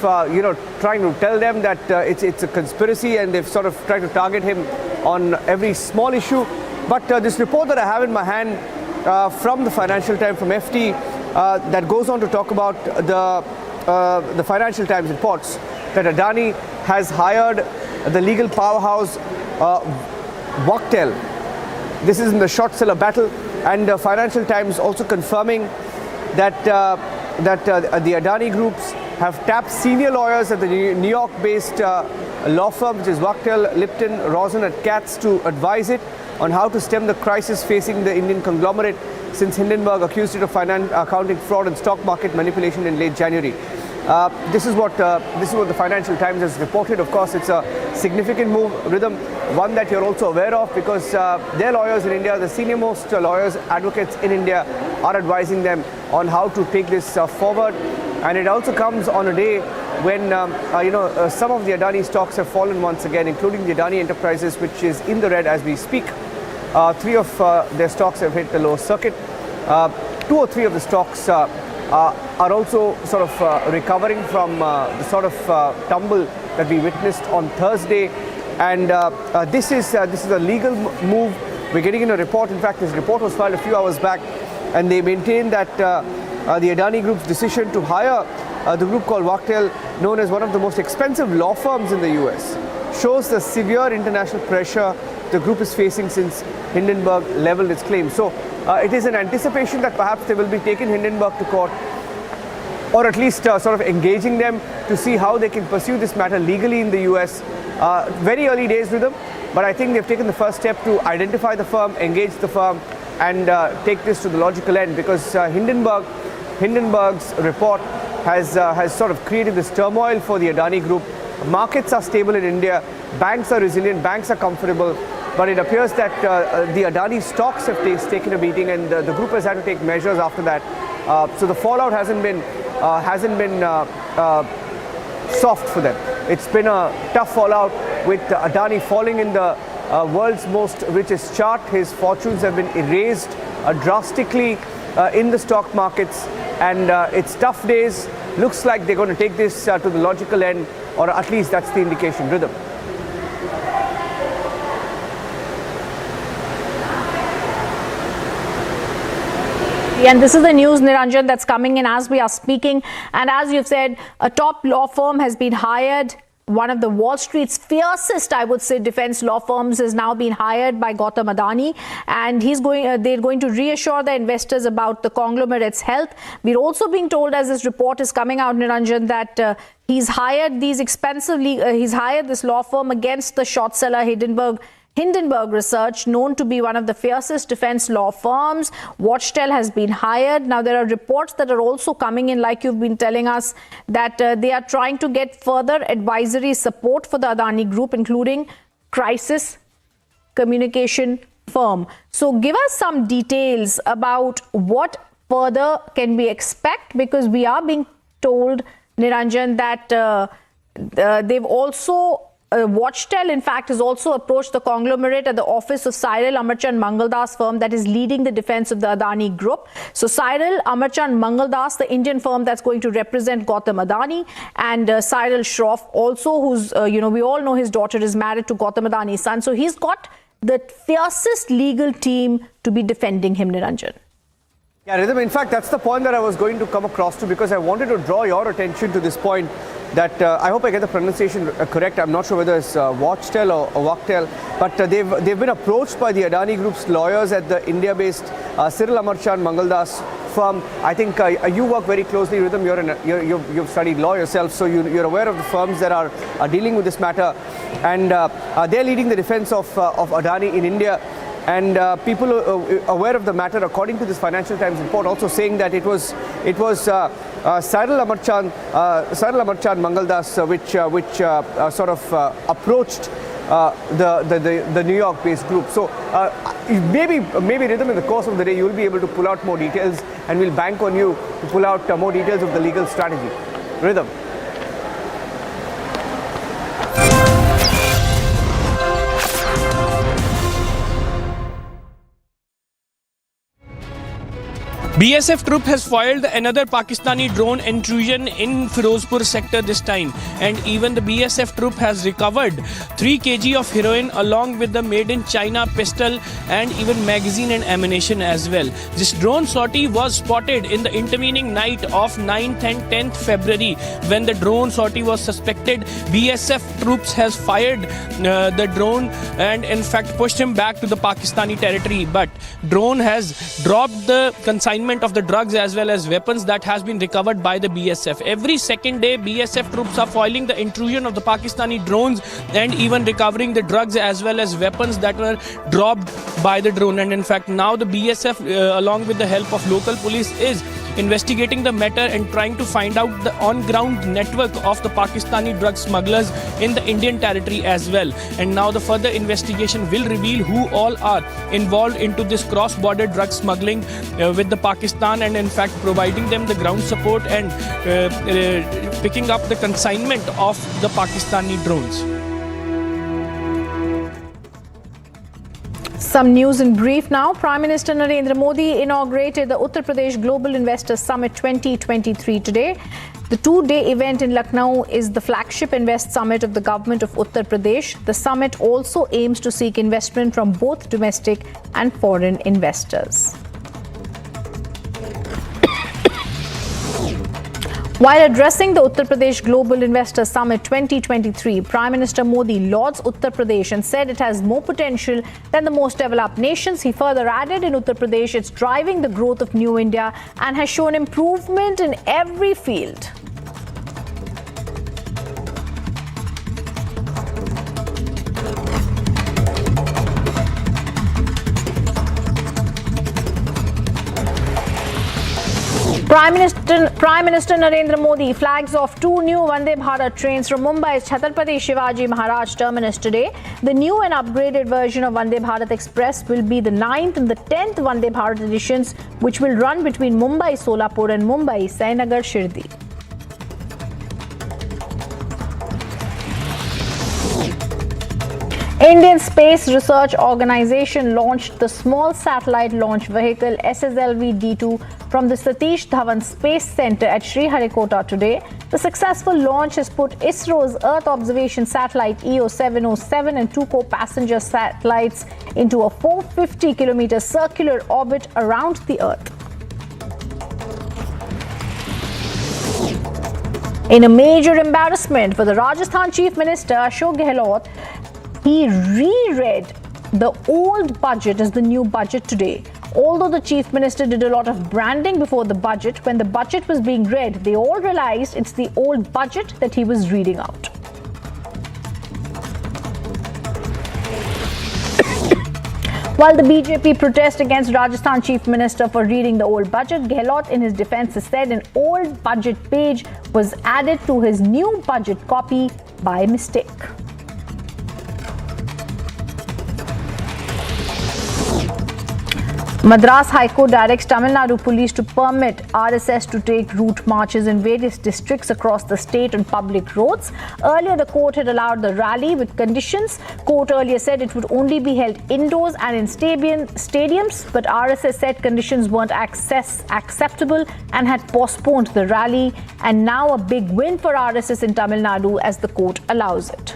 trying to tell them that it's a conspiracy, and they've sort of tried to target him on every small issue. But this report that I have in my hand from the Financial Times, from FT, that goes on to talk about the Financial Times reports that Adani has hired the legal powerhouse Wachtel. This is in the short seller battle, and the Financial Times also confirming that the Adani groups have tapped senior lawyers at the New York-based law firm, which is Wachtel, Lipton, Rosen and Katz, to advise it on how to stem the crisis facing the Indian conglomerate since Hindenburg accused it of accounting fraud and stock market manipulation in late January. This is what the Financial Times has reported. Of course, it's a significant move, Rhythm, one that you're also aware of, because their lawyers in India, the senior most lawyers, advocates in India, are advising them on how to take this forward. And it also comes on a day when some of the Adani stocks have fallen once again, including the Adani Enterprises, which is in the red as we speak. 3 of their stocks have hit the lower circuit. 2 or 3 of the stocks are also sort of recovering from the sort of tumble that we witnessed on Thursday. And this is a legal move. We're getting in a report. In fact, this report was filed a few hours back, and they maintain that the Adani Group's decision to hire the group called Wachtel, known as one of the most expensive law firms in the US, shows the severe international pressure the group is facing since Hindenburg leveled its claims. So it is an anticipation that perhaps they will be taking Hindenburg to court, or at least sort of engaging them to see how they can pursue this matter legally in the US. Very early days with them, but I think they've taken the first step to identify the firm, engage the firm, and take this to the logical end, because Hindenburg's report has sort of created this turmoil for the Adani Group. Markets are stable in India, banks are resilient, banks are comfortable, but it appears that the Adani stocks have taken a beating, and the group has had to take measures after that. So the fallout hasn't been soft for them. It's been a tough fallout, with Adani falling in the world's most richest chart. His fortunes have been erased drastically in the stock markets, and it's tough days. Looks like they're going to take this to the logical end, or at least that's the indication, Rhythm. And this is the news, Niranjan, that's coming in as we are speaking. And as you've said, a top law firm has been hired. One of the Wall Street's fiercest, I would say, defense law firms has now been hired by Gautam Adani, and they're going to reassure the investors about the conglomerate's health. We're also being told, as this report is coming out, Niranjan, that he's hired this law firm against the short seller Hindenburg Research, known to be one of the fiercest defense law firms. Wachtel has been hired. Now, there are reports that are also coming in, like you've been telling us, that they are trying to get further advisory support for the Adani Group, including crisis communication firm. So give us some details about what further can we expect, because we are being told, Niranjan, that they've also Watchtel, in fact, has also approached the conglomerate at the office of Cyril Amarchand Mangaldas firm that is leading the defense of the Adani group. So Cyril Amarchand Mangaldas, the Indian firm that's going to represent Gautam Adani, and Cyril Shroff also, who's, we all know his daughter is married to Gautam Adani's son. So he's got the fiercest legal team to be defending him, Niranjan. Yeah, Rhythm, in fact, that's the point that I was going to come across to, because I wanted to draw your attention to this point that I hope I get the pronunciation correct. I'm not sure whether it's Watchtel or Waktel, but they've been approached by the Adani Group's lawyers at the India-based Cyril Amarchand Mangaldas firm. I think you work very closely with them. You've studied law yourself, so you're aware of the firms that are dealing with this matter, and they're leading the defense of Adani in India. And people aware of the matter, according to this Financial Times report, also saying that it was Cyril Amarchand Mangaldas which sort of approached the New York-based group. So maybe Rhythm, in the course of the day, you'll be able to pull out more details, and we'll bank on you to pull out more details of the legal strategy. Rhythm. BSF troop has foiled another Pakistani drone intrusion in Firozpur sector this time, and even the BSF troop has recovered 3 kg of heroin along with the made in China pistol and even magazine and ammunition as well. This drone sortie was spotted in the intervening night of 9th and 10th February when the drone sortie was suspected. BSF troops has fired the drone and in fact pushed him back to the Pakistani territory, but drone has dropped the consignment of the drugs as well as weapons that has been recovered by the BSF. Every second day, BSF troops are foiling the intrusion of the Pakistani drones and even recovering the drugs as well as weapons that were dropped by the drone. And in fact, now the BSF, along with the help of local police, is investigating the matter and trying to find out the on-ground network of the Pakistani drug smugglers in the Indian territory as well. And now the further investigation will reveal who all are involved into this cross-border drug smuggling with the Pakistan, and in fact providing them the ground support and picking up the consignment of the Pakistani drones. Some news in brief now. Prime Minister Narendra Modi inaugurated the Uttar Pradesh Global Investors Summit 2023 today. The 2-day event in Lucknow is the flagship Invest Summit of the government of Uttar Pradesh. The summit also aims to seek investment from both domestic and foreign investors. While addressing the Uttar Pradesh Global Investor Summit 2023, Prime Minister Modi lauds Uttar Pradesh and said it has more potential than the most developed nations. He further added, in Uttar Pradesh, it's driving the growth of New India and has shown improvement in every field. Prime Minister Narendra Modi flags off 2 new Vande Bharat trains from Mumbai's Chhatrapati Shivaji Maharaj terminus today. The new and upgraded version of Vande Bharat Express will be the 9th and the 10th Vande Bharat editions, which will run between Mumbai Solapur and Mumbai Sainagar Shirdi. Indian Space Research Organisation launched the small satellite launch vehicle SSLV-D2 from the Satish Dhawan Space Centre at Sriharikota today. The successful launch has put ISRO's Earth Observation Satellite EO-707 and 2 co-passenger satellites into a 450-kilometre circular orbit around the Earth. In a major embarrassment for the Rajasthan Chief Minister Ashok Gehlot, he reread the old budget as the new budget today. Although the Chief Minister did a lot of branding before the budget, when the budget was being read, they all realized it's the old budget that he was reading out. While the BJP protest against Rajasthan Chief Minister for reading the old budget, Gehlot in his defense has said an old budget page was added to his new budget copy by mistake. Madras High Court directs Tamil Nadu police to permit RSS to take route marches in various districts across the state on public roads. Earlier, the court had allowed the rally with conditions. Court earlier said it would only be held indoors and in stadiums, but RSS said conditions weren't acceptable and had postponed the rally. And now a big win for RSS in Tamil Nadu as the court allows it.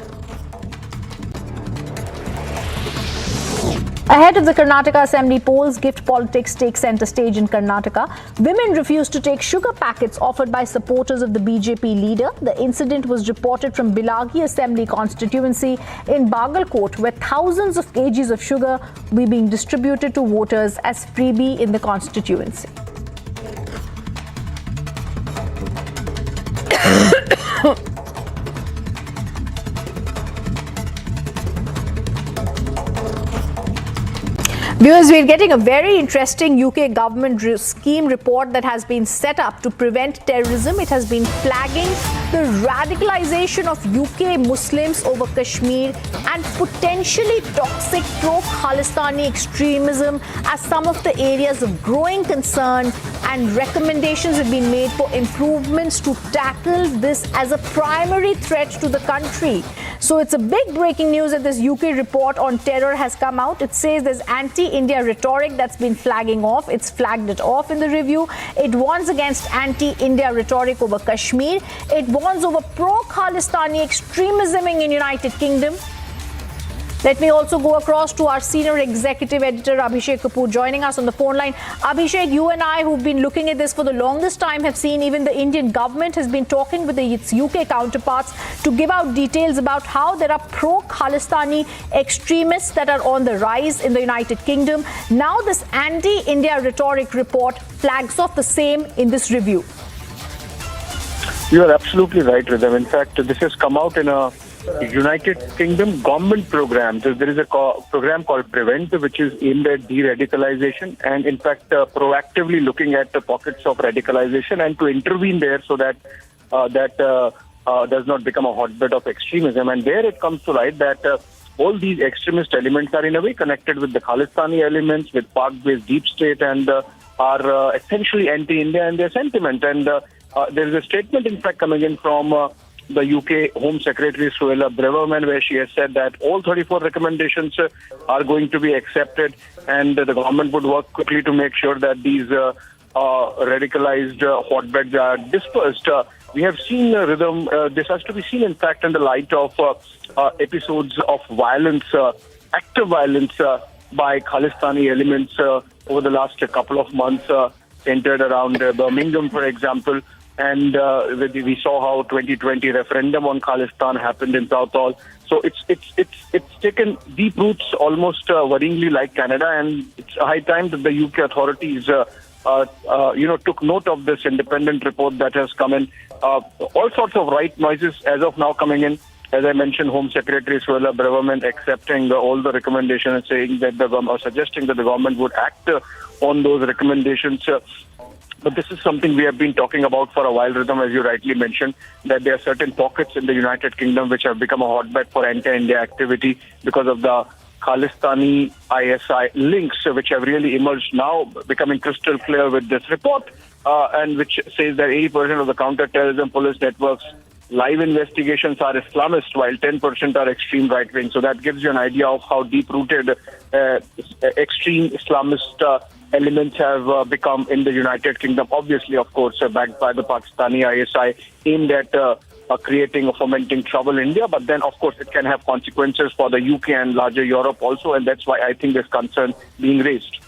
Ahead of the Karnataka Assembly polls, gift politics takes centre stage in Karnataka. Women refused to take sugar packets offered by supporters of the BJP leader. The incident was reported from Bilagi Assembly constituency in Bagalkot, where thousands of kgs of sugar were being distributed to voters as freebie in the constituency. Viewers, we're getting a very interesting UK government scheme report that has been set up to prevent terrorism. It has been flagging the radicalization of UK Muslims over Kashmir and potentially toxic pro-Khalistani extremism as some of the areas of growing concern, and recommendations have been made for improvements to tackle this as a primary threat to the country. So it's a big breaking news that this UK report on terror has come out. It says there's anti-India rhetoric that's been flagging off. It's flagged it off in the review. It warns against anti-India rhetoric over Kashmir. It warns over pro-Khalistani extremism in United Kingdom. Let me also go across to our senior executive editor, Abhishek Kapoor, joining us on the phone line. Abhishek, you and I, who've been looking at this for the longest time, have seen even the Indian government has been talking with its UK counterparts to give out details about how there are pro-Khalistani extremists that are on the rise in the United Kingdom. Now this anti-India rhetoric report flags off the same in this review. You are absolutely right, Rhythm. In fact, this has come out in a United Kingdom government program. So there is a program called Prevent, which is aimed at de-radicalization and, in fact, proactively looking at the pockets of radicalization and to intervene there so that does not become a hotbed of extremism. And there it comes to light that all these extremist elements are in a way connected with the Khalistani elements, with Pak-based deep state, and are essentially anti-India in their sentiment. And there is a statement, in fact, coming in from the UK Home Secretary Suella Braverman, where she has said that all 34 recommendations are going to be accepted, and the government would work quickly to make sure that these radicalized hotbeds are dispersed. We have seen Rhythm. This has to be seen, in fact, in the light of episodes of violence, active violence by Khalistani elements over the last couple of months, centered around Birmingham, for example. And we saw how 2020 referendum on Khalistan happened in Southall. So it's taken deep roots, almost worryingly like Canada, and it's high time that the UK authorities took note of this independent report that has come in. All sorts of right noises as of now coming in. As I mentioned, Home Secretary Suella Braverman accepting all the recommendations and saying that suggesting that the government would act on those recommendations. But this is something we have been talking about for a while, Rhythm, as you rightly mentioned, that there are certain pockets in the United Kingdom which have become a hotbed for anti-India activity because of the Khalistani ISI links, which have really emerged now, becoming crystal clear with this report, and which says that 80% of the counter-terrorism police networks live investigations are Islamist, while 10% are extreme right-wing. So that gives you an idea of how deep-rooted extreme Islamist elements have become in the United Kingdom. Obviously, of course, backed by the Pakistani ISI, aimed at creating or fomenting trouble in India. But then, of course, it can have consequences for the UK and larger Europe also. And that's why I think there's concern being raised.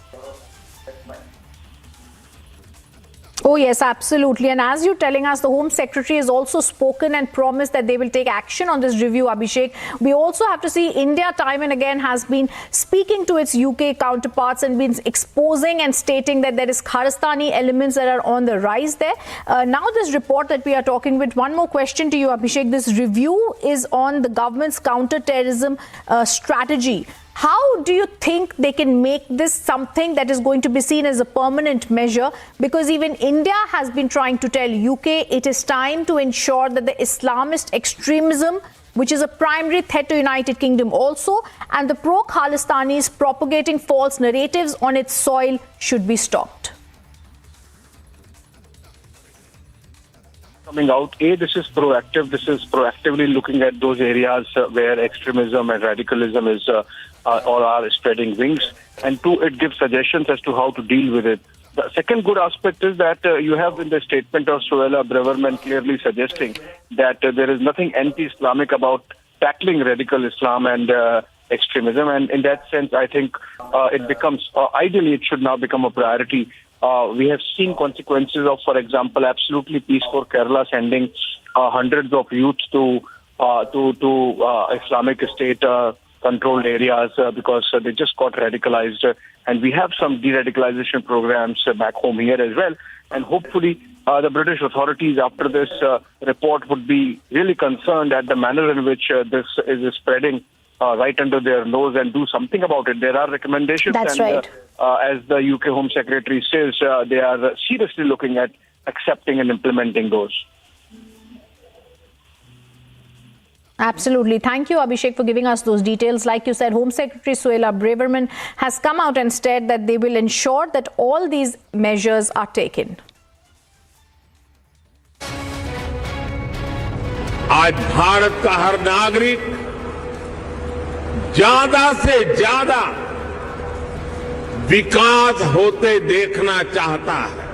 Oh, yes, absolutely. And as you're telling us, the Home Secretary has also spoken and promised that they will take action on this review, Abhishek. We also have to see India time and again has been speaking to its UK counterparts and been exposing and stating that there is Khalistani elements that are on the rise there. Now this report that we are talking with, one more question to you, Abhishek. This review is on the government's counter-terrorism strategy. How do you think they can make this something that is going to be seen as a permanent measure? Because even India has been trying to tell UK it is time to ensure that the Islamist extremism which is a primary threat to United Kingdom also, and the pro-Khalistanis propagating false narratives on its soil should be stopped. Coming out, this is proactive. This is proactively looking at those areas where extremism and radicalism is or are spreading wings. And two, it gives suggestions as to how to deal with it. The second good aspect is that you have in the statement of Suella Braverman clearly suggesting that there is nothing anti-Islamic about tackling radical Islam and extremism. And in that sense, I think it becomes, ideally, it should now become a priority. We have seen consequences of, for example, absolutely peaceful Kerala sending hundreds of youth to Islamic State controlled areas because they just got radicalized. And we have some de-radicalization programs back home here as well. And hopefully the British authorities after this report would be really concerned at the manner in which this is spreading right under their nose and do something about it. There are recommendations. That's right. As the UK Home Secretary says, they are seriously looking at accepting and implementing those. Absolutely. Thank you, Abhishek, for giving us those details. Like you said, Home Secretary Suella Braverman has come out and said that they will ensure that all these measures are taken. आज भारत का हर नागरिक ज्यादा से ज्यादा विकास होते देखना चाहता है।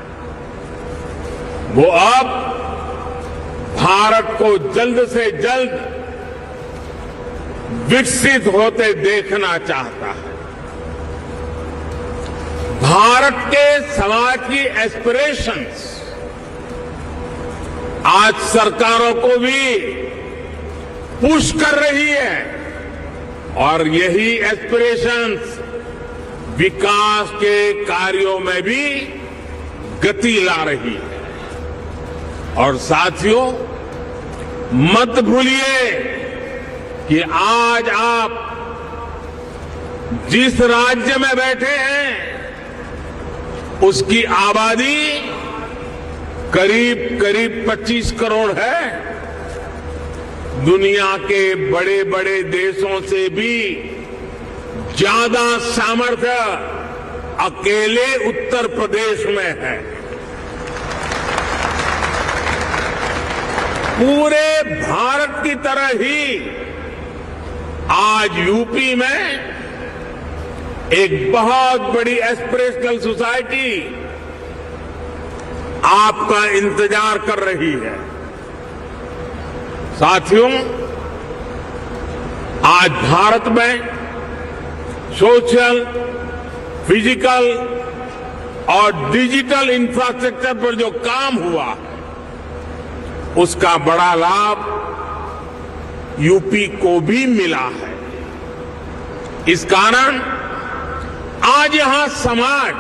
वो अब भारत को जल्द से जल्द विकसित होते देखना चाहता है। भारत के समाज की एस्पिरेशंस आज सरकारों को भी पुश कर रही है और यही एस्पिरेशंस विकास के कार्यों में भी गति ला रही है। और साथियों, मत भूलिए कि आज आप जिस राज्य में बैठे हैं उसकी आबादी करीब 25 करोड़ है। दुनिया के बड़े बड़े देशों से भी ज्यादा सामर्थ्य अकेले उत्तर प्रदेश में है। पूरे भारत की तरह ही आज यूपी में एक बहुत बड़ी एस्पिरेशनल सोसाइटी आपका इंतजार कर रही है। साथियों, आज भारत में सोशल, फिजिकल और डिजिटल इंफ्रास्ट्रक्चर पर जो काम हुआ उसका बड़ा लाभ यूपी को भी मिला है। इस कारण आज यहां समाज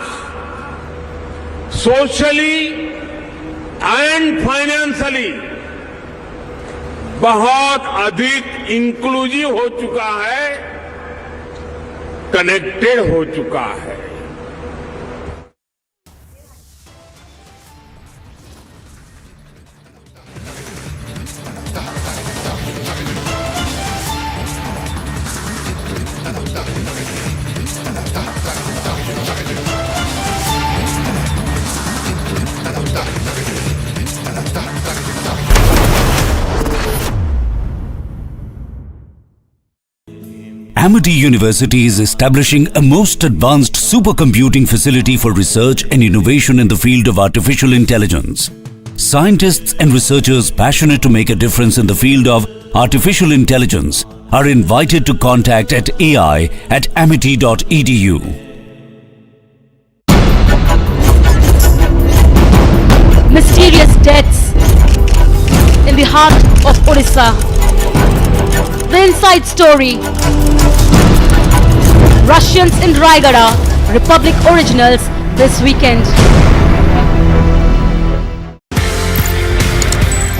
सोशली एंड फाइनेंशियली बहुत अधिक इंक्लूसिव हो चुका है, कनेक्टेड हो चुका है। Amity University is establishing a most advanced supercomputing facility for research and innovation in the field of artificial intelligence. Scientists and researchers passionate to make a difference in the field of artificial intelligence are invited to contact at ai@amity.edu. Mysterious deaths in the heart of Orissa. The inside story. Russians in Raigada, Republic originals this weekend.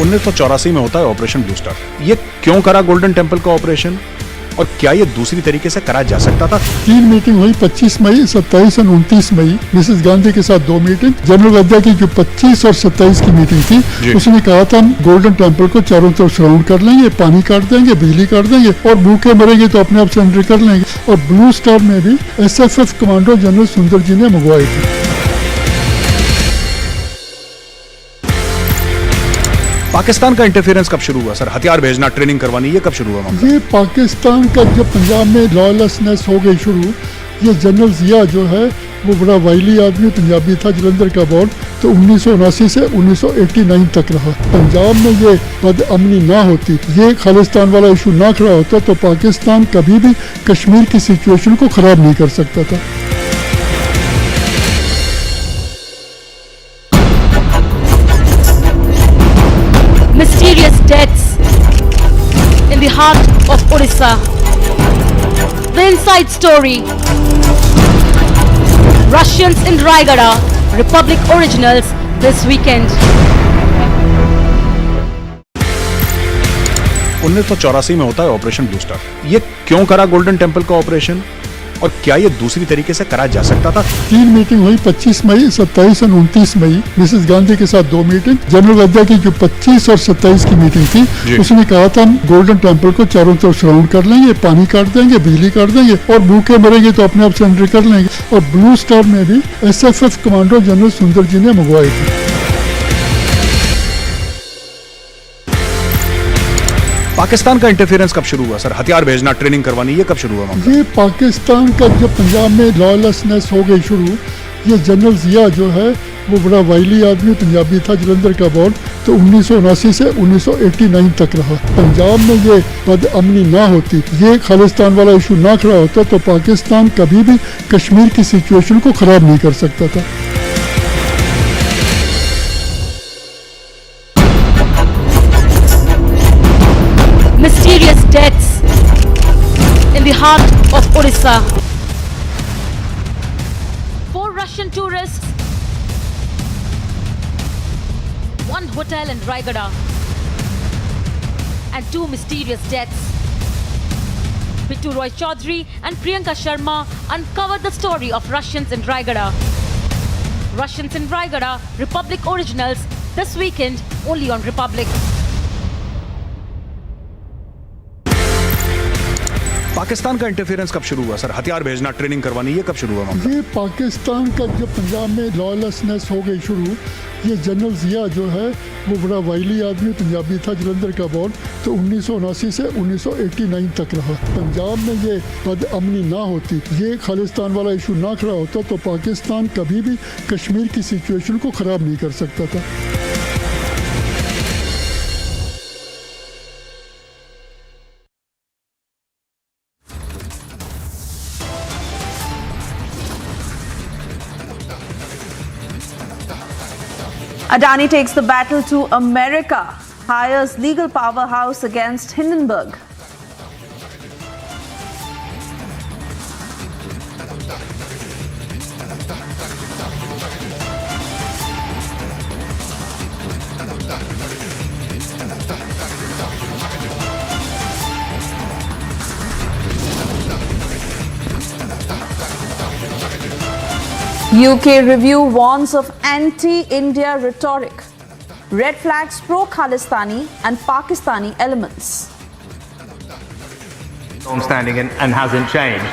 1984 में होता है operation blue star. ये क्यों करा golden temple का operation और क्या ये दूसरी तरीके से करा जा सकता था? 3 मीटिंग हुई 25 मई, 27 और 29 मई। मिसेस गांधी के साथ 2 मीटिंग। जनरल वद्दा की जो 25 और 27 की मीटिंग थी, उसने कहा था हम गोल्डन टेम्पल को चारों तरफ सराउंड कर लेंगे, पानी काट देंगे, बिजली काट देंगे और भूखे मरेंगे तो अपने आप सरेंडर कर लेंगे। और ब्लू स्टार में भी SFF कमांडो जनरल सुंदर जी ने मंगवाई थी। पाकिस्तान का इंटरफेरेंस कब शुरू हुआ सर? हथियार भेजना, ट्रेनिंग करवानी, ये कब शुरू हुआ मामला? ये पाकिस्तान का जब पंजाब में लॉलेसनेस हो गई शुरू, ये जनरल जिया जो है वो बड़ा वाइली आदमी पंजाबी था, जलंधर का बॉर्न, तो 1979 से 1989 तक रहा। पंजाब में ये बदअमनी ना होती, ये खालिस्तान वाला इशू ना खड़ा होता तो पाकिस्तान कभी भी कश्मीर की सिचुएशन को खराब नहीं कर सकता था। Mysterious deaths in the heart of Orissa. The inside story. Russians in Raigada, Republic originals this weekend. 1984 में होता है ऑपरेशन ब्लू स्टार। ये क्यों करा गोल्डन टेम्पल का ऑपरेशन और क्या ये दूसरी तरीके से करा जा सकता था? 3 मीटिंग हुई 25 मई, 27 और 29 मई। मिसेस गांधी के साथ 2 मीटिंग। जनरल वद्दा की जो 25 और 27 की मीटिंग थी, उसने कहा था हम गोल्डन टेम्पल को चारों तरफ सराउंड कर लेंगे, पानी काट देंगे, बिजली काट देंगे और भूखे मरेंगे तो अपने आप सरेंडर कर लेंगे। और ब्लू स्टार में भी SFF कमांडो जनरल सुंदर जी ने मंगवाई थी। पाकिस्तान का इंटरफेरेंस कब शुरू हुआ सर? हथियार भेजना, ट्रेनिंग करवानी, ये कब शुरू हुआ मामला? ये पाकिस्तान का जब पंजाब में लॉलेसनेस हो गई शुरू, ये जनरल जिया जो है वो बड़ा वाइली आदमी पंजाबी था, जलंधर का बॉर्न, तो 1979 से 1989 तक रहा। पंजाब में ये बदअमनी ना होती, ये खालिस्तान वाला इशू ना खड़ा होता तो पाकिस्तान कभी भी कश्मीर की सिचुएशन को खराब नहीं कर सकता था। Mysterious deaths in the heart of Orissa. 4 Russian tourists, 1 hotel in Raigada, and 2 mysterious deaths. Bittu Roy Chaudhary and Priyanka Sharma uncovered the story of Russians in Raigada. Russians in Raigada, Republic originals, this weekend only on Republic. Pakistan का interference कब शुरू हुआ sir? हथियार भेजना, training करवानी, ये कब शुरू हुआ मामला? ये पाकिस्तान का जब पंजाब में लॉलेसनेस हो गई शुरू, ये जनरल जिया जो है वो बड़ा वाइली आदमी पंजाबी था, जलंधर का बॉर्न, तो 1979 से 1989 तक रहा। पंजाब में ये बदअमनी ना होती, ये खालिस्तान वाला इशू ना खड़ा होता तो पाकिस्तान कभी भी कश्मीर की सिचुएशन को खराब नहीं कर सकता था। Adani takes the battle to America, hires legal powerhouse against Hindenburg. UK review warns of anti-India rhetoric. Red flags pro-Khalistani and Pakistani elements. Long-standing and hasn't changed.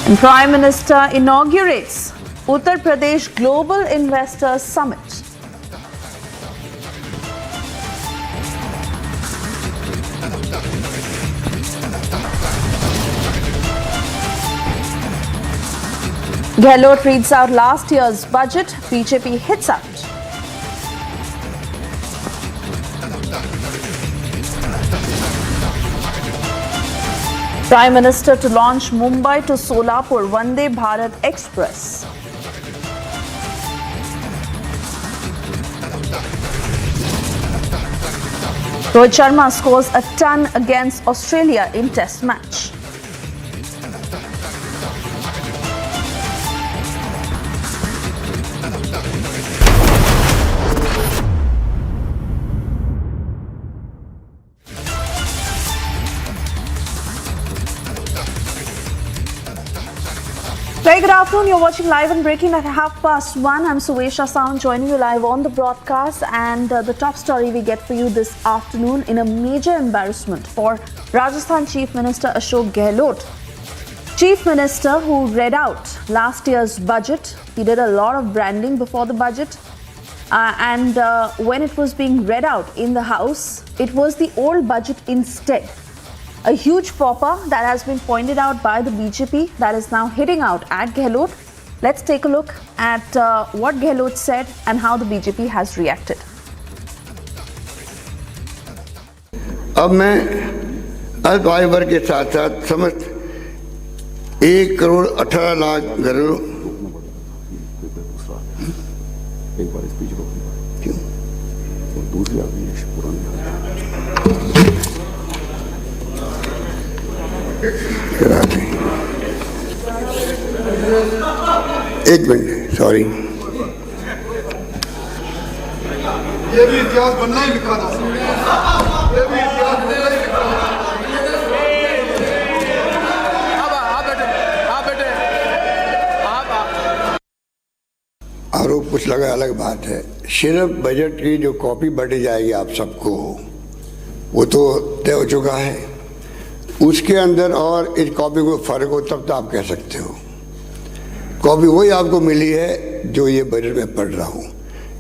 And Prime Minister inaugurates Uttar Pradesh Global Investors Summit. Kelo reads out last year's budget, BJP hits out. Prime Minister to launch Mumbai to Solapur Vande Bharat Express. Rohit Sharma scores a ton against Australia in Test match. Very good afternoon. You're watching Live and Breaking at 1:30. I'm Suesha Sound joining you live on the broadcast, and the top story we get for you this afternoon: in a major embarrassment for Rajasthan Chief Minister Ashok Gehlot. Chief Minister who read out last year's budget. He did a lot of branding before the budget, and when it was being read out in the House, it was the old budget instead. A huge fopper that has been pointed out by the BJP that is now hitting out at Gehlot. Let's take a look at what Gehlot said and how the BJP has reacted. अब मैं अल्प आय वर्ग के साथ साथ समस्त 1,18,00,000 घरों एक मिनट, सॉरी, ये भी इतिहास बनना ही लिखा था। ये भी इतिहास बनना ही लिखा था। आरोप कुछ लगा अलग बात है। सिर्फ बजट की जो कॉपी बांटी जाएगी आप सबको, वो तो तय हो चुका है। उसके अंदर और इस कॉपी को फर्क हो तब तो आप कह सकते हो। कॉपी वही आपको मिली है जो ये बजट में पढ़ रहा हूँ।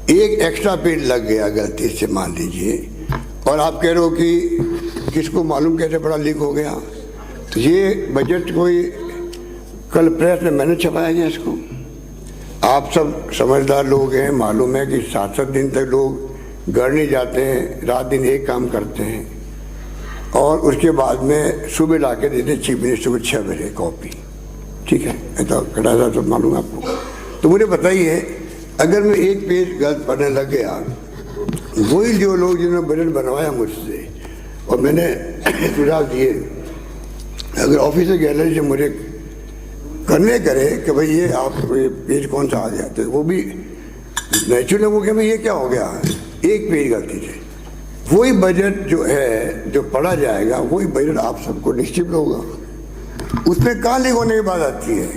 एक एक्स्ट्रा पेज लग गया गलती से मान लीजिए, और आप कह रहे हो कि किसको मालूम कैसे पढ़ा लीक हो गया। तो ये बजट कोई कल प्रेस में मैंने छपाया गया इसको। आप सब समझदार लोग हैं, मालूम है कि 7-7 दिन तक लोग घर नहीं जाते हैं, रात दिन एक काम करते हैं, और उसके बाद में सुबह ला के देते चीफ मिनिस्टर को 6 बजे कॉपी। ठीक है, ऐसा कटा सा सब मालूम है आपको। तो मुझे बताइए, अगर मैं एक पेज गलत पढ़ने लग गया, वही जो लोग जिन्होंने बजट बनवाया मुझसे और मैंने सुझाव दिए, अगर ऑफिसर गैलरी से मुझे कन्वे करे कि भाई ये आप पेज कौन सा आ गया, तो वो भी नेचुरल वो कि भाई ये क्या हो गया, एक पेज गलती से। वही बजट जो है जो पढ़ा जाएगा, वही बजट आप सबको निश्चित होगा। उसमें कहाँ लीक होने की बात आती है।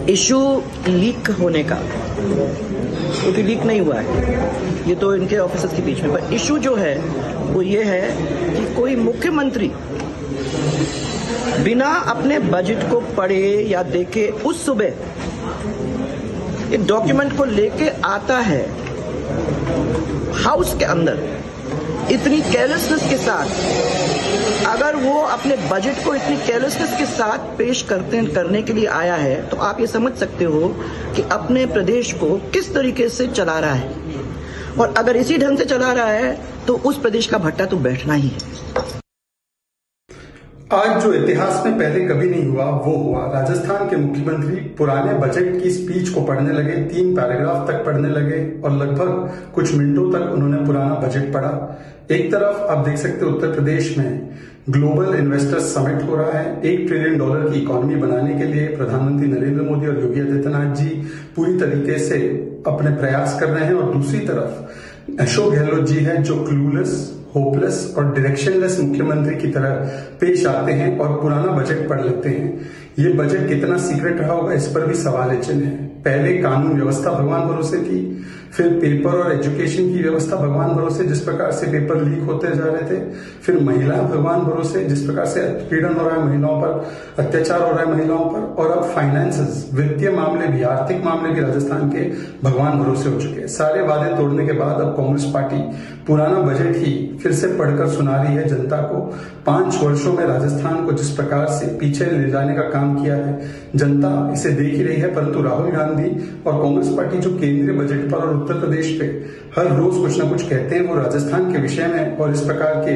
इशू लीक होने का, क्योंकि लीक नहीं हुआ है, ये तो इनके ऑफिसर्स के बीच में, पर इशू जो है वो ये है कि कोई मुख्यमंत्री बिना अपने बजट को पढ़े या देखे उस सुबह एक डॉक्यूमेंट को लेके आता है हाउस के अंदर, इतनी केयरलेसनेस के साथ। अगर वो अपने बजट को इतनी केयरलेसनेस के साथ पेश करने के लिए आया है, तो आप ये समझ सकते हो कि अपने प्रदेश को किस तरीके से चला रहा है। और अगर इसी ढंग से चला रहा है तो उस प्रदेश का भट्टा तो बैठना ही है। आज जो इतिहास में पहले कभी नहीं हुआ वो हुआ। राजस्थान के मुख्यमंत्री पुराने बजट की स्पीच को पढ़ने लगे, 3 पैराग्राफ तक पढ़ने लगे, और लगभग कुछ मिनटों तक उन्होंने पुराना बजट पढ़ा। एक तरफ आप देख सकते हो उत्तर प्रदेश में ग्लोबल इन्वेस्टर्स समिट हो रहा है। $1 ट्रिलियन की इकोनॉमी बनाने के लिए प्रधानमंत्री नरेंद्र मोदी और योगी आदित्यनाथ जी पूरी तरीके से अपने प्रयास कर रहे हैं, और दूसरी तरफ अशोक गहलोत जी है जो क्लूलेस, होपलेस और डायरेक्शनलेस मुख्यमंत्री की तरह पेश आते हैं और पुराना बजट पढ़ लेते हैं। ये बजट कितना सीक्रेट रहा होगा, इस पर भी सवाल चिन्ह है। पहले कानून व्यवस्था भगवान भरोसे थी, फिर पेपर और एजुकेशन की व्यवस्था भगवान भरोसे, जिस प्रकार से पेपर लीक होते जा रहे थे, फिर महिला भगवान भरोसे, जिस प्रकार से उत्पीड़न हो रहा है महिलाओं पर, अत्याचार हो रहा है महिलाओं पर, और अब फाइनेंसेस, वित्तीय मामले भी, आर्थिक मामले भी राजस्थान के भगवान भरोसे हो चुके हैं। सारे वादे तोड़ने के बाद अब कांग्रेस पार्टी पुराना बजट ही फिर से पढ़कर सुना रही है जनता को। 5 वर्षों में राजस्थान को जिस प्रकार से पीछे ले जाने का काम किया है, जनता इसे देख ही रही है। परंतु राहुल गांधी और कांग्रेस पार्टी जो केंद्रीय बजट पर और उत्तर प्रदेश पे हर रोज कुछ ना कुछ कहते हैं, वो राजस्थान के विषय में और इस प्रकार के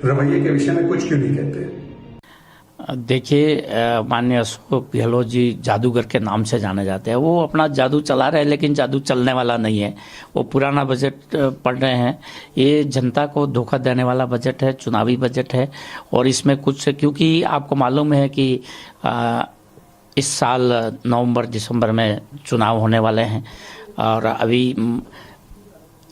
रवैये के विषय में कुछ क्यों नहीं कहते? देखिए, माननीय अशोक गहलोत जी जादूगर के नाम से जाने जाते हैं। वो अपना जादू चला रहे हैं, लेकिन जादू चलने वाला नहीं है। वो पुराना बजट पढ़ रहे हैं। ये जनता को धोखा देने वाला बजट है, चुनावी बजट है। और इसमें कुछ, क्योंकि आपको मालूम है कि इस साल नवंबर दिसंबर में चुनाव होने वाले हैं। और अभी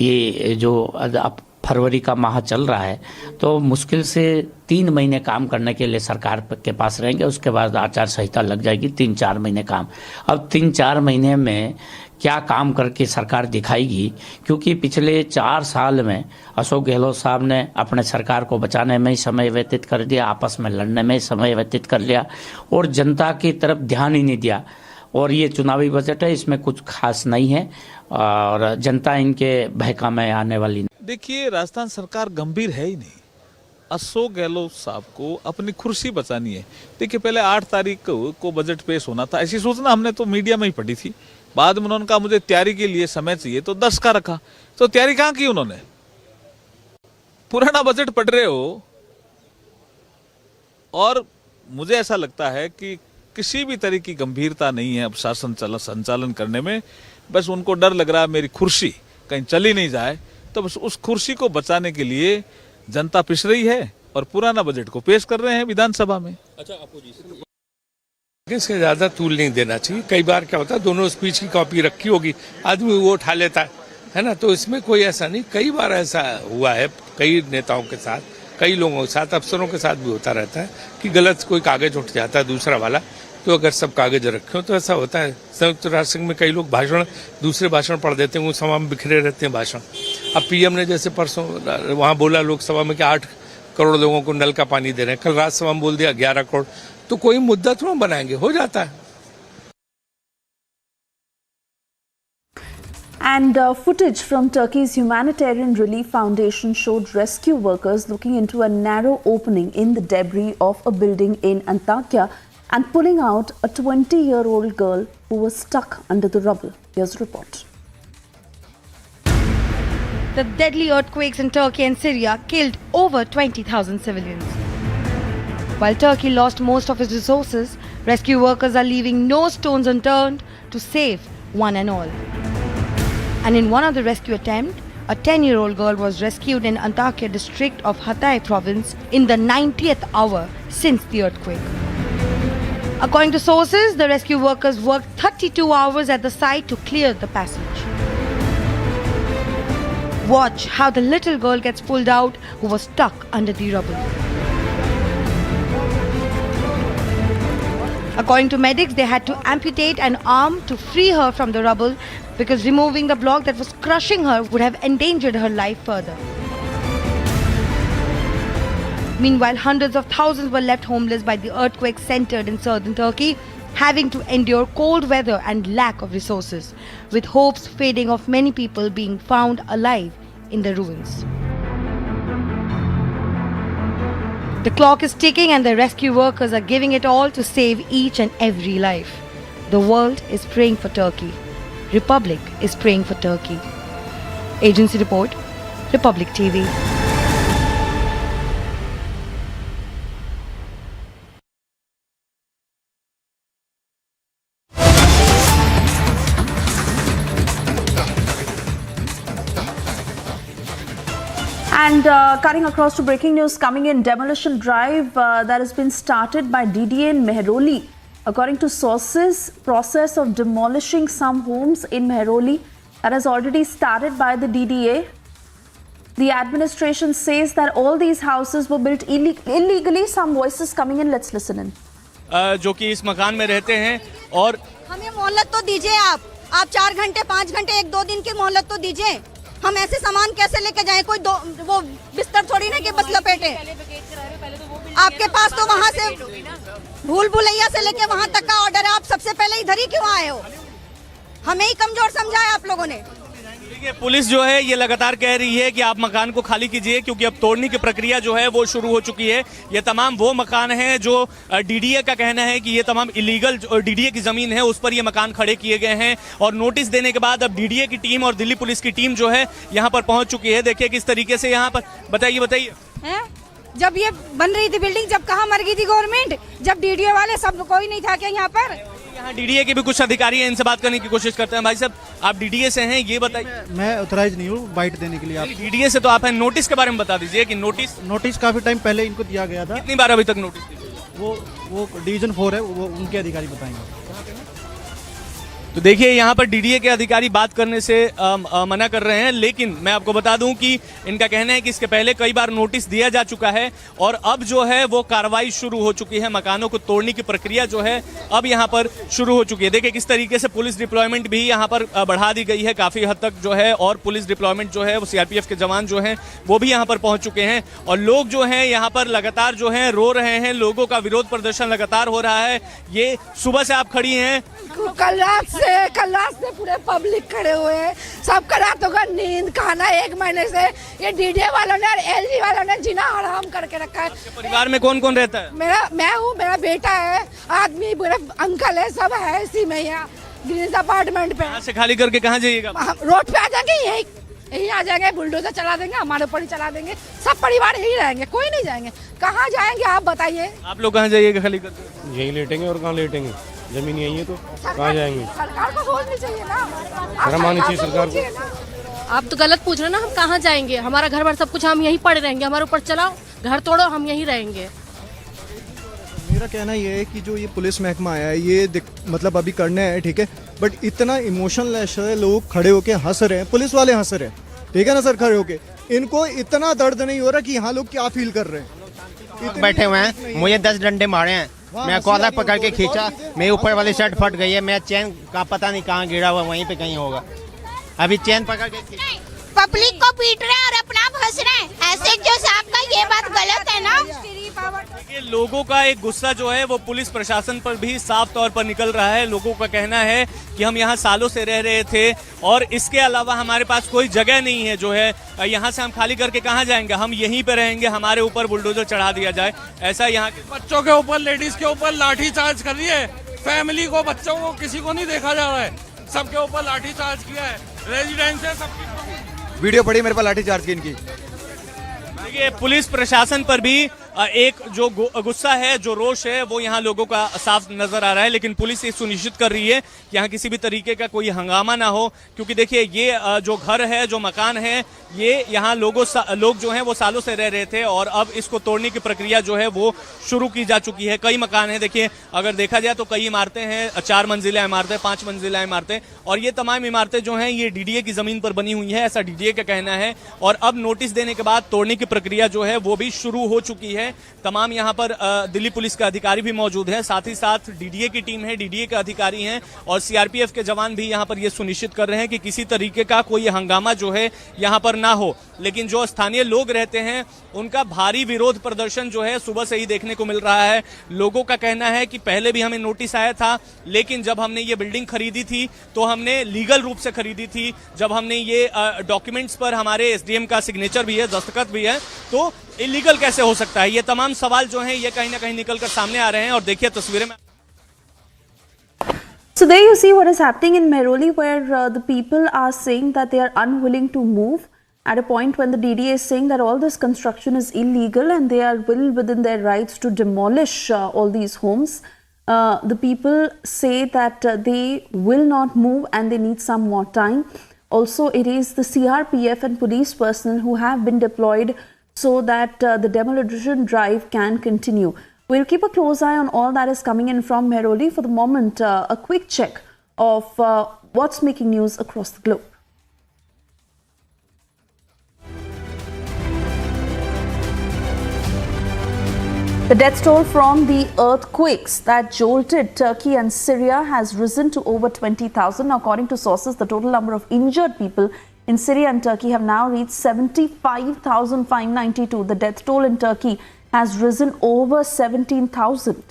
ये जो अब फरवरी का माह चल रहा है तो मुश्किल से 3 महीने काम करने के लिए सरकार के पास रहेंगे। उसके बाद आचार संहिता लग जाएगी, 3-4 महीने काम। अब 3-4 महीने में क्या काम करके सरकार दिखाएगी, क्योंकि पिछले 4 साल में अशोक गहलोत साहब ने अपने सरकार को बचाने में ही समय व्यतीत कर दिया, आपस में लड़ने में ही समय व्यतीत कर लिया और जनता की तरफ ध्यान ही नहीं दिया। और ये चुनावी बजट है, इसमें कुछ खास नहीं है और जनता इनके बहका में आने वाली नहीं। देखिए, राजस्थान सरकार गंभीर है ही नहीं। अशोक गहलोत साहब को अपनी कुर्सी बचानी है। देखिए, पहले 8 तारीख को बजट पेश होना था, ऐसी सूचना हमने तो मीडिया में ही पढ़ी थी। बाद में उन्होंने कहा मुझे तैयारी के लिए समय चाहिए, तो 10 का रखा। तो तैयारी कहाँ की उन्होंने? पुराना बजट पढ़ रहे हो। और मुझे ऐसा लगता है कि किसी भी तरह की गंभीरता नहीं है अब शासन संचालन करने में। बस उनको डर लग रहा है मेरी कुर्सी कहीं चली नहीं जाए, तो बस उस कुर्सी को बचाने के लिए जनता पिस रही है और पुराना बजट को पेश कर रहे हैं विधानसभा में। अच्छा, अपोजिशन इससे ज्यादा तूल नहीं देना चाहिए। कई बार क्या होता है, दोनों स्पीच की कॉपी रखी होगी, आदमी वो उठा लेता है ना, तो इसमें कोई ऐसा नहीं। कई बार ऐसा हुआ है, कई नेताओं के साथ, कई लोगों के साथ, अफसरों के साथ भी होता रहता है कि गलत कोई कागज उठ जाता है दूसरा वाला, तो अगर सब कागज रखे हो तो ऐसा होता है। संयुक्त राष्ट्र संघ में कई लोग भाषण, दूसरे भाषण पढ़ देते हैं, वो सभा में बिखरे रहते हैं भाषण। अब पीएम ने जैसे परसों वहां बोला लोकसभा में कि 8 करोड़ लोगों को नल का पानी दे रहे हैं, कल राज्यसभा में बोल दिया 11 करोड़, तो कोई मुद्दा थोड़ा बनाएंगे, हो जाता है। And footage from Turkey's Humanitarian Relief Foundation showed rescue workers looking into a narrow opening in the debris of a building in Antakya and pulling out a 20-year-old girl who was stuck under the rubble. Here's a report. The deadly earthquakes in Turkey and Syria killed over 20,000 civilians. While Turkey lost most of its resources, rescue workers are leaving no stones unturned to save one and all. And in one of the rescue attempts, a 10-year-old girl was rescued in Antakya district of Hatay province in the 90th hour since the earthquake. According to sources, the rescue workers worked 32 hours at the site to clear the passage. Watch how the little girl gets pulled out who was stuck under the rubble. According to medics, they had to amputate an arm to free her from the rubble because removing the block that was crushing her would have endangered her life further. Meanwhile, hundreds of thousands were left homeless by the earthquake centered in southern Turkey, having to endure cold weather and lack of resources, with hopes fading of many people being found alive in the ruins. The clock is ticking and the rescue workers are giving it all to save each and every life. The world is praying for Turkey. Republic is praying for Turkey. Agency report, Republic TV. And cutting across to breaking news coming in, demolition drive that has been started by DDA in Mehroli. According to sources, process of demolishing some homes in Mehroli that has already started by the DDA. The administration says that all these houses were built illegally. Some voices coming in. Let's listen in. जो कि इस मकान में रहते हैं और हमें मोहलत तो दीजिए आप 4 घंटे 5 घंटे 1-2 दिन की मोहलत तो दीजिए। हम ऐसे सामान कैसे लेके जाएं? कोई वो बिस्तर थोड़ी ना कि बस लपेटे। आपके पास तो वहाँ से भूल भुलैया से लेके वहाँ तक का ऑर्डर है, आप सबसे पहले इधर ही क्यों आए हो? हमें ही कमजोर समझा है आप लोगों ने। देखिए, पुलिस जो है ये लगातार कह रही है कि आप मकान को खाली कीजिए क्योंकि अब तोड़ने की प्रक्रिया जो है वो शुरू हो चुकी है। ये तमाम वो मकान हैं जो डीडीए का कहना है कि ये तमाम इलीगल डीडीए की जमीन है, उस पर ये मकान खड़े किए गए हैं। और नोटिस देने के बाद अब डीडीए की टीम और दिल्ली पुलिस की टीम जो है यहाँ पर पहुंच चुकी है। देखिए किस तरीके से यहाँ पर, बताइए जब ये बन रही थी बिल्डिंग, जब कहाँ मर गई थी गवर्नमेंट, जब डीडीए वाले सब कोई नहीं था क्या यहाँ पर? यहाँ डीडीए के भी कुछ अधिकारी हैं, इनसे बात करने की कोशिश करते हैं। भाई साहब, आप डीडीए से हैं, ये बताइए। मैं ऑथराइज नहीं हूँ बाइट देने के लिए। आप डीडीए से तो आप हैं, नोटिस के बारे में बता दीजिए कि नोटिस काफी टाइम पहले इनको दिया गया था। कितनी बार अभी तक नोटिस? वो डिवीजन 4 है, वो उनके अधिकारी बताएंगे। तो देखिए यहाँ पर डीडीए के अधिकारी बात करने से मना कर रहे हैं, लेकिन मैं आपको बता दूं कि इनका कहना है कि इसके पहले कई बार नोटिस दिया जा चुका है और अब जो है वो कार्रवाई शुरू हो चुकी है। मकानों को तोड़ने की प्रक्रिया जो है अब यहाँ पर शुरू हो चुकी है। देखिए किस तरीके से पुलिस डिप्लॉयमेंट भी यहाँ पर बढ़ा दी गई है काफी हद तक जो है, और पुलिस डिप्लॉयमेंट जो है वो सीआरपीएफ के जवान जो हैं वो भी यहाँ पर पहुंच चुके हैं और लोग जो हैं यहाँ पर लगातार जो है रो रहे हैं। लोगों का विरोध प्रदर्शन लगातार हो रहा है। ये सुबह से आप खड़ी हैं, कल रात से पूरे पब्लिक खड़े हुए हैं। सबका रातों का नींद खाना 1 महीने से ये डीडीए वालों ने और एलजी वालों ने जीना हराम करके रखा है। परिवार में कौन कौन रहता है? मैं हूँ, मेरा बेटा है, आदमी, मेरा अंकल है, सब है इसी में यहाँ ग्रीन अपार्टमेंट पे। यहाँ से खाली करके कहाँ जाइएगा? रोड पे आ जाएंगे, यही आ जाएंगे, बुलडोजर चला देंगे, हमारे ऊपर ही चला देंगे। सब परिवार यही रहेंगे, कोई नहीं जाएंगे। कहाँ जाएंगे आप बताइए? आप लोग कहाँ जाइएगा खाली करके? यही लेटेंगे और कहाँ लेटेंगे, जमीन यही है तो कहाँ जाएंगे? सरकार को सोचनी चाहिए ना, शर्म आनी चाहिए सरकार को। आप तो गलत पूछ रहे हैं ना, हम कहाँ जाएंगे? हमारा घर बार सब कुछ हम यहीं पड़े रहेंगे, हमारे ऊपर चलाओ, घर तोड़ो, हम यहीं रहेंगे। मेरा कहना ये है कि जो ये पुलिस महकमा है ये मतलब अभी करने है, ठीक है, बट इतना इमोशनलेस है, लोग खड़े होके हंस रहे हैं, पुलिस वाले हंस रहे हैं, ठीक है ना सर, खड़े होके। इनको इतना दर्द नहीं हो रहा कि यहाँ लोग क्या फील कर रहे हैं। बैठे हुए हैं, मुझे 10 डंडे मारे हैं, मैं कॉलर पकड़ के खींचा, मेरे ऊपर वाली शर्ट फट गई है, मेरा चैन का पता नहीं कहाँ गिरा हुआ, वहीं पे कहीं होगा। अभी चैन पकड़ के पब्लिक को पीट रहे हैं और अपना आप हंस रहे हैं, ऐसे जो साहब का ये बात गलत है ना। देखिए लोगों का एक गुस्सा जो है वो पुलिस प्रशासन पर भी साफ तौर पर निकल रहा है। लोगों का कहना है कि हम यहाँ सालों से रह रहे थे और इसके अलावा हमारे पास कोई जगह नहीं है जो है, यहाँ से हम खाली करके कहाँ जाएंगे, हम यहीं पे रहेंगे, हमारे ऊपर बुलडोजर चढ़ा दिया जाए। ऐसा यहाँ के बच्चों के ऊपर, लेडीज के ऊपर लाठी चार्ज कर रही है, फैमिली को, बच्चों को, किसी को नहीं देखा जा रहा है, सबके ऊपर लाठी चार्ज किया है, रेजिडेंस है सबकी। वीडियो पड़ी मेरे पास लाठी चार्ज की इनकी। देखिए पुलिस प्रशासन पर भी एक जो गुस्सा है, जो रोष है, वो यहाँ लोगों का साफ नजर आ रहा है। लेकिन पुलिस ये सुनिश्चित कर रही है कि यहाँ किसी भी तरीके का कोई हंगामा ना हो, क्योंकि देखिए ये जो घर है, जो मकान है, ये यहाँ लोग जो हैं वो सालों से रह रहे थे और अब इसको तोड़ने की प्रक्रिया जो है वो शुरू की जा चुकी है। कई मकान हैं, देखिए अगर देखा जाए तो कई इमारतें हैं, 4 मंजिला इमारतें, 5 मंजिला इमारतें, और ये तमाम इमारतें जो हैं ये डीडीए की जमीन पर बनी हुई है, ऐसा डीडीए का कहना है। और अब नोटिस देने के बाद तोड़ने की प्रक्रिया जो है वो भी शुरू हो चुकी है। तमाम यहाँ पर दिल्ली पुलिस के अधिकारी भी मौजूद हैं, साथ ही साथ डीडीए की टीम है, डीडीए के अधिकारी हैं और सीआरपीएफ के जवान भी यहाँ पर ये सुनिश्चित कर रहे हैं कि किसी तरीके का कोई हंगामा जो है यहाँ पर ना हो। लेकिन जो स्थानीय लोग रहते हैं उनका भारी विरोध प्रदर्शन जो है सुबह से ही देखने को मिल रहा है। लोगों का कहना है कि पहले भी हमें नोटिस आया था, लेकिन जब हमने ये बिल्डिंग खरीदी थी तो हमने लीगल रूप से खरीदी थी, जब हमने ये डॉक्यूमेंट्स पर हमारे एसडीएम का सिग्नेचर भी है, दस्तखत भी है, तो इलीगल कैसे हो सकता है? ये तमाम सवाल जो हैं ये कहीं ना कहीं निकल कर सामने आ रहे हैं। और देखिए तस्वीरें में। So there you see what is happening in Mehroli, where the people are saying that they are unwilling to move at a point when the DDA is saying that all this construction is illegal and they are well within their rights to demolish all these homes. The people say that they will not move and they need some more time. Also, it is the CRPF and police personnel who have been deployed so that the demolition drive can continue. We'll keep a close eye on all that is coming in from Mehroli. For the moment, a quick check of what's making news across the globe. The death toll from the earthquakes that jolted Turkey and Syria has risen to over 20,000. According to sources, the total number of injured people in Syria and Turkey have now reached 75,592. The death toll in Turkey has risen over 17,000.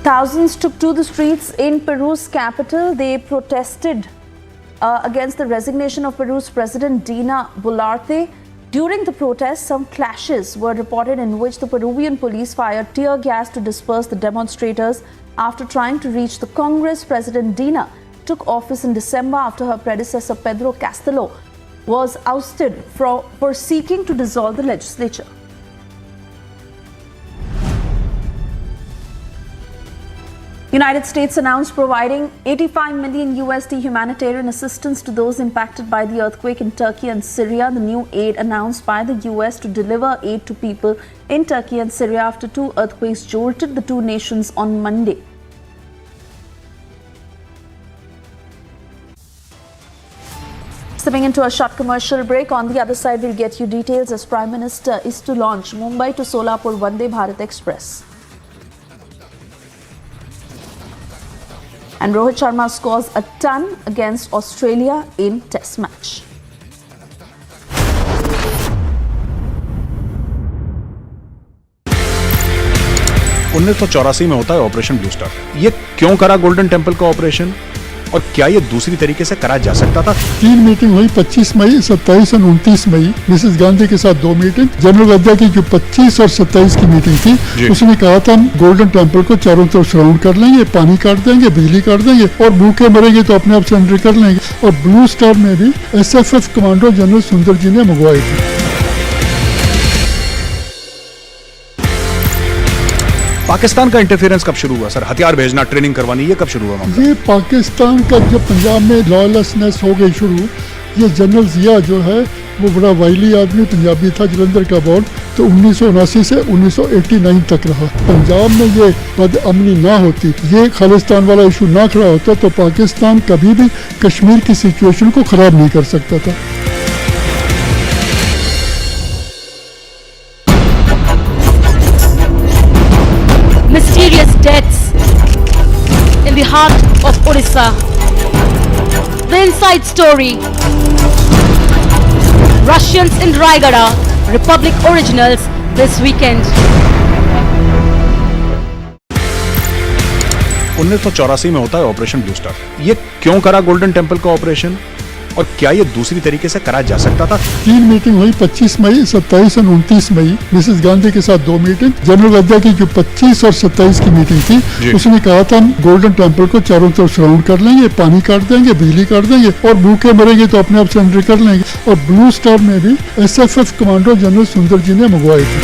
Thousands took to the streets in Peru's capital. They protested against the resignation of Peru's President Dina Boluarte. During the protest, some clashes were reported in which the Peruvian police fired tear gas to disperse the demonstrators after trying to reach the Congress. President Dina took office in December after her predecessor Pedro Castillo was ousted for seeking to dissolve the legislature. United States announced providing 85 million USD humanitarian assistance to those impacted by the earthquake in Turkey and Syria. The new aid announced by the US to deliver aid to people in Turkey and Syria after two earthquakes jolted the two nations on Monday. Stepping into a short commercial break. On the other side, we'll get you details as Prime Minister is to launch Mumbai to Solapur Vande Bharat Express. And Rohit Sharma scores a ton against Australia in Test match. (1984) में होता है operation blue star. ये क्यों करा golden temple का operation और क्या ये दूसरी तरीके से करा जा सकता था? 3 मीटिंग हुई 25 मई, 27 और 29 मई। मिसेस गांधी के साथ 2 मीटिंग। जनरल वद्दा की जो 25 और 27 की मीटिंग थी, उसने कहा था हम गोल्डन टेम्पल को चारों तरफ सराउंड कर लेंगे, पानी काट देंगे, बिजली काट देंगे और भूखे मरेंगे तो अपने आप सरेंडर कर लेंगे। और ब्लू स्टार में भी SFF कमांडो जनरल सुंदर जी ने मंगवाई थी। पाकिस्तान का इंटरफेरेंस कब शुरू हुआ सर? हथियार भेजना, ट्रेनिंग करवानी, ये कब शुरू हुआ? ये पाकिस्तान का जब पंजाब में लॉयलेसनेस हो गई शुरू, ये जनरल जिया जो है वो बड़ा वाइली आदमी पंजाबी था, जलंधर का बॉर्न, तो 1979 से 1989 तक रहा। पंजाब में ये बदअमनी ना होती, ये खालिस्तान वाला इशू ना खड़ा होता तो पाकिस्तान कभी भी कश्मीर की सिचुएशन को खराब नहीं कर सकता था। Mysterious deaths in the heart of Orissa. The inside story. Russians in Raigada, Republic originals this weekend. 1984 में होता है ऑपरेशन ब्लू स्टार। ये क्यों करा गोल्डन टेम्पल का ऑपरेशन और क्या ये दूसरी तरीके से करा जा सकता था? 3 मीटिंग हुई 25 मई, 27 और 29 मई। मिसेस गांधी के साथ 2 मीटिंग। जनरल वद्दा की जो 25 और 27 की मीटिंग थी, उसने कहा था हम गोल्डन टेम्पल को चारों तरफ सराउंड कर लेंगे, पानी काट देंगे, बिजली काट देंगे और भूखे मरेंगे तो अपने आप सरेंडर कर लेंगे। और ब्लू स्टार में भी SFF कमांडो जनरल सुंदर जी ने मंगवाई थी।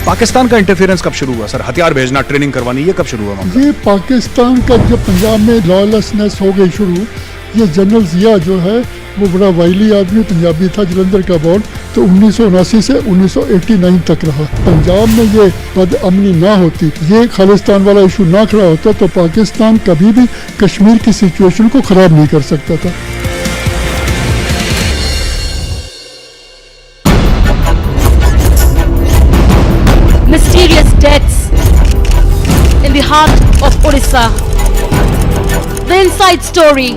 पाकिस्तान का इंटरफेरेंस कब शुरू हुआ सर? हथियार भेजना, ट्रेनिंग करवानी, ये कब शुरू हुआ? ये पाकिस्तान का जब पंजाब में लॉयलेसनेस हो गई शुरू, ये जनरल जिया जो है वो बड़ा वाइली आदमी पंजाबी था, जलंधर का बॉर्न, तो 1979 से 1989 तक रहा। पंजाब में ये बदअमनी ना होती, ये खालिस्तान वाला इशू ना खड़ा होता तो पाकिस्तान कभी भी कश्मीर की सिचुएशन को खराब नहीं कर सकता था। Mysterious deaths in the heart of Orissa. The inside story.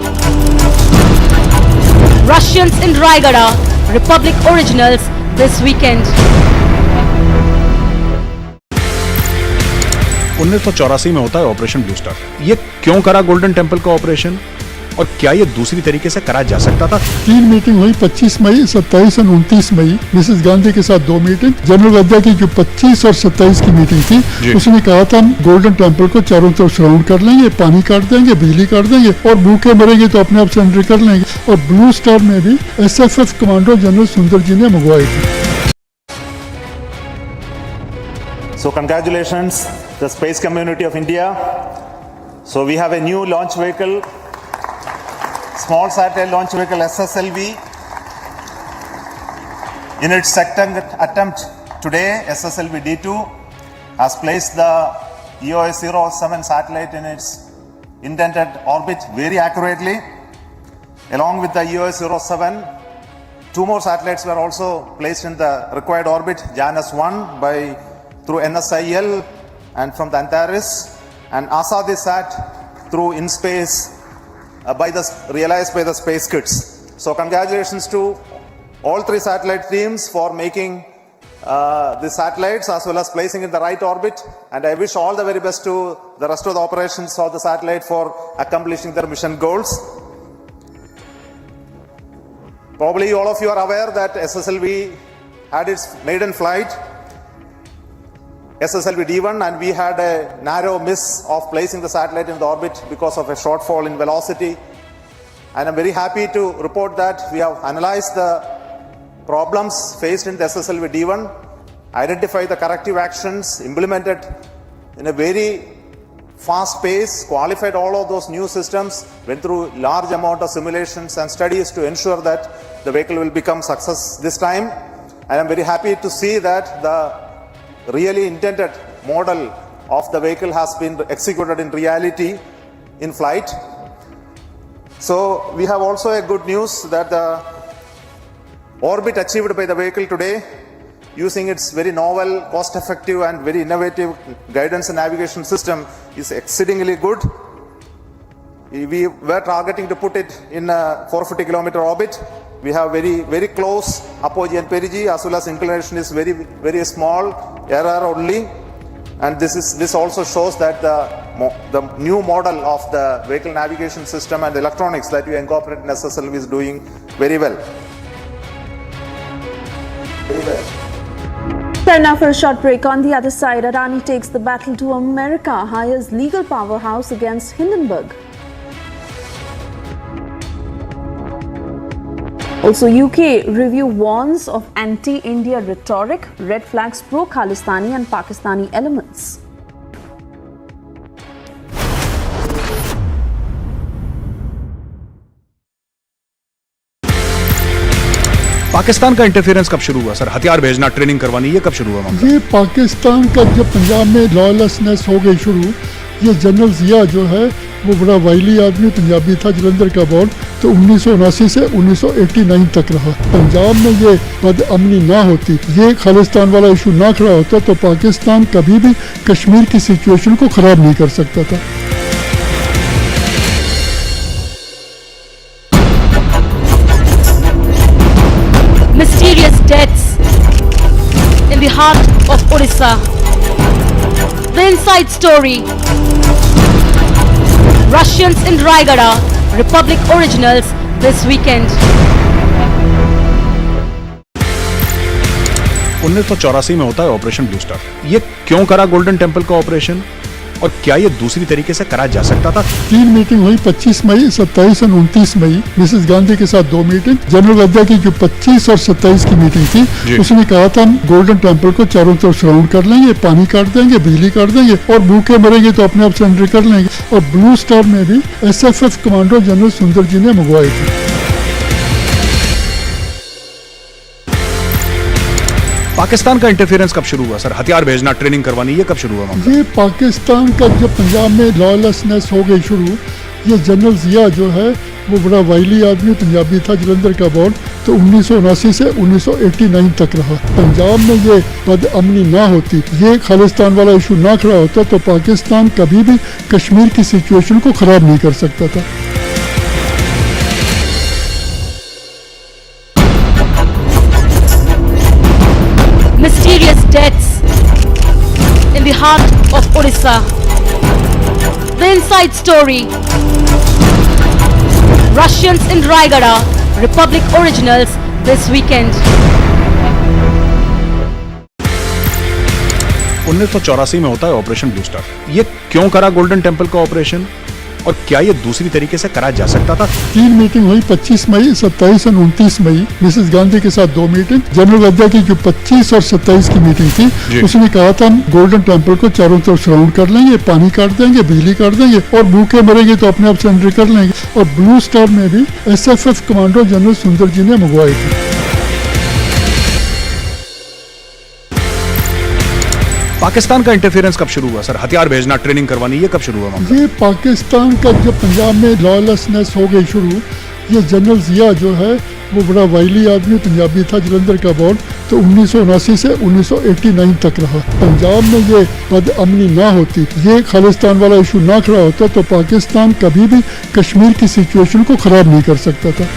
Russians in Raigada, Republic originals this weekend. 1984 में होता है ऑपरेशन ब्लू स्टार। ये क्यों करा गोल्डन टेम्पल का ऑपरेशन और क्या ये दूसरी तरीके से करा जा सकता था? 3 मीटिंग हुई 25 मई, 27 और 29 मई। मिसेस गांधी के साथ 2 मीटिंग। जनरल वद्दा की जो 25 और 27 की मीटिंग थी, उसने कहा था हम गोल्डन टेम्पल को चारों तरफ सराउंड कर लेंगे, पानी काट देंगे, बिजली काट देंगे और भूखे मरेंगे तो अपने आप सरेंडर कर लेंगे। और ब्लू स्टार में भी SFF कमांडो जनरल सुंदर जी ने मंगवाई थी। So congratulations, the space community of India. So we have a new launch vehicle, small satellite launch vehicle SSLV. In its second attempt today, SSLV-D2 has placed the EOS 07 satellite in its intended orbit very accurately. Along with the EOS 07, 2 more satellites were also placed in the required orbit, JANUS-1 through NSIL and from the Antares, and ASADI-SAT through InSpace realized by the space kits. So congratulations to all 3 satellite teams for making the satellites as well as placing in the right orbit, and I wish all the very best to the rest of the operations of the satellite for accomplishing their mission goals. Probably all of you are aware that SSLV had its maiden flight, SSLV-D1, and we had a narrow miss of placing the satellite in the orbit because of a shortfall in velocity. And I'm very happy to report that we have analyzed the problems faced in the SSLV-D1, identify the corrective actions, implement it in a very fast pace, qualified all of those new systems, went through large amount of simulations and studies to ensure that the vehicle will become success this time. And I'm very happy to see that the really intended model of the vehicle has been executed in reality in flight. So we have also a good news that the orbit achieved by the vehicle today, using its very novel, cost-effective and very innovative guidance and navigation system, is exceedingly good. We were targeting to put it in a 450-kilometer orbit. We have very close apogee and perigee, as well as inclination is very small error only. And this also shows that the new model of the vehicle navigation system and electronics that we incorporate in SSLV is doing very well. Fair enough, for a short break. On the other side, Adani takes the battle to America, hires legal powerhouse against Hindenburg. Also, UK review warns of anti-India rhetoric, red flags pro-Khalistani and Pakistani elements. Pakistan का interference कब शुरू हुआ sir? हथियार भेजना, training करवानी, ये कब शुरू हुआ मामला? ये पाकिस्तान का जब पंजाब में लॉलेसनेस हो गई शुरू, ये जनरल जिया जो है वो बड़ा वाइली आदमी पंजाबी था, जलंधर का बॉर्न, तो 1979 से 1989 तक रहा। पंजाब में ये बदअमनी ना होती, ये खालिस्तान वाला इशू ना खड़ा होता, तो पाकिस्तान कभी भी कश्मीर की सिचुएशन को खराब नहीं कर सकता था। Mysterious deaths in the heart of Orissa. The inside story. Russians in Raigada, Republic originals this weekend. 1984 में होता है ऑपरेशन ब्लू स्टार। ये क्यों करा गोल्डन टेम्पल का ऑपरेशन, और क्या ये दूसरी तरीके से करा जा सकता था? 3 मीटिंग हुई, 25 मई, 27 और 29 मई। मिसेस गांधी के साथ 2 मीटिंग। जनरल वद्दा की जो 25 और 27 की मीटिंग थी, उसने कहा था हम गोल्डन टेम्पल को चारों तरफ सराउंड कर लेंगे, पानी काट देंगे, बिजली काट देंगे, और भूखे मरेंगे तो अपने आप सरेंडर कर लेंगे। और ब्लू स्टार में भी SFF कमांडो जनरल सुंदर जी ने मंगवाए थे। पाकिस्तान का इंटरफेरेंस कब शुरू हुआ सर? हथियार भेजना, ट्रेनिंग करवानी, ये कब शुरू हुआ मामला? ये पाकिस्तान का जब पंजाब में लॉलेसनेस हो गई शुरू, ये जनरल जिया जो है वो बड़ा वाइली आदमी पंजाबी था, जलंधर का बॉर्न, तो 1979 से 1989 तक रहा। पंजाब में ये बदअमनी ना होती, ये खालिस्तान वाला इशू ना खड़ा होता, तो पाकिस्तान कभी भी कश्मीर की सिचुएशन को खराब नहीं कर सकता था। Mysterious deaths in the heart of Orissa. The inside story. Russians in Raigada, Republic originals this weekend. 1984 में होता है ऑपरेशन ब्लू स्टार। ये क्यों करा गोल्डन टेम्पल का ऑपरेशन, और क्या ये दूसरी तरीके से करा जा सकता था? 3 मीटिंग हुई, 25 मई, 27 और 29 मई। मिसेस गांधी के साथ 2 मीटिंग। जनरल वद्दा की जो 25 और 27 की मीटिंग थी, उसने कहा था हम गोल्डन टेम्पल को चारों तरफ सराउंड कर लेंगे, पानी काट देंगे, बिजली काट देंगे, और भूखे मरेंगे तो अपने आप सरेंडर कर लेंगे। और ब्लू स्टार में भी SFF कमांडो जनरल सुंदर जी ने मंगवाए थे। पाकिस्तान का इंटरफेरेंस कब शुरू हुआ सर? हथियार भेजना, ट्रेनिंग करवानी, ये कब शुरू हुआ मामला? ये पाकिस्तान का जब पंजाब में लॉलेसनेस हो गई शुरू, ये जनरल जिया जो है वो बड़ा वाइली आदमी पंजाबी था, जलंधर का बॉर्न, तो 1979 से 1989 तक रहा। पंजाब में ये बदअमनी ना होती, ये खालिस्तान वाला इशू ना खड़ा होता, तो पाकिस्तान कभी भी कश्मीर की सिचुएशन को खराब नहीं कर सकता था।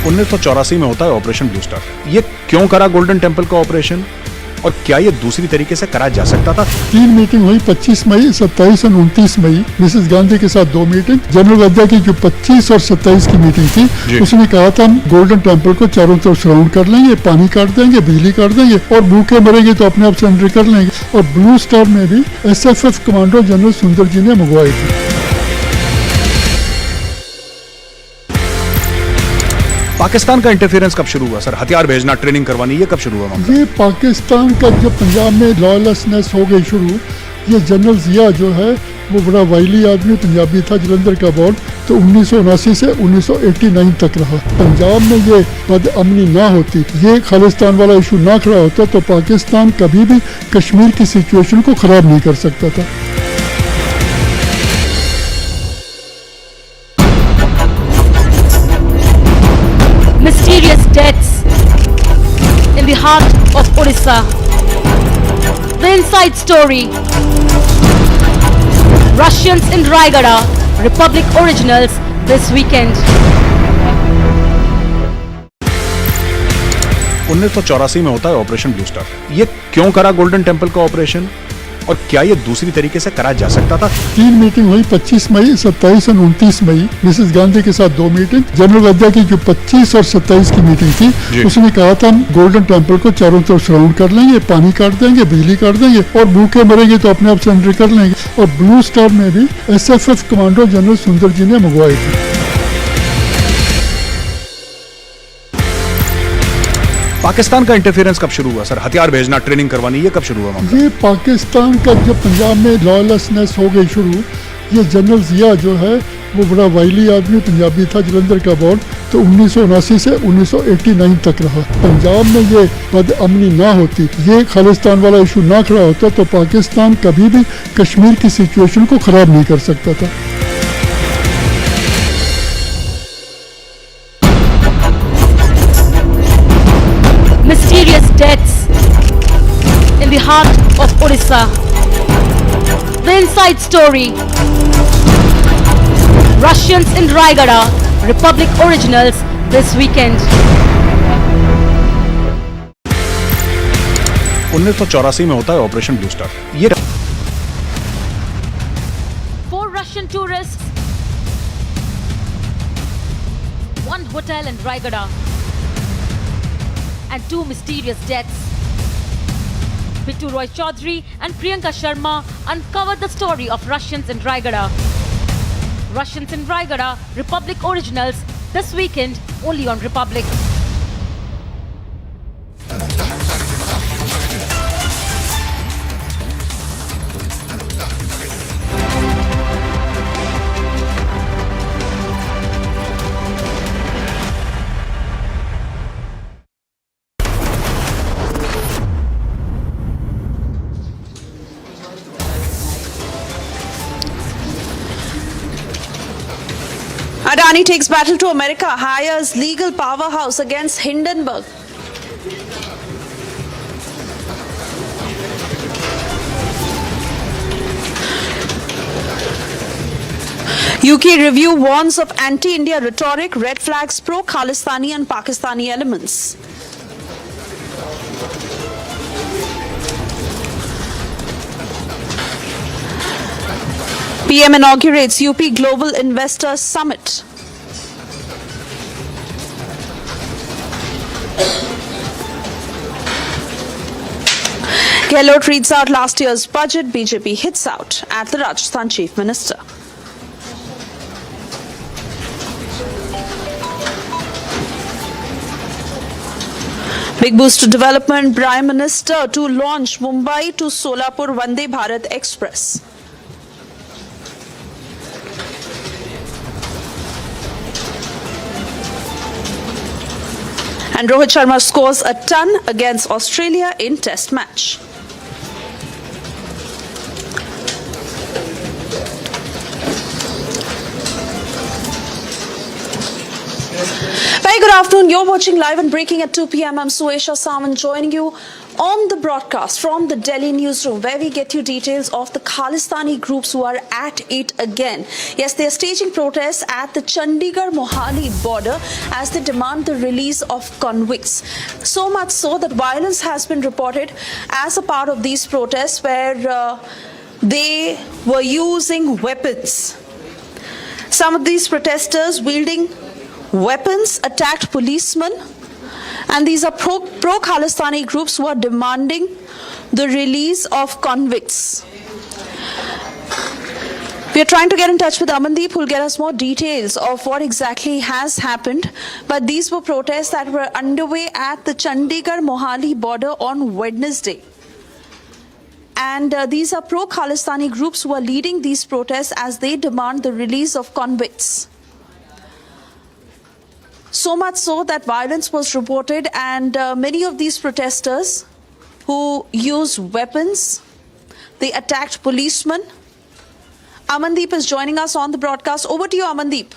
1984 में होता है ऑपरेशन ब्लू स्टार। ये क्यों करा गोल्डन टेम्पल का ऑपरेशन, और क्या ये दूसरी तरीके से करा जा सकता था? 3 मीटिंग हुई, 25 मई, 27 और 29 मई। मिसेस गांधी के साथ 2 मीटिंग। जनरल वद्दा की जो 25 और 27 की मीटिंग थी, उसने कहा था हम गोल्डन टेम्पल को चारों तरफ सराउंड कर लेंगे, पानी काट देंगे, बिजली काट देंगे, और भूखे मरेंगे तो अपने आप सरेंडर कर लेंगे। और ब्लू स्टार में भी SFF कमांडो जनरल सुंदर जी ने मंगवाए थे। पाकिस्तान का इंटरफेरेंस कब शुरू हुआ सर? हथियार भेजना, ट्रेनिंग करवानी, ये कब शुरू हुआ मामला? ये पाकिस्तान का जब पंजाब में लॉलेसनेस हो गई शुरू, ये जनरल जिया जो है वो बड़ा वाइली आदमी पंजाबी था, जलंधर का बॉर्न, तो 1979 से 1989 तक रहा। पंजाब में ये बदअमनी ना होती, ये खालिस्तान वाला इशू ना खड़ा होता, तो पाकिस्तान कभी भी कश्मीर की सिचुएशन को ख़राब नहीं कर सकता था। Mysterious deaths in the heart of Orissa. The inside story. Russians in Raigada, Republic originals this weekend. 1984 में होता है ऑपरेशन ब्लू स्टार। ये क्यों करा गोल्डन टेम्पल का ऑपरेशन, और क्या ये दूसरी तरीके से करा जा सकता था? 3 मीटिंग हुई, 25 मई, 27 और 29 मई। मिसेस गांधी के साथ 2 मीटिंग। जनरल वद्दा की जो 25 और 27 की मीटिंग थी, उसने कहा था हम गोल्डन टेम्पल को चारों तरफ सराउंड कर लेंगे, पानी काट देंगे, बिजली काट देंगे, और भूखे मरेंगे तो अपने आप सरेंडर कर लेंगे। और ब्लू स्टार में भी SFF कमांडो जनरल सुंदर जी ने मंगवाई थी। पाकिस्तान का इंटरफेरेंस कब शुरू हुआ सर? हथियार भेजना, ट्रेनिंग करवानी, ये कब शुरू हुआ मामला? ये पाकिस्तान का जब पंजाब में लॉलेसनेस हो गई शुरू, ये जनरल जिया जो है वो बड़ा वाइली आदमी पंजाबी था, जलंधर का बॉर्न, तो 1979 से 1989 तक रहा। पंजाब में ये बदअमनी ना होती, ये खालिस्तान वाला इशू ना खड़ा होता, तो पाकिस्तान कभी भी कश्मीर की सिचुएशन को ख़राब नहीं कर सकता था। Mysterious deaths in the heart of Orissa. The inside story. Russians in Raigada, Republic originals this weekend. 1984 में होता है ऑपरेशन ब्लू स्टार। ये 4 Russian tourists, 1 hotel in Raigada, and 2 mysterious deaths. Bittu Roy Chaudhary and Priyanka Sharma uncovered the story of Russians in Raigada. Russians in Raigada, Republic originals, this weekend only on Republic. Adani takes battle to America, hires legal powerhouse against Hindenburg. UK review warns of anti-India rhetoric, red flags pro-Khalistani and Pakistani elements. PM inaugurates UP Global Investors Summit. Kelo reads out last year's budget, BJP hits out at the Rajasthan Chief Minister. Big boost to development, Prime Minister to launch Mumbai to Solapur Vande Bharat Express. And Rohit Sharma scores a ton against Australia in Test match. Very good afternoon. You're watching live and breaking at 2 p.m. I'm Suesha Saman joining you on the broadcast from the Delhi newsroom, where we get you details of the Khalistani groups who are at it again. Yes, they are staging protests at the Chandigarh-Mohali border as they demand the release of convicts. So much so that violence has been reported as a part of these protests, where they were using weapons. Some of these protesters wielding weapons attacked policemen. And these are pro-Khalistani groups who are demanding the release of convicts. We are trying to get in touch with Amandeep, who will get us more details of what exactly has happened. But these were protests that were underway at the Chandigarh-Mohali border on Wednesday. And these are pro-Khalistani groups who are leading these protests as they demand the release of convicts. So much so that violence was reported, and many of these protesters who used weapons, they attacked policemen. Amandeep is joining us on the broadcast. Over to you, Amandeep.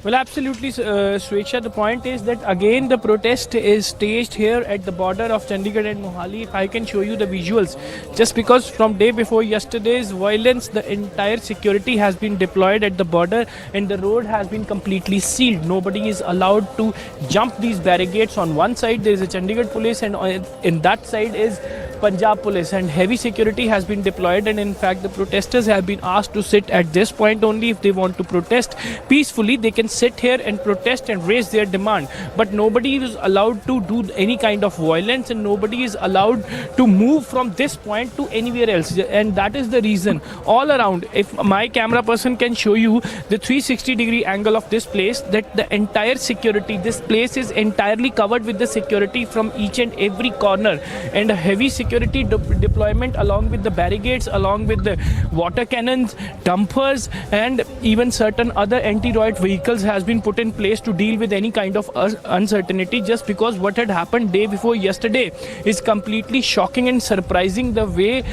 Well, absolutely, Sweksha. The point is that again the protest is staged here at the border of Chandigarh and Mohali. If I can show you the visuals, just because from day before yesterday's violence, the entire security has been deployed at the border and the road has been completely sealed. Nobody is allowed to jump these barricades. On one side there is a Chandigarh police, and in that side is Punjab police, and heavy security has been deployed. And in fact the protesters have been asked to sit at this point only. If they want to protest peacefully, they can sit here and protest and raise their demand, but nobody is allowed to do any kind of violence, and nobody is allowed to move from this point to anywhere else. And that is the reason all around, if my camera person can show you the 360-degree angle of this place, that the entire security, this place is entirely covered with the security from each and every corner, and a heavy security deployment along with the barricades, along with the water cannons, dumpers, and even certain other anti-riot vehicles has been put in place to deal with any kind of uncertainty, just because what had happened day before yesterday is completely shocking and surprising. The way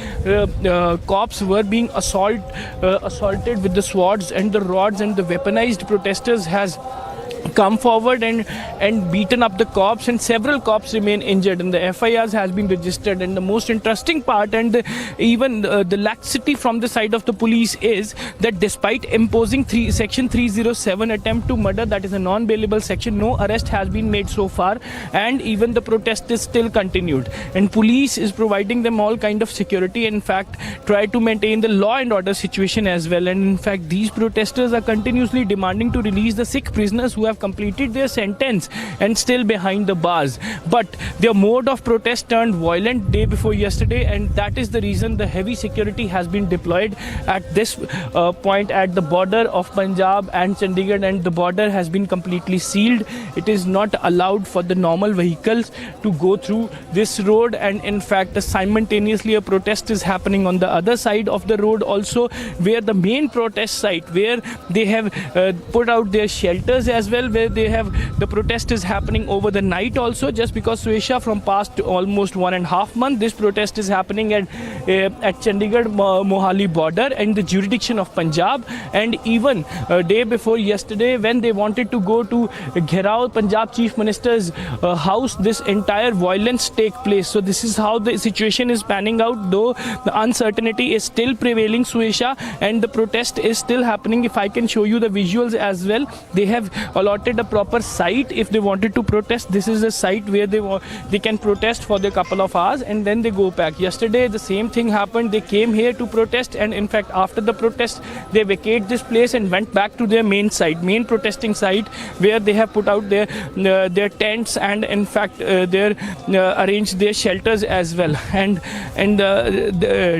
cops were being assaulted with the swords and the rods, and the weaponized protesters has come forward and beaten up the cops, and several cops remain injured, and the FIRs has been registered. And the most interesting part, and even the laxity from the side of the police, is that despite imposing section 307, attempt to murder, that is a non-bailable section, no arrest has been made so far, and even the protest is still continued, and police is providing them all kind of security. In fact, try to maintain the law and order situation as well. And in fact these protesters are continuously demanding to release the Sikh prisoners who have completed their sentence and still behind the bars. But their mode of protest turned violent day before yesterday, and that is the reason the heavy security has been deployed at this point at the border of Punjab and Chandigarh, and the border has been completely sealed. It is not allowed for the normal vehicles to go through this road, and in fact simultaneously a protest is happening on the other side of the road also, where the main protest site, where they have put out their shelters as well, where they have the protest is happening over the night also, just because, Suesha, from past almost 1.5 months this protest is happening at Chandigarh Mohali border and the jurisdiction of Punjab. And even day before yesterday, when they wanted to go to Gherao, Punjab Chief Minister's house, this entire violence take place. So this is how the situation is panning out, though the uncertainty is still prevailing, Suesha, and the protest is still happening. If I can show you the visuals as well, they have allotted a proper site if they wanted to protest. This is a site where they can protest for a couple of hours and then they go back. Yesterday the same thing happened. They came here to protest, and in fact after the protest they vacated this place and went back to their main protesting site, where they have put out their tents and in fact arranged their shelters as well. And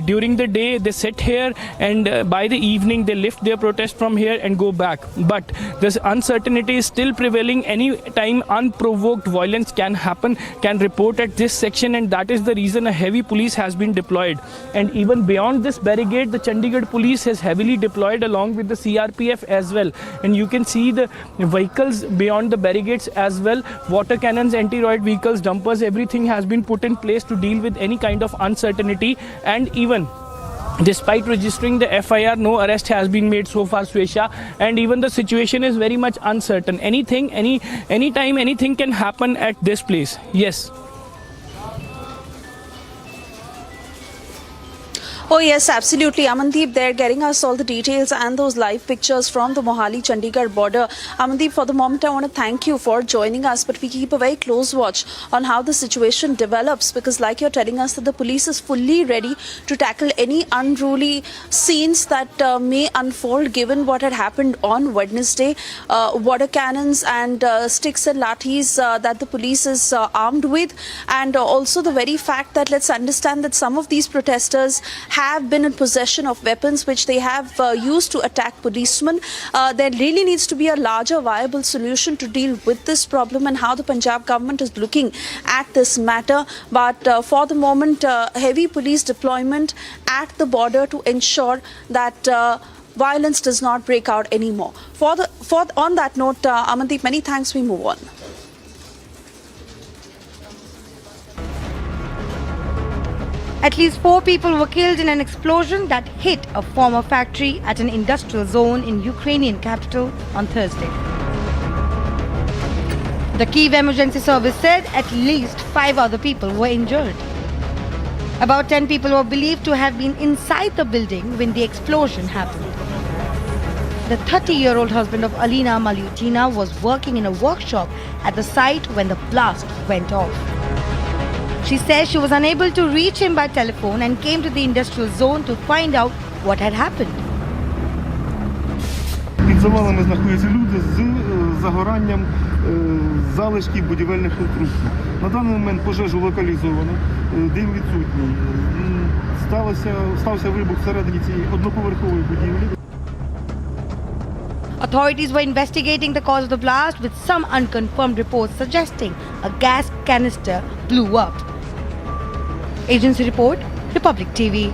during the day they sit here, and by the evening they lift their protest from here and go back. But this uncertainty is still prevailing. Any time unprovoked violence can happen, can report at this section, and that is the reason a heavy police has been deployed. And even beyond this barricade, the Chandigarh police has heavily deployed along with the CRPF as well, and you can see the vehicles beyond the barricades as well. Water cannons, anti-riot vehicles, dumpers, everything has been put in place to deal with any kind of uncertainty. And even despite registering the FIR, no arrest has been made so far, Suesha, and even the situation is very much uncertain. Anytime, anything can happen at this place. Yes. Oh yes, absolutely. Amandeep there getting us all the details and those live pictures from the Mohali-Chandigarh border. Amandeep, for the moment I want to thank you for joining us, but we keep a very close watch on how the situation develops, because like you're telling us that the police is fully ready to tackle any unruly scenes that may unfold given what had happened on Wednesday. Water cannons and sticks and lathis that the police is armed with, and also the very fact that, let's understand that some of these protesters have been in possession of weapons which they have used to attack policemen. There really needs to be a larger viable solution to deal with this problem, and how the Punjab government is looking at this matter. But for the moment, heavy police deployment at the border to ensure that violence does not break out anymore. On that note, Amandeep, many thanks. We move on. At least 4 people were killed in an explosion that hit a former factory at an industrial zone in Ukrainian capital on Thursday. The Kyiv Emergency Service said at least 5 other people were injured. About 10 people were believed to have been inside the building when the explosion happened. The 30-year-old husband of Alina Malyutina was working in a workshop at the site when the blast went off. She says she was unable to reach him by telephone and came to the industrial zone to find out what had happened. Під завалами знаходяться люди з загоранням залишків будівельних конструкцій. На даний момент пожежу локалізовано, дим відсутній. Стався вибух всередині цієї одноповерхової будівлі. Authorities were investigating the cause of the blast, with some unconfirmed reports suggesting a gas canister blew up. Agency report, Republic TV.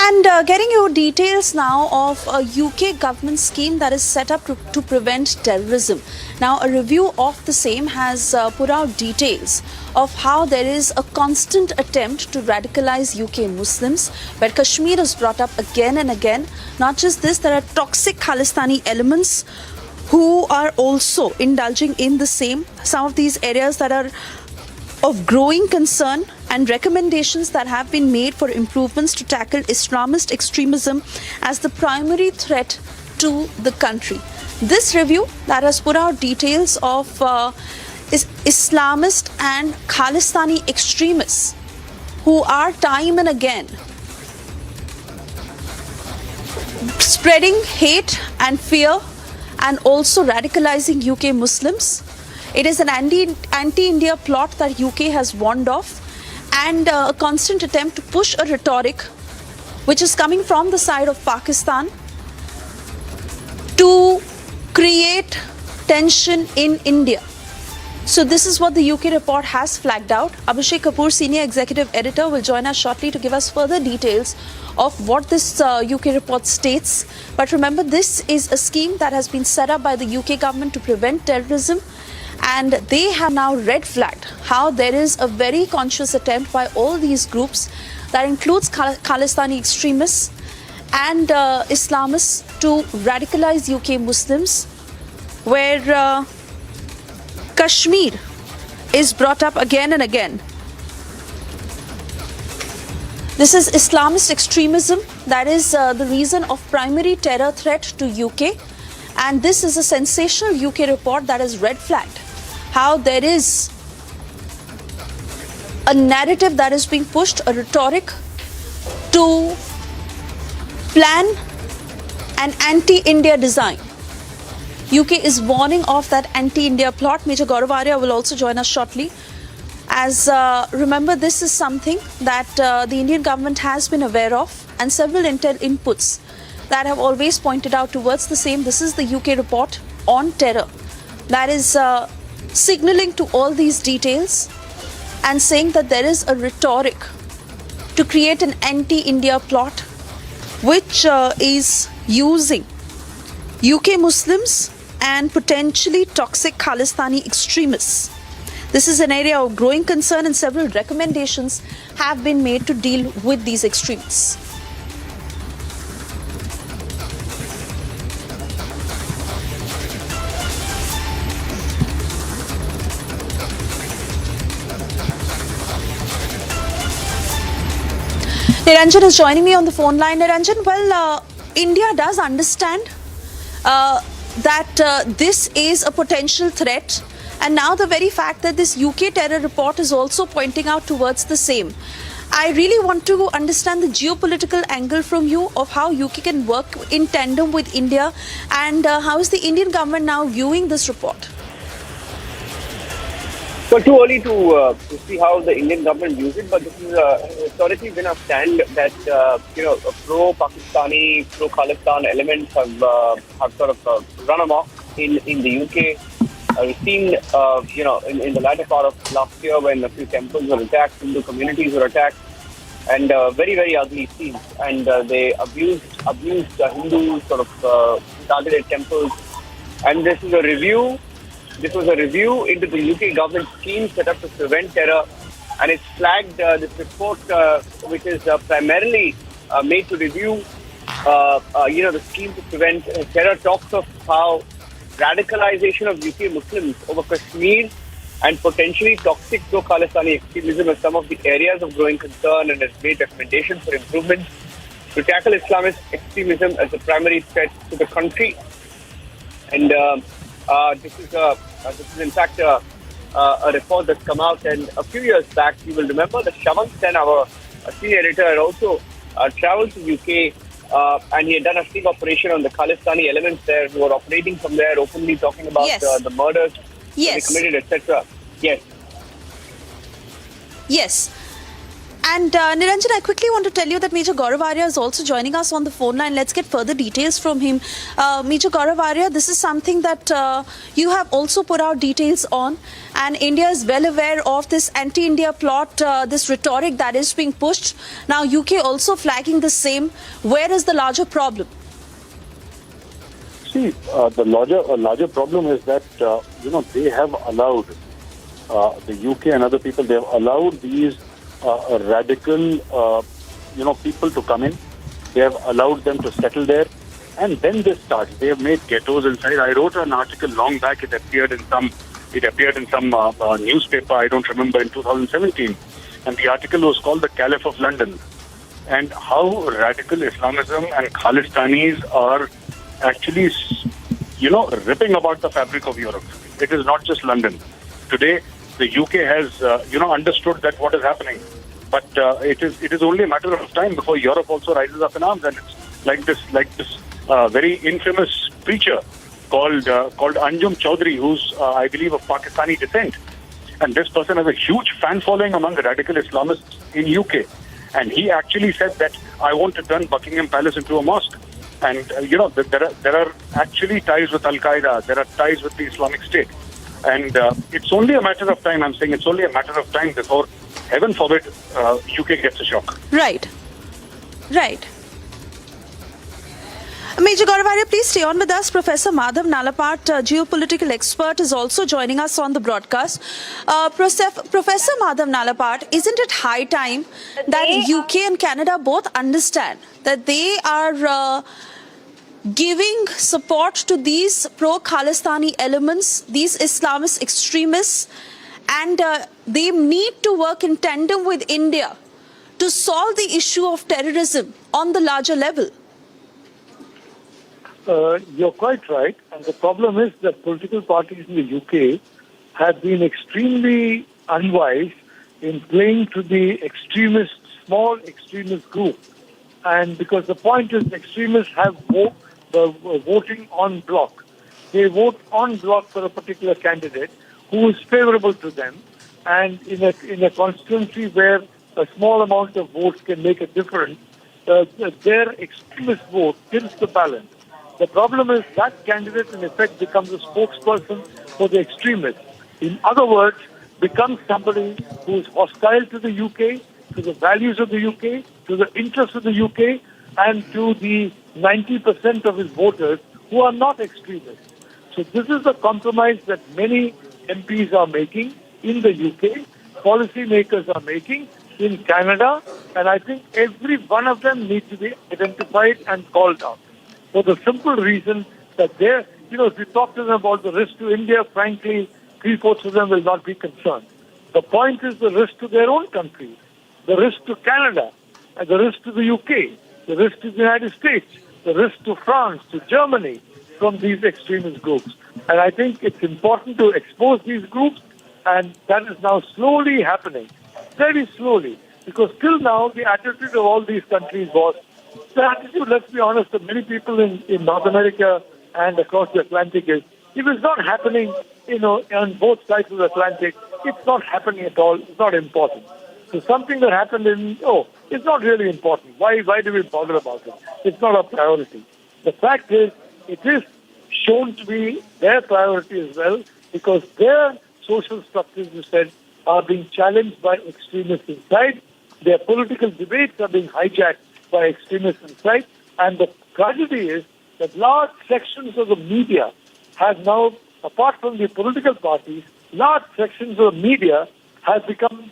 And getting you details now of a UK government scheme that is set up to prevent terrorism. Now, a review of the same has put out details of how there is a constant attempt to radicalize UK Muslims, where Kashmir is brought up again and again. Not just this, there are toxic Khalistani elements who are also indulging in the same. Some of these areas that are of growing concern, and recommendations that have been made for improvements to tackle Islamist extremism as the primary threat to the country. This review that has put out details of Islamist and Khalistani extremists who are time and again spreading hate and fear and also radicalizing UK Muslims. It is an anti-India plot that UK has warned of, and a constant attempt to push a rhetoric which is coming from the side of Pakistan to create tension in India. So this is what the UK report has flagged out. Abhishek Kapoor, Senior Executive Editor, will join us shortly to give us further details of what this UK report states. But remember, this is a scheme that has been set up by the UK government to prevent terrorism. And they have now red flagged how there is a very conscious attempt by all these groups that includes Khalistani extremists and Islamists to radicalize UK Muslims, where Kashmir is brought up again and again. This is Islamist extremism that is the reason of primary terror threat to UK, and this is a sensational UK report that is red flagged how there is a narrative that is being pushed, a rhetoric to plan an anti-India design. UK is warning of that anti-India plot. Major Gaurav Arya will also join us shortly. As remember, this is something that the Indian government has been aware of, and several intel inputs that have always pointed out towards the same. This is the UK report on terror that is signaling to all these details and saying that there is a rhetoric to create an anti-India plot which is using UK Muslims and potentially toxic Khalistani extremists. This is an area of growing concern, and several recommendations have been made to deal with these extremists. Niranjan is joining me on the phone line. Niranjan, well, India does understand that this is a potential threat, and now the very fact that this UK terror report is also pointing out towards the same. I really want to understand the geopolitical angle from you of how UK can work in tandem with India, and how is the Indian government now viewing this report? Well, too early to see how the Indian government views it, but this is historically been a stand that pro-Pakistani, pro-Khalistan elements have sort of run amok in the UK. We've seen, in the latter part of last year when a few temples were attacked, Hindu communities were attacked, and very, very ugly scenes. And they abused Hindus, sort of targeted temples. And this is a review. This was a review into the UK government scheme set up to prevent terror, and it's flagged this report, which is primarily made to review, the scheme to prevent terror. Talks of how radicalization of UK Muslims over Kashmir and potentially toxic pro-Khalistani extremism are some of the areas of growing concern, and has made recommendations for improvements to tackle Islamist extremism as a primary threat to the country. And this is in fact a report that's come out, and a few years back, you will remember that Shaman Sen, our senior editor, had also travelled to UK, and he had done a sting operation on the Khalistani elements there who were operating from there, openly talking about the murders they committed, etc. Yes. And Niranjan, I quickly want to tell you that Major Gaurav Arya is also joining us on the phone line. Let's get further details from him. Major Gaurav Arya, this is something that you have also put out details on, and India is well aware of this anti-India plot, this rhetoric that is being pushed. Now UK also flagging the same. Where is the larger problem? See, the larger problem is that, they have allowed, the UK and other people, they have allowed these radical, people to come in. They have allowed them to settle there, and then they start. They have made ghettos inside. I wrote an article long back. It appeared in some newspaper. I don't remember, in 2017, and the article was called "The Caliph of London," and how radical Islamism and Khalistanis are actually, ripping about the fabric of Europe. It is not just London. Today, the UK has, understood that what is happening, but it is only a matter of time before Europe also rises up in arms. And it's like this very infamous preacher called Anjum Chaudhry, who's I believe of Pakistani descent, and this person has a huge fan following among the radical Islamists in UK, and he actually said that I want to turn Buckingham Palace into a mosque. And there are actually ties with Al Qaeda. There are ties with the Islamic State. And it's only a matter of time, I'm saying it's only a matter of time before, heaven forbid, UK gets a shock. Right. Major Gaurav Arya, please stay on with us. Professor Madhav Nalapat, geopolitical expert, is also joining us on the broadcast. Professor Madhav Nalapat, isn't it high time that UK and Canada both understand that they are giving support to these pro-Khalistani elements, these Islamist extremists, and they need to work in tandem with India to solve the issue of terrorism on the larger level? You're quite right. And the problem is that political parties in the UK have been extremely unwise in playing to the small extremist group. And because the point is, extremists have voting en bloc. They vote en bloc for a particular candidate who is favorable to them, and in a constituency where a small amount of votes can make a difference, their extremist vote tilts the balance. The problem is that candidate in effect becomes a spokesperson for the extremists. In other words, becomes somebody who is hostile to the UK, to the values of the UK, to the interests of the UK, and to the 90% of his voters who are not extremists. So this is the compromise that many MPs are making in the UK, policymakers are making in Canada, and I think every one of them needs to be identified and called out. For the simple reason that if you talk to them about the risk to India, frankly, 3/4 of them will not be concerned. The point is the risk to their own country, the risk to Canada, the risk to the UK, the risk to the United States, the risk to France, to Germany from these extremist groups. And I think it's important to expose these groups, and that is now slowly happening, very slowly, because till now the attitude of all these countries was, the attitude, let's be honest, of many people in North America and across the Atlantic is, if it's not happening, on both sides of the Atlantic, it's not happening at all, it's not important. So something that happened it's not really important. Why do we bother about it? It's not a priority. The fact is, it is shown to be their priority as well, because their social structures, you said, are being challenged by extremists inside. Their political debates are being hijacked by extremists inside. And the tragedy is that large sections of the media have now, apart from the political parties, large sections of the media have become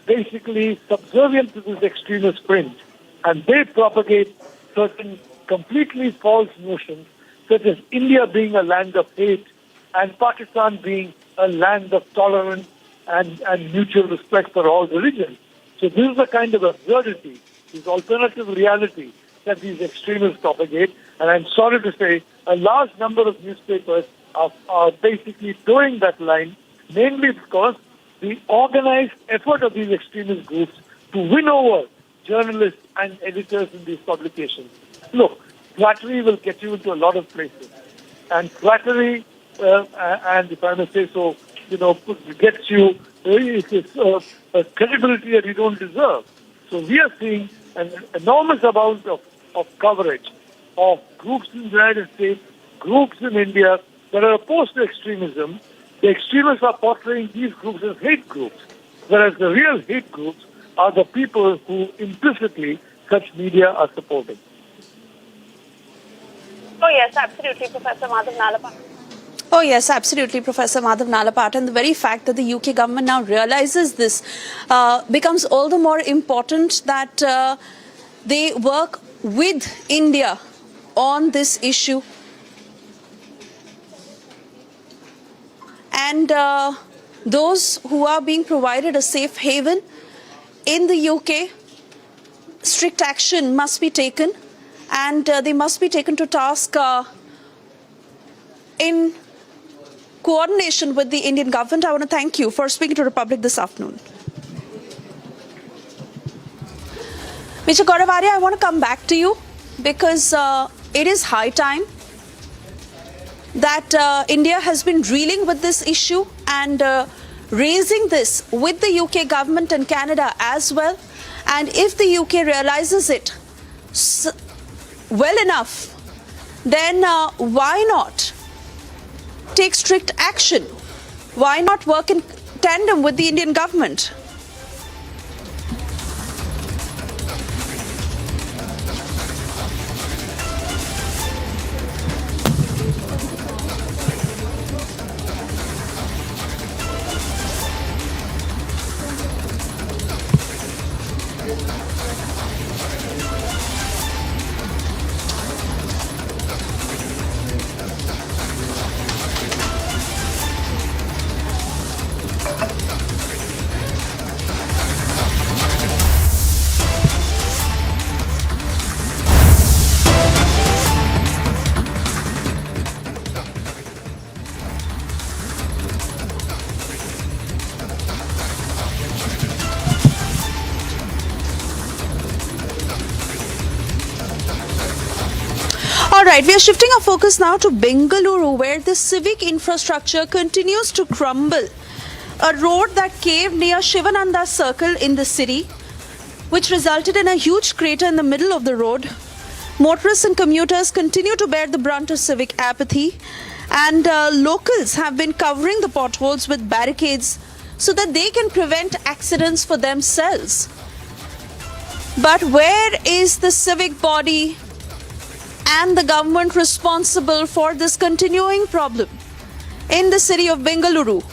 basically subservient to this extremist fringe. And they propagate certain completely false notions, such as India being a land of hate and Pakistan being a land of tolerance and mutual respect for all religions. So this is the kind of absurdity, this alternative reality that these extremists propagate. And I'm sorry to say, a large number of newspapers are basically towing that line, mainly because the organized effort of these extremist groups to win over journalists and editors in these publications. Look, flattery will get you into a lot of places. And flattery, and if I may say so, gets you a credibility that you don't deserve. So we are seeing an enormous amount of coverage of groups in the United States, groups in India that are opposed to extremism. The extremists are portraying these groups as hate groups, whereas the real hate groups are the people who implicitly such media are supporting. Oh yes, absolutely, Professor Madhav Nalapat. Oh yes, absolutely, Professor Madhav Nalapat. And the very fact that the UK government now realizes this becomes all the more important, that they work with India on this issue. And those who are being provided a safe haven in the UK, strict action must be taken, and they must be taken to task in coordination with the Indian government. I want to thank you for speaking to Republic this afternoon. Mr. Gauravarya, I want to come back to you because it is high time that India has been dealing with this issue and raising this with the UK government and Canada as well. And if the UK realizes it well enough, then why not take strict action? Why not work in tandem with the Indian government? Alright, we are shifting our focus now to Mangaluru, where the civic infrastructure continues to crumble. A road that caved near Shivananda Circle in the city, which resulted in a huge crater in the middle of the road. Motorists and commuters continue to bear the brunt of civic apathy, and locals have been covering the potholes with barricades so that they can prevent accidents for themselves. But where is the civic body and the government responsible for this continuing problem in the city of Mangaluru?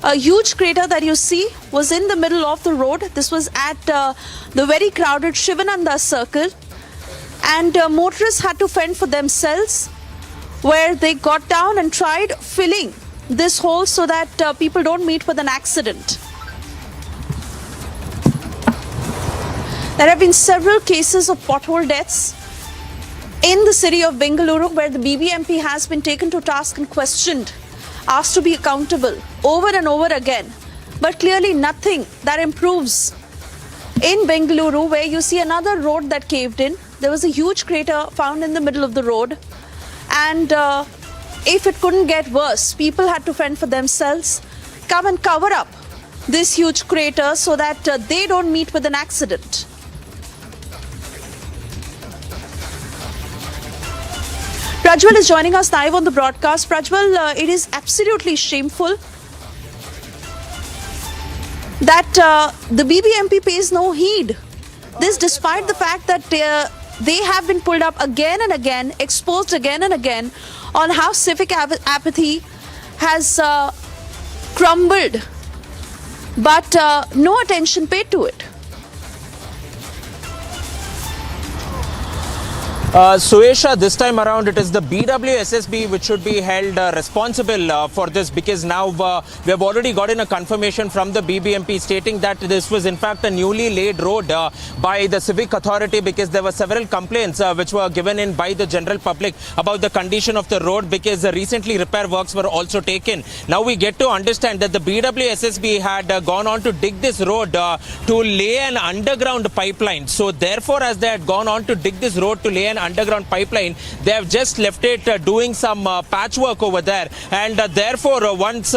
A huge crater that you see was in the middle of the road. This was at the very crowded Shivananda Circle, and motorists had to fend for themselves, where they got down and tried filling this hole so that people don't meet with an accident. There have been several cases of pothole deaths in the city of Mangaluru, where the BBMP has been taken to task and questioned, asked to be accountable over and over again. But clearly nothing that improves. In Mangaluru, where you see another road that caved in, there was a huge crater found in the middle of the road. And if it couldn't get worse, people had to fend for themselves, come and cover up this huge crater so that they don't meet with an accident. Prajwal is joining us live on the broadcast. Prajwal, it is absolutely shameful that the BBMP pays no heed. This despite the fact that they have been pulled up again and again, exposed again and again on how civic apathy has crumbled, but no attention paid to it. Suesha, this time around it is the BWSSB which should be held responsible for this, because now we have already gotten a confirmation from the BBMP stating that this was in fact a newly laid road by the civic authority, because there were several complaints which were given in by the general public about the condition of the road, because recently repair works were also taken. Now we get to understand that the BWSSB had gone on to dig this road to lay an underground pipeline. So therefore, as they had gone on to dig this road to lay an underground pipeline, they have just left it doing some patchwork over there, and therefore once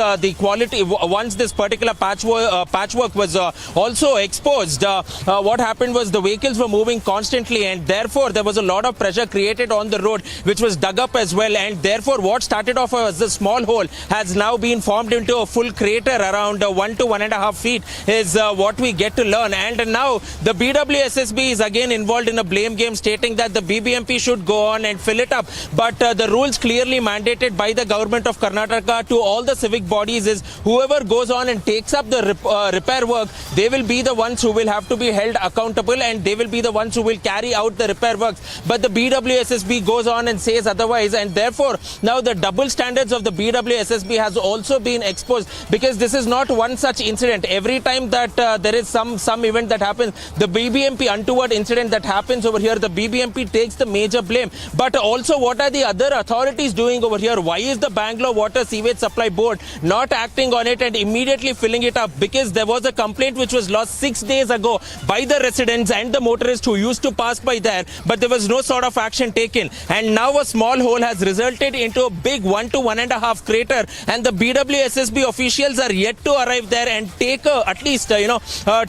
this particular patchwork was also exposed, what happened was the vehicles were moving constantly, and therefore there was a lot of pressure created on the road, which was dug up as well, and therefore what started off as a small hole has now been formed into a full crater around 1 to 1.5 feet is what we get to learn. And now the BWSSB is again involved in a blame game, stating that the BBMP should go on and fill it up. But the rules clearly mandated by the government of Karnataka to all the civic bodies is whoever goes on and takes up the repair work, they will be the ones who will have to be held accountable, and they will be the ones who will carry out the repair works. But the BWSSB goes on and says otherwise, and therefore now the double standards of the BWSSB has also been exposed, because this is not one such incident. Every time that there is some event that happens, the BBMP untoward incident that happens over here, the BBMP takes the major blame. But also, what are the other authorities doing over here? Why is the Bangalore Water Sewage Supply Board not acting on it and immediately filling it up? Because there was a complaint which was lodged 6 days ago by the residents and the motorists who used to pass by there, but there was no sort of action taken. And now a small hole has resulted into a big 1 to 1.5 crater, and the BWSSB officials are yet to arrive there and take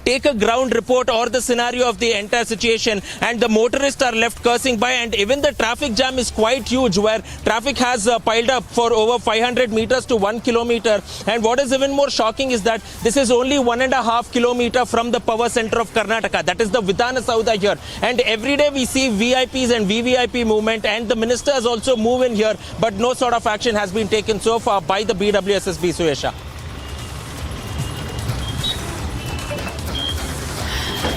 take a ground report or the scenario of the entire situation. And the motorists are left cursing by, and even the traffic jam is quite huge, where traffic has piled up for over 500 meters to 1 kilometer. And what is even more shocking is that this is only 1.5 kilometer from the power center of Karnataka, that is the Vidhana Saudha here. And every day we see VIPs and VVIP movement, and the ministers also move in here, but no sort of action has been taken so far by the BWSSB, Suesha.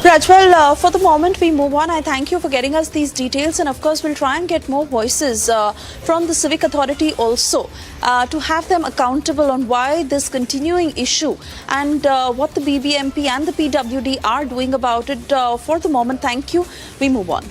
Prajwal, for the moment we move on. I thank you for getting us these details, and of course we'll try and get more voices from the civic authority also to have them accountable on why this continuing issue and what the BBMP and the PWD are doing about it. For the moment, thank you. We move on.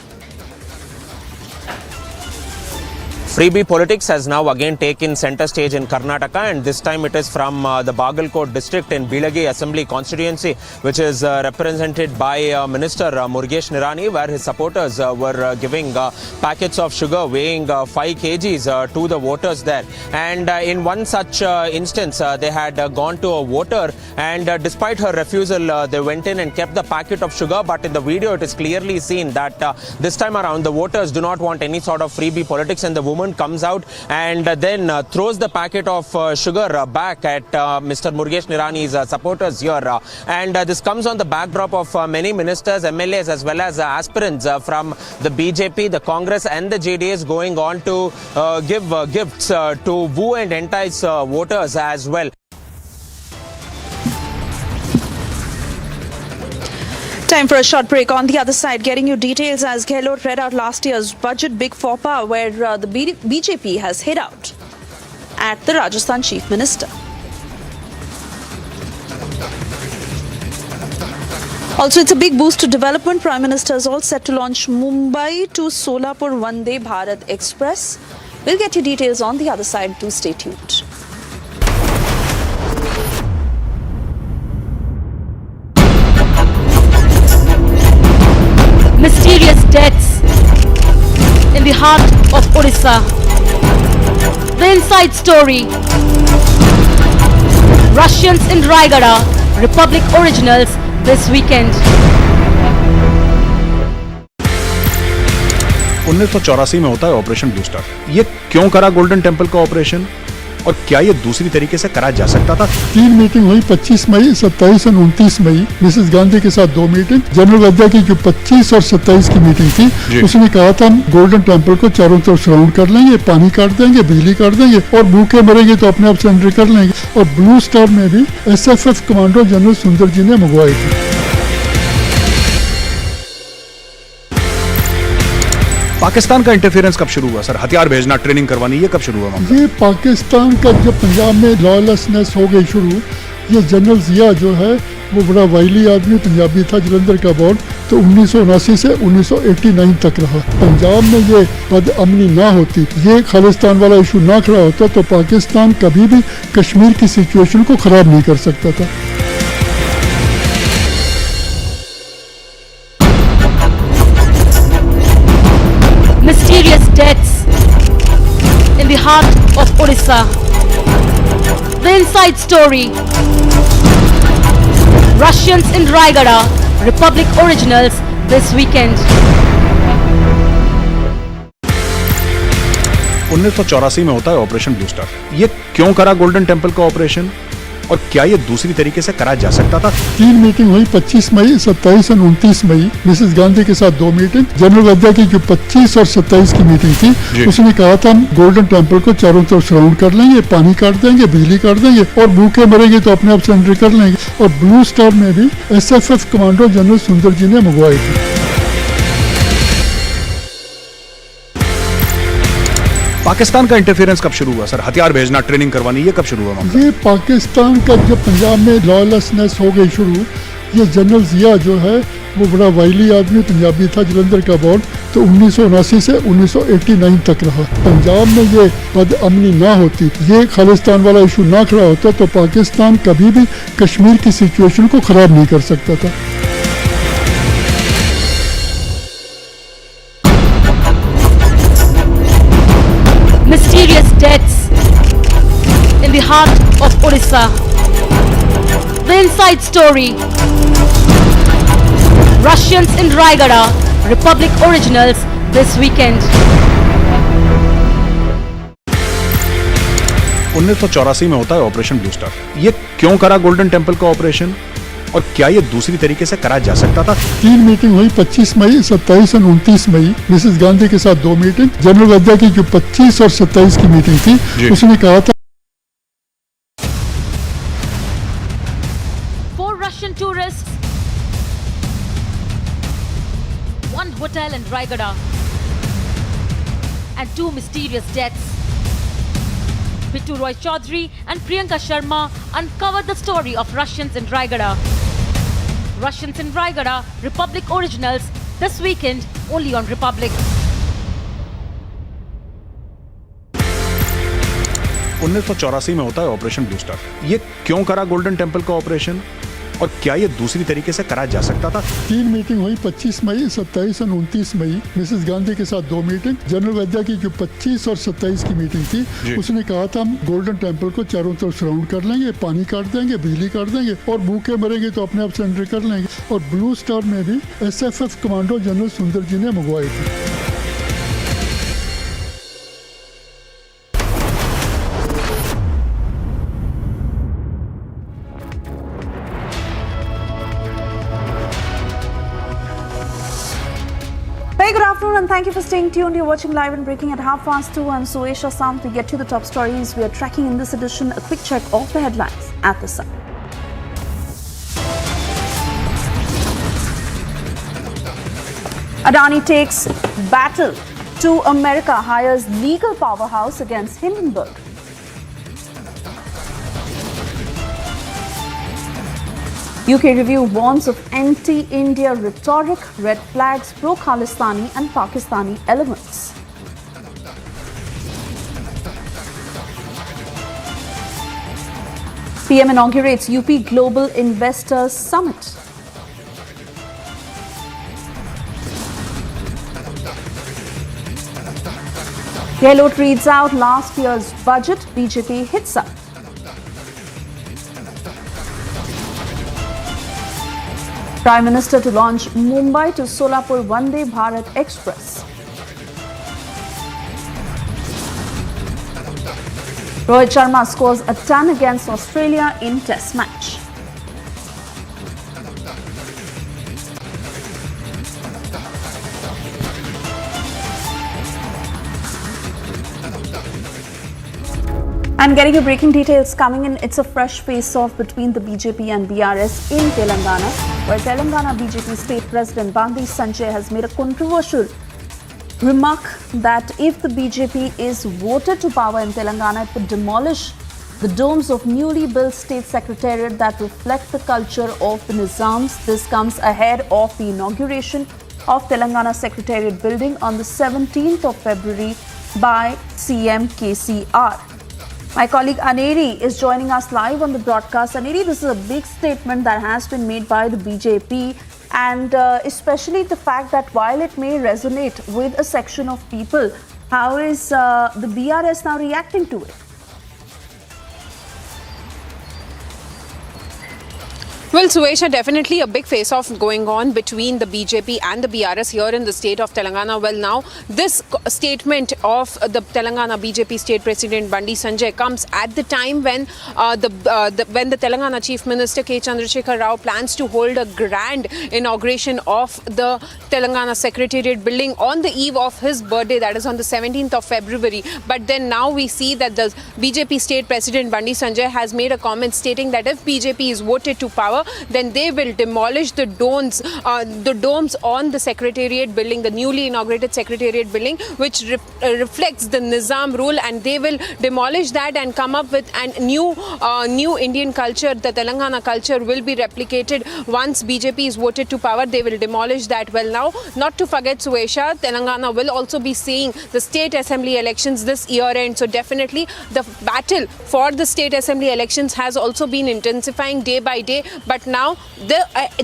Freebie politics has now again taken center stage in Karnataka, and this time it is from the Bagalkot district in Bilagi Assembly constituency, which is represented by Minister Murugesh Nirani, where his supporters were giving packets of sugar weighing 5 kgs to the voters there. And in one such instance, they had gone to a voter, and despite her refusal, they went in and kept the packet of sugar. But in the video, it is clearly seen that this time around, the voters do not want any sort of freebie politics, and the woman comes out and then throws the packet of sugar back at Mr. Murugesh Nirani's supporters here. And this comes on the backdrop of many ministers, MLAs as well as aspirants from the BJP, the Congress and the JDS going on to give gifts to woo and entice voters as well. Time for a short break. On the other side, getting you details as Kelo read out last year's budget big foppa, where the BJP has hit out at the Rajasthan Chief Minister. Also, it's a big boost to development. Prime Minister is all set to launch Mumbai to Solapur Vande Bharat Express. We'll get you details on the other side. Do stay tuned. Mysterious deaths in the heart of Orissa. The inside story. Russians in Raigada, Republic originals this weekend. 1984 में होता है operation blue star. ये क्यों करा golden temple का operation और क्या ये दूसरी तरीके से करा जा सकता था? 3 मीटिंग हुई 25 मई, 27 और 29 मई। मिसेस गांधी के साथ 2 मीटिंग। जनरल वद्दा की जो 25 और 27 की मीटिंग थी, उसने कहा था हम गोल्डन टेम्पल को चारों तरफ सराउंड कर लेंगे, पानी काट देंगे, बिजली काट देंगे और भूखे मरेंगे तो अपने आप सरेंडर कर लेंगे। और ब्लू स्टार में भी SFF कमांडो जनरल सुंदर जी ने मंगवाई थी। पाकिस्तान का इंटरफेरेंस कब शुरू हुआ सर? हथियार भेजना, ट्रेनिंग करवानी, ये कब शुरू हुआ मामला? ये पाकिस्तान का जब पंजाब में लॉलेसनेस हो गई शुरू, ये जनरल जिया जो है वो बड़ा वाइली आदमी पंजाबी था, जलंधर का बॉर्न, तो 1979 से 1989 तक रहा। पंजाब में ये बदअमनी ना होती, ये खालिस्तान वाला इशू ना खड़ा होता तो पाकिस्तान कभी भी कश्मीर की सिचुएशन को खराब नहीं कर सकता था। Mysterious deaths in the heart of Orissa. The inside story. Russians in Raigada, Republic originals this weekend. 1984 में होता है ऑपरेशन ब्लू स्टार। ये क्यों करा गोल्डन टेम्पल का ऑपरेशन और क्या ये दूसरी तरीके से करा जा सकता था? 3 मीटिंग हुई 25 मई, 27 और 29 मई। मिसेस गांधी के साथ 2 मीटिंग। जनरल वद्दा की जो 25 और 27 की मीटिंग थी, उसने कहा था हम गोल्डन टेम्पल को चारों तरफ सराउंड कर लेंगे, पानी काट देंगे, बिजली काट देंगे और भूखे मरेंगे तो अपने आप सरेंडर कर लेंगे। और ब्लू स्टार में भी SFF कमांडो जनरल सुंदर जी ने मंगवाई थी। पाकिस्तान का इंटरफेरेंस कब शुरू हुआ सर? हथियार भेजना, ट्रेनिंग करवानी, ये कब शुरू हुआ मामला? ये पाकिस्तान का जब पंजाब में लॉलेसनेस हो गई शुरू, ये जनरल जिया जो है वो बड़ा वाइली आदमी पंजाबी था, जलंधर का बॉर्न, तो 1979 से 1989 तक रहा। पंजाब में ये बदअमनी ना होती, ये खालिस्तान वाला इशू ना खड़ा होता तो पाकिस्तान कभी भी कश्मीर की सिचुएशन को खराब नहीं कर सकता था। Mysterious deaths in the heart of Orissa. The inside story. Russians in Raigada, Republic originals this weekend. 1984 में होता है ऑपरेशन ब्लू स्टार। ये क्यों करा गोल्डन टेम्पल का ऑपरेशन और क्या ये दूसरी तरीके से करा जा सकता था? 3 मीटिंग हुई 25 मई, 27 और 29 मई। मिसेस गांधी के साथ 2 मीटिंग। जनरल वद्दा की जो 25 और 27 की मीटिंग थी, उसने कहा था 4 Russian tourists, 1 hotel in Raigada, and 2 mysterious deaths. Bittu Roy Chaudhary and Priyanka Sharma uncovered the story of Russians in Raigada. Russians in Raigada, Republic originals this weekend only on Republic. 1984 में होता है operation blue star. ये क्यों करा golden temple का operation और क्या ये दूसरी तरीके से करा जा सकता था? 3 मीटिंग हुई 25 मई, 27 और 29 मई। मिसेस गांधी के साथ 2 मीटिंग। जनरल वद्दा की जो 25 और 27 की मीटिंग थी, उसने कहा था हम गोल्डन टेम्पल को चारों तरफ सराउंड कर लेंगे, पानी काट देंगे, बिजली काट देंगे और भूखे मरेंगे तो अपने आप सरेंडर कर लेंगे। और ब्लू स्टार में भी SFF कमांडो जनरल सुंदर जी ने मंगवाई थी। Very good afternoon and thank you for staying tuned. You're watching Live and Breaking at 2:30. I'm Suesha Sam. We get to the top stories we are tracking in this edition. A quick check of the headlines at the sun. Adani takes battle to America, hires legal powerhouse against Hindenburg. UK review warns of anti-India rhetoric, red flags, pro-Khalistani and Pakistani elements. PM inaugurates UP Global Investors Summit. Kelo reads out last year's budget, BJP hits up. Prime Minister to launch Mumbai to Solapur Vande Bharat Express. Rohit Sharma scores a ton against Australia in Test match. I'm getting your breaking details coming in. It's a fresh face-off between the BJP and BRS in Telangana, where Telangana BJP State President Bandi Sanjay has made a controversial remark that if the BJP is voted to power in Telangana, it would demolish the domes of newly built state secretariat that reflect the culture of the Nizams. This comes ahead of the inauguration of Telangana Secretariat building on the 17th of February by CM KCR. My colleague Aneri is joining us live on the broadcast. Aneri, this is a big statement that has been made by the BJP, and especially the fact that while it may resonate with a section of people, how is the BRS now reacting to it? Well, Suesha, definitely a big face-off going on between the BJP and the BRS here in the state of Telangana. Well, now this statement of the Telangana BJP State President Bandi Sanjay comes at the time when the Telangana Chief Minister K. Chandrasekhar Rao plans to hold a grand inauguration of the Telangana Secretariat building on the eve of his birthday, that is on the 17th of February. But then now we see that the BJP State President Bandi Sanjay has made a comment stating that if BJP is voted to power, then they will demolish the domes on the Secretariat building, the newly inaugurated Secretariat building, which reflects the Nizam rule, and they will demolish that and come up with a new Indian culture. The Telangana culture will be replicated once BJP is voted to power. They will demolish that. Well, now, not to forget, Suesha, Telangana will also be seeing the state assembly elections this year end. So definitely the battle for the state assembly elections has also been intensifying day by day. But now,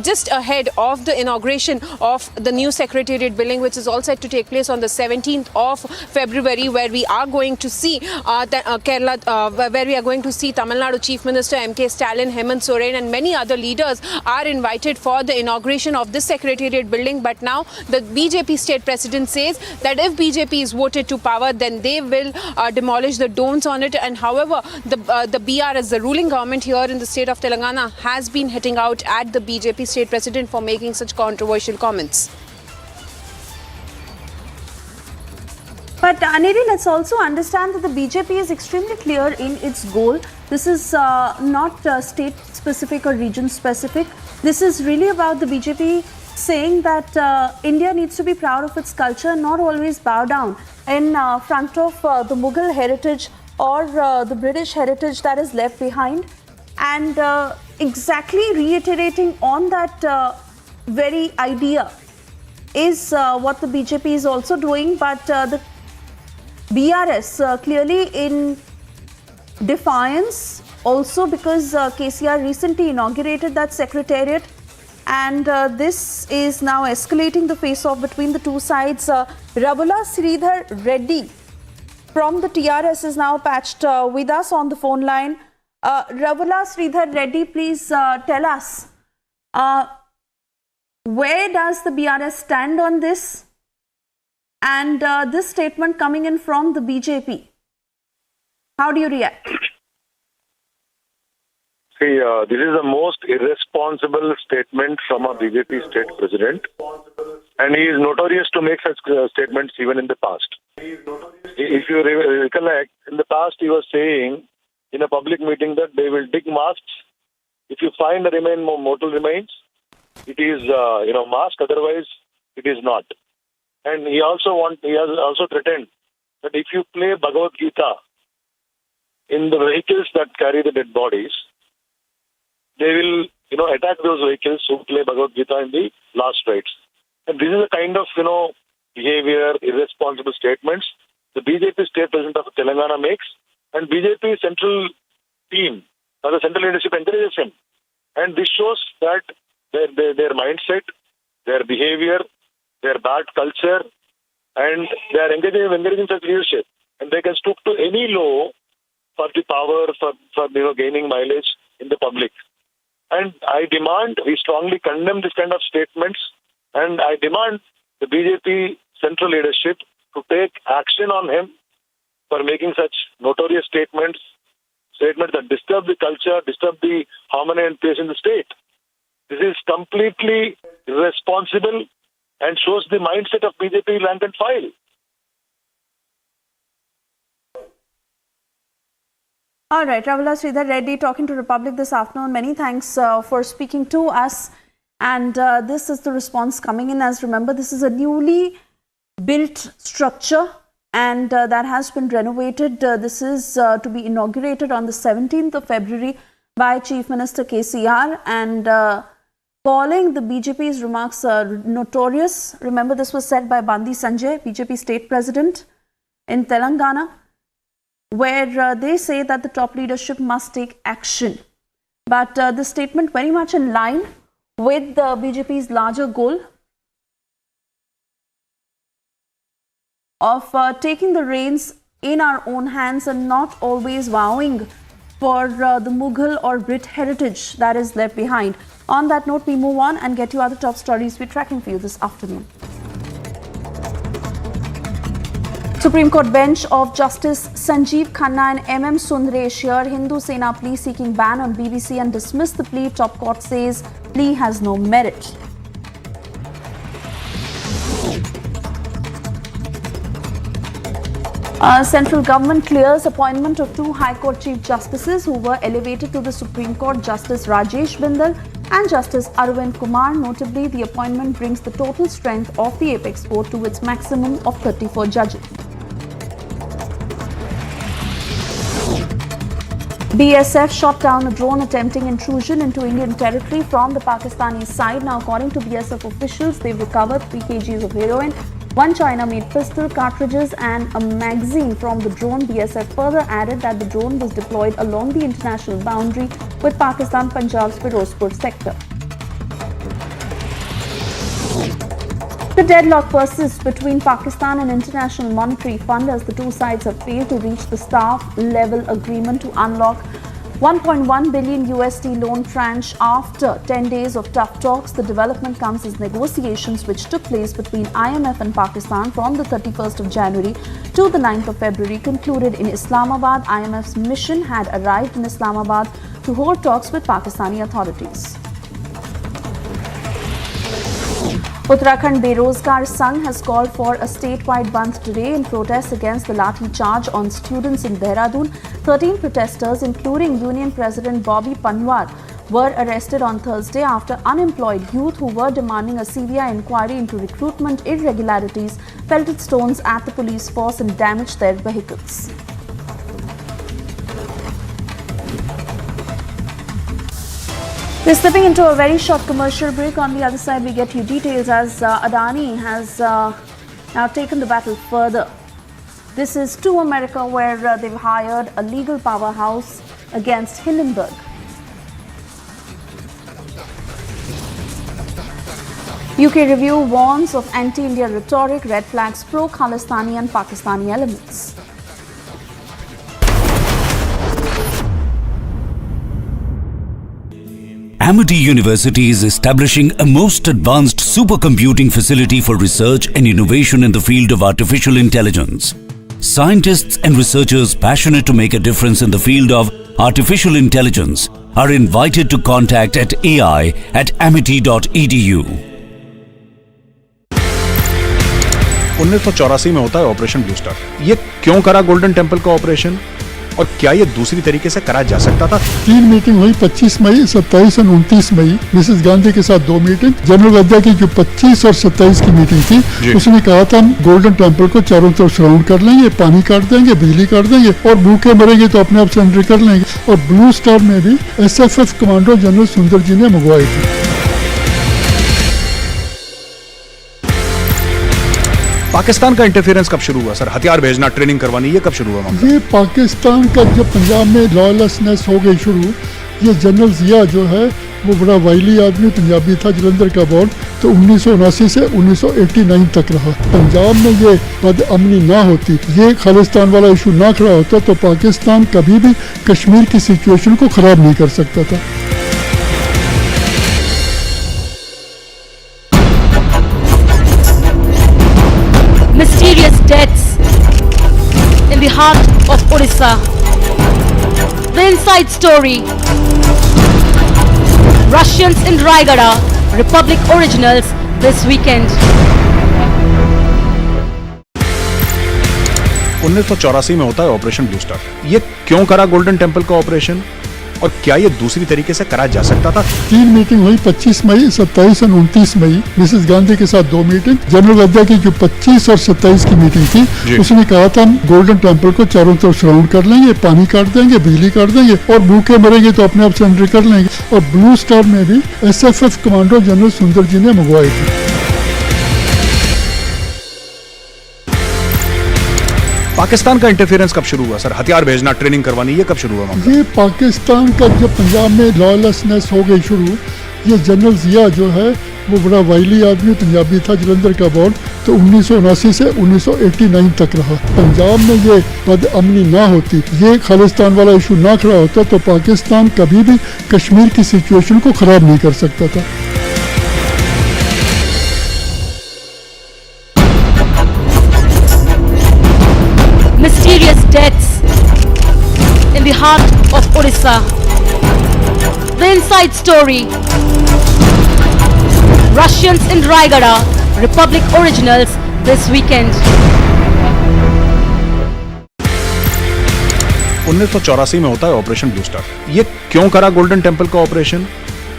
just ahead of the inauguration of the new Secretariat building, which is all set to take place on the 17th of February, where we are going to see Kerala, where we are going to see Tamil Nadu Chief Minister M.K. Stalin, Hemant Soren and many other leaders are invited for the inauguration of this Secretariat building. But now, the BJP State President says that if BJP is voted to power, then they will demolish the domes on it. And however, the BRS, the ruling government here in the state of Telangana, has been hitting out at the BJP State President for making such controversial comments. But Aneri, let's also understand that the BJP is extremely clear in its goal. This is not state-specific or region-specific. This is really about the BJP saying that India needs to be proud of its culture, not always bow down in front of the Mughal heritage or the British heritage that is left behind. And exactly reiterating on that very idea is what the BJP is also doing, but the BRS clearly in defiance also, because KCR recently inaugurated that secretariat, and this is now escalating the face-off between the two sides. Rabula Sridhar Reddy from the TRS is now patched with us on the phone line. Rabula Sridhar Reddy, please tell us, where does the BRS stand on this? And this statement coming in from the BJP, how do you react? See, this is the most irresponsible statement from a BJP state president, and he is notorious to make such statements even in the past. If you recollect, in the past he was saying in a public meeting that they will dig mosques. If you find the mortal remains, it is mosque. Otherwise, it is not. And he has also threatened that if you play Bhagavad Gita in the vehicles that carry the dead bodies, they will attack those vehicles who play Bhagavad Gita in the last rites. And this is the kind of, behavior, irresponsible statements the BJP state president of Telangana makes, and BJP central team or the central leadership encourages him. And this shows that their mindset, their behavior, their bad culture, and they are encouraging such leadership. And they can stoop to any law for the power, for gaining mileage in the public. And we strongly condemn this kind of statements, and I demand the BJP central leadership to take action on him for making such notorious statements that disturb the culture, disturb the harmony and peace in the state. This is completely irresponsible and shows the mindset of BJP rank and file. All right, Ravula Sridhar Reddy talking to Republic this afternoon. Many thanks for speaking to us. And this is the response coming in. As remember, this is a newly built structure and that has been renovated. This is to be inaugurated on the 17th of February by Chief Minister KCR, and calling the BJP's remarks notorious. Remember, this was said by Bandi Sanjay, BJP state president in Telangana, where they say that the top leadership must take action. But this statement very much in line with the BJP's larger goal of taking the reins in our own hands and not always vowing for the Mughal or Brit heritage that is left behind. On that note, we move on and get you other top stories we're tracking for you this afternoon. Supreme Court bench of Justice Sanjeev Khanna and MM Sundaresh heard Hindu Sena plea seeking ban on BBC and dismissed the plea. Top court says plea has no merit. Central government clears appointment of two High Court Chief Justices who were elevated to the Supreme Court, Justice Rajesh Bindal and Justice Arvind Kumar. Notably, the appointment brings the total strength of the Apex Court to its maximum of 34 judges. BSF shot down a drone attempting intrusion into Indian territory from the Pakistani side. Now, according to BSF officials, they've recovered 3 kgs of heroin, 1 China-made pistol, cartridges and a magazine from the drone. BSF further added that the drone was deployed along the international boundary with Pakistan Punjab's Firozpur sector. The deadlock persists between Pakistan and International Monetary Fund as the two sides have failed to reach the staff-level agreement to unlock $1.1 billion USD loan tranche after 10 days of tough talks. The development comes as negotiations which took place between IMF and Pakistan from the 31st of January to the 9th of February concluded in Islamabad. IMF's mission had arrived in Islamabad to hold talks with Pakistani authorities. Uttarakhand Berozgar Sangh has called for a statewide bandh today in protest against the lathi charge on students in Dehradun. 13 protesters, including Union President Bobby Panwar, were arrested on Thursday after unemployed youth who were demanding a CBI inquiry into recruitment irregularities pelted stones at the police force and damaged their vehicles. We're slipping into a very short commercial break. On the other side, we get you details as Adani has now taken the battle further. This is to America, where they've hired a legal powerhouse against Hindenburg. UK review warns of anti-India rhetoric, red flags pro-Khalistani and Pakistani elements. Amity University is establishing a most advanced supercomputing facility for research and innovation in the field of artificial intelligence. Scientists and researchers passionate to make a difference in the field of artificial intelligence are invited to contact at ai@amity.edu. 1984 में होता है operation blue star. ये क्यों करा golden temple का operation और क्या ये दूसरी तरीके से करा जा सकता था? 3 मीटिंग हुई 25 मई, 27 और 29 मई। मिसेस गांधी के साथ 2 मीटिंग। जनरल वद्दा की जो 25 और 27 की मीटिंग थी, उसने कहा था हम गोल्डन टेम्पल को चारों तरफ सराउंड कर लेंगे, पानी काट देंगे, बिजली काट देंगे और भूखे मरेंगे तो अपने आप सरेंडर कर लेंगे। और ब्लू स्टार में भी SFF कमांडो जनरल सुंदर जी ने मंगवाई थी। पाकिस्तान का इंटरफेरेंस कब शुरू हुआ सर? हथियार भेजना, ट्रेनिंग करवानी, ये कब शुरू हुआ मामला? ये पाकिस्तान का जब पंजाब में लॉलेसनेस हो गई शुरू, ये जनरल जिया जो है वो बड़ा वाइली आदमी पंजाबी था, जलंधर का बॉर्न, तो 1979 से 1989 तक रहा। पंजाब में ये बदअमनी ना होती, ये खालिस्तान वाला इशू ना खड़ा होता तो पाकिस्तान कभी भी कश्मीर की सिचुएशन को खराब नहीं कर सकता था। Mysterious deaths in the heart of Orissa. The inside story. Russians in Raigada, Republic originals this weekend. 1984 में होता है ऑपरेशन ब्लू स्टार। ये क्यों करा गोल्डन टेम्पल का ऑपरेशन और क्या ये दूसरी तरीके से करा जा सकता था? 3 मीटिंग हुई 25 मई, 27 और 29 मई। मिसेस गांधी के साथ 2 मीटिंग। जनरल वद्दा की जो 25 और 27 की मीटिंग थी, उसने कहा था हम गोल्डन टेम्पल को चारों तरफ सराउंड कर लेंगे, पानी काट देंगे, बिजली काट देंगे और भूखे मरेंगे तो अपने आप सरेंडर कर लेंगे। और ब्लू स्टार में भी SFF कमांडो जनरल सुंदर जी ने मंगवाई थी। पाकिस्तान का इंटरफेरेंस कब शुरू हुआ सर? हथियार भेजना, ट्रेनिंग करवानी, ये कब शुरू हुआ मामला? ये पाकिस्तान का जब पंजाब में लॉलेसनेस हो गई शुरू, ये जनरल जिया जो है वो बड़ा वाइली आदमी पंजाबी था, जलंधर का बॉर्न, तो 1979 से 1989 तक रहा। पंजाब में ये बदअमनी ना होती, ये खालिस्तान वाला इशू ना खड़ा होता तो पाकिस्तान कभी भी कश्मीर की सिचुएशन को खराब नहीं कर सकता था। Mysterious deaths in the heart of Orissa. The inside story. Russians in Raigada, Republic originals this weekend. 1984 में होता है ऑपरेशन ब्लू स्टार। ये क्यों करा गोल्डन टेम्पल का ऑपरेशन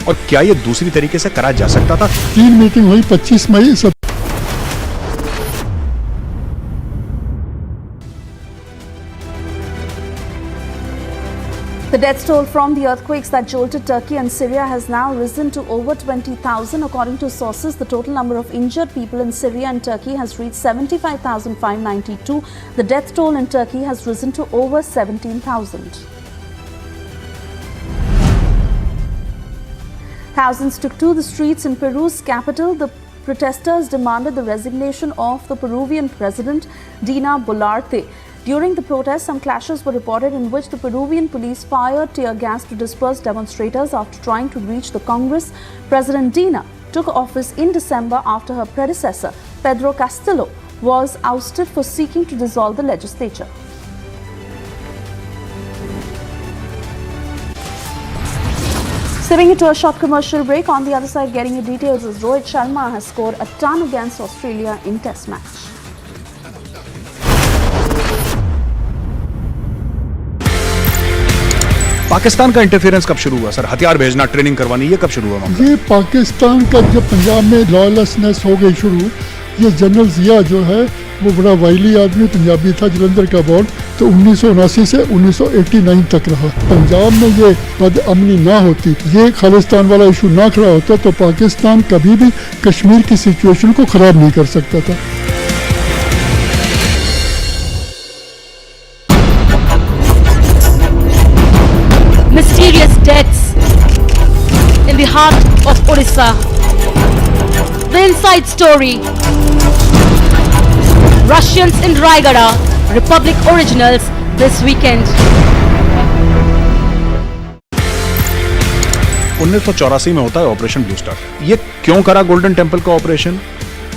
और क्या ये दूसरी तरीके से करा जा सकता था? 3 मीटिंग हुई 25 मई। The death toll from the earthquakes that jolted Turkey and Syria has now risen to over 20,000. According to sources, the total number of injured people in Syria and Turkey has reached 75,592. The death toll in Turkey has risen to over 17,000. Thousands took to the streets in Peru's capital. The protesters demanded the resignation of the Peruvian president, Dina Boluarte. During the protests, some clashes were reported in which the Peruvian police fired tear gas to disperse demonstrators after trying to reach the Congress. President Dina took office in December after her predecessor, Pedro Castillo, was ousted for seeking to dissolve the legislature. Stepping into a short commercial break, on the other side getting you details is Rohit Sharma has scored a ton against Australia in Test match. Pakistan का interference कब शुरू हुआ sir? हथियार भेजना, training करवानी, ये कब शुरू हुआ मामला? ये पाकिस्तान का जब पंजाब में लॉलेसनेस हो गई शुरू, ये जनरल जिया जो है वो बड़ा वाइली आदमी पंजाबी था, जलंधर का बॉर्न, तो 1979 से 1989 तक रहा। पंजाब में ये बदअमनी ना होती, ये खालिस्तान वाला इशू ना खड़ा होता तो पाकिस्तान कभी भी कश्मीर की सिचुएशन को खराब नहीं कर सकता था। Mysterious deaths in the heart of Orissa. The inside story. Russians in Raigada, Republic originals this weekend. 1984 में होता है ऑपरेशन ब्लू स्टार। ये क्यों करा गोल्डन टेम्पल का ऑपरेशन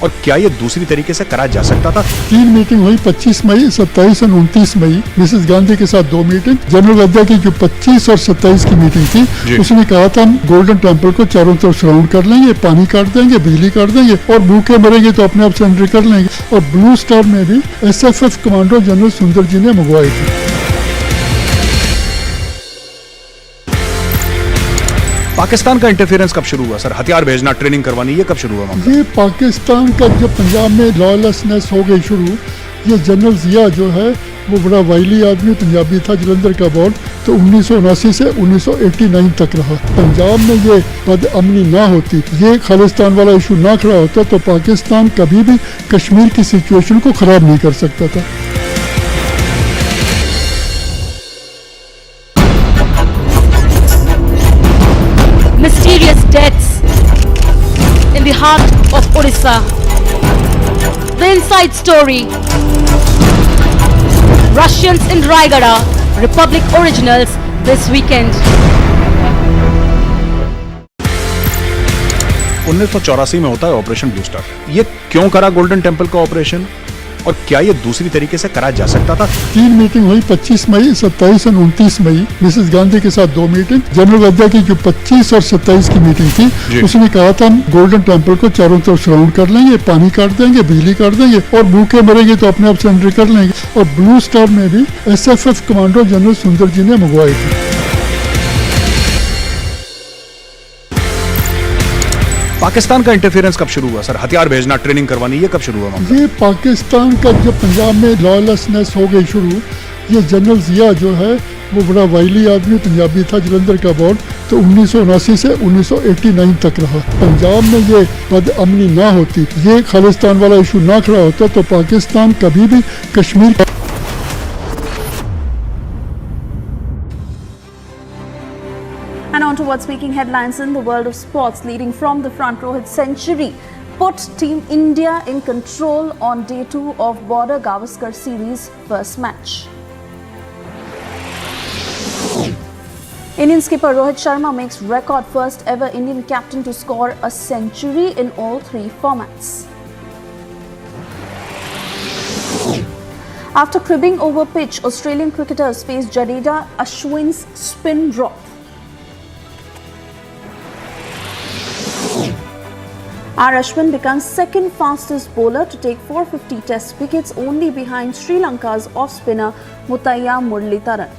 और क्या ये दूसरी तरीके से करा जा सकता था? 3 मीटिंग हुई 25 मई, 27 और 29 मई। मिसेस गांधी के साथ 2 मीटिंग। जनरल वद्दा की जो 25 और 27 की मीटिंग थी, उसने कहा था हम गोल्डन टेम्पल को चारों तरफ सराउंड कर लेंगे, पानी काट देंगे, बिजली काट देंगे और भूखे मरेंगे तो अपने आप सरेंडर कर लेंगे। और ब्लू स्टार में भी SFF कमांडो जनरल सुंदर जी ने मंगवाई थी। पाकिस्तान का इंटरफेरेंस कब शुरू हुआ सर? हथियार भेजना, ट्रेनिंग करवानी, ये कब शुरू हुआ मामला? ये पाकिस्तान का जब पंजाब में लॉलेसनेस हो गई शुरू, ये जनरल जिया जो है वो बड़ा वाइली आदमी पंजाबी था, जलंधर का बॉर्ड, तो 1979 से 1989 तक रहा। पंजाब में ये बदअमनी ना होती, ये खालिस्तान वाला इशू ना खड़ा होता, तो पाकिस्तान कभी भी कश्मीर की सिचुएशन को खराब नहीं कर सकता था। Mysterious deaths in the heart of Orissa. The inside story. Russians in Raigada, Republic originals this weekend. 1984 में होता है ऑपरेशन ब्लू स्टार। ये क्यों करा गोल्डन टेम्पल का ऑपरेशन, और क्या ये दूसरी तरीके से करा जा सकता था? 3 मीटिंग हुई, 25 मई, 27 और 29 मई। मिसेस गांधी के साथ 2 मीटिंग। जनरल वद्दा की जो 25 और 27 की मीटिंग थी, उसने कहा था हम गोल्डन टेम्पल को चारों तरफ सराउंड कर लेंगे, पानी काट देंगे, बिजली काट देंगे, और भूखे मरेंगे तो अपने आप सरेंडर कर लेंगे। और ब्लू स्टार में भी SFF कमांडो जनरल सुंदर जी ने मंगवाई थी। पाकिस्तान का इंटरफेरेंस कब शुरू हुआ सर? हथियार भेजना, ट्रेनिंग करवानी, ये कब शुरू हुआ मामला? ये पाकिस्तान का जब पंजाब में लॉलेसनेस हो गई शुरू, ये जनरल जिया जो है वो बड़ा वाइली आदमी पंजाबी था, जलंधर का बॉर्ड, तो 1979 से 1989 तक रहा। पंजाब में ये बदअमनी ना होती, ये खालिस्तान वाला इशू ना खड़ा होता, तो पाकिस्तान कभी भी Kashmir. And on to what's making headlines in the world of sports. Leading from the front row, his century put Team India in control on day 2 of Border Gavaskar series first match. Indian skipper Rohit Sharma makes record first ever Indian captain to score a century in all 3 formats. After cribbing over pitch, Australian cricketers face Jadeja Ashwin's spin drop. R. Ashwin becomes second fastest bowler to take 450 test wickets, only behind Sri Lanka's off-spinner Muthaiya Muralitharan.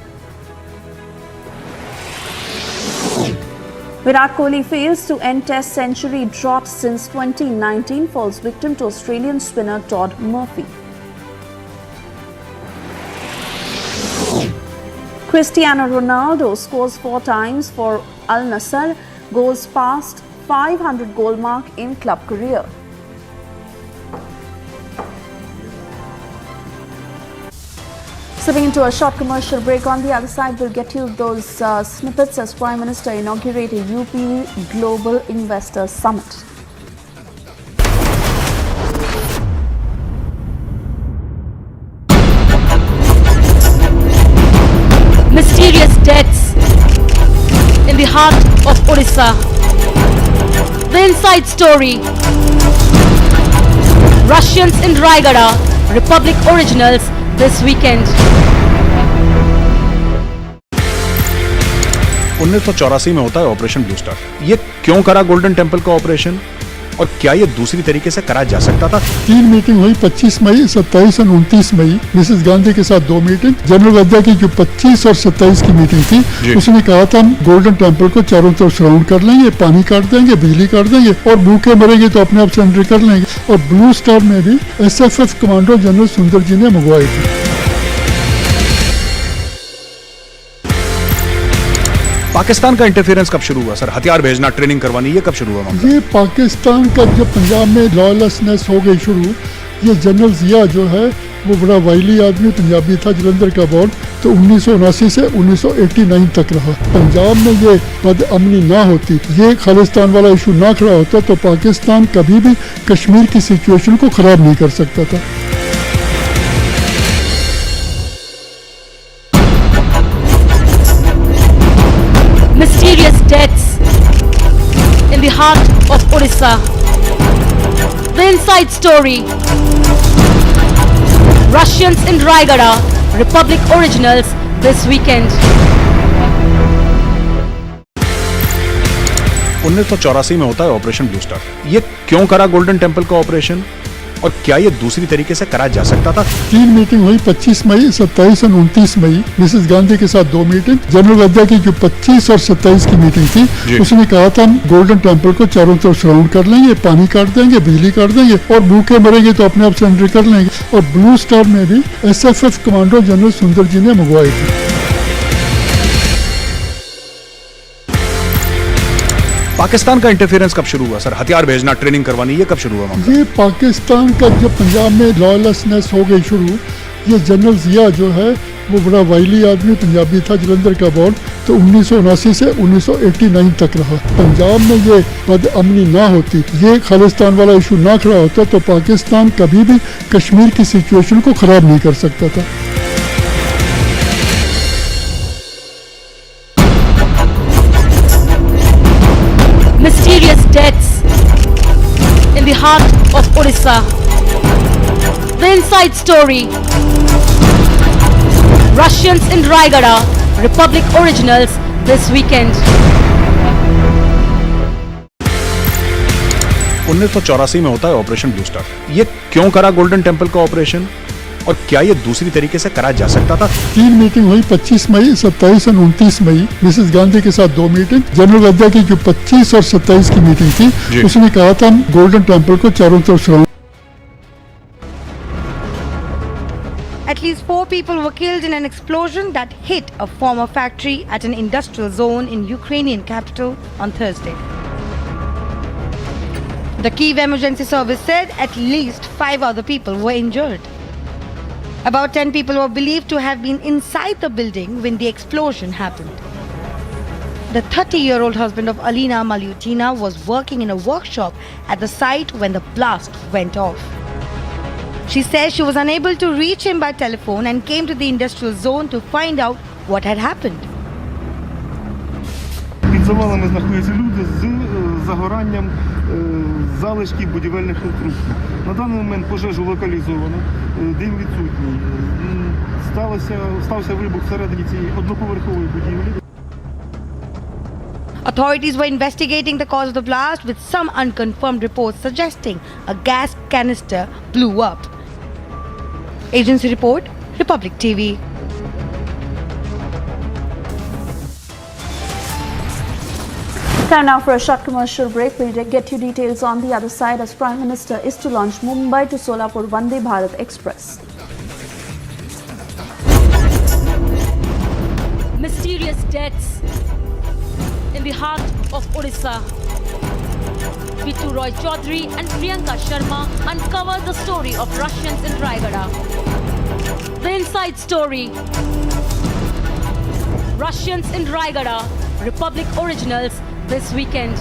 Virat Kohli fails to end test century drought since 2019, falls victim to Australian spinner Todd Murphy. Cristiano Ronaldo scores 4 times for Al Nassr, goes past 500 goal mark in club career. Slipping into a short commercial break. On the other side, we'll get you those snippets as Prime Minister inaugurated UP Global Investor Summit. Mysterious deaths in the heart of Orissa. The inside story. Russians in Raigada, Republic originals this weekend. 1984 में होता है operation blue star. ये क्यों करा golden temple का operation, और क्या ये दूसरी तरीके से करा जा सकता था? 3 मीटिंग हुई, 25 मई, 27 और 29 मई। मिसेस गांधी के साथ 2 मीटिंग। जनरल वद्दा की जो 25 और 27 की मीटिंग थी, उसने कहा था हम गोल्डन टेम्पल को चारों तरफ सराउंड कर लेंगे, पानी काट देंगे, बिजली काट देंगे, और भूखे मरेंगे तो अपने आप सरेंडर कर लेंगे। और ब्लू स्टार में भी SFF कमांडो जनरल सुंदर जी ने मंगवाई थी। पाकिस्तान का इंटरफेरेंस कब शुरू हुआ सर? हथियार भेजना, ट्रेनिंग करवानी, ये कब शुरू हुआ मामला? ये पाकिस्तान का जब पंजाब में लॉलेसनेस हो गई शुरू, ये जनरल जिया जो है वो बड़ा वाइली आदमी पंजाबी था, जलंधर का बॉर्ड, तो 1979 से 1989 तक रहा। पंजाब में ये बदअमनी ना होती, ये खालिस्तान वाला इशू ना खड़ा होता, तो पाकिस्तान कभी भी कश्मीर की सिचुएशन को खराब नहीं कर सकता था। Mysterious deaths in the heart of Orissa. The inside story. Russians in Raigada, Republic originals this weekend. 1984 में होता है ऑपरेशन ब्लू स्टार। ये क्यों करा गोल्डन टेम्पल का ऑपरेशन, और क्या ये दूसरी तरीके से करा जा सकता था? 3 मीटिंग हुई 25 मई, 27 और 29 मई। मिसेस गांधी के साथ 2 मीटिंग। जनरल वद्दा की जो 25 और 27 की मीटिंग थी, उसने कहा था हम गोल्डन टेम्पल को चारों तरफ सराउंड कर लेंगे, पानी काट देंगे, बिजली काट देंगे और भूखे मरेंगे तो अपने आप सरेंडर कर लेंगे। और ब्लू स्टार में भी SFF कमांडो जनरल सुंदर जी ने मंगवाई थी। पाकिस्तान का इंटरफेरेंस कब शुरू हुआ सर? हथियार भेजना, ट्रेनिंग करवानी, ये कब शुरू हुआ? ये पाकिस्तान का जब पंजाब में लॉयलेसनेस हो गई शुरू, ये जनरल जिया जो है वो बड़ा वाइली आदमी पंजाबी था, जलंधर का बॉर्न, तो 1979 से 1989 तक रहा। पंजाब में ये बदअमनी ना होती, ये खालिस्तान वाला इशू ना खड़ा होता तो पाकिस्तान कभी भी कश्मीर की सिचुएशन को खराब नहीं कर सकता था। Mysterious deaths in the heart of Orissa. The inside story. Russians in Raigada, Republic originals this weekend. 1984 में होता है ऑपरेशन ब्लू स्टार। ये क्यों करा गोल्डन टेम्पल का ऑपरेशन और क्या ये दूसरी तरीके से करा जा सकता था? 3 मीटिंग हुई 25 मई, 27 और 29 मई। मिसेस गांधी के साथ 2 मीटिंग। जनरल वद्दा की जो 25 और 27 की मीटिंग थी, उसने कहा था हम गोल्डन टेम्पल को चारों तरफ surround. At least 4 people were killed in an explosion that hit a former factory at an industrial zone in Ukrainian capital on Thursday. The Kyiv Emergency Service said at least 5 other people were injured. About 10 people were believed to have been inside the building when the explosion happened. The 30-year-old husband of Alina Malyutina was working in a workshop at the site when the blast went off. She says she was unable to reach him by telephone and came to the industrial zone to find out what had happened. Під завалами знаходяться люди з загоранням залишків будівельних конструкцій. На даний момент пожежу локалізовано, дим відсутній. Стався вибух всередині цієї одноповерхової будівлі. Authorities were investigating the cause of the blast, with some unconfirmed reports suggesting a gas canister blew up. Agency report, Republic TV. Time now for a short commercial break. We'll get you details on the other side as Prime Minister is to launch Mumbai to Solapur Vande Bharat Express. Mysterious deaths in the heart of Orissa. Vitu Roy Chaudhary and Priyanka Sharma uncover the story of Russians in Raigada. The inside story. Russians in Raigada, Republic originals this weekend.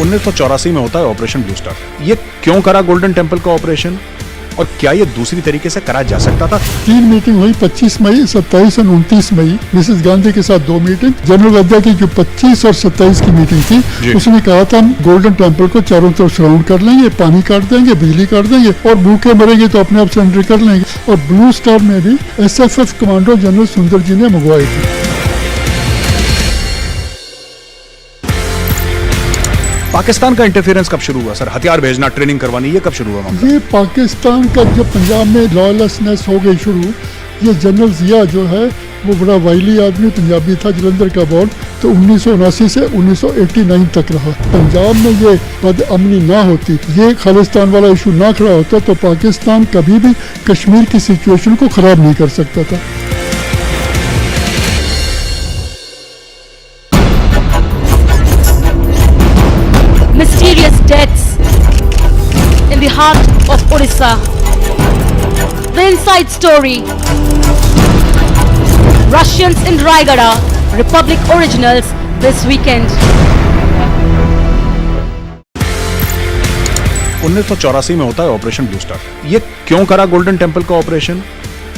में होता है operation blue star. ये क्यों करा golden temple का operation और क्या ये दूसरी तरीके से करा जा सकता था? 3 मीटिंग हुई 25 मई, 27 और 29 मई। मिसेस गांधी के साथ 2 मीटिंग। जनरल वद्दा की जो 25 और 27 की मीटिंग थी, उसने कहा था हम गोल्डन टेम्पल को चारों तरफ सराउंड कर लेंगे, पानी काट देंगे, बिजली काट देंगे और भूखे मरेंगे तो अपने आप सरेंडर कर लेंगे। और ब्लू स्टार में भी SFF कमांडो जनरल सुंदर जी ने मंगवाई थी। पाकिस्तान का इंटरफेरेंस कब शुरू हुआ सर? हथियार भेजना, ट्रेनिंग करवानी, ये कब शुरू हुआ? ये पाकिस्तान का जब पंजाब में लॉयलेसनेस हो गई शुरू, ये जनरल जिया जो है वो बड़ा वाइली आदमी पंजाबी था, जलंधर का बॉर्न, तो 1979 से 1989 तक रहा। पंजाब में ये बदअमनी ना होती, ये खालिस्तान वाला इशू ना खड़ा होता तो पाकिस्तान कभी भी कश्मीर की सिचुएशन को खराब नहीं कर सकता था। Mysterious deaths in the heart of Orissa. The inside story. Russians in Raigada, Republic originals this weekend. 1984 में होता है ऑपरेशन ब्लू स्टार। ये क्यों करा गोल्डन टेम्पल का ऑपरेशन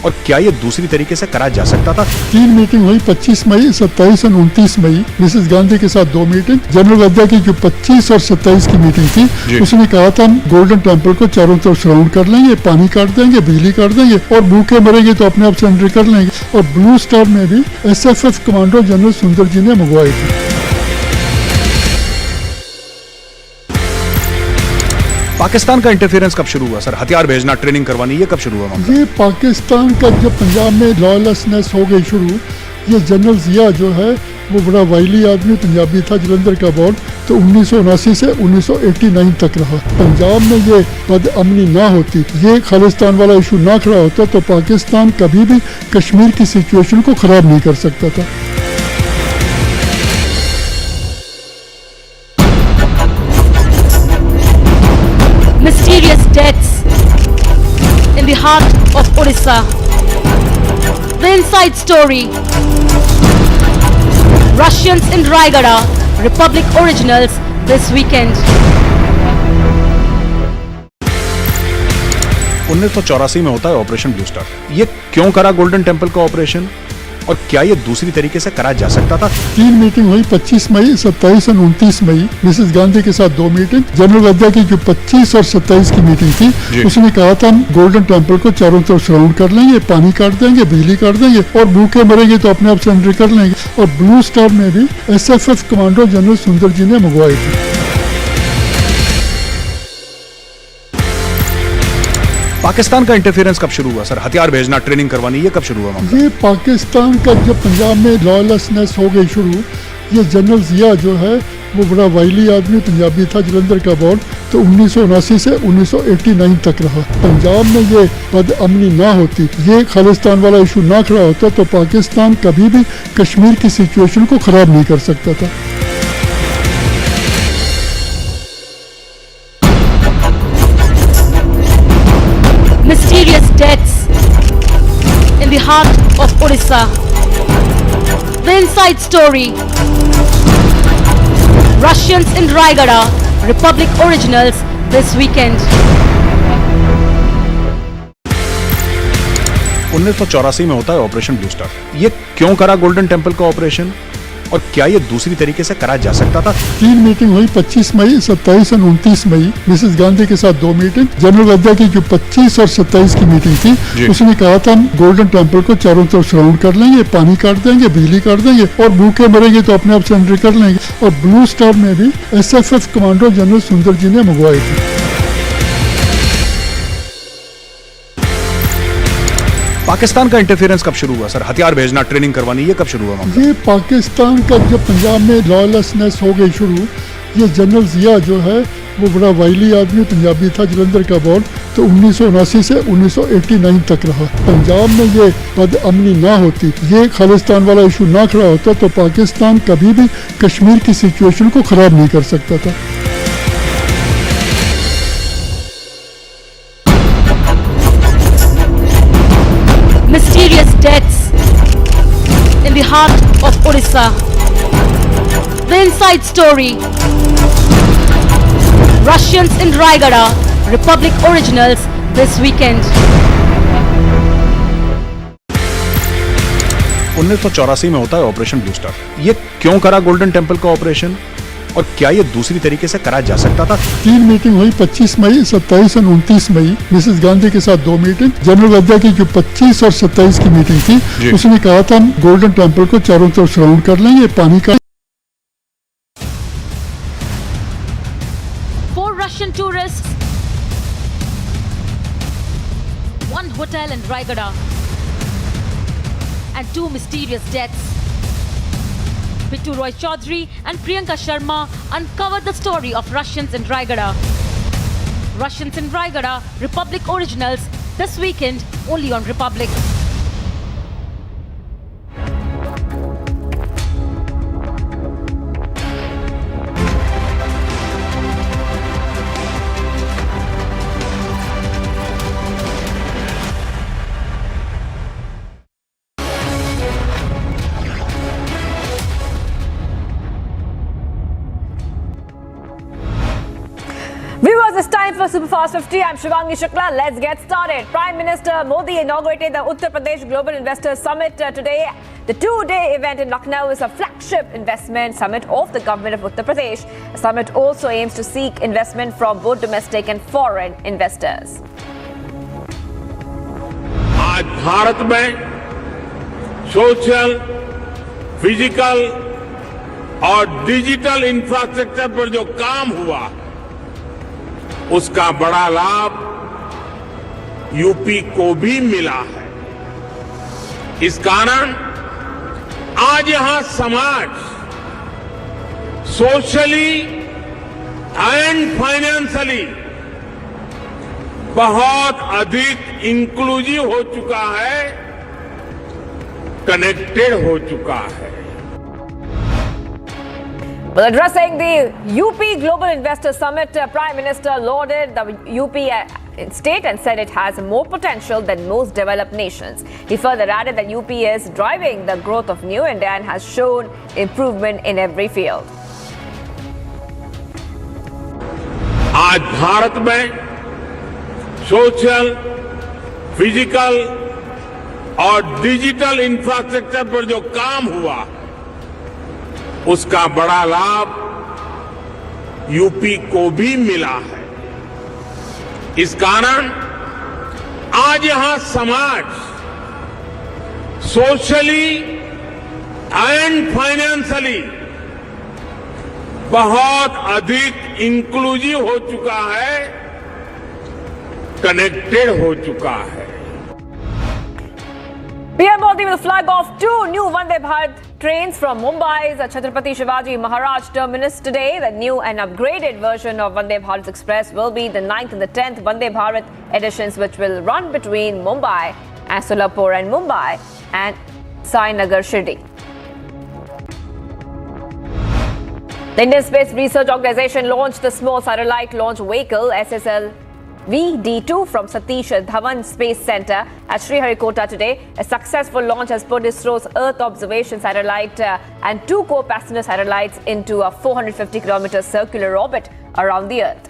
और क्या ये दूसरी तरीके से करा जा सकता था? 3 मीटिंग हुई 25 मई, 27 और 29 मई। मिसेस गांधी के साथ 2 मीटिंग। जनरल वद्दा की जो 25 और 27 की मीटिंग थी, उसने कहा था हम गोल्डन टेम्पल को चारों तरफ सराउंड कर लेंगे, पानी काट देंगे, बिजली काट देंगे और भूखे मरेंगे तो अपने आप सरेंडर कर लेंगे। और ब्लू स्टार में भी SFF कमांडो जनरल सुंदर जी ने मंगवाई थी। पाकिस्तान का इंटरफेरेंस कब शुरू हुआ सर? हथियार भेजना, ट्रेनिंग करवानी, ये कब शुरू हुआ मामला? ये पाकिस्तान का जब पंजाब में लॉलेसनेस हो गई शुरू, ये जनरल जिया जो है वो बड़ा वाइली आदमी पंजाबी था, जलंधर का बॉर्ड, तो 1979 से 1989 तक रहा। पंजाब में ये बदअमनी ना होती, ये खालिस्तान वाला इशू ना खड़ा होता तो पाकिस्तान कभी भी कश्मीर की सिचुएशन को खराब नहीं कर सकता था। Mysterious deaths in the heart of Orissa. The inside story. Russians in Raigada, Republic originals this weekend. 1984 में होता है ऑपरेशन ब्लू स्टार। ये क्यों करा गोल्डन टेम्पल का ऑपरेशन और क्या ये दूसरी तरीके से करा जा सकता था? 3 मीटिंग हुई 25 मई, 27 और 29 मई। मिसेस गांधी के साथ 2 मीटिंग। जनरल वद्दा की जो 25 और 27 की मीटिंग थी, उसने कहा था हम गोल्डन टेम्पल को चारों तरफ सराउंड कर लेंगे, पानी काट देंगे, बिजली काट देंगे और भूखे मरेंगे तो अपने आप सरेंडर कर लेंगे। और ब्लू स्टार में भी SFF कमांडो जनरल सुंदर जी ने मंगवाई थी। पाकिस्तान का इंटरफेरेंस कब शुरू हुआ सर? हथियार भेजना, ट्रेनिंग करवानी, ये कब शुरू हुआ मामला? ये पाकिस्तान का जब पंजाब में लॉलेसनेस हो गई शुरू, ये जनरल जिया जो है वो बड़ा वाइली आदमी पंजाबी था, जलंधर का बॉर्ड, तो 1979 से 1989 तक रहा। पंजाब में ये बदअमनी ना होती, ये खालिस्तान वाला इशू ना खड़ा होता तो पाकिस्तान कभी भी कश्मीर की सिचुएशन को खराब नहीं कर सकता था। Mysterious deaths in the heart of Orissa. The inside story. Russians in Raigada, Republic originals this weekend. 1984 में होता है ऑपरेशन ब्लू स्टार। ये क्यों करा गोल्डन टेम्पल का ऑपरेशन और क्या ये दूसरी तरीके से करा जा सकता था? 3 मीटिंग हुई 25 मई, 27 और 29 मई। मिसेस गांधी के साथ 2 मीटिंग। जनरल वद्दा की जो 25 और 27 की मीटिंग थी, उसने कहा था हम गोल्डन टेम्पल को चारों तरफ सराउंड कर लेंगे, पानी काट देंगे, बिजली काट देंगे और भूखे मरेंगे तो अपने आप सरेंडर कर लेंगे। और ब्लू स्टार में भी SFF कमांडो जनरल सुंदर जी ने मंगवाई थी। पाकिस्तान का इंटरफेरेंस कब शुरू हुआ सर? हथियार भेजना, ट्रेनिंग करवानी, ये कब शुरू हुआ मामला? ये पाकिस्तान का जब पंजाब में लॉलेसनेस हो गई शुरू, ये जनरल जिया जो है वो बड़ा वाइली आदमी पंजाबी था, जलंधर का बॉर्ड, तो 1979 से 1989 तक रहा। पंजाब में ये बदअमनी ना होती, ये खालिस्तान वाला इशू ना खड़ा होता तो पाकिस्तान कभी भी कश्मीर की सिचुएशन को खराब नहीं कर सकता था। Mysterious deaths in the heart of Orissa. The inside story. Russians in Raigada, Republic originals this weekend. 1984 में होता है ऑपरेशन ब्लू स्टार। ये क्यों करा गोल्डन टेम्पल का ऑपरेशन और क्या ये दूसरी तरीके से करा जा सकता था? 3 मीटिंग हुई 25 मई, 27 और 29 मई। मिसेस गांधी के साथ 2 मीटिंग। जनरल वद्दा की जो 25 और 27 की मीटिंग थी, उसने कहा था हम गोल्डन टेम्पल को चारों तरफ सराउंड कर लेंगे, पानी का। 4 Russian tourists, 1 hotel in Raigada, and 2 mysterious deaths. Bittu Roy Chaudhary and Priyanka Sharma uncovered the story of Russians in Raigada. Russians in Raigada, Republic originals, this weekend only on Republic. Viewers, it's time for Superfast 50. I'm Shivangi Shukla. Let's get started. Prime Minister Modi inaugurated the Uttar Pradesh Global Investors Summit today. The two-day event in Lucknow is a flagship investment summit of the government of Uttar Pradesh. The summit also aims to seek investment from both domestic and foreign investors. आज भारत में social, physical और digital infrastructure पर जो काम हुआ, उसका बड़ा लाभ यूपी को भी मिला है। इस कारण आज यहां समाज सोशली एंड फाइनेंशियली बहुत अधिक इंक्लूसिव हो चुका है, कनेक्टेड हो चुका है। Well, addressing the UP Global Investor Summit, Prime Minister lauded the UP state and said it has more potential than most developed nations. He further added that UP is driving the growth of New India and has shown improvement in every field. आज भारत में social, physical और digital infrastructure पर जो काम हुआ, उसका बड़ा लाभ यूपी को भी मिला है। इस कारण आज यहां समाज सोशली एंड फाइनेंशियली बहुत अधिक इंक्लूसिव हो चुका है, कनेक्टेड हो चुका है। PM Modi will flag off two new Vande Bharat trains from Mumbai's Chhatrapati Shivaji Maharaj terminus today. The new and upgraded version of Vande Bharat Express will be the 9th and the 10th Vande Bharat editions, which will run between Mumbai and Solapur and Mumbai and Sainagar Shirdi. The Indian Space Research Organization launched the small satellite launch vehicle SSLV-D2 from Satish Dhawan Space Center at Sriharikota today. A successful launch has put ISRO's Earth observation satellite and two co-passenger satellites into a 450-kilometer circular orbit around the Earth.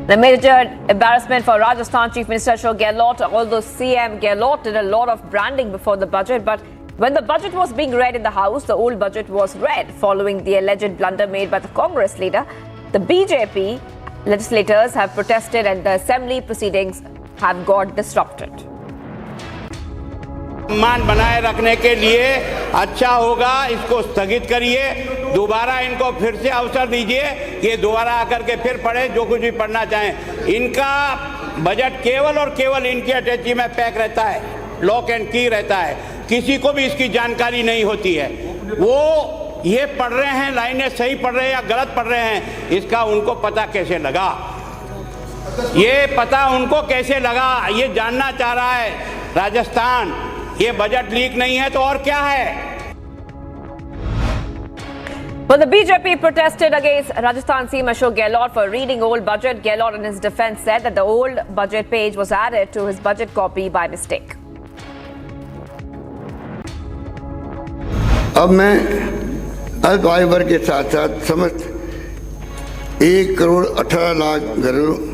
The major embarrassment for Rajasthan Chief Minister Ashok Gehlot, although CM Gehlot did a lot of branding before the budget, but when the budget was being read in the House, the old budget was read following the alleged blunder made by the Congress leader. The BJP legislators have protested and the assembly proceedings have got disrupted. सम्मान बनाए रखने के लिए अच्छा होगा इसको स्थगित करिए, दोबारा इनको फिर से अवसर दीजिए कि दोबारा आकर के फिर पढ़े जो कुछ भी पढ़ना चाहें। इनका बजट केवल और केवल इनकी अटैची में पैक रहता है, लॉक एंड की रहता है, किसी को भी इसकी जानकारी नहीं होती है। वो ये पढ़ रहे हैं, लाइनें सही पढ़ रहे हैं या गलत पढ़ रहे हैं, इसका उनको पता कैसे लगा? ये पता उनको कैसे लगा, ये जानना चाह रहा है राजस्थान। ये बजट लीक नहीं है तो और क्या है? Well, the BJP protested against Rajasthan CM Ashok Gehlot for reading old budget. Gehlot in his defense said that the old budget page was added to his budget copy by mistake. अब मैं अल्प आयु वर्ग के साथ साथ समस्त 1,18,00,000 घरों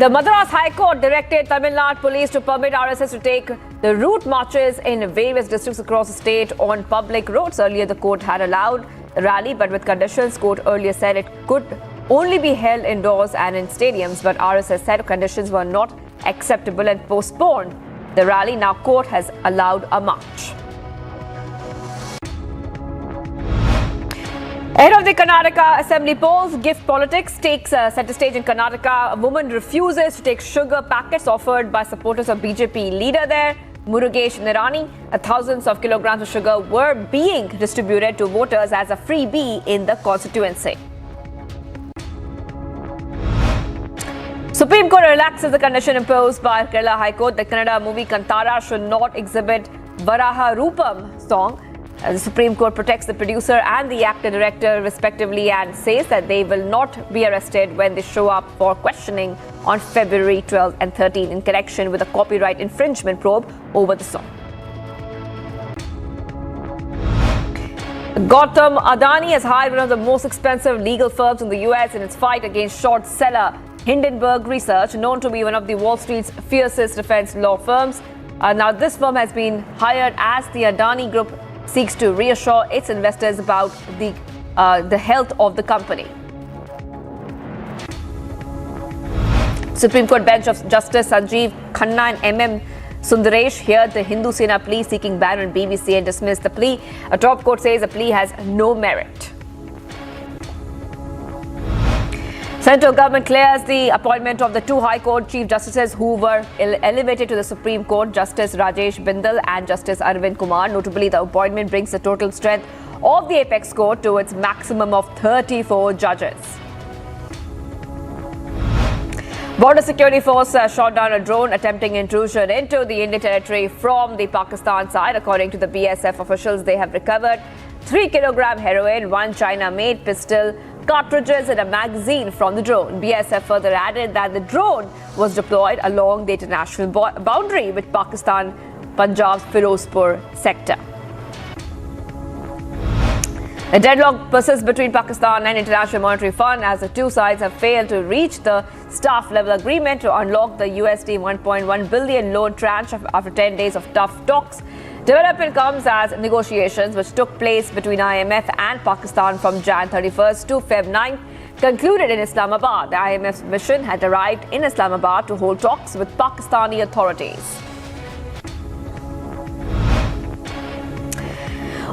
The Madras High Court directed Tamil Nadu police to permit RSS to take the route marches in various districts across the state on public roads. Earlier, the court had allowed the rally, but with conditions. Court earlier said it could only be held indoors and in stadiums, but RSS said conditions were not acceptable and postponed the rally. Now, court has allowed a march. Ahead of the Karnataka Assembly polls, gift politics takes center stage in Karnataka. A woman refuses to take sugar packets offered by supporters of BJP leader there, Murugesh Nirani. Thousands of kilograms of sugar were being distributed to voters as a freebie in the constituency. Supreme Court relaxes the condition imposed by Kerala High Court that Kannada movie Kantara should not exhibit Varaha Rupam song. The Supreme Court protects the producer and the actor director respectively and says that they will not be arrested when they show up for questioning on February 12 and 13 in connection with a copyright infringement probe over the song. Gautam Adani has hired one of the most expensive legal firms in the US in its fight against short seller Hindenburg Research, known to be one of the Wall Street's fiercest defense law firms. Now, this firm has been hired as the Adani Group seeks to reassure its investors about the health of the company. Supreme Court bench of Justice Sanjeev Khanna and M.M. Sundaresh heard the Hindu Sena plea seeking ban on BBC and dismissed the plea. A top court says the plea has no merit. Central government clears the appointment of the two High Court Chief Justices who were elevated to the Supreme Court, Justice Rajesh Bindal and Justice Arvind Kumar. Notably, the appointment brings the total strength of the Apex Court to its maximum of 34 judges. Border Security Force shot down a drone attempting intrusion into the Indian territory from the Pakistan side. According to the BSF officials, they have recovered 3 kilogram heroin, 1 China-made pistol, cartridges and a magazine from the drone. BSF further added that the drone was deployed along the international boundary with Pakistan, Punjab's Firozpur sector. The deadlock persists between Pakistan and International Monetary Fund as the two sides have failed to reach the staff-level agreement to unlock the USD 1.1 billion loan tranche after 10 days of tough talks. Development comes as negotiations which took place between IMF and Pakistan from Jan 31st to Feb 9th concluded in Islamabad. The IMF's mission had arrived in Islamabad to hold talks with Pakistani authorities.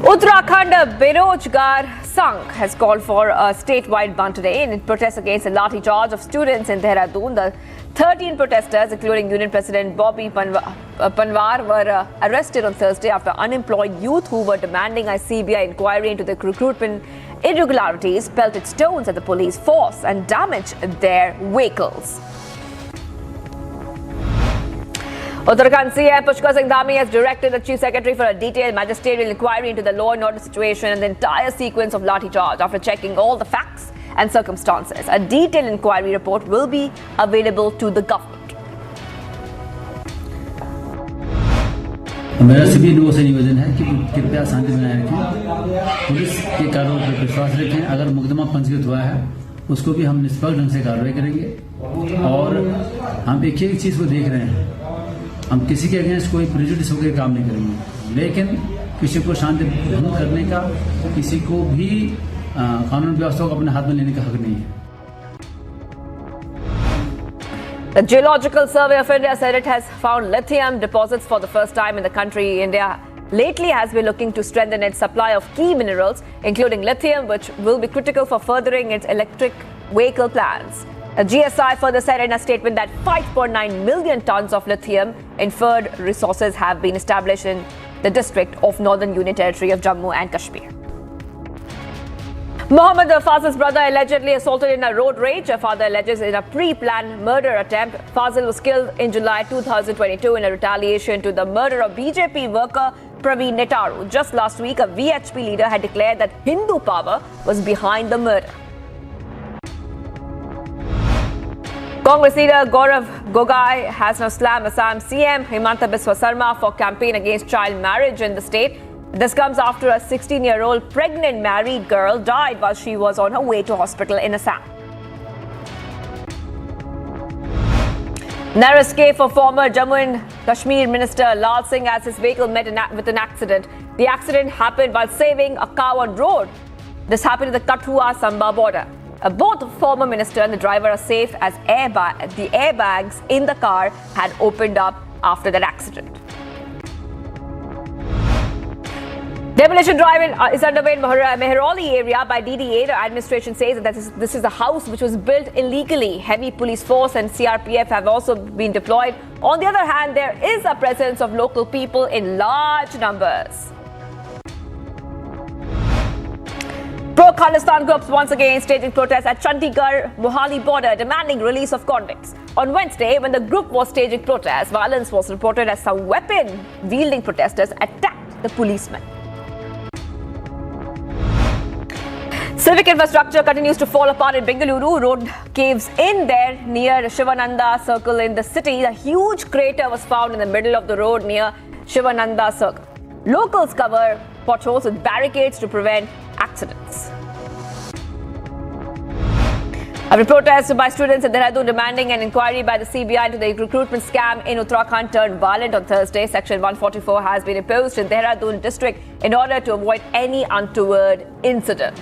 Uttarakhand Berojgar Sangh has called for a statewide ban today in protest against the lathi charge of students in Dehradun. The 13 protesters, including Union President Bobby Panwar, were arrested on Thursday after unemployed youth who were demanding a CBI inquiry into the recruitment irregularities pelted stones at the police force and damaged their vehicles. Uttarakhand CM Pushkar Singh Dhami has directed the Chief Secretary for a detailed magisterial inquiry into the law and order situation and the entire sequence of lathi charge. After checking all the facts and circumstances, a detailed inquiry report will be available to the government. मेरा सभी लोगों से निवेदन है कि कृपया शांति बनाए रखें, पुलिस के कार्यों पर विश्वास रखें। अगर मुकदमा पंजीकृत हुआ है उसको भी हम निष्पक्ष ढंग से कार्रवाई करेंगे और हम एक ही चीज को देख रहे हैं, हम किसी के अगेंस्ट कोई प्रेजुडिस होकर काम नहीं करेंगे, लेकिन किसी को शांति भंग करने का, किसी को भी कानून व्यवस्था को अपने हाथ में लेने का हक नहीं है। The Geological Survey of India said it has found lithium deposits for the first time in the country. India lately has been looking to strengthen its supply of key minerals, including lithium, which will be critical for furthering its electric vehicle plans. The GSI further said in a statement that 5.9 million tons of lithium inferred resources have been established in the district of Northern Union Territory of Jammu and Kashmir. Mohammed Fazil's brother allegedly assaulted in a road rage. A father alleges in a pre-planned murder attempt. Fazil was killed in July 2022 in a retaliation to the murder of BJP worker Praveen Netaru. Just last week, a VHP leader had declared that Hindu power was behind the murder. Congress leader Gaurav Gogai has now slammed Assam CM Himanta Biswa Sarma for campaign against child marriage in the state. This comes after a 16-year-old pregnant married girl died while she was on her way to hospital in Assam. Narrow escape for former Jammu and Kashmir Minister Lal Singh as his vehicle met with an accident. The accident happened while saving a cow on road. This happened at the Kathua-Samba border. Both former minister and the driver are safe as the airbags in the car had opened up after that accident. Demolition drive is underway in Mehrauli area by DDA. The administration says that this is a house which was built illegally. Heavy police force and CRPF have also been deployed. On the other hand, there is a presence of local people in large numbers. Pro-Khalistan groups once again staging protests at Chandigarh-Mohali border demanding release of convicts. On Wednesday, when the group was staging protests, violence was reported as some weapon-wielding protesters attacked the policemen. Civic infrastructure continues to fall apart in Mangaluru. Road caves in there near Shivananda Circle in the city. A huge crater was found in the middle of the road near Shivananda Circle. Locals cover potholes with barricades to prevent accidents. A protest by students in Dehradun demanding an inquiry by the CBI into the recruitment scam in Uttarakhand turned violent on Thursday. Section 144 has been imposed in Dehradun district in order to avoid any untoward incident.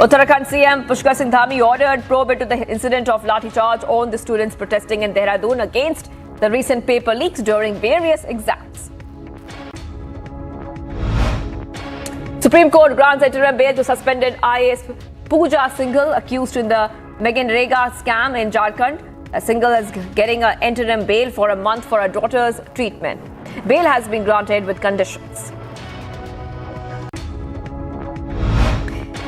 Uttarakhand CM Pushkar Singh Dhami ordered probe into the incident of lathi charge on the students protesting in Dehradun against the recent paper leaks during various exams. Supreme Court grants interim bail to suspended IAS Pooja Singhal accused in the Mangaluru scam in Jharkhand. Singhal is getting an interim bail for a month for her daughter's treatment. Bail has been granted with conditions.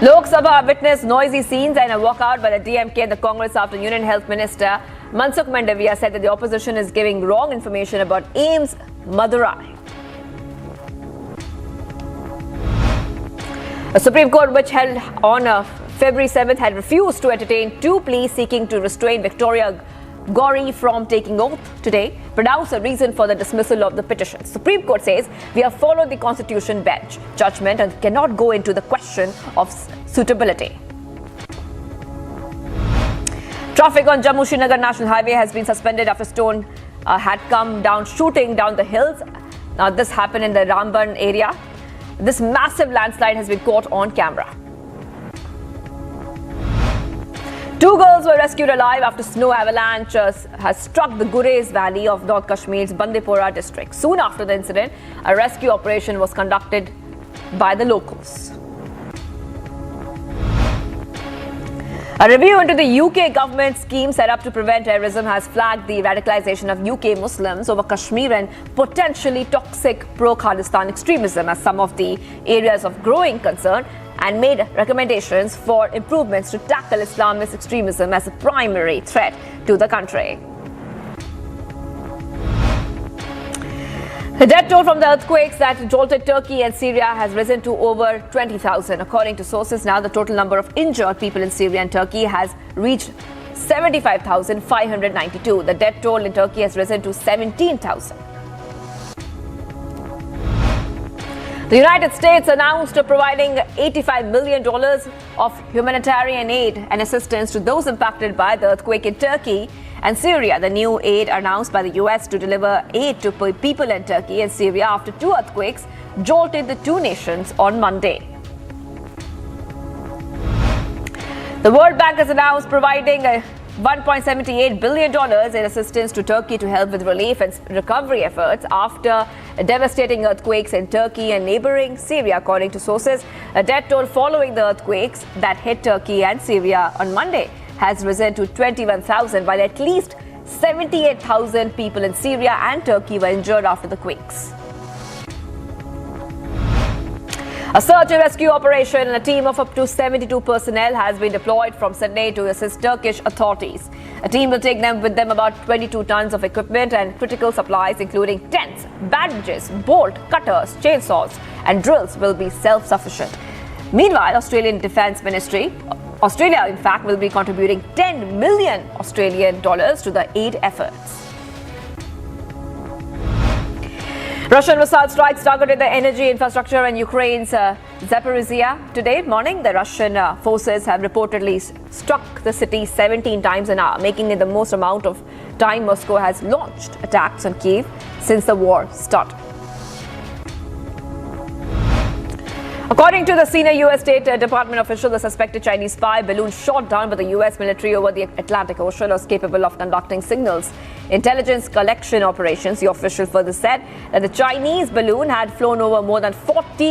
Lok Sabha witnessed noisy scenes and a walkout by the DMK and the Congress after Union Health Minister Mansukh Mandaviya said that the opposition is giving wrong information about AIIMS Madurai. A Supreme Court which held on February 7th had refused to entertain two pleas seeking to restrain Victoria Gauri from taking oath today, pronounced a reason for the dismissal of the petition. Supreme Court says we have followed the Constitution bench judgment and cannot go into the question of suitability. Traffic on Jammu-Srinagar National Highway has been suspended after stone had come down shooting down the hills. Now this happened in the Ramban area. This massive landslide has been caught on camera. Two girls were rescued alive after snow avalanche has struck the Gurez Valley of North Kashmir's Bandipora district. Soon after the incident, a rescue operation was conducted by the locals. A review into the UK government scheme set up to prevent terrorism has flagged the radicalization of UK Muslims over Kashmir and potentially toxic pro-Khalistan extremism as some of the areas of growing concern and made recommendations for improvements to tackle Islamist extremism as a primary threat to the country. The death toll from the earthquakes that jolted Turkey and Syria has risen to over 20,000. According to sources, now the total number of injured people in Syria and Turkey has reached 75,592. The death toll in Turkey has risen to 17,000. The United States announced providing $85 million of humanitarian aid and assistance to those impacted by the earthquake in Turkey and Syria. The new aid announced by the U.S. to deliver aid to people in Turkey and Syria after two earthquakes jolted the two nations on Monday. The World Bank has announced providing $1.78 billion in assistance to Turkey to help with relief and recovery efforts after devastating earthquakes in Turkey and neighboring Syria, according to sources. A death toll following the earthquakes that hit Turkey and Syria on Monday has risen to 21,000, while at least 78,000 people in Syria and Turkey were injured after the quakes. A search and rescue operation and a team of up to 72 personnel has been deployed from Sydney to assist Turkish authorities. A team will take with them about 22 tons of equipment and critical supplies, including tents, bandages, bolt cutters, chainsaws, and drills will be self-sufficient. Meanwhile, Australian Defence Ministry, Australia, in fact, will be contributing 10 million Australian dollars to the aid efforts. Russian missile strikes targeted the energy infrastructure in Ukraine's Zaporizhia. Today morning, the Russian forces have reportedly struck the city 17 times an hour, making it the most amount of time Moscow has launched attacks on Kyiv since the war started. According to the senior U.S. State Department official, the suspected Chinese spy balloon shot down by the U.S. military over the Atlantic Ocean was capable of conducting signals intelligence collection operations. The official further said that the Chinese balloon had flown over more than 40